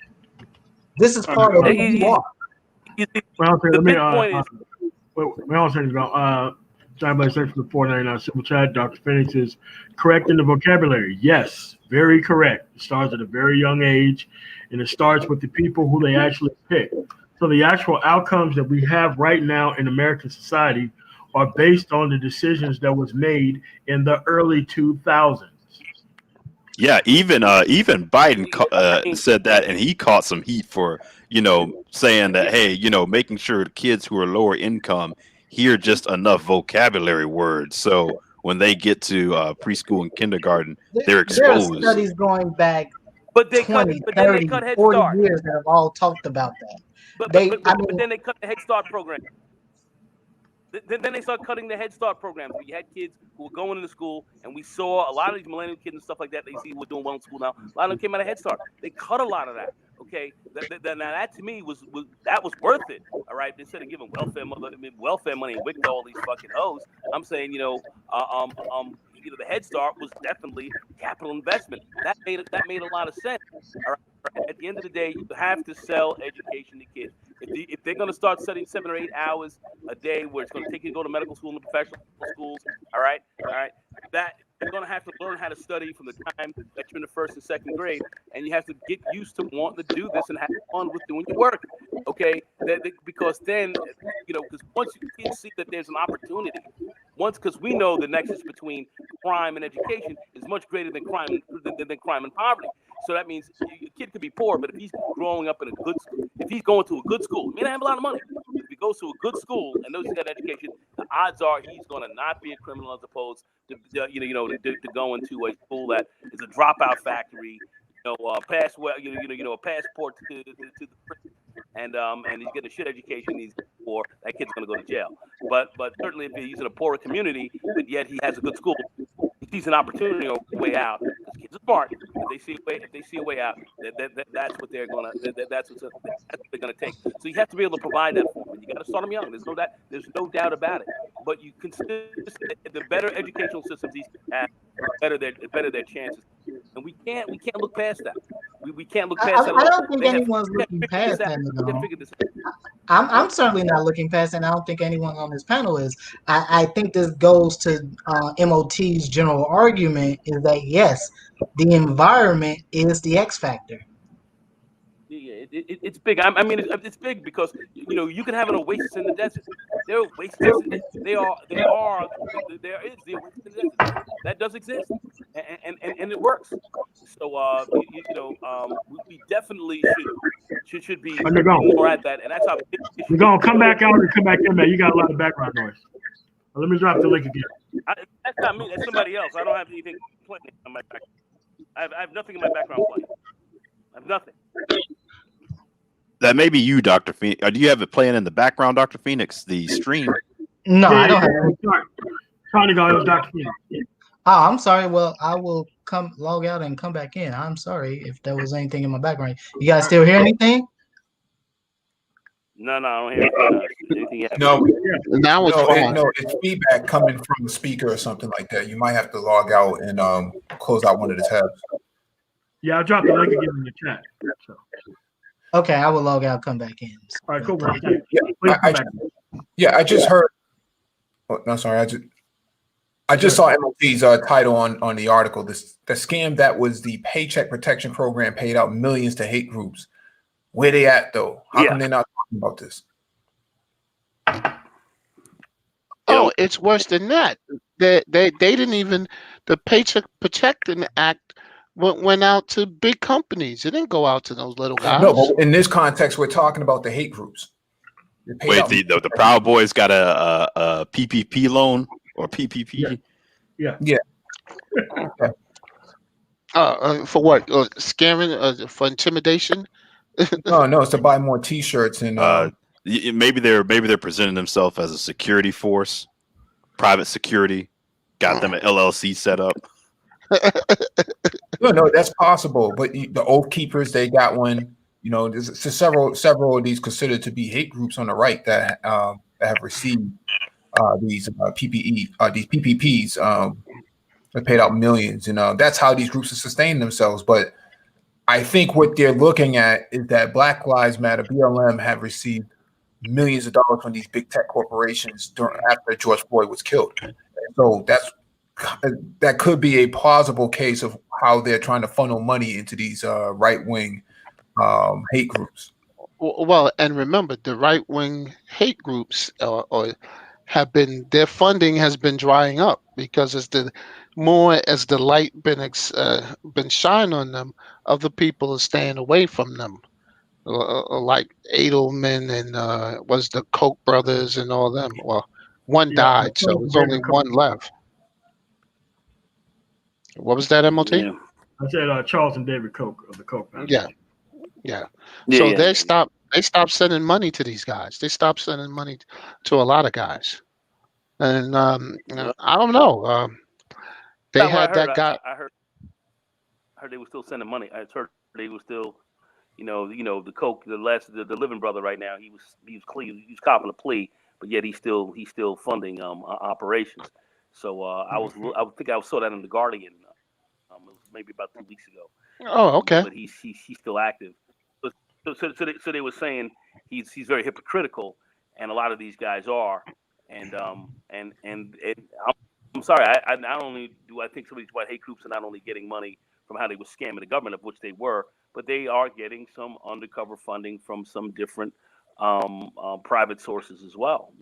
This is All right, part of who you are. You see, well, okay, the let me big point is we all say about Cannibalization for the 499 Super Chat. Dr. Phoenix is correct in the vocabulary. Yes, very correct. It starts at a very young age, and it starts with the people who they actually pick. So the actual outcomes that we have right now in American society are based on the decisions that was made in the early 2000s. Yeah, even Biden said that, and he caught some heat for saying that, hey, making sure kids who are lower income hear just enough vocabulary words, so when they get to preschool and kindergarten, they're There are exposed. studies going back but they cut 20, but then they 30, cut Head 40 Start. years that have all talked about that. But but They, but I but, but mean, then they cut the Head Start program. Then they start cutting the Head Start programs. We had kids who were going into school, and we saw a lot of these millennial kids and stuff like that. They see we're doing well in school now. A lot of them came out of Head Start. They cut a lot of that. Okay, now that to me was worth it. All right, instead of giving welfare money and WIC to all these fucking hoes, I'm saying the Head Start was definitely capital investment. That made a lot of sense. All right. At the end of the day, you have to sell education to kids. If they're going to start studying 7 or 8 hours a day, where it's going to take you to go to medical school and professional schools, all right, that you're going to have to learn how to study from the time that you're in the 1st and 2nd grade, and you have to get used to wanting to do this and have fun with doing your work, okay? Because then, because once kids see that there's an opportunity, because we know the nexus between crime and education is much greater than crime and poverty. So that means a kid could be poor, but if he's growing up in a good school, if he's going to a good school, he may not have a lot of money. If he goes to a good school and knows he's got education, the odds are he's going to not be a criminal as opposed to going to a school that is a dropout factory, a passport to the prison, and he's getting a shit education. He's poor. That kid's going to go to jail. But certainly if he's in a poorer community, but yet he has a good school, he sees an opportunity or way out. Because kids are smart. If they see a way out, that's what they're gonna. That's what they're gonna take. So you have to be able to provide that for them. You got to start them young. There's no doubt about it. But you consider the better educational systems these have, the better their chances. And we can't look past that. We can't look past that. I don't think anyone's looking past that. I'm certainly not looking past it, and I don't think anyone on this panel is. I think this goes to MOT's general argument is that, yes, the environment is the X factor. Yeah, it's big. I mean, it's big because you can have an oasis in the desert. There are oases. There is the oasis in the desert. That does exist, and it works. So we definitely should be more at that, and that's how we're gonna come back out and come back in there. You got a lot of background noise. Let me drop the link again. That's not me. That's somebody else. I don't have anything playing on my background. I have nothing in my background playing. I have nothing. That may be you, Dr. Phoenix. Do you have it playing in the background, Dr. Phoenix, the stream? No, I don't have it. Trying to go, it was Dr. Phoenix. Oh, I'm sorry. Well, I will log out and come back in. I'm sorry if there was anything in my background. You guys still hear anything? No, I don't hear anything. No, now it's fine. No, it's feedback coming from the speaker or something like that. You might have to log out and close out one of the tabs. Yeah, I dropped the link again in the chat. So. Okay, I will log out, come back in. All right, cool. I just heard. Oh, no, sorry. I just saw MLT's title on the article. The scam that was the Paycheck Protection Program paid out millions to hate groups. Where they at though? How come they're not talking about this? Oh, it's worse than that. They didn't even, the Paycheck Protection Act went out to big companies. It didn't go out to those little guys. No, but in this context, we're talking about the hate groups. Wait, the Proud Boys got a PPP loan or PPP? Yeah. For what? Scaring? For intimidation? No, it's to buy more T-shirts and maybe they're presenting themselves as a security force, private security. Got them an LLC set up. No, that's possible. But the Oath Keepers, they got one. There's several of these considered to be hate groups on the right that have received these PPPs. They paid out millions, and that's how these groups have sustained themselves. But I think what they're looking at is that Black Lives Matter, BLM, have received millions of dollars from these big tech corporations after George Floyd was killed. And so that could be a plausible case of how they're trying to funnel money into these right-wing hate groups. Well, and remember, the right-wing hate groups their funding has been drying up because as the light been shined on them, other people are staying away from them, like Edelman and was the Koch brothers and all them. Well, one died, so there's only one left. What was that, MLT? Yeah. I said Charles and David Koch of the Koch family. Yeah. So they stopped sending money to these guys. They stopped sending money to a lot of guys. And I don't know. They What I had heard, that guy. I heard they were still sending money. I heard they were still, the coke, the living brother right now. He was copping a plea, but yet he's still funding operations. So I think I saw that in the Guardian. It was maybe about 2 weeks ago. Oh, okay. But he's still active. So they were saying he's very hypocritical, and a lot of these guys are. And I'm sorry. I not only do I think some of these white hate groups are not only getting money from how they were scamming the government, of which they were, but they are getting some undercover funding from some different private sources as well.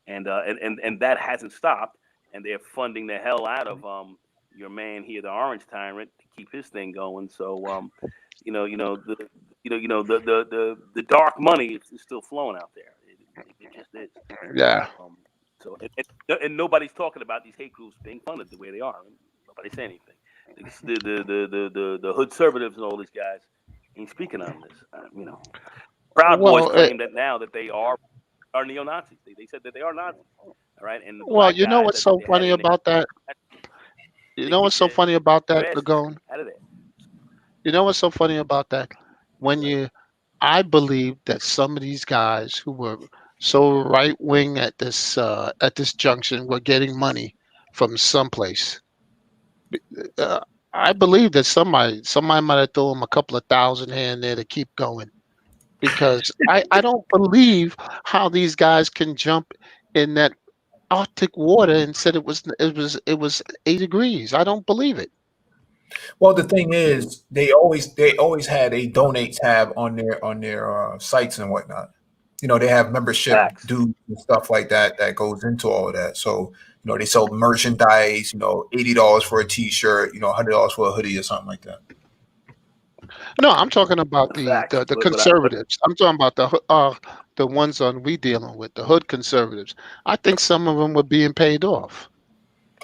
And that hasn't stopped, and they're funding the hell out of your man here, the Orange Tyrant, to keep his thing going. So the dark money is still flowing out there. It just is. Yeah. So and nobody's talking about these hate groups being funded the way they are. Nobody's saying anything. The hood conservatives and all these guys ain't speaking on this. Proud Boys claim that now that they are neo-Nazis. They said that they are Nazis. All right. And well, you know what's so funny about that? You know what's so funny about that, Lagone? You know what's so funny about that? I believe that some of these guys who were so right wing at this junction were getting money from someplace. I believe that somebody might have thrown them a couple of thousand here and there to keep going, because I don't believe how these guys can jump in that Arctic water and said it was 8 degrees. I don't believe it. Well, the thing is, they always had a donate tab on their sites and whatnot. They have membership dues and stuff like that goes into all of that. So they sell merchandise. $80 for a T-shirt. $100 for a hoodie or something like that. No, I'm talking about the conservatives. I'm talking about the ones we dealing with, the hood conservatives. I think some of them were being paid off.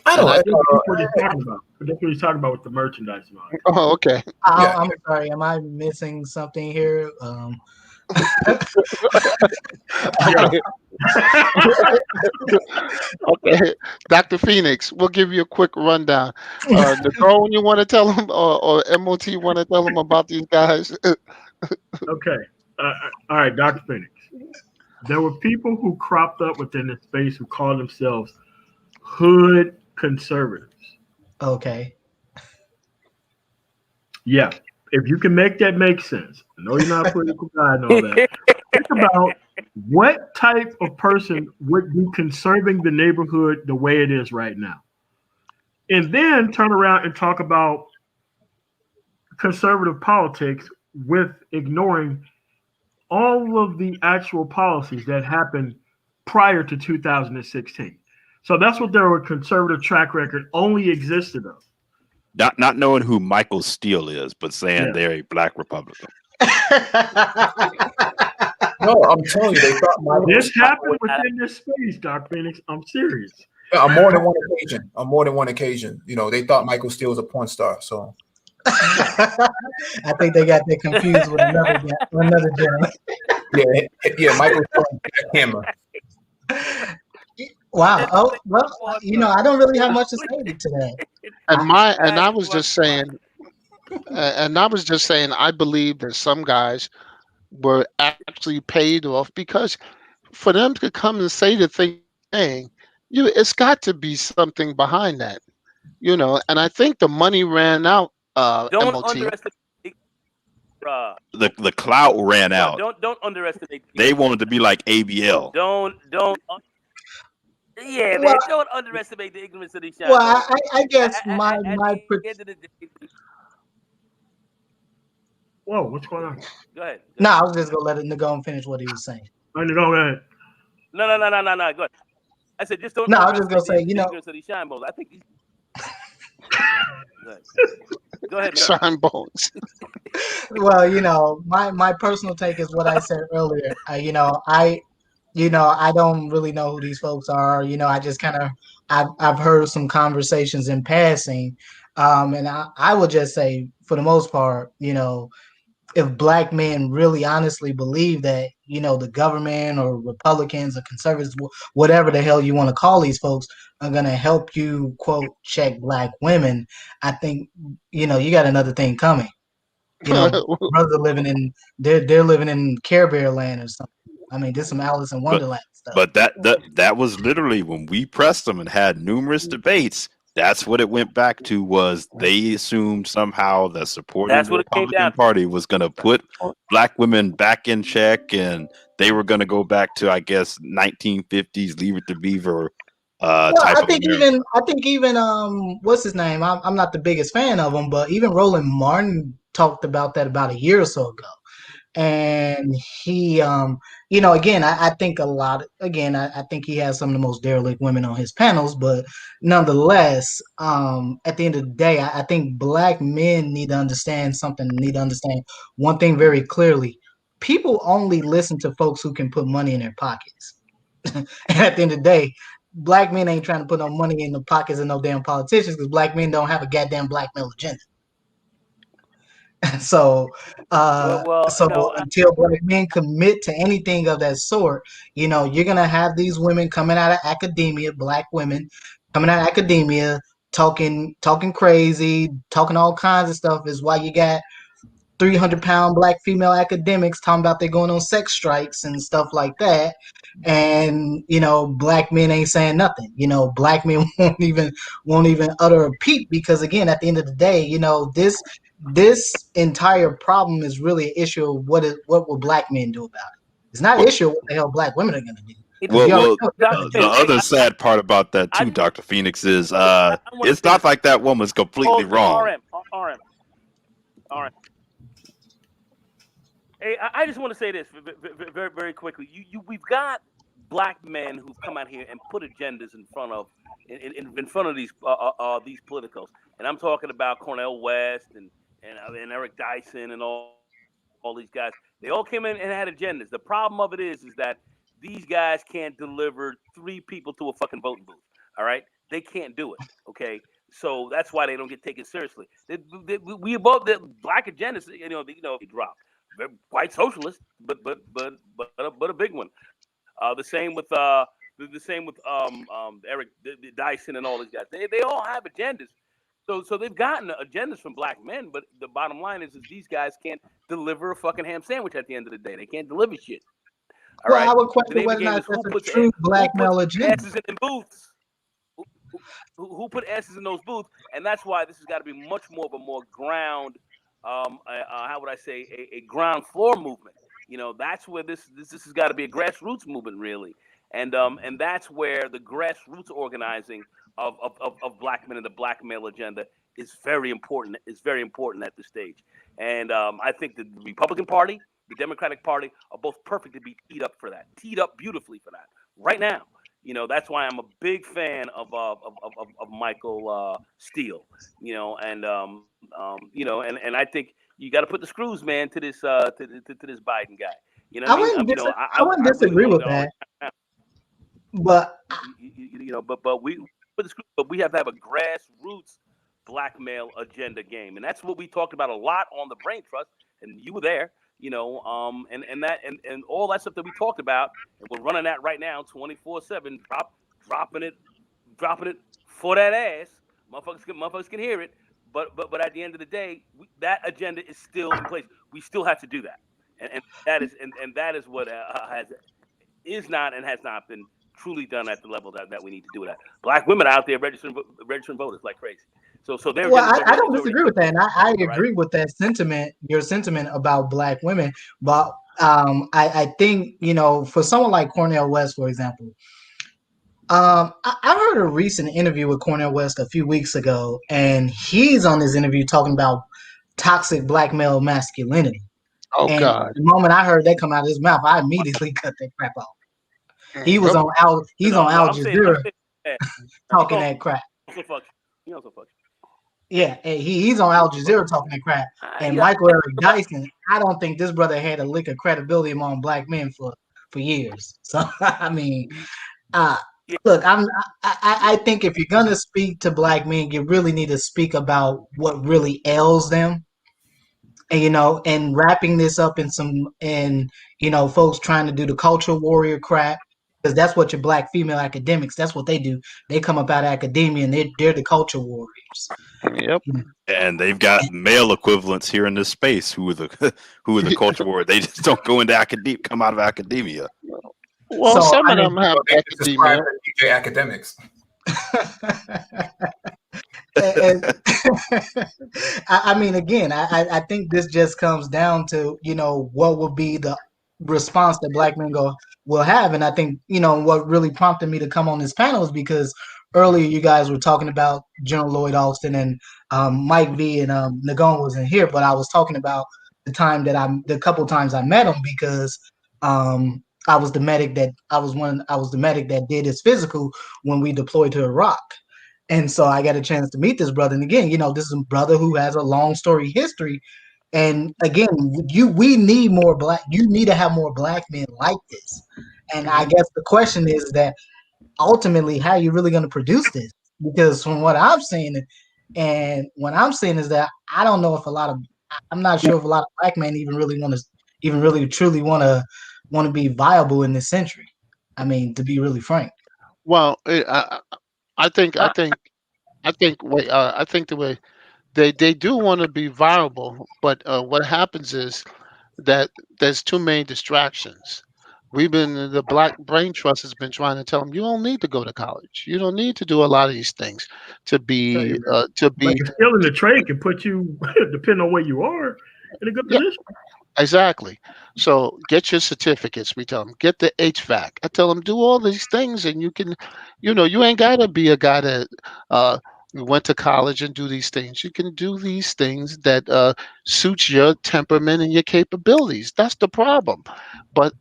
I don't know. That's what he's talking about. That's what he's talking about with the merchandise. Oh, okay. I'm sorry. Am I missing something here? Okay, Dr. Phoenix, we'll give you a quick rundown. Nicole, you want to tell them, or MOT want to tell them about these guys? Okay. All right, Dr. Phoenix. There were people who cropped up within this space who called themselves hood conservatives. Okay. Yeah. If you can make that make sense. I know you're not a political guy and all that. Think about what type of person would be conserving the neighborhood the way it is right now. And then turn around and talk about conservative politics with ignoring all of the actual policies that happened prior to 2016. So that's what their conservative track record only existed of. Not knowing who Michael Steele is, but saying they're a black Republican. No, I'm telling you, they thought this happened within this space, Doc Phoenix. I'm serious. Yeah, on more than one occasion. They thought Michael Steele was a porn star. So I think they got that confused with another gentleman. Yeah, Michael camera. Wow. Oh well, I don't really have much to say to that. And I was just saying, I believe that some guys were actually paid off, because for them to come and say the thing, it's got to be something behind that, And I think the money ran out. Don't MOT. underestimate. The clout ran out. Don't underestimate. They wanted to be like ABL. Don't. Yeah, man. Well, Don't underestimate the ignorance of these guys. Well, I guess my end of the day. Whoa, what's going on? Go ahead. No, I was just gonna let Nagone finish what he was saying. Go ahead. No. Go ahead. I said just don't. No, I was just gonna say, ignorance of these shine balls. I think these. Go ahead. Shine bones. Well, my personal take is what I said earlier. I don't really know who these folks are. I just kind of I've heard some conversations in passing, and I would just say, for the most part, if black men really honestly believe that, the government or Republicans or conservatives, whatever the hell you want to call these folks, are going to help you, quote, check black women, I think, you got another thing coming. Brothers living in, they're living in Care Bear land or something. I mean, this is some Alice in But Wonderland stuff. but that was literally when we pressed them and had numerous debates. That's what it went back to, was they assumed somehow that supporting That's the what it came Republican down to. Party was going to put black women back in check, and they were going to go back to, I guess, 1950s Leave It to Beaver Well, type I of think America. even what's his name? I'm not the biggest fan of him, but even Roland Martin talked about that about a year or so ago. And he, again, I think a lot. Again, I think he has some of the most derelict women on his panels, but nonetheless, at the end of the day, I think black men need to understand something. Need to understand one thing very clearly: people only listen to folks who can put money in their pockets. And at the end of the day, black men ain't trying to put no money in the pockets of no damn politicians, because black men don't have a goddamn black male agenda. So, Well, until black men commit to anything of that sort, you're gonna have these women coming out of academia, black women coming out of academia, talking crazy, talking all kinds of stuff. Is why you got 300-pound black female academics talking about they're going on sex strikes and stuff like that. And black men ain't saying nothing. Black men won't even utter a peep, because again, at the end of the day, this entire problem is really an issue of what will black men do about it. It's not an Well, issue of what the hell black women are going to do, because well, we already well know what they're going to the do. other sad part about that too, Dr. Phoenix, is it's not like that woman's completely wrong. RM. Hey, I just want to say this very, very quickly. We've got black men who've come out here and put agendas in front of these politicals, and I'm talking about Cornel West and Eric Dyson and all these guys. They all came in and had agendas. The problem of it is that these guys can't deliver 3 people to a fucking voting booth. All right, they can't do it. Okay, so that's why they don't get taken seriously. We above the black agendas, they drop. White socialist, but a big one. The same with Eric Dyson and all these guys. They all have agendas. So they've gotten agendas from black men, but the bottom line is these guys can't deliver a fucking ham sandwich at the end of the day. They can't deliver shit. All right. I would The question name of whether the or game not is that's a true black male agenda. asses in booths. Who put asses in those booths? And that's why this has got to be much more of a more ground, how would I say, a ground floor movement. That's where this has got to be a grassroots movement, really. And that's where the grassroots organizing of black men and the black male agenda is very important. Is very important at this stage. And I think the Republican Party, the Democratic Party are both perfect to be teed up beautifully for that right now. That's why I'm a big fan of Michael Steele. And I think you got to put the screws, man, to this this Biden guy. You know what I mean? I wouldn't disagree with that. But we have to have a grassroots black male agenda game, and that's what we talked about a lot on the Brain Trust, and you were there. And all that stuff that we talked about, and we're running that right now, 24/7, dropping it for that ass. Motherfuckers can hear it, but at the end of the day, that agenda is still in place. We still have to do that, and that is what is not and has not been truly done at the level that we need to do it at. Black women out there registering voters like crazy. So they're. Well, I don't disagree with that, and I agree with that sentiment, your sentiment about black women. But I think for someone like Cornel West, for example, I heard a recent interview with Cornel West a few weeks ago, and he's on this interview talking about toxic black male masculinity. Oh and God! The moment I heard that come out of his mouth, I immediately cut that crap off. He was on Al Jazeera talking that crap. He also fucks. Yeah, he's on Al Jazeera talking that crap. And Michael Eric Dyson, I don't think this brother had a lick of credibility among black men for years. So I mean, look, I think if you're gonna speak to black men, you really need to speak about what really ails them. and and wrapping this up in folks trying to do the culture warrior crap, because that's what your black female academics, that's what they do. They come up out of academia and they're the culture warriors. Yep. And they've got male equivalents here in this space who are the who are the culture war. They just don't go into academia, come out of academia. Well, So some I of mean, them have They just describe academia. the DJ academics. and, I mean, again, I think this just comes down to what will be the response that black men will have, and I think what really prompted me to come on this panel is because earlier you guys were talking about General Lloyd Austin, and Mike V and Nagone wasn't here, but I was talking about the couple times I met him, because I was the medic that did his physical when we deployed to Iraq. And so I got a chance to meet this brother. And again, this is a brother who has a long story history. And again, we need more you need to have more black men like this. And I guess the question is that ultimately, how are you really going to produce this? Because from what I'm seeing, and what I'm saying is that I don't know if I'm not sure if a lot of black men even really truly want to be viable in this century. I mean, to be really frank. Well, I think wait, I think the way they do want to be viable, but what happens is that there's too many distractions. The Black Brain Trust has been trying to tell them you don't need to go to college. You don't need to do a lot of these things to be But the skill in the trade can put you, depending on where you are, in a good yeah, position. exactly. So get your certificates. We tell them get the HVAC. I tell them do all these things, and you can, you ain't gotta be a guy that uh, went to college and do these things. You can do these things that suits your temperament and your capabilities. That's the problem. But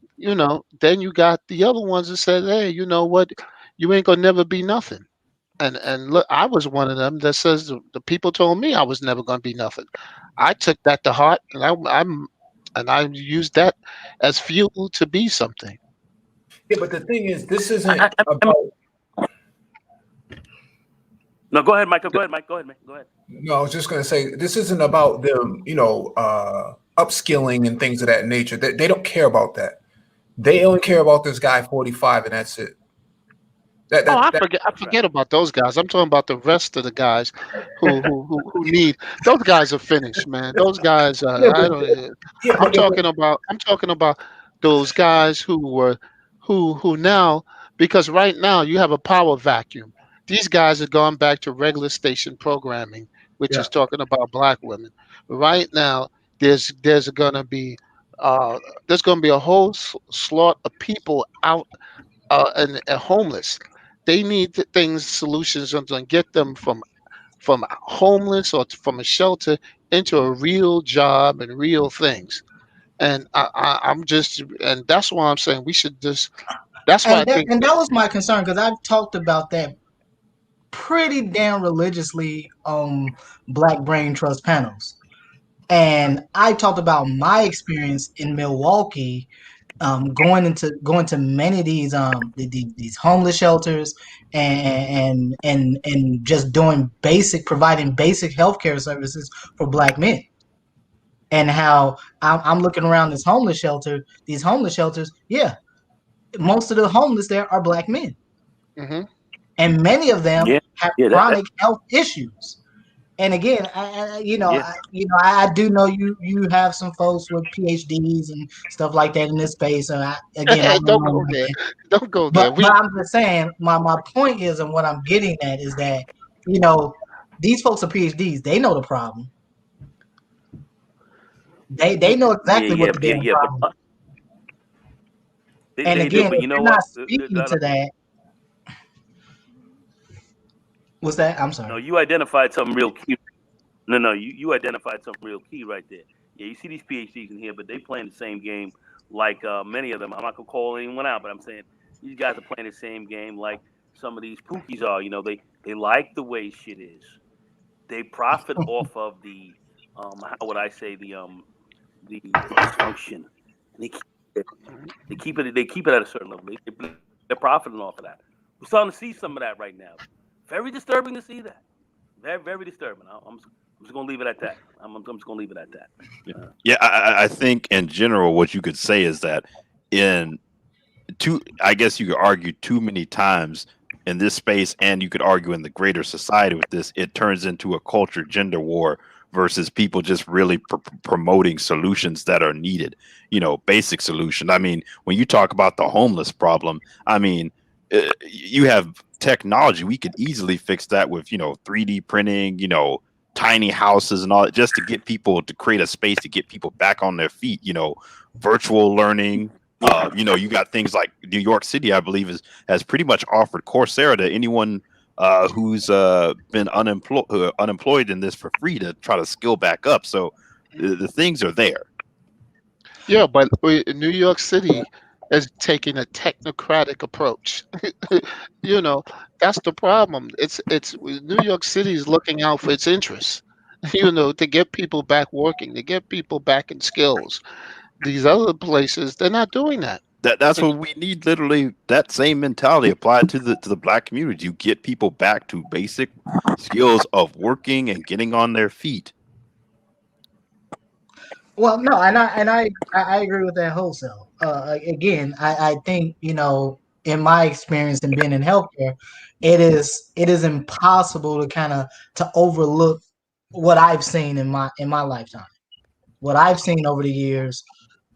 then you got the other ones that said, hey, you know what, you ain't gonna never be nothing. And look, I was one of them that says the people told me I was never gonna be nothing. I took that to heart, and I used that as fuel to be something. Yeah, but the thing is, this isn't I about. No, go ahead, Michael. Go ahead, Mike. Go ahead, man. Go ahead. No, I was just going to say this isn't about them, upskilling and things of that nature. They don't care about that. They only care about this guy 45, and that's it. I forget about those guys. I'm talking about the rest of the guys who need. Those guys are finished, man. Those guys. Yeah, I don't. yeah, I'm talking about those guys who now, because right now you have a power vacuum. These guys have gone back to regular station programming, which Yeah. is talking about black women. Right now, there's gonna be there's gonna be a whole slot of people out and homeless. They need things, solutions, and get them from homeless or from a shelter into a real job and real things. And I'm just, and that's why I'm saying we should just. That's why I think. And that was my concern, because I've talked about that pretty damn religiously on Black Brain Trust panels. And I talked about my experience in Milwaukee, going to many of these homeless shelters, and just providing basic healthcare services for black men. And how I'm looking around these homeless shelters, yeah, most of the homeless there are black men, Hmm. and many of them Yeah, have yeah, chronic health issues. And again, yeah. I do know you have some folks with PhDs and stuff like that in this space, and I don't Don't know, go there. Don't go but there. We. I'm just saying, my point is, and what I'm getting at is that you know these folks are PhDs. They know the problem. They know exactly what the damn Yeah. problem But is. And they do. again, But if you know you're what? not speaking to that, what's that? I'm No, sorry. you identified something real key. No, you identified something real key right there. Yeah, you see these PhDs in here, but they playing the same game like many of them. I'm not gonna call anyone out, but I'm saying these guys are playing the same game like some of these pookies are. They like the way shit is. They profit off of the how would I say the dysfunction. And they keep it at a certain level. They're profiting off of that. We're starting to see some of that right now. Very disturbing to see that. Very, very disturbing. just gonna leave it at that. I'm just gonna leave it at that. Yeah, I think in general, what you could say is that in I guess you could argue too many times in this space, and you could argue in the greater society with this, it turns into a culture gender war versus people just really promoting solutions that are needed, basic solution. I mean, when you talk about the homeless problem, I mean, you have technology. We could easily fix that with, 3D printing, tiny houses and all that, just to get people to create a space to get people back on their feet, virtual learning. You got things like New York City, I believe, has pretty much offered Coursera to anyone who's been unemployed in this for free to try to skill back up. So the things are there. Yeah, but New York City is taking a technocratic approach. That's the problem. It's New York City is looking out for its interests. To get people back working, to get people back in skills. These other places, they're not doing that. That's what we need. Literally, that same mentality applied to the Black community. You get people back to basic skills of working and getting on their feet. Well, no, and I agree with that wholesale. Again, I think in my experience in being in healthcare, it is impossible to overlook what I've seen in my lifetime, what I've seen over the years.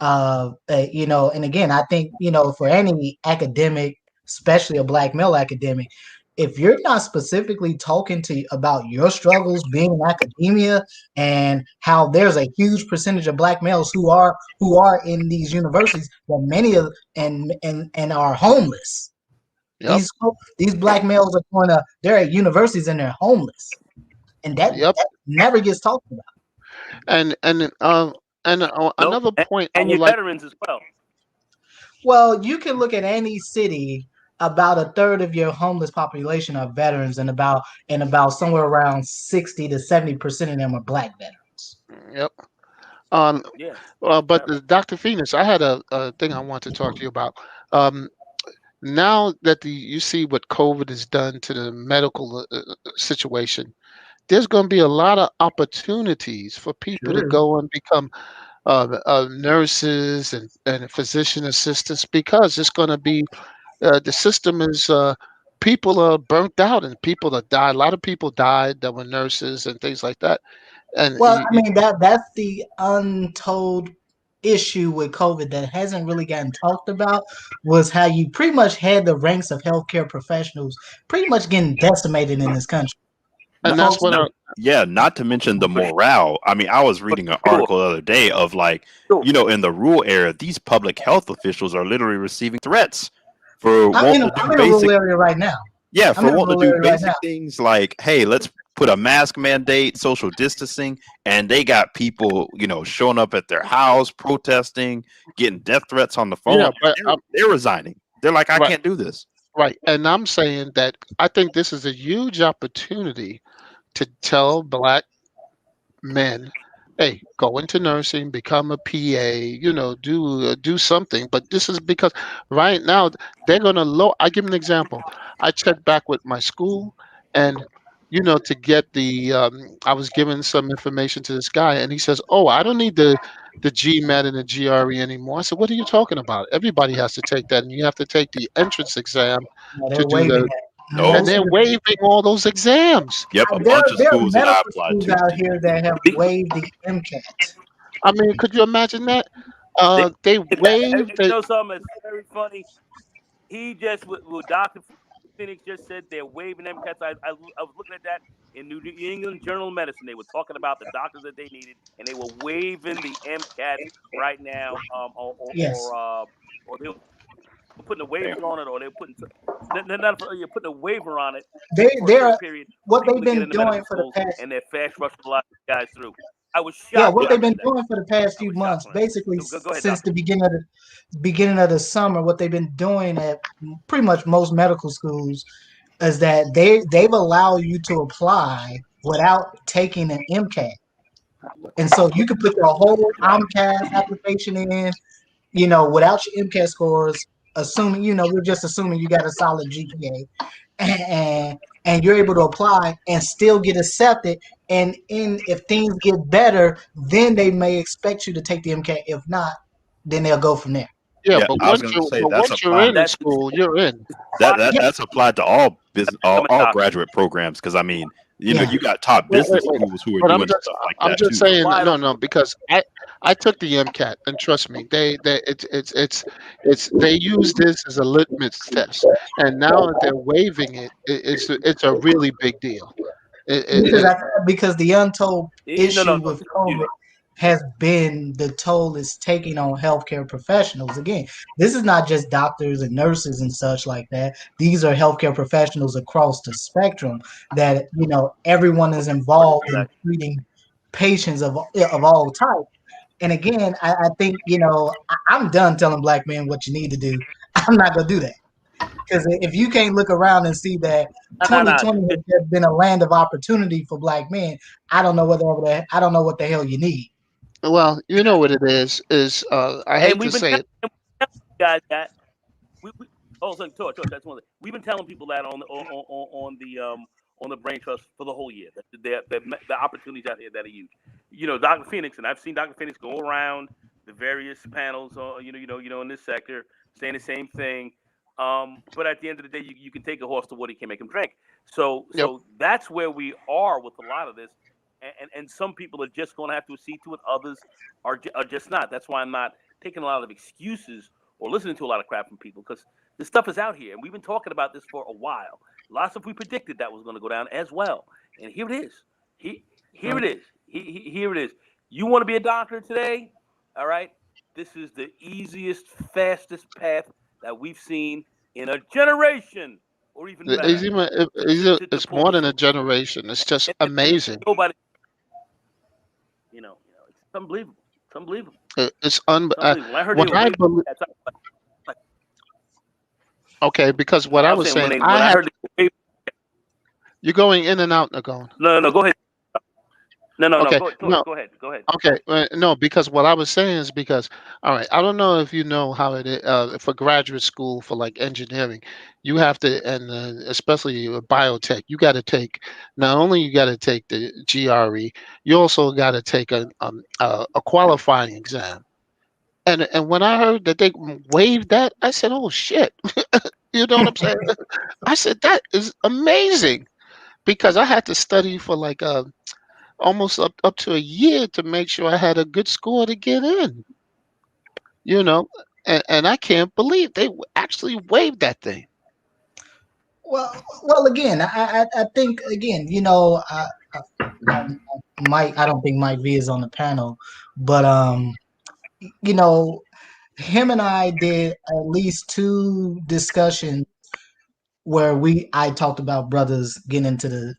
And again, I think for any academic, especially a Black male academic, if you're not specifically talking about your struggles being in academia and how there's a huge percentage of Black males who are in these universities, but many of and are homeless. Yep. These Black males they're at universities and they're homeless, and that never gets talked about. And another point, and your veterans as well. Well, you can look at any city. About a third of your homeless population are veterans, and about somewhere around 60 to 70% of them are Black veterans. Yep. Yeah. But Dr. Phoenix, I had a thing I want to talk to you about. Now that you see what COVID has done to the medical situation, there's going to be a lot of opportunities for people to go and become nurses and physician assistants, because it's going to be the system is people are burnt out and people that die. A lot of people died that were nurses and things like that. And well, I mean that's the untold issue with COVID that hasn't really gotten talked about, was how you pretty much had the ranks of healthcare professionals pretty much getting decimated in this country. And that's what not to mention the morale. I mean, I was reading an article the other day of in the rural area, these public health officials are literally receiving threats for I'm in a rural area right now. Yeah, for wanting to do basic things like, hey, let's put a mask mandate, social distancing, and they got people, showing up at their house, protesting, getting death threats on the phone. Yeah, but they're resigning. They're like, I can't do this. Right. And I'm saying that I think this is a huge opportunity to tell Black men, hey, go into nursing, become a PA, do something. But this is because right now they're going to I give an example. I checked back with my school, and to get I was giving some information to this guy, and he says, oh, I don't need the GMAT and the GRE anymore. I said, what are you talking about? Everybody has to take that, and you have to take the entrance exam to do that. And they're waiving all those exams. Yep, a bunch of schools that I applied to out here that have waived the MCAT. I mean, could you imagine that? They waived. You know something that's very funny? He just, what Dr. Phoenix just said, they're waiving MCATs. I was looking at that in New England Journal of Medicine. They were talking about the doctors that they needed, and they were waiving the MCAT right now. Or they were putting a waiver on it, or they're putting you're putting a waiver on it. They're what they've been doing for the past, and they're fast rushing a lot of guys through. I was shocked. Yeah, what they've been doing for the past few months, basically since the beginning of the summer, what they've been doing at pretty much most medical schools is that they've allowed you to apply without taking an MCAT, and so you can put your whole MCAT application in, without your MCAT scores, assuming we're just assuming you got a solid GPA, and you're able to apply and still get accepted And if things get better, then they may expect you to take the MCAT. If not, then they'll go from there. Yeah, Yeah, but I was gonna say that's once you're in applied. the That's school, you're in. Yeah, That's applied to all business, become a all doctor. graduate programs. Because I mean, yeah. you got top Wait, wait, business wait. schools who are But doing stuff like I'm that just too. saying, Why no, don't no, because I took the MCAT, and trust me, they use this as a litmus test, and now that they're waiving it, it's a really big deal. Because It, because the untold no, issue no, with COVID has been the toll it's taking on healthcare professionals. Again, this is not just doctors and nurses and such like that. These are healthcare professionals across the spectrum that everyone is involved in treating patients of all types. And again, I think I'm done telling black men what you need to do. I'm not gonna do that. Because if you can't look around and see that no. 2020 has just been a land of opportunity for black men, I don't know I don't know what the hell you need. well, you know what it is I And hate we've to been say telling it. guys that we oh, so Torch, that's one thing. We've been telling people that on the brain trust for the whole year. That the opportunities out here that are huge. Dr. Phoenix, and I've seen Dr. Phoenix go around the various panels, in this sector, saying the same thing. But at the end of the day, you can take a horse to water, you can't make him drink. So Yep. that's where we are with a lot of this. And some people are just going to have to accede to it. Others are just not. That's why I'm not taking a lot of excuses or listening to a lot of crap from people, because this stuff is out here, and we've been talking about this for a while. Lots of we predicted that was going to go down as well, and here it is. Here it is. Here it is. You want to be a doctor today? All right. This is the easiest, fastest path that we've seen in a generation, or even better. It's more than a generation. It's just amazing. Nobody, it's unbelievable. It's unbelievable. It's Unbelievable. I heard what I believe. Okay, because what I I'm was saying saying, when I heard you're going in and out, Nagone. No, go ahead. No, Okay, go ahead. Okay, no, because what I was saying is because, all right, I don't know if you know how it is for graduate school for like engineering, you have to, and especially biotech, you got to take, not only you got to take the GRE, you also got to take a qualifying exam. And when I heard that they waived that, I said, "Oh shit!" You know what I'm saying? I said that is amazing because I had to study for like almost up to a year to make sure I had a good score to get in. You know, and I can't believe they actually waived that thing. Well, again, I think again, Mike. I don't think Mike V is on the panel, but you know, him and I did at least two discussions where I talked about brothers getting into the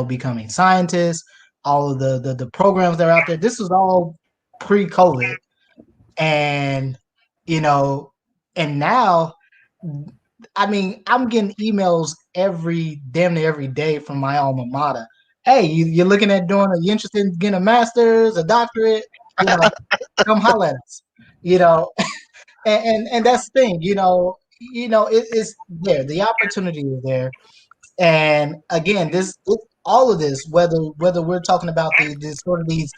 becoming scientists, all of the programs that are out there. This was all pre-COVID, and you know, and now, I mean, I'm getting emails damn near every day from my alma mater. Hey, you're looking at you interested in getting a master's, a doctorate? Come holler at us. You know, and that's the thing. It's there. The opportunity is there. And again, all of this, whether we're talking about this sort of these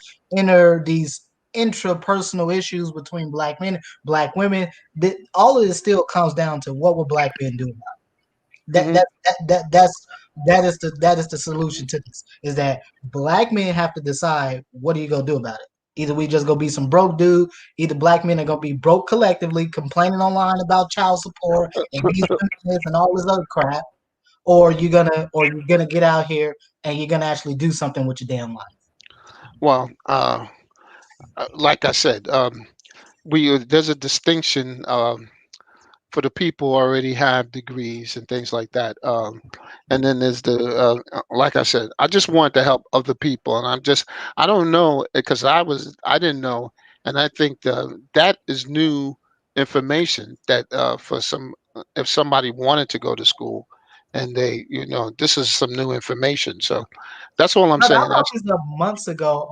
intrapersonal issues between black men, black women, all of this still comes down to what will black men do about it. Hmm. That is the solution to this, is that black men have to decide, what are you gonna do about it? Either we just gonna be some broke dude, either black men are gonna be broke collectively, complaining online about child support and these benefits and all this other crap, or you're gonna get out here and you're gonna actually do something with your damn life. Well, like I said, there's a distinction for the people who already have degrees and things like that. And then there's like I said, I just want to help other people, and I don't know because I didn't know, and I think that is new information that for if somebody wanted to go to school, and this is some new information. So that's all I'm But I saying. brought this up months ago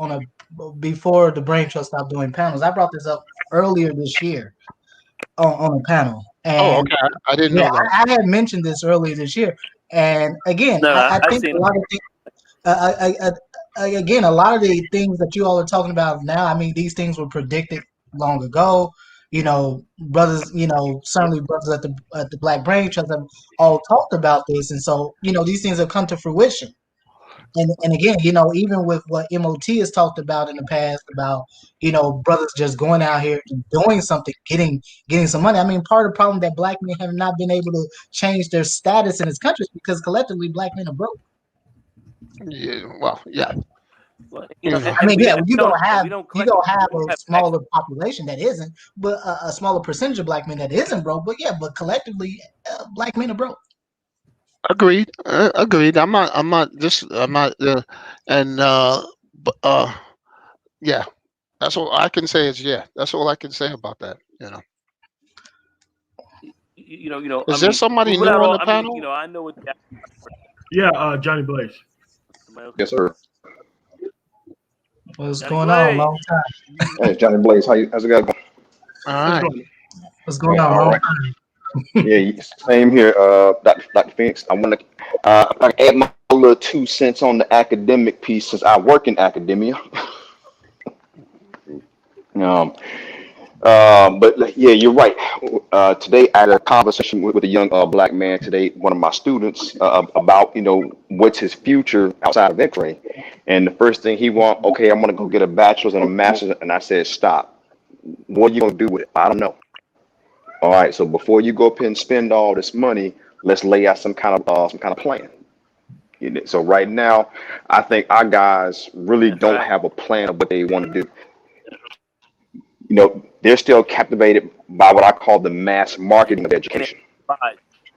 before the Brain Trust stopped doing panels. I brought this up earlier this year on a panel, Oh, and okay. I didn't yeah, know that. I had mentioned this earlier this year. And again, No, I I've think seen a it. lot of things. again, a lot of the things that you all are talking about now, I mean, these things were predicted long ago. You know, brothers, you know, certainly brothers at the Black Brain Trust have all talked about this, and so you know, these things have come to fruition. And again, you know, even with what MOT has talked about in the past about, you know, brothers just going out here and doing something, getting some money. I mean, part of the problem that black men have not been able to change their status in this country is because collectively black men are broke. Yeah, well, yeah. Well, You know. I mean, yeah, we don't have we don't a have smaller population that isn't, but a smaller percentage of black men that isn't broke. But yeah, but collectively, black men are broke. Agreed. Agreed. I'm not. I'm not. Just. I'm not. And. But. Yeah. That's all I can say is yeah. That's all I can say about that. You know. you know. Is there somebody new on the panel? You know, I know what. Yeah, Johnny Blaze. Yes, sir. What's Johnny going Blaze. on? Long time. Hey, Johnny Blaze, how's it going? All right. What's going on? All Long right. time. Yeah, same here, Dr. Phoenix. I want to add my little 2 cents on the academic piece since I work in academia. But yeah, you're right. Today I had a conversation with a young black man today, one of my students, about, you know, what's his future outside of X-ray. And the first thing he want, okay, I'm gonna go get a bachelor's and a master's, and I said, stop. What are you gonna do with it? I don't know. All right, so before you go up and spend all this money, let's lay out some kind of plan. So right now, I think our guys really don't have a plan of what they want to do. You know, they're still captivated by what I call the mass marketing of education.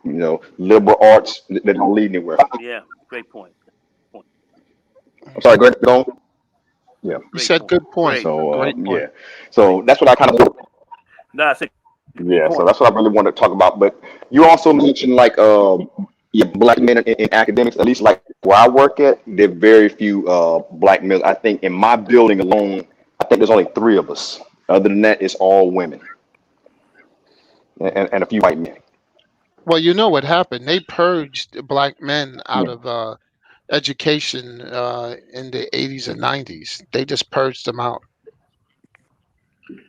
You know, liberal arts that don't lead anywhere. Yeah, great point. I'm sorry, go on. Yeah. You said good point. So Great point. yeah, so that's what I kind of. No, I said Yeah, so that's what I really want to talk about. But you also mentioned like black men in academics, at least like where I work at, there are very few black males. I think in my building alone, I think there's only 3 of us. Other than that, it's all women and a few white men. Well, you know what happened? They purged black men out of education in the 80s and 90s. They just purged them out.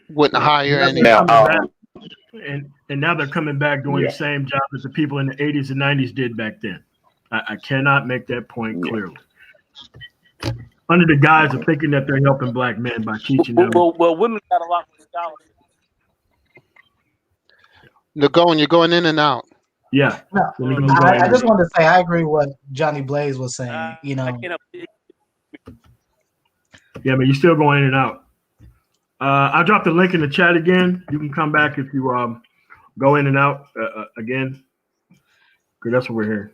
Wouldn't hire any. Now, And now they're coming back doing the same job as the people in the 80s and 90s did back then. I cannot make that point clearly. Under the guise of thinking that they're helping black men by teaching them. Well, women got a lot more scholarships. You're going in and out. Yeah. No, I just wanted to say I agree with what Johnny Blaze was saying. You know. Yeah, but you're still going in and out. I'll drop the link in the chat again. You can come back if you go in and out again, because that's what we're hearing.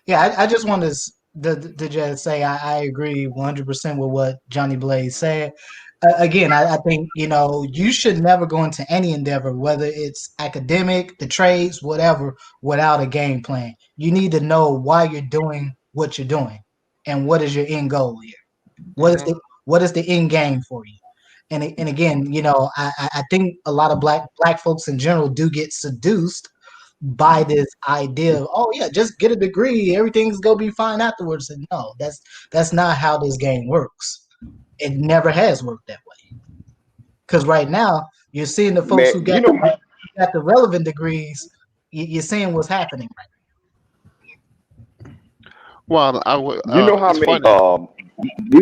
Yeah, I just wanted to just say I agree 100% with what Johnny Blaze said. Again, I think, you know, you should never go into any endeavor, whether it's academic, the trades, whatever, without a game plan. You need to know why you're doing what you're doing and what is your end goal here. What is the end game for you? And again, you know, I think a lot of black folks in general do get seduced by this idea of, oh yeah, just get a degree, everything's gonna be fine afterwards. And no, that's not how this game works. It never has worked that way. Because right now you're seeing the folks who got the relevant degrees. You're seeing what's happening right now. Well, I would. You know how many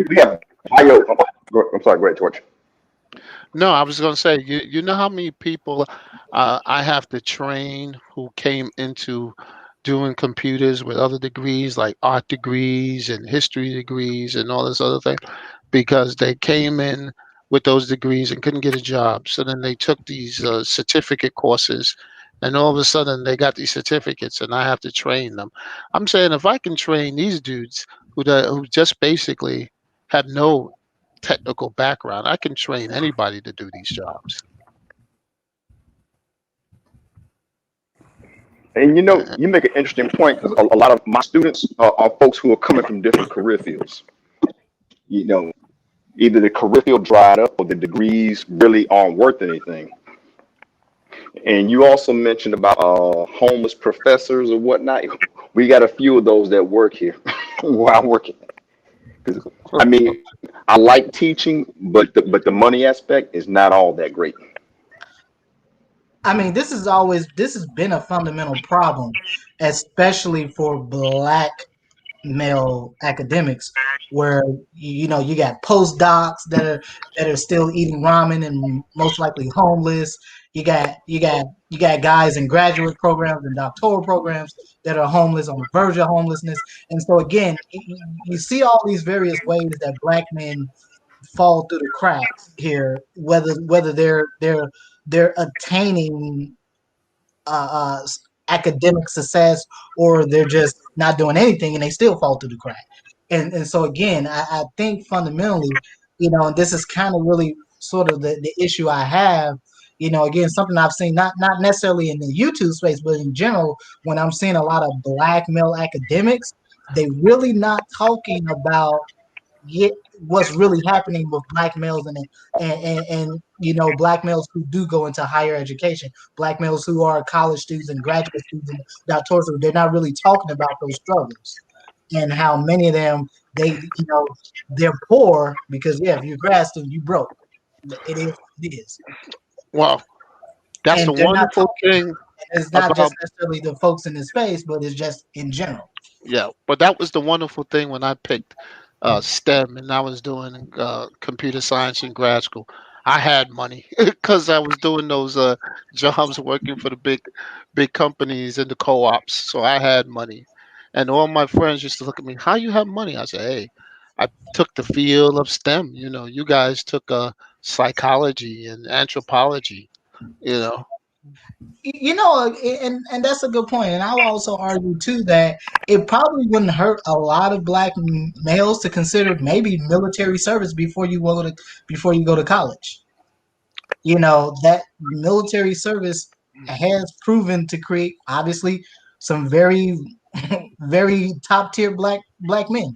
we have bio. I'm sorry, go ahead, George. No, I was going to say, you know how many people I have to train who came into doing computers with other degrees, like art degrees and history degrees and all this other thing, because they came in with those degrees and couldn't get a job. So then they took these certificate courses, and all of a sudden they got these certificates, and I have to train them. I'm saying if I can train these dudes who just basically have no technical background, I can train anybody to do these jobs. And you know, you make an interesting point, because a lot of my students are folks who are coming from different career fields. You know, either the career field dried up or the degrees really aren't worth anything. And you also mentioned about homeless professors or whatnot. We got a few of those that work here where I'm working. I mean, I like teaching, but the money aspect is not all that great. I mean, this has been a fundamental problem, especially for black male academics, where you got postdocs that are still eating ramen and most likely homeless. You got guys in graduate programs and doctoral programs that are homeless, on the verge of homelessness. And so again, you see all these various ways that black men fall through the cracks here, whether they're attaining uh, academic success, or they're just not doing anything and they still fall through the crack. And so again, I think fundamentally, and this is kind of really sort of the issue I have. Again, something I've seen not necessarily in the YouTube space, but in general, when I'm seeing a lot of black male academics, they really not talking about get what's really happening with black males, and black males who do go into higher education, black males who are college students and graduate students and doctoral students. They're not really talking about those struggles and how many of them they're poor because if you're a grad student, you broke. It is what it is, Well, that's the and they're not wonderful talking. thing It's not about just necessarily the folks in this space, but it's just in general. yeah. But that was the wonderful thing when I picked STEM and I was doing computer science in grad school. I had money because I was doing those jobs working for the big companies and the co-ops. So I had money, and all my friends used to look at me. How you have money? I said, hey, I took the field of STEM. You guys took psychology and anthropology. You know. And that's a good point. And I'll also argue too that it probably wouldn't hurt a lot of black males to consider maybe military service before you go to college. That military service has proven to create obviously some very very top tier black men.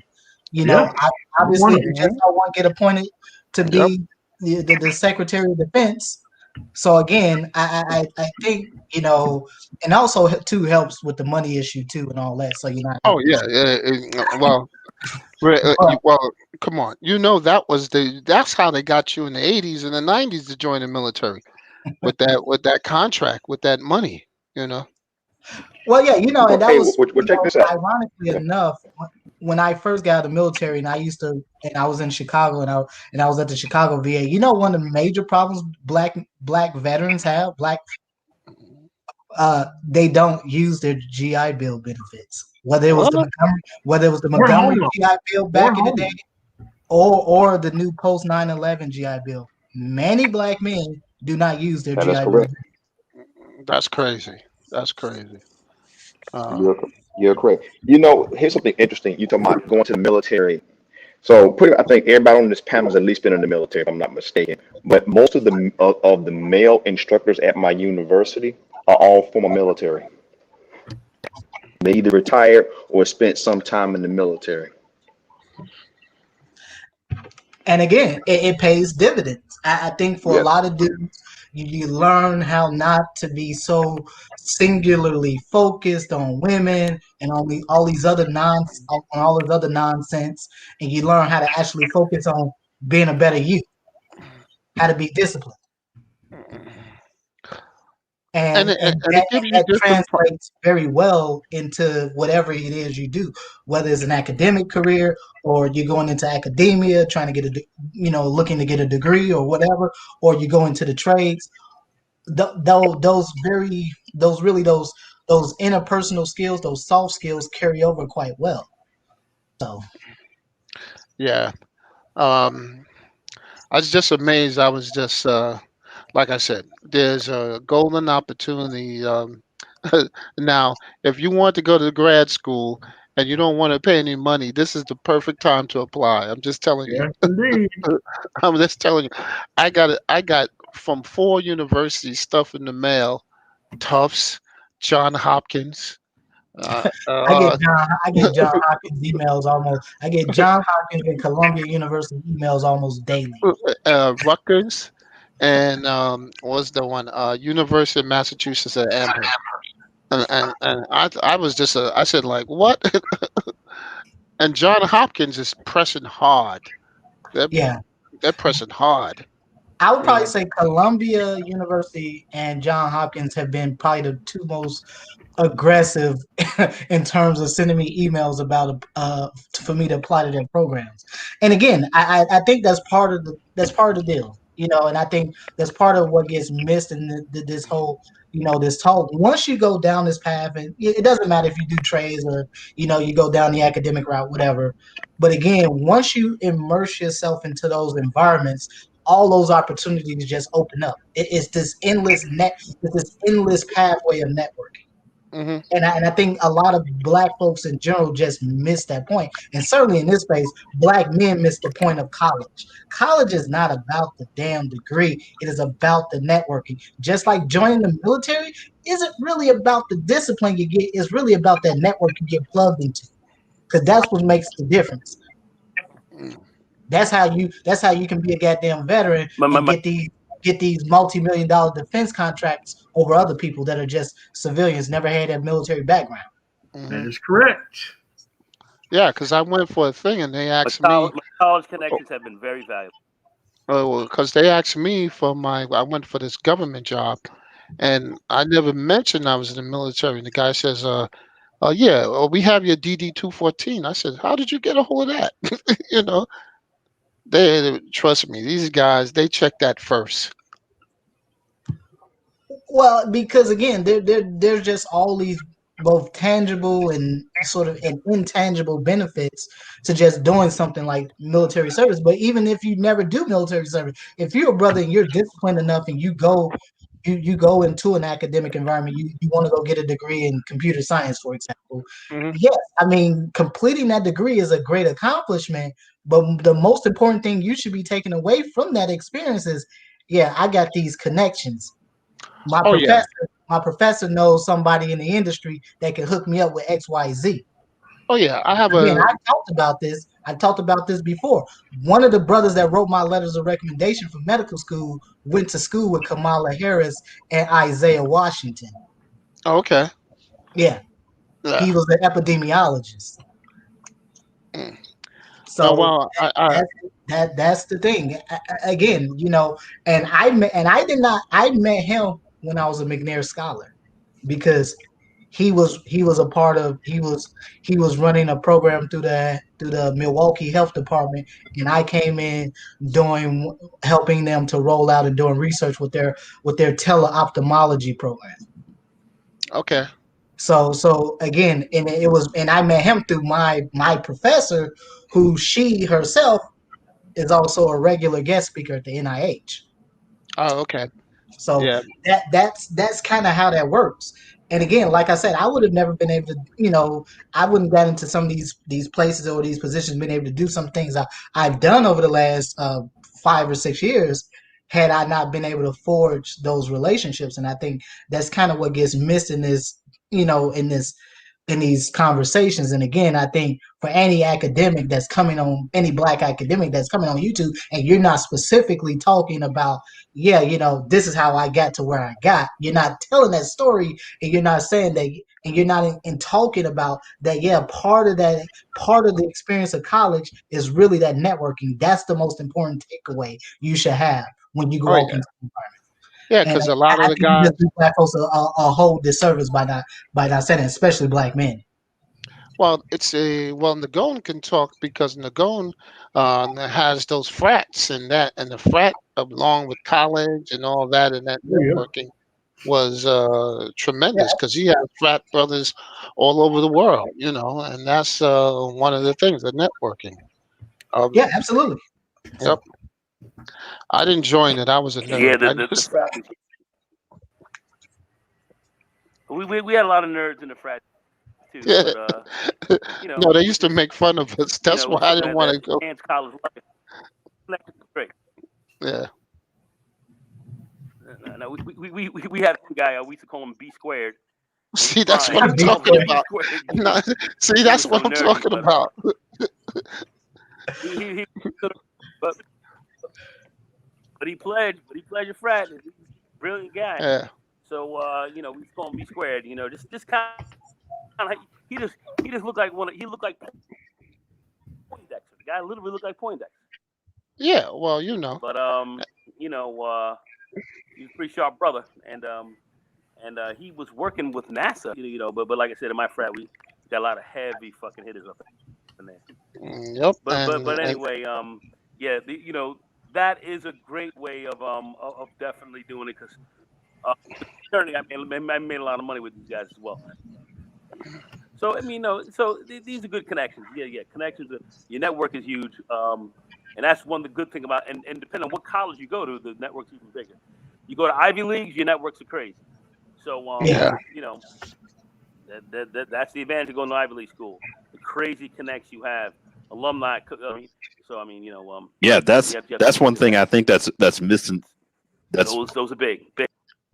Yeah, Obviously one you just don't want to get appointed to Yep. be the Secretary of Defense. So again, I think and also too helps with the money issue too and all that. So you're not Oh having yeah. Well, but well, come on. That's how they got you in the 80s and the 90s to join the military with that contract with that money. You know. well, yeah, and Well, that hey, was check this out. ironically enough, when I first got out of the military, and I was in Chicago, and I was at the Chicago VA. One of the major problems black veterans have, they don't use their GI Bill benefits. What? Whether it was the We're Montgomery homeless. GI Bill We're back in the day, homeless. or the new post 9/11 GI Bill. Many black men do not use their That is GI Bill. correct. That's crazy. That's crazy. Uh, You're you're correct. Here's something interesting. You talking about going to the military. So I think everybody on this panel has at least been in the military, if I'm not mistaken. But most of the male instructors at my university are all former military. They either retired or spent some time in the military. And again, it pays dividends. I think for a Yes. lot of dudes, you learn how not to be so singularly focused on women and on all this other nonsense, and you learn how to actually focus on being a better you, how to be disciplined. and and it, and and that, it gives and you that different. translates very well into whatever it is you do, whether it's an academic career or you're going into academia trying to get looking to get a degree or whatever, or you go into the trades. Those interpersonal skills, those soft skills carry over quite well. So Yeah. Um, I was just amazed. I was just like I said, there's a golden opportunity. Now, if you want to go to grad school and you don't want to pay any money, this is the perfect time to apply. I'm just telling you. Yes, indeed. I'm just telling you. I got from 4 universities stuff in the mail. Tufts, John Hopkins. Uh, uh, I get John Hopkins emails almost. I get John Hopkins and Columbia University emails almost daily. Rutgers, and was the one University of Massachusetts at Amherst. And I was just I said like what? And John Hopkins is pressing hard. They're, Yeah, they're pressing hard. I would You probably know. say Columbia University and John Hopkins have been probably the two most aggressive in terms of sending me emails about for me to apply to their programs. And again, I think that's part of the deal, and I think that's part of what gets missed in this whole this talk. Once you go down this path, and it doesn't matter if you do trades or you go down the academic route, whatever. But again, once you immerse yourself into those environments, all those opportunities just open up. It's this it's this endless pathway of networking. Hmm. And I think a lot of black folks in general just miss that point. And certainly in this space, black men miss the point of college. College is not about the damn degree. It is about the networking. Just like joining the military isn't really about the discipline you get. It's really about that network you get plugged into. Because that's what makes the difference. That's how you can be a goddamn veteran and get these multi-million-dollar defense contracts over other people that are just civilians, never had that military background. Hmm. That is correct. Yeah, because I went for a thing and they asked me, My college connections have been very valuable. because they asked me for I went for this government job, and I never mentioned I was in the military. And the guy says, yeah, well, we have your DD 214. I said, how did you get a hold of that? you know, they trust me. These guys, they check that first. Well, because again, there's just all these both tangible and sort of and intangible benefits to just doing something like military service. But even if you never do military service, if you're a brother and you're disciplined enough and you go into an academic environment, you want to go get a degree in computer science, for example. Hmm. Yes, I mean completing that degree is a great accomplishment, but the most important thing you should be taking away from that experience is, yeah, I got these connections. my Oh yeah, professor my professor knows somebody in the industry that can hook me up with XYZ. oh yeah. I have Again, a I talked about this before. One of the brothers that wrote my letters of recommendation for medical school went to school with Kamala Harris and Isaiah Washington. okay. Yeah, Yeah. he was an epidemiologist. Mm. So Well, that's the thing. Again, and I met him when I was a McNair scholar because he was a part of he was running a program through the Milwaukee Health Department, and I came in doing helping them to roll out and doing research with their teleophthalmology program. okay. So again, and I met him through my professor, who she herself is also a regular guest speaker at the NIH. Oh, okay. So Yeah. that's kind of how that works. And again, like I said, I would have never been able to, I wouldn't got into some of these places or these positions, been able to do some things I've done over the last 5 or 6 years had I not been able to forge those relationships. And I think that's kind of what gets missed in this, in these conversations. And again, I think for any black academic that's coming on YouTube, and you're not specifically talking about, yeah, this is how I got to where I got. You're not telling that story, and you're not saying that, and you're not in talking about that. Yeah, part of the experience of college is really that networking. That's the most important takeaway you should have when you Oh walk yeah. into the environment. Yeah, And because a lot I of the think you guys. just do black folks a whole disservice by not saying it, especially black men. Well, Nagone can talk because Nagone has those frats and the frat along with college and all that and that Oh, yeah. networking was Yeah, tremendous because he has frat brothers all over the world, and that's one of the things, the networking. Um, yeah, absolutely. yep. I didn't join it. I was a Yeah, nerd. the frat. We had a lot of nerds in the frat too, Yeah. but No, they we used to just make fun of us. That's we why I still didn't had want that to go. enhanced college life. Connected straight. Yeah. No, we had one guy. We used to call him B squared. He was See, that's what Brian. I'm We called talking him B about. squared. No, see, He that's was so what I'm nerdy, talking about. he but he pledged your frat. He's a brilliant guy. Yeah. So we call him B squared. Just kind of he just looked like he looked like guy literally looked like Poindexter. Yeah, well, you know. But he's a pretty sharp brother, and he was working with NASA. But like I said, in my frat, we got a lot of heavy fucking hitters up in there. Yep. But anyway, yeah, that is a great way of definitely doing it, because certainly I made a lot of money with these guys as well. So I mean, these are good connections. Yeah, connections. Your network is huge, and that's one of the good thing about. And depending on what college you go to, the network's even bigger. You go to Ivy Leagues, your networks are crazy. So Yeah. That's the advantage of going to Ivy League school. The crazy connects you have, alumni. Yeah, that's one thing I think that's missing. Those are big.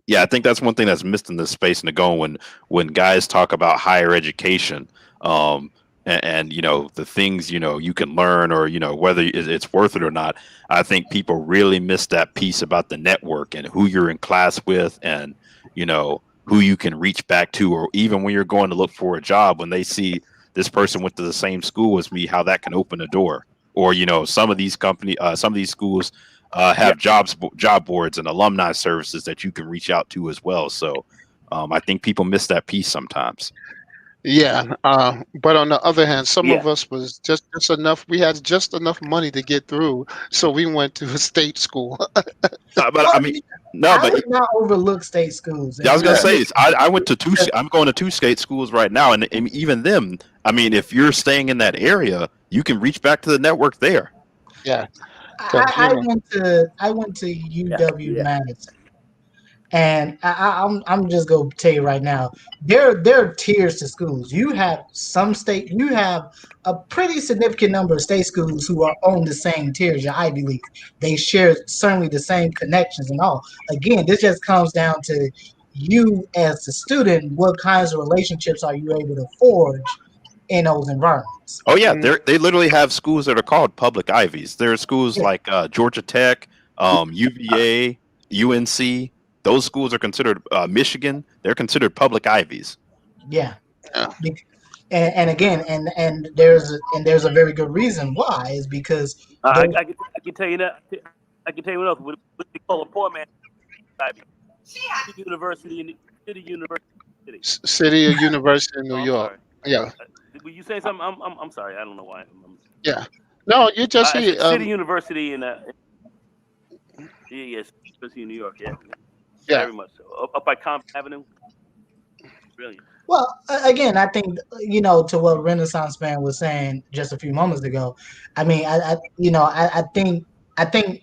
Yeah, I think that's one thing that's missed in this space in the going when guys talk about higher education, and the things you can learn, or whether it's worth it or not. I think people really miss that piece about the network and who you're in class with, and who you can reach back to, or even when you're going to look for a job, when they see this person went to the same school as me, how that can open a door. Or some of these schools have job boards and alumni services that you can reach out to as well. So I think people miss that piece sometimes. Yeah, but on the other hand, some of us was just enough. We had just enough money to get through, so we went to a state school. But I mean, I would not overlook state schools. Yeah, I was gonna say I went to two. I'm going to 2 state schools right now, and even them. I mean, if you're staying in that area, you can reach back to the network there. Yeah, I went to UW Madison, and I'm just gonna tell you right now, there are tiers to schools. You have a pretty significant number of state schools who are on the same tier as your Ivy Leagues. They share certainly the same connections and all. Again, this just comes down to you as the student. What kinds of relationships are you able to forge in those environments? Oh yeah, they literally have schools that are called public Ivies. There are schools like Georgia Tech, UVA, UNC. Those schools are considered Michigan. They're considered public Ivies. Yeah. And again, and there's a very good reason why, is because I can tell you that. I can tell you what else. What they call a poor man Ivy. City University in City of University in New York. Yeah. Were you saying something? I'm sorry. I don't know why. Yeah. No, you just City University in University in New York. Yeah. Very much so. Up by Compton Avenue. Brilliant. Well, again, I think to what Renaissance Man was saying just a few moments ago. I mean, I think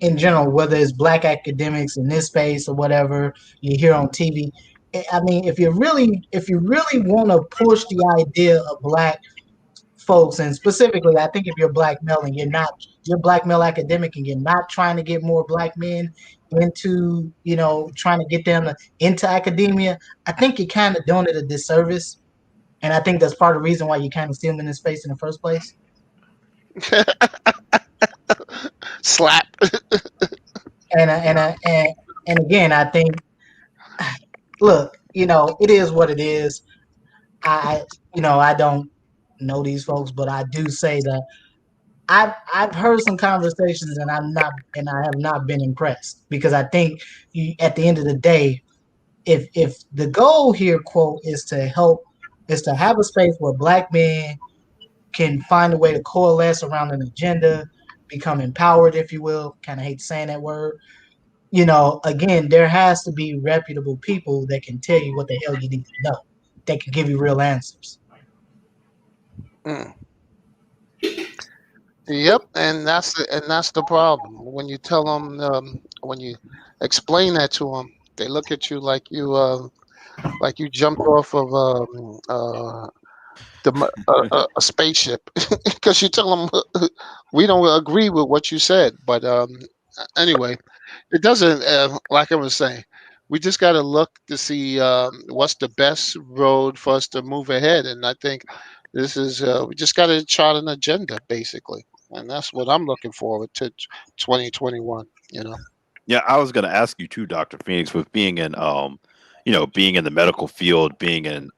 in general, whether it's black academics in this space or whatever you hear on TV, I mean, if you really want to push the idea of black folks, and specifically, I think if you're black male and you're black male academic and you're not trying to get more black men into, trying to get them into academia, I think you're kind of doing it a disservice. And I think that's part of the reason why you kind of see them in this space in the first place. Slap. And again, I think, look, it is what it is. I don't know these folks, but I do say that I've heard some conversations, and I have not been impressed, because I think at the end of the day, if the goal here, quote, is to have a space where black men can find a way to coalesce around an agenda, become empowered, if you will. Kind of hate saying that word. Again, there has to be reputable people that can tell you what the hell you need to know. That can give you real answers. Yep, and that's the problem. When you tell them, when you explain that to them, they look at you like you jumped off of a spaceship, because you tell them we don't agree with what you said. But anyway, it doesn't. Like I was saying, we just got to look to see what's the best road for us to move ahead. And I think this is we just got to chart an agenda, basically, and that's what I'm looking forward to 2021. Yeah, I was going to ask you too, Dr. Phoenix, with being in being in the medical field, being in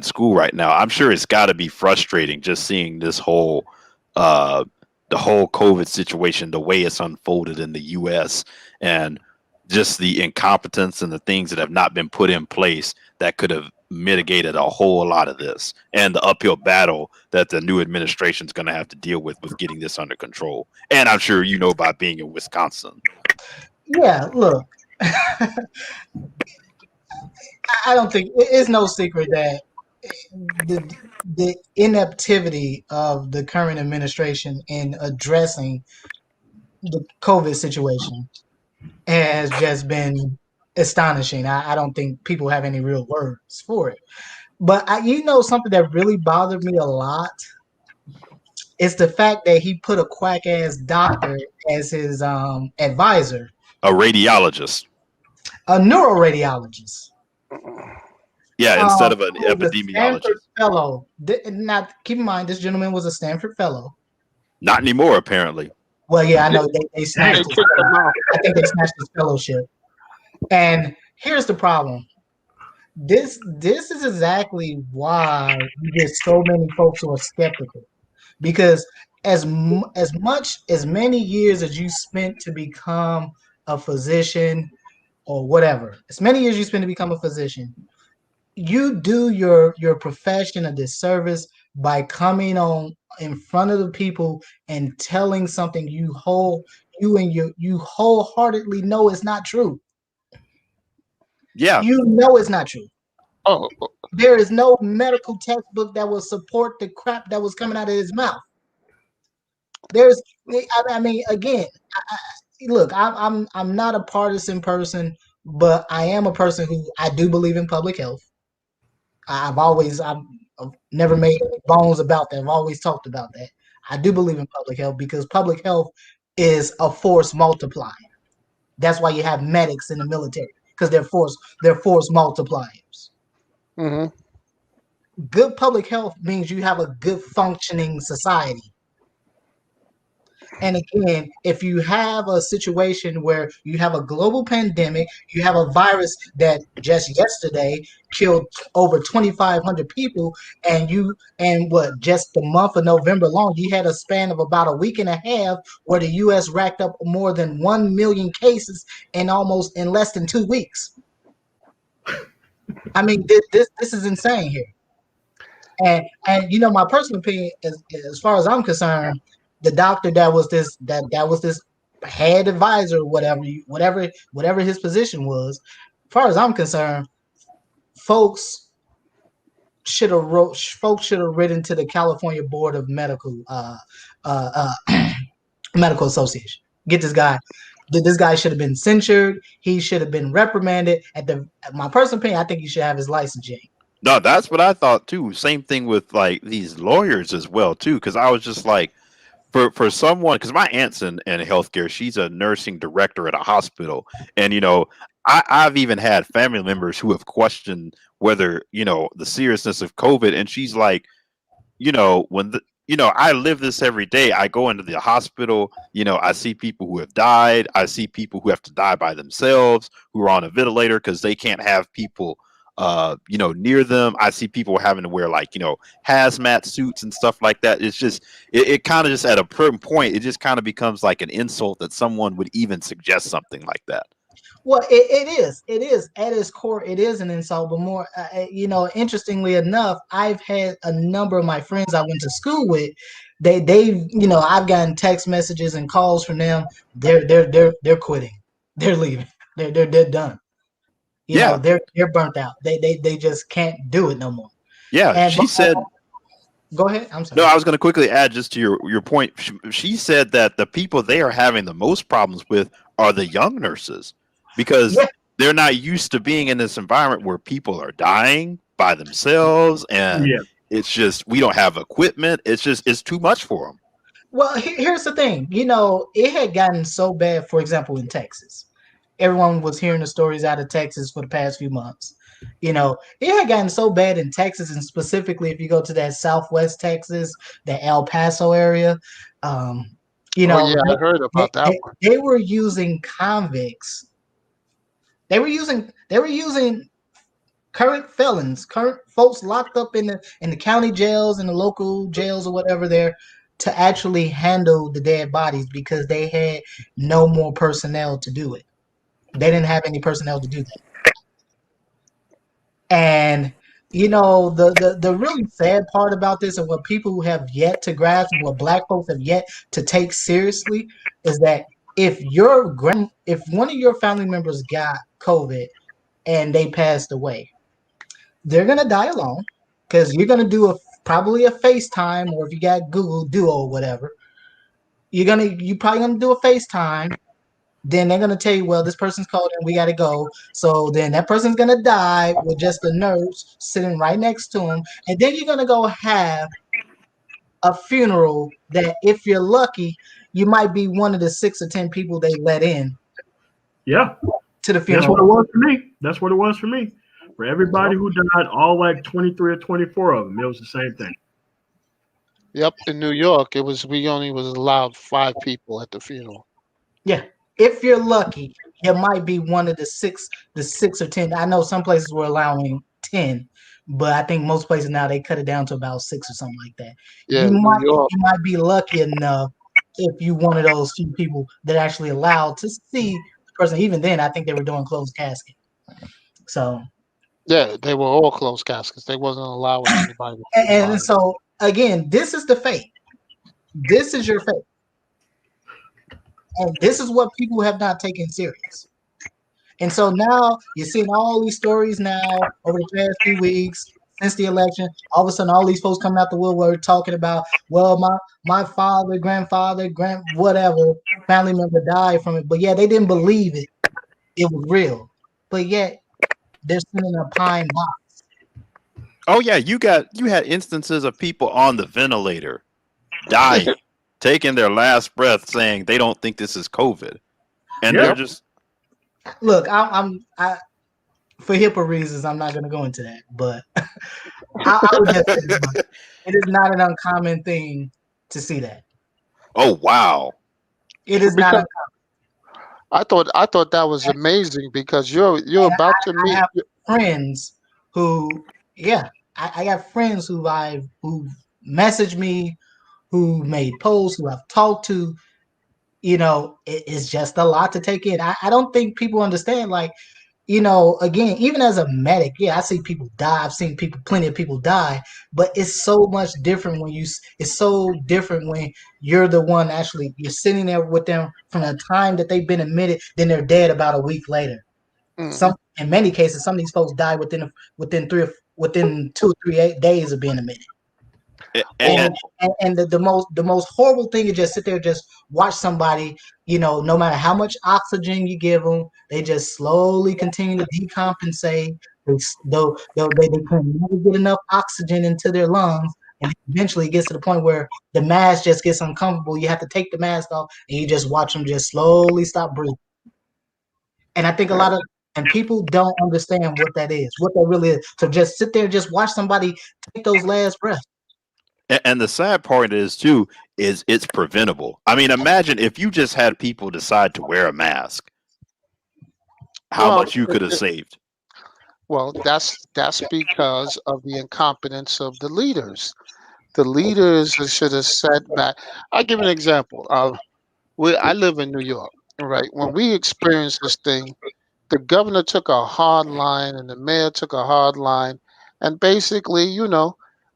school right now. I'm sure it's got to be frustrating just seeing this whole the whole COVID situation, the way it's unfolded in the U.S. and just the incompetence and the things that have not been put in place that could have mitigated a whole lot of this, and the uphill battle that the new administration is going to have to deal with getting this under control. And I'm sure you know by being in Wisconsin. Yeah, look, I don't think it's no secret that the ineptity of the current administration in addressing the COVID situation has just been astonishing. I don't think people have any real words for it. But something that really bothered me a lot is the fact that he put a quack ass doctor as his advisor, A radiologist. a neuroradiologist. Yeah, instead of an Who was a Stanford epidemiologist. fellow. Now, keep in mind, this gentleman was a Stanford fellow. Not anymore, apparently. Well, yeah, I know they snatched They his kicked him out. I think they snatched his fellowship. And here's the problem. This is exactly why you get so many folks who are skeptical. Because as many years as you spent to become a physician or whatever, as many years you spend to become a physician, you do your profession a disservice by coming on in front of the people and telling something you wholeheartedly know is not true. Yeah. You know it's not true. Oh, There is no medical textbook that will support the crap that was coming out of his mouth. I mean, again, look, I'm not a partisan person, but I am a person who I do believe in public health. I've never made any bones about that. I've always talked about that. I do believe in public health because public health is a force multiplier. That's why you have medics in the military, because they're force multipliers. mm-hmm. Good public health means you have a good functioning society. And again, if you have a situation where you have a global pandemic, you have a virus that just yesterday killed over 2,500 people, and just the month of November alone, you had a span of about a week and a half where the U.S. racked up more than 1 million cases in less than 2 weeks. I mean, this is insane here. And my personal opinion, as far as I'm concerned, the doctor that was this head advisor, whatever his position was, as far as I'm concerned, folks should have written to the California Board of Medical Medical Association. Get this guy. This guy should have been censured. He should have been reprimanded. My personal opinion, I think he should have his license yanked. No, that's what I thought too. Same thing with like these lawyers as well too, because I was just like, for someone, because my aunt's in healthcare, she's a nursing director at a hospital, and I've even had family members who have questioned whether the seriousness of COVID, and she's like, I live this every day. I go into the hospital, I see people who have died, I see people who have to die by themselves, who are on a ventilator because they can't have people near them. I see people having to wear hazmat suits and stuff like that. It's just it kind of just at a certain point, it just kind of becomes like an insult that someone would even suggest something like that. Well, it is at its core, it is an insult. But more, interestingly enough, I've had a number of my friends I went to school with. I've gotten text messages and calls from them. They're quitting. They're leaving. They're done. They're burnt out. They just can't do it no more. Yeah, and she said. Go ahead. I'm sorry. No, I was going to quickly add just to your point. She said that the people they are having the most problems with are the young nurses because they're not used to being in this environment where people are dying by themselves, and it's just we don't have equipment. It's too much for them. Well, here's the thing. It had gotten so bad. For example, in Texas. Everyone was hearing the stories out of Texas for the past few months. It had gotten so bad in Texas, and specifically if you go to that Southwest Texas, the El Paso area, I heard about that one. They were using convicts. They were using current felons, current folks locked up in the county jails and the local jails or whatever there, to actually handle the dead bodies because they had no more personnel to do it. They didn't have any personnel to do that. And the really sad part about this and what people have yet to grasp and what Black folks have yet to take seriously is that if one of your family members got COVID and they passed away, they're gonna die alone because you're gonna do probably a FaceTime, or if you got Google Duo or whatever, you probably gonna do a FaceTime. Then they're gonna tell you, well, this person's called and we gotta go. So then that person's gonna die with just the nurse sitting right next to him, and then you're gonna go have a funeral that, if you're lucky, you might be one of the 6 or 10 people they let in. Yeah, to the that's funeral. what it was for me. That's what it was for me. For everybody who died, all like 23 or 24 of them, it was the same thing. Yep, in New York, we only was allowed 5 people at the funeral. Yeah, if you're lucky, you might be one of the 6 or 10. I know some places were allowing 10, but I think most places now they cut it down to about 6 or something like that. Yeah, You New York. might be lucky enough if you one of those few people that actually allowed to see the person. Even then, I think they were doing closed casket. So Yeah, they were all closed caskets. They wasn't allowing anybody to see the and body. so again, this is the fate. This is your fate. And this is what people have not taken serious. And so now you're seeing all these stories now over the past few weeks since the election. All of a sudden, all these folks coming out the woodwork talking about, well, my father, grandfather, whatever family member died from it. But yeah, they didn't believe it. It was real. But yet they're sitting in a pine box. Oh yeah, you had instances of people on the ventilator dying, taking their last breath, saying they don't think this is COVID, and they're just look. I for HIPAA reasons, I'm not going to go into that, but I would just say it is not an uncommon thing to see that. Oh wow! It is not uncommon. I thought that was amazing because you're about to meet. I have friends who, I got friends who messaged me, who made posts, who I've talked to. It's just a lot to take in. I don't think people understand, like, again, even as a medic, I see people die. I've seen plenty of people die, but it's so much different it's so different when you're the one actually, you're sitting there with them from the time that they've been admitted, then they're dead about a week later. Mm-hmm. In many cases, some of these folks die within 2 or 3 days of being admitted. And the most horrible thing is just sit there, just watch somebody, no matter how much oxygen you give them, they just slowly continue to decompensate. They can never get enough oxygen into their lungs, and eventually it gets to the point where the mask just gets uncomfortable. You have to take the mask off, and you just watch them just slowly stop breathing. And I think and people don't understand what that is, what that really is. So just sit there, just watch somebody take those last breaths. And the sad part is too, is it's preventable. I mean, imagine if you just had people decide to wear a mask, how much you could have saved. Well, that's because of the incompetence of the leaders. The leaders should have sat back. I'll give an example. I live in New York, right? When we experienced this thing, the governor took a hard line and the mayor took a hard line. And basically,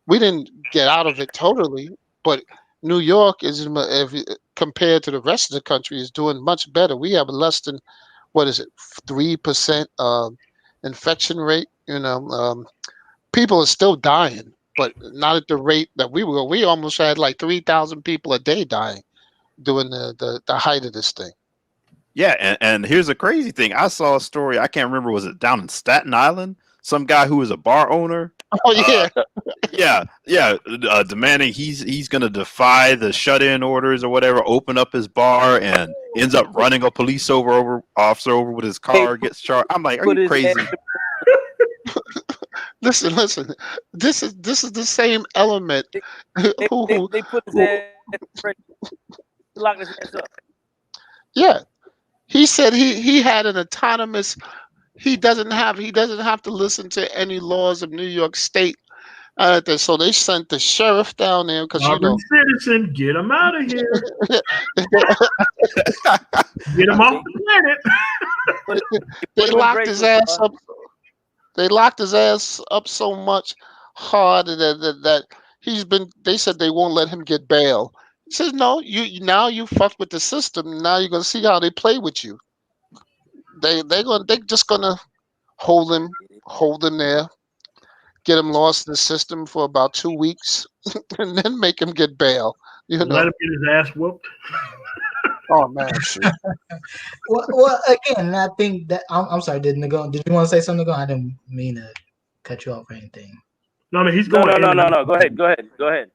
we didn't get out of it totally, but New York compared to the rest of the country, is doing much better. We have less than, 3% infection rate. People are still dying, but not at the rate that we were. We almost had like 3,000 people a day dying during the height of this thing. Yeah, and here's the crazy thing. I saw a story, I can't remember, was it down in Staten Island? Some guy who was a bar owner. Oh yeah. Demanding he's gonna defy the shut-in orders or whatever, open up his bar, and ends up running a police officer over with his car, gets charged. I'm like, are you crazy? Listen. This is the same element. They put his head, lock his ass up. Yeah, he said he had an autonomous. He doesn't have to listen to any laws of New York State So they sent the sheriff down there because Sovereign citizen, get him out of here. Get him off the planet. Put they him in locked his bracelets, ass bud. up. They locked his ass up so much hard that he's been. They said they won't let him get bail. He says, "No, you fucked with the system. Now you're gonna see how they play with you. They just gonna hold him there, get him lost in the system for about 2 weeks, and then make him get bail. You Let know? him get his ass whooped. Oh man, shoot. Well, again, I think that I'm sorry. Did you want to say something? I didn't mean to cut you off or anything. No, I mean he's No, going. no. Go ahead.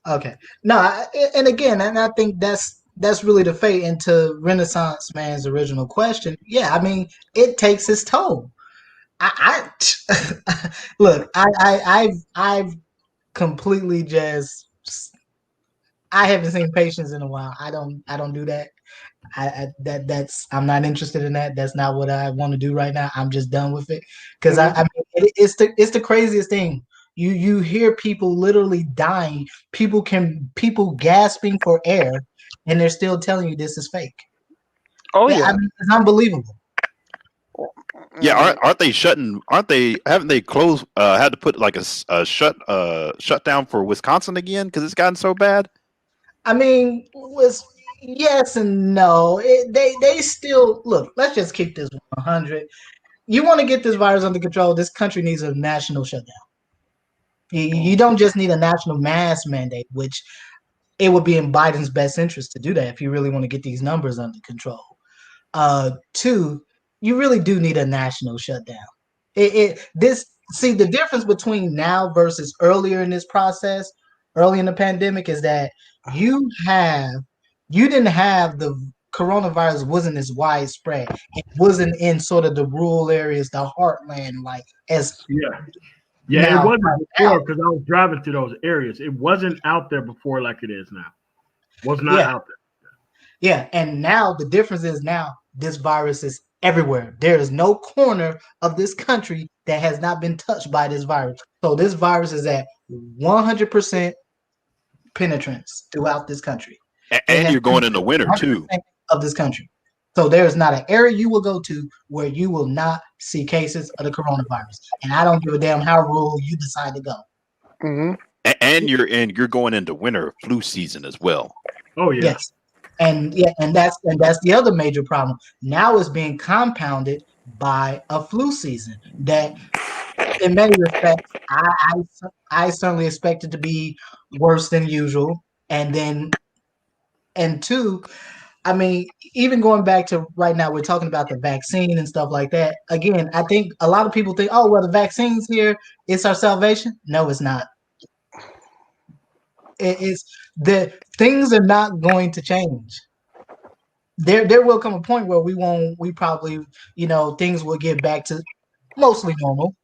Okay. No, and again, and I think that's really the fate into Renaissance Man's original question. Yeah, I mean, it takes its toll. I look, I've completely just I haven't seen patience in a while. I don't do that. I'm not interested in that. That's not what I want to do right now. I'm just done with it because I mean it's the craziest thing. You hear people literally dying, people gasping for air, and they're still telling you this is fake. Oh I yeah. mean, it's unbelievable. Yeah, aren't they shutting? Haven't they closed? Had to put like a shutdown for Wisconsin again because it's gotten so bad. I mean, was yes and no. They still look. Let's just keep this 100. You want to get this virus under control? This country needs a national shutdown. You don't just need a national mass mandate, which it would be in Biden's best interest to do that if you really want to get these numbers under control. Two, you really do need a national shutdown. The difference between now versus earlier in this process, early in the pandemic, is that you didn't have the coronavirus wasn't as widespread. It wasn't in sort of the rural areas, the heartland, like as Yeah, now. it wasn't before because I was driving through those areas. It wasn't out there before like it is now. Was not out there. Yeah, and now the difference is now this virus is everywhere. There is no corner of this country that has not been touched by this virus. So this virus is at 100% penetrance throughout this country. And you're going in the winter too. Of this country. So there is not an area you will go to where you will not see cases of the coronavirus. And I don't give a damn how rural you decide to go. Mm-hmm. And you're going into winter flu season as well. Oh yeah. Yes. And that's the other major problem. Now it's being compounded by a flu season that, in many respects, I certainly expect it to be worse than usual. And two, I mean, even going back to right now, we're talking about the vaccine and stuff like that. Again, I think a lot of people think, oh, well, the vaccine's here, it's our salvation. No, it's not. It's the things are not going to change. There will come a point where we probably, things will get back to mostly normal.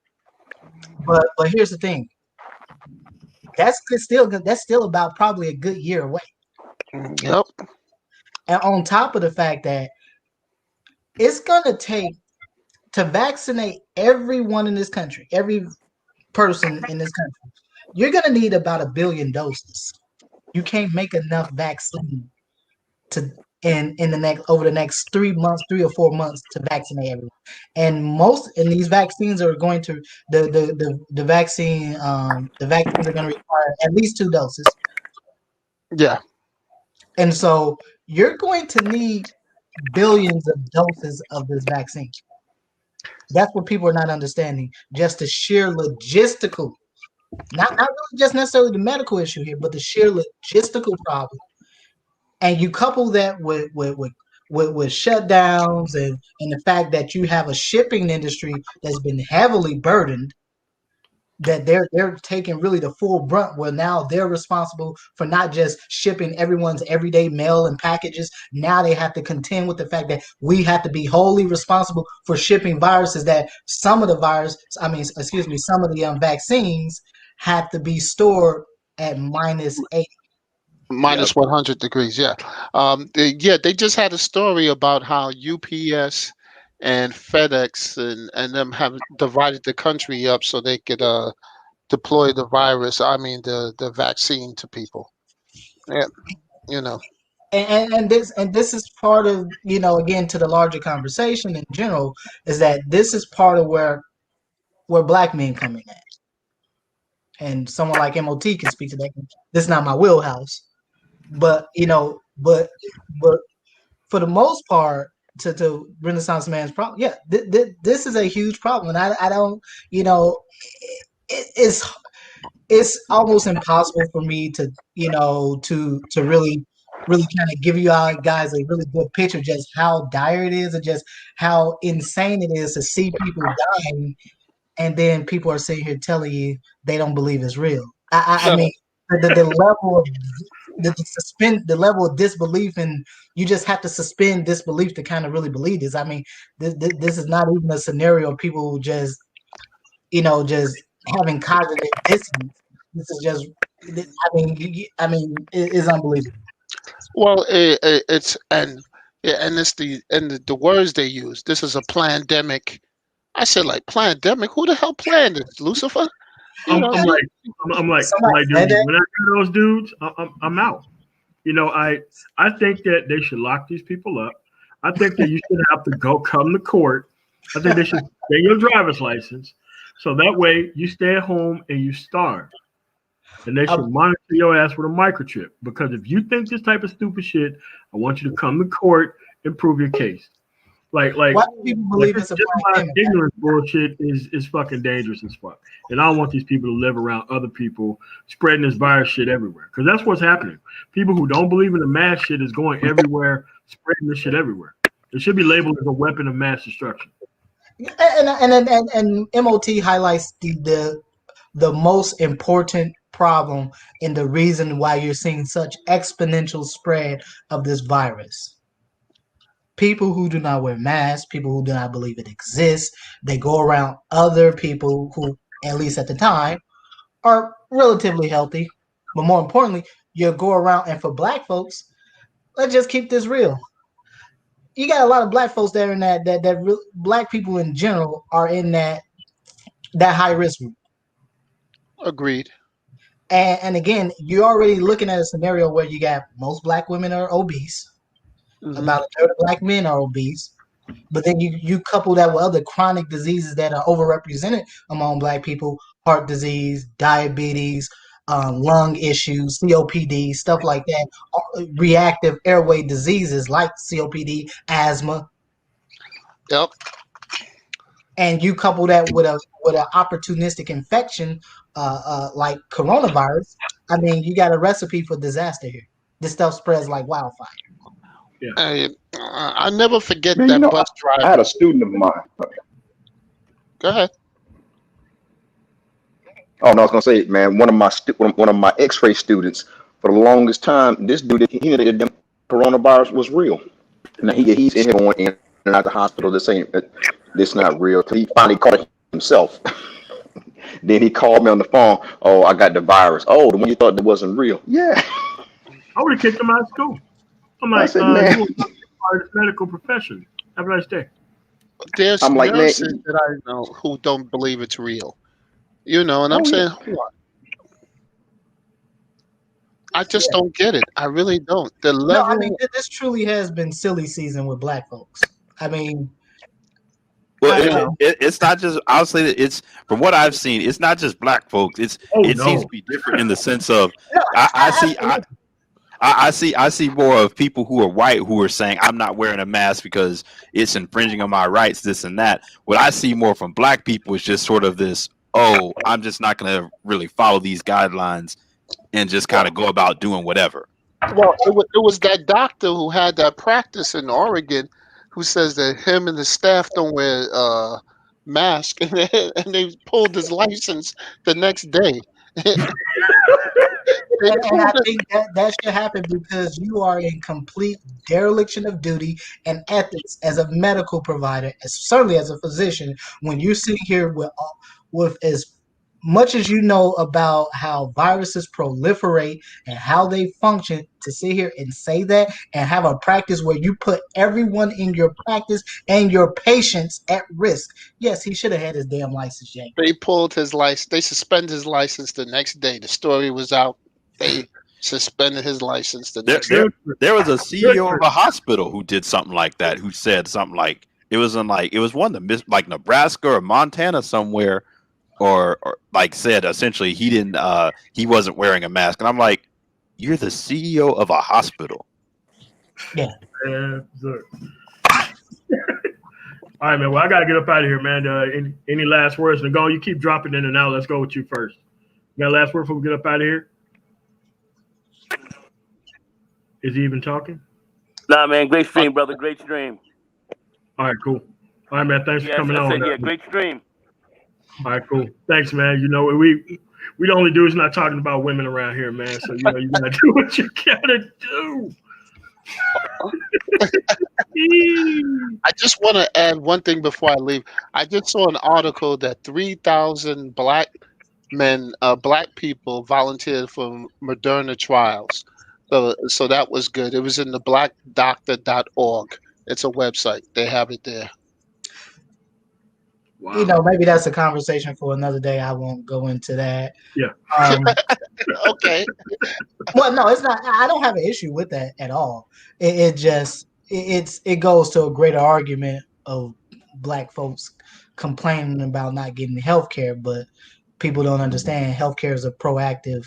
But here's the thing. That's still about probably a good year away. Yep. And on top of the fact that it's gonna take to vaccinate everyone in this country, every person in this country, you're gonna need about 1 billion doses. You can't make enough vaccine to in the next 3 months, 3 or 4 months to vaccinate everyone. And these vaccines are going to the vaccines are going to require at least 2 doses. Yeah. And so you're going to need billions of doses of this vaccine. That's what people are not understanding. Just the sheer logistical, not really just necessarily the medical issue here, but the sheer logistical problem. And you couple that with shutdowns and the fact that you have a shipping industry that's been heavily burdened, that they're taking really the full brunt, where now they're responsible for not just shipping everyone's everyday mail and packages. Now they have to contend with the fact that we have to be wholly responsible for shipping viruses, that some of the vaccines have to be stored at -80. Minus 100 degrees. Yeah. They just had a story about how UPS and FedEx and them have divided the country up so they could deploy the virus. I mean, the vaccine to people. Yeah, you know. And this is part of, again, to the larger conversation in general, is that this is part of where black men come in at. And someone like MOT can speak to that. This is not my wheelhouse, but but for the most part, to Renaissance man's problem, yeah, this is a huge problem, and I don't, it's almost impossible for me to to really kind of give you guys a really good picture of just how dire it is, and just how insane it is to see people dying, and then people are sitting here telling you they don't believe it's real. I mean, the level of the level of disbelief, and you just have to suspend disbelief to kind of really believe this. I mean, this is not even a scenario of people just just having cognitive dissonance. This is just, it's unbelievable. Well, it's and it's the words they use. This is a pandemic. I said, like, pandemic. Who the hell planned this? Lucifer? You I'm, know. I'm like, I'm like, Somebody dude, said that. when I hear those dudes, I'm out. I think that they should lock these people up. I think that you should have to come to court. I think they should get your driver's license, so that way you stay at home and you starve. And they should monitor your ass with a microchip. Because if you think this type of stupid shit, I want you to come to court and prove your case. Why do people believe it's a pandemic? Ignorant bullshit is fucking dangerous as fuck. And I don't want these people to live around other people spreading this virus shit everywhere. Because that's what's happening. People who don't believe in the mass shit is going everywhere, spreading this shit everywhere. It should be labeled as a weapon of mass destruction. And MOT highlights the most important problem and the reason why you're seeing such exponential spread of this virus. People who do not wear masks, people who do not believe it exists, they go around other people who, at least at the time, are relatively healthy. But more importantly, you go around, and for black folks, let's just keep this real. You got a lot of black folks there in that black people in general are in that high risk group. Agreed. And again, you're already looking at a scenario where you got most black women are obese, about a third of black men are obese, but then you couple that with other chronic diseases that are overrepresented among black people: heart disease, diabetes, lung issues, COPD, stuff like that, reactive airway diseases like COPD, asthma. Yep. And you couple that with an opportunistic infection like coronavirus. I mean, you got a recipe for disaster here. This stuff spreads like wildfire. Yeah. I never forget Man, that bus driver. I had a student of mine. Go ahead. Oh no, I was gonna say, man, one of my X-ray students, for the longest time, this dude, he knew that the coronavirus was real. Now he's in here going in and out the hospital. This not real. Till he finally caught it himself. Then he called me on the phone. Oh, I got the virus. Oh, the one you thought that wasn't real. Yeah. I would have kicked him out of school. I'm I like, said, man. you are part of the medical profession. Have a nice day. There's I'm like, man. nurses that I know who don't believe it's real. And I'm saying, what? I just don't get it. I really don't. The level. No, I mean, this truly has been silly season with black folks. I mean, well, it's not just. I'll say that it's, from what I've seen, it's not just black folks. It seems to be different in the sense of I see more of people who are white who are saying I'm not wearing a mask because it's infringing on my rights, this and that. What I see more from black people is just sort of this, oh, I'm just not going to really follow these guidelines and just kind of go about doing whatever. Well, it was that doctor who had that practice in Oregon who says that him and the staff don't wear masks, and they pulled his license the next day. And I think that should happen because you are in complete dereliction of duty and ethics as a medical provider, certainly as a physician, when you're sitting here with as much as you know about how viruses proliferate and how they function, to sit here and say that and have a practice where you put everyone in your practice and your patients at risk. Yes, he should have had his damn license yanked. They pulled his license. They suspended his license the next day. The story was out. They suspended his license the There, next day. there was a CEO of a hospital who did something like that, who said something like it was one of the like Nebraska or Montana somewhere, or like said essentially he wasn't wearing a mask, and I'm like, you're the CEO of a hospital. Yeah. All right, man. Well, I gotta get up out of here, man. Any last words? Nago, you keep dropping in and out. Let's go with you first. You got a last word before we get up out of here? Is he even talking? Nah, man, great stream, brother. Great stream. All right, cool. All right, man. Thanks for coming on. Yeah, great stream. All right, cool. Thanks, man. You know, we the only dudes not talking about women around here, man. So you know you gotta do what you gotta do. I just want to add one thing before I leave. I just saw an article that 3,000 black people volunteered for Moderna trials. So that was good. It was in the blackdoctor.org. It's a website. They have it there. Wow. You know, maybe that's a conversation for another day. I won't go into that. Yeah. Okay. Well, no, it's not. I don't have an issue with that at all. It just it goes to a greater argument of black folks complaining about not getting health care, but people don't understand healthcare is a proactive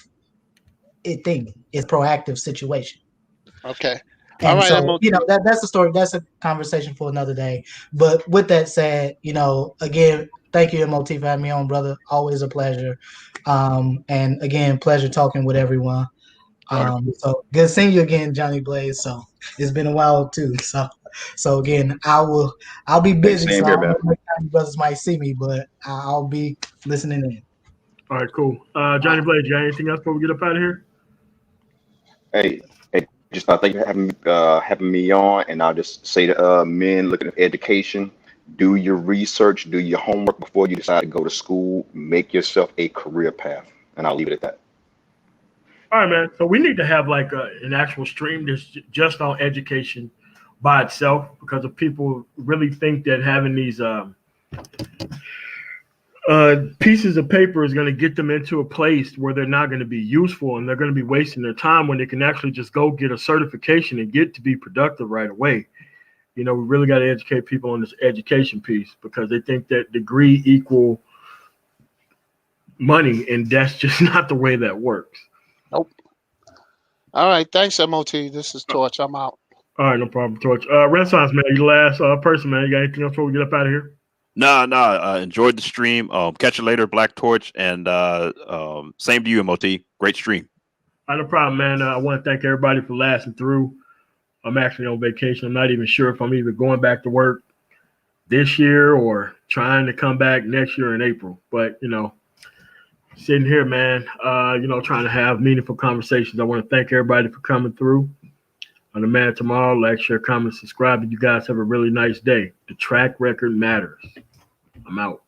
thing. It's a proactive situation. Okay. And All right, so, you know, that's a story. That's a conversation for another day. But with that said, you know, again, thank you, MOT, for having me on, brother. Always a pleasure. And again, pleasure talking with everyone. So good seeing you again, Johnny Blaze. So it's been a while too. So again, I'll be busy. Same So I here, don't know man. when you brothers might see me, but I'll be listening in. All right, cool. Johnny Blaze, you got anything else before we get up out of here? Hey, just thank you for having me on, and I'll just say to men looking at education, do your research, do your homework before you decide to go to school. Make yourself a career path, and I'll leave it at that. All right, man. So we need to have like an actual stream that's just on education by itself, because if people really think that having these pieces of paper is going to get them into a place where they're not going to be useful and they're going to be wasting their time when they can actually just go get a certification and get to be productive right away. You know, we really got to educate people on this education piece, because they think that degree equal money, and that's just not the way that works. Nope. All right. Thanks, MOT. This is Torch. I'm out. All right, no problem, Torch. Renaissance, man, you the last person, man. You got anything else before we get up out of here? Nah. Enjoyed the stream. Catch you later, Black Torch, and same to you, MOT. Great stream. No problem, man. I want to thank everybody for lasting through. I'm actually on vacation. I'm not even sure if I'm either going back to work this year or trying to come back next year in April. But, you know, sitting here, man, you know, trying to have meaningful conversations. I want to thank everybody for coming through. On the Man Tomorrow, like, share, comment, subscribe, and you guys have a really nice day. The track record matters. I'm out.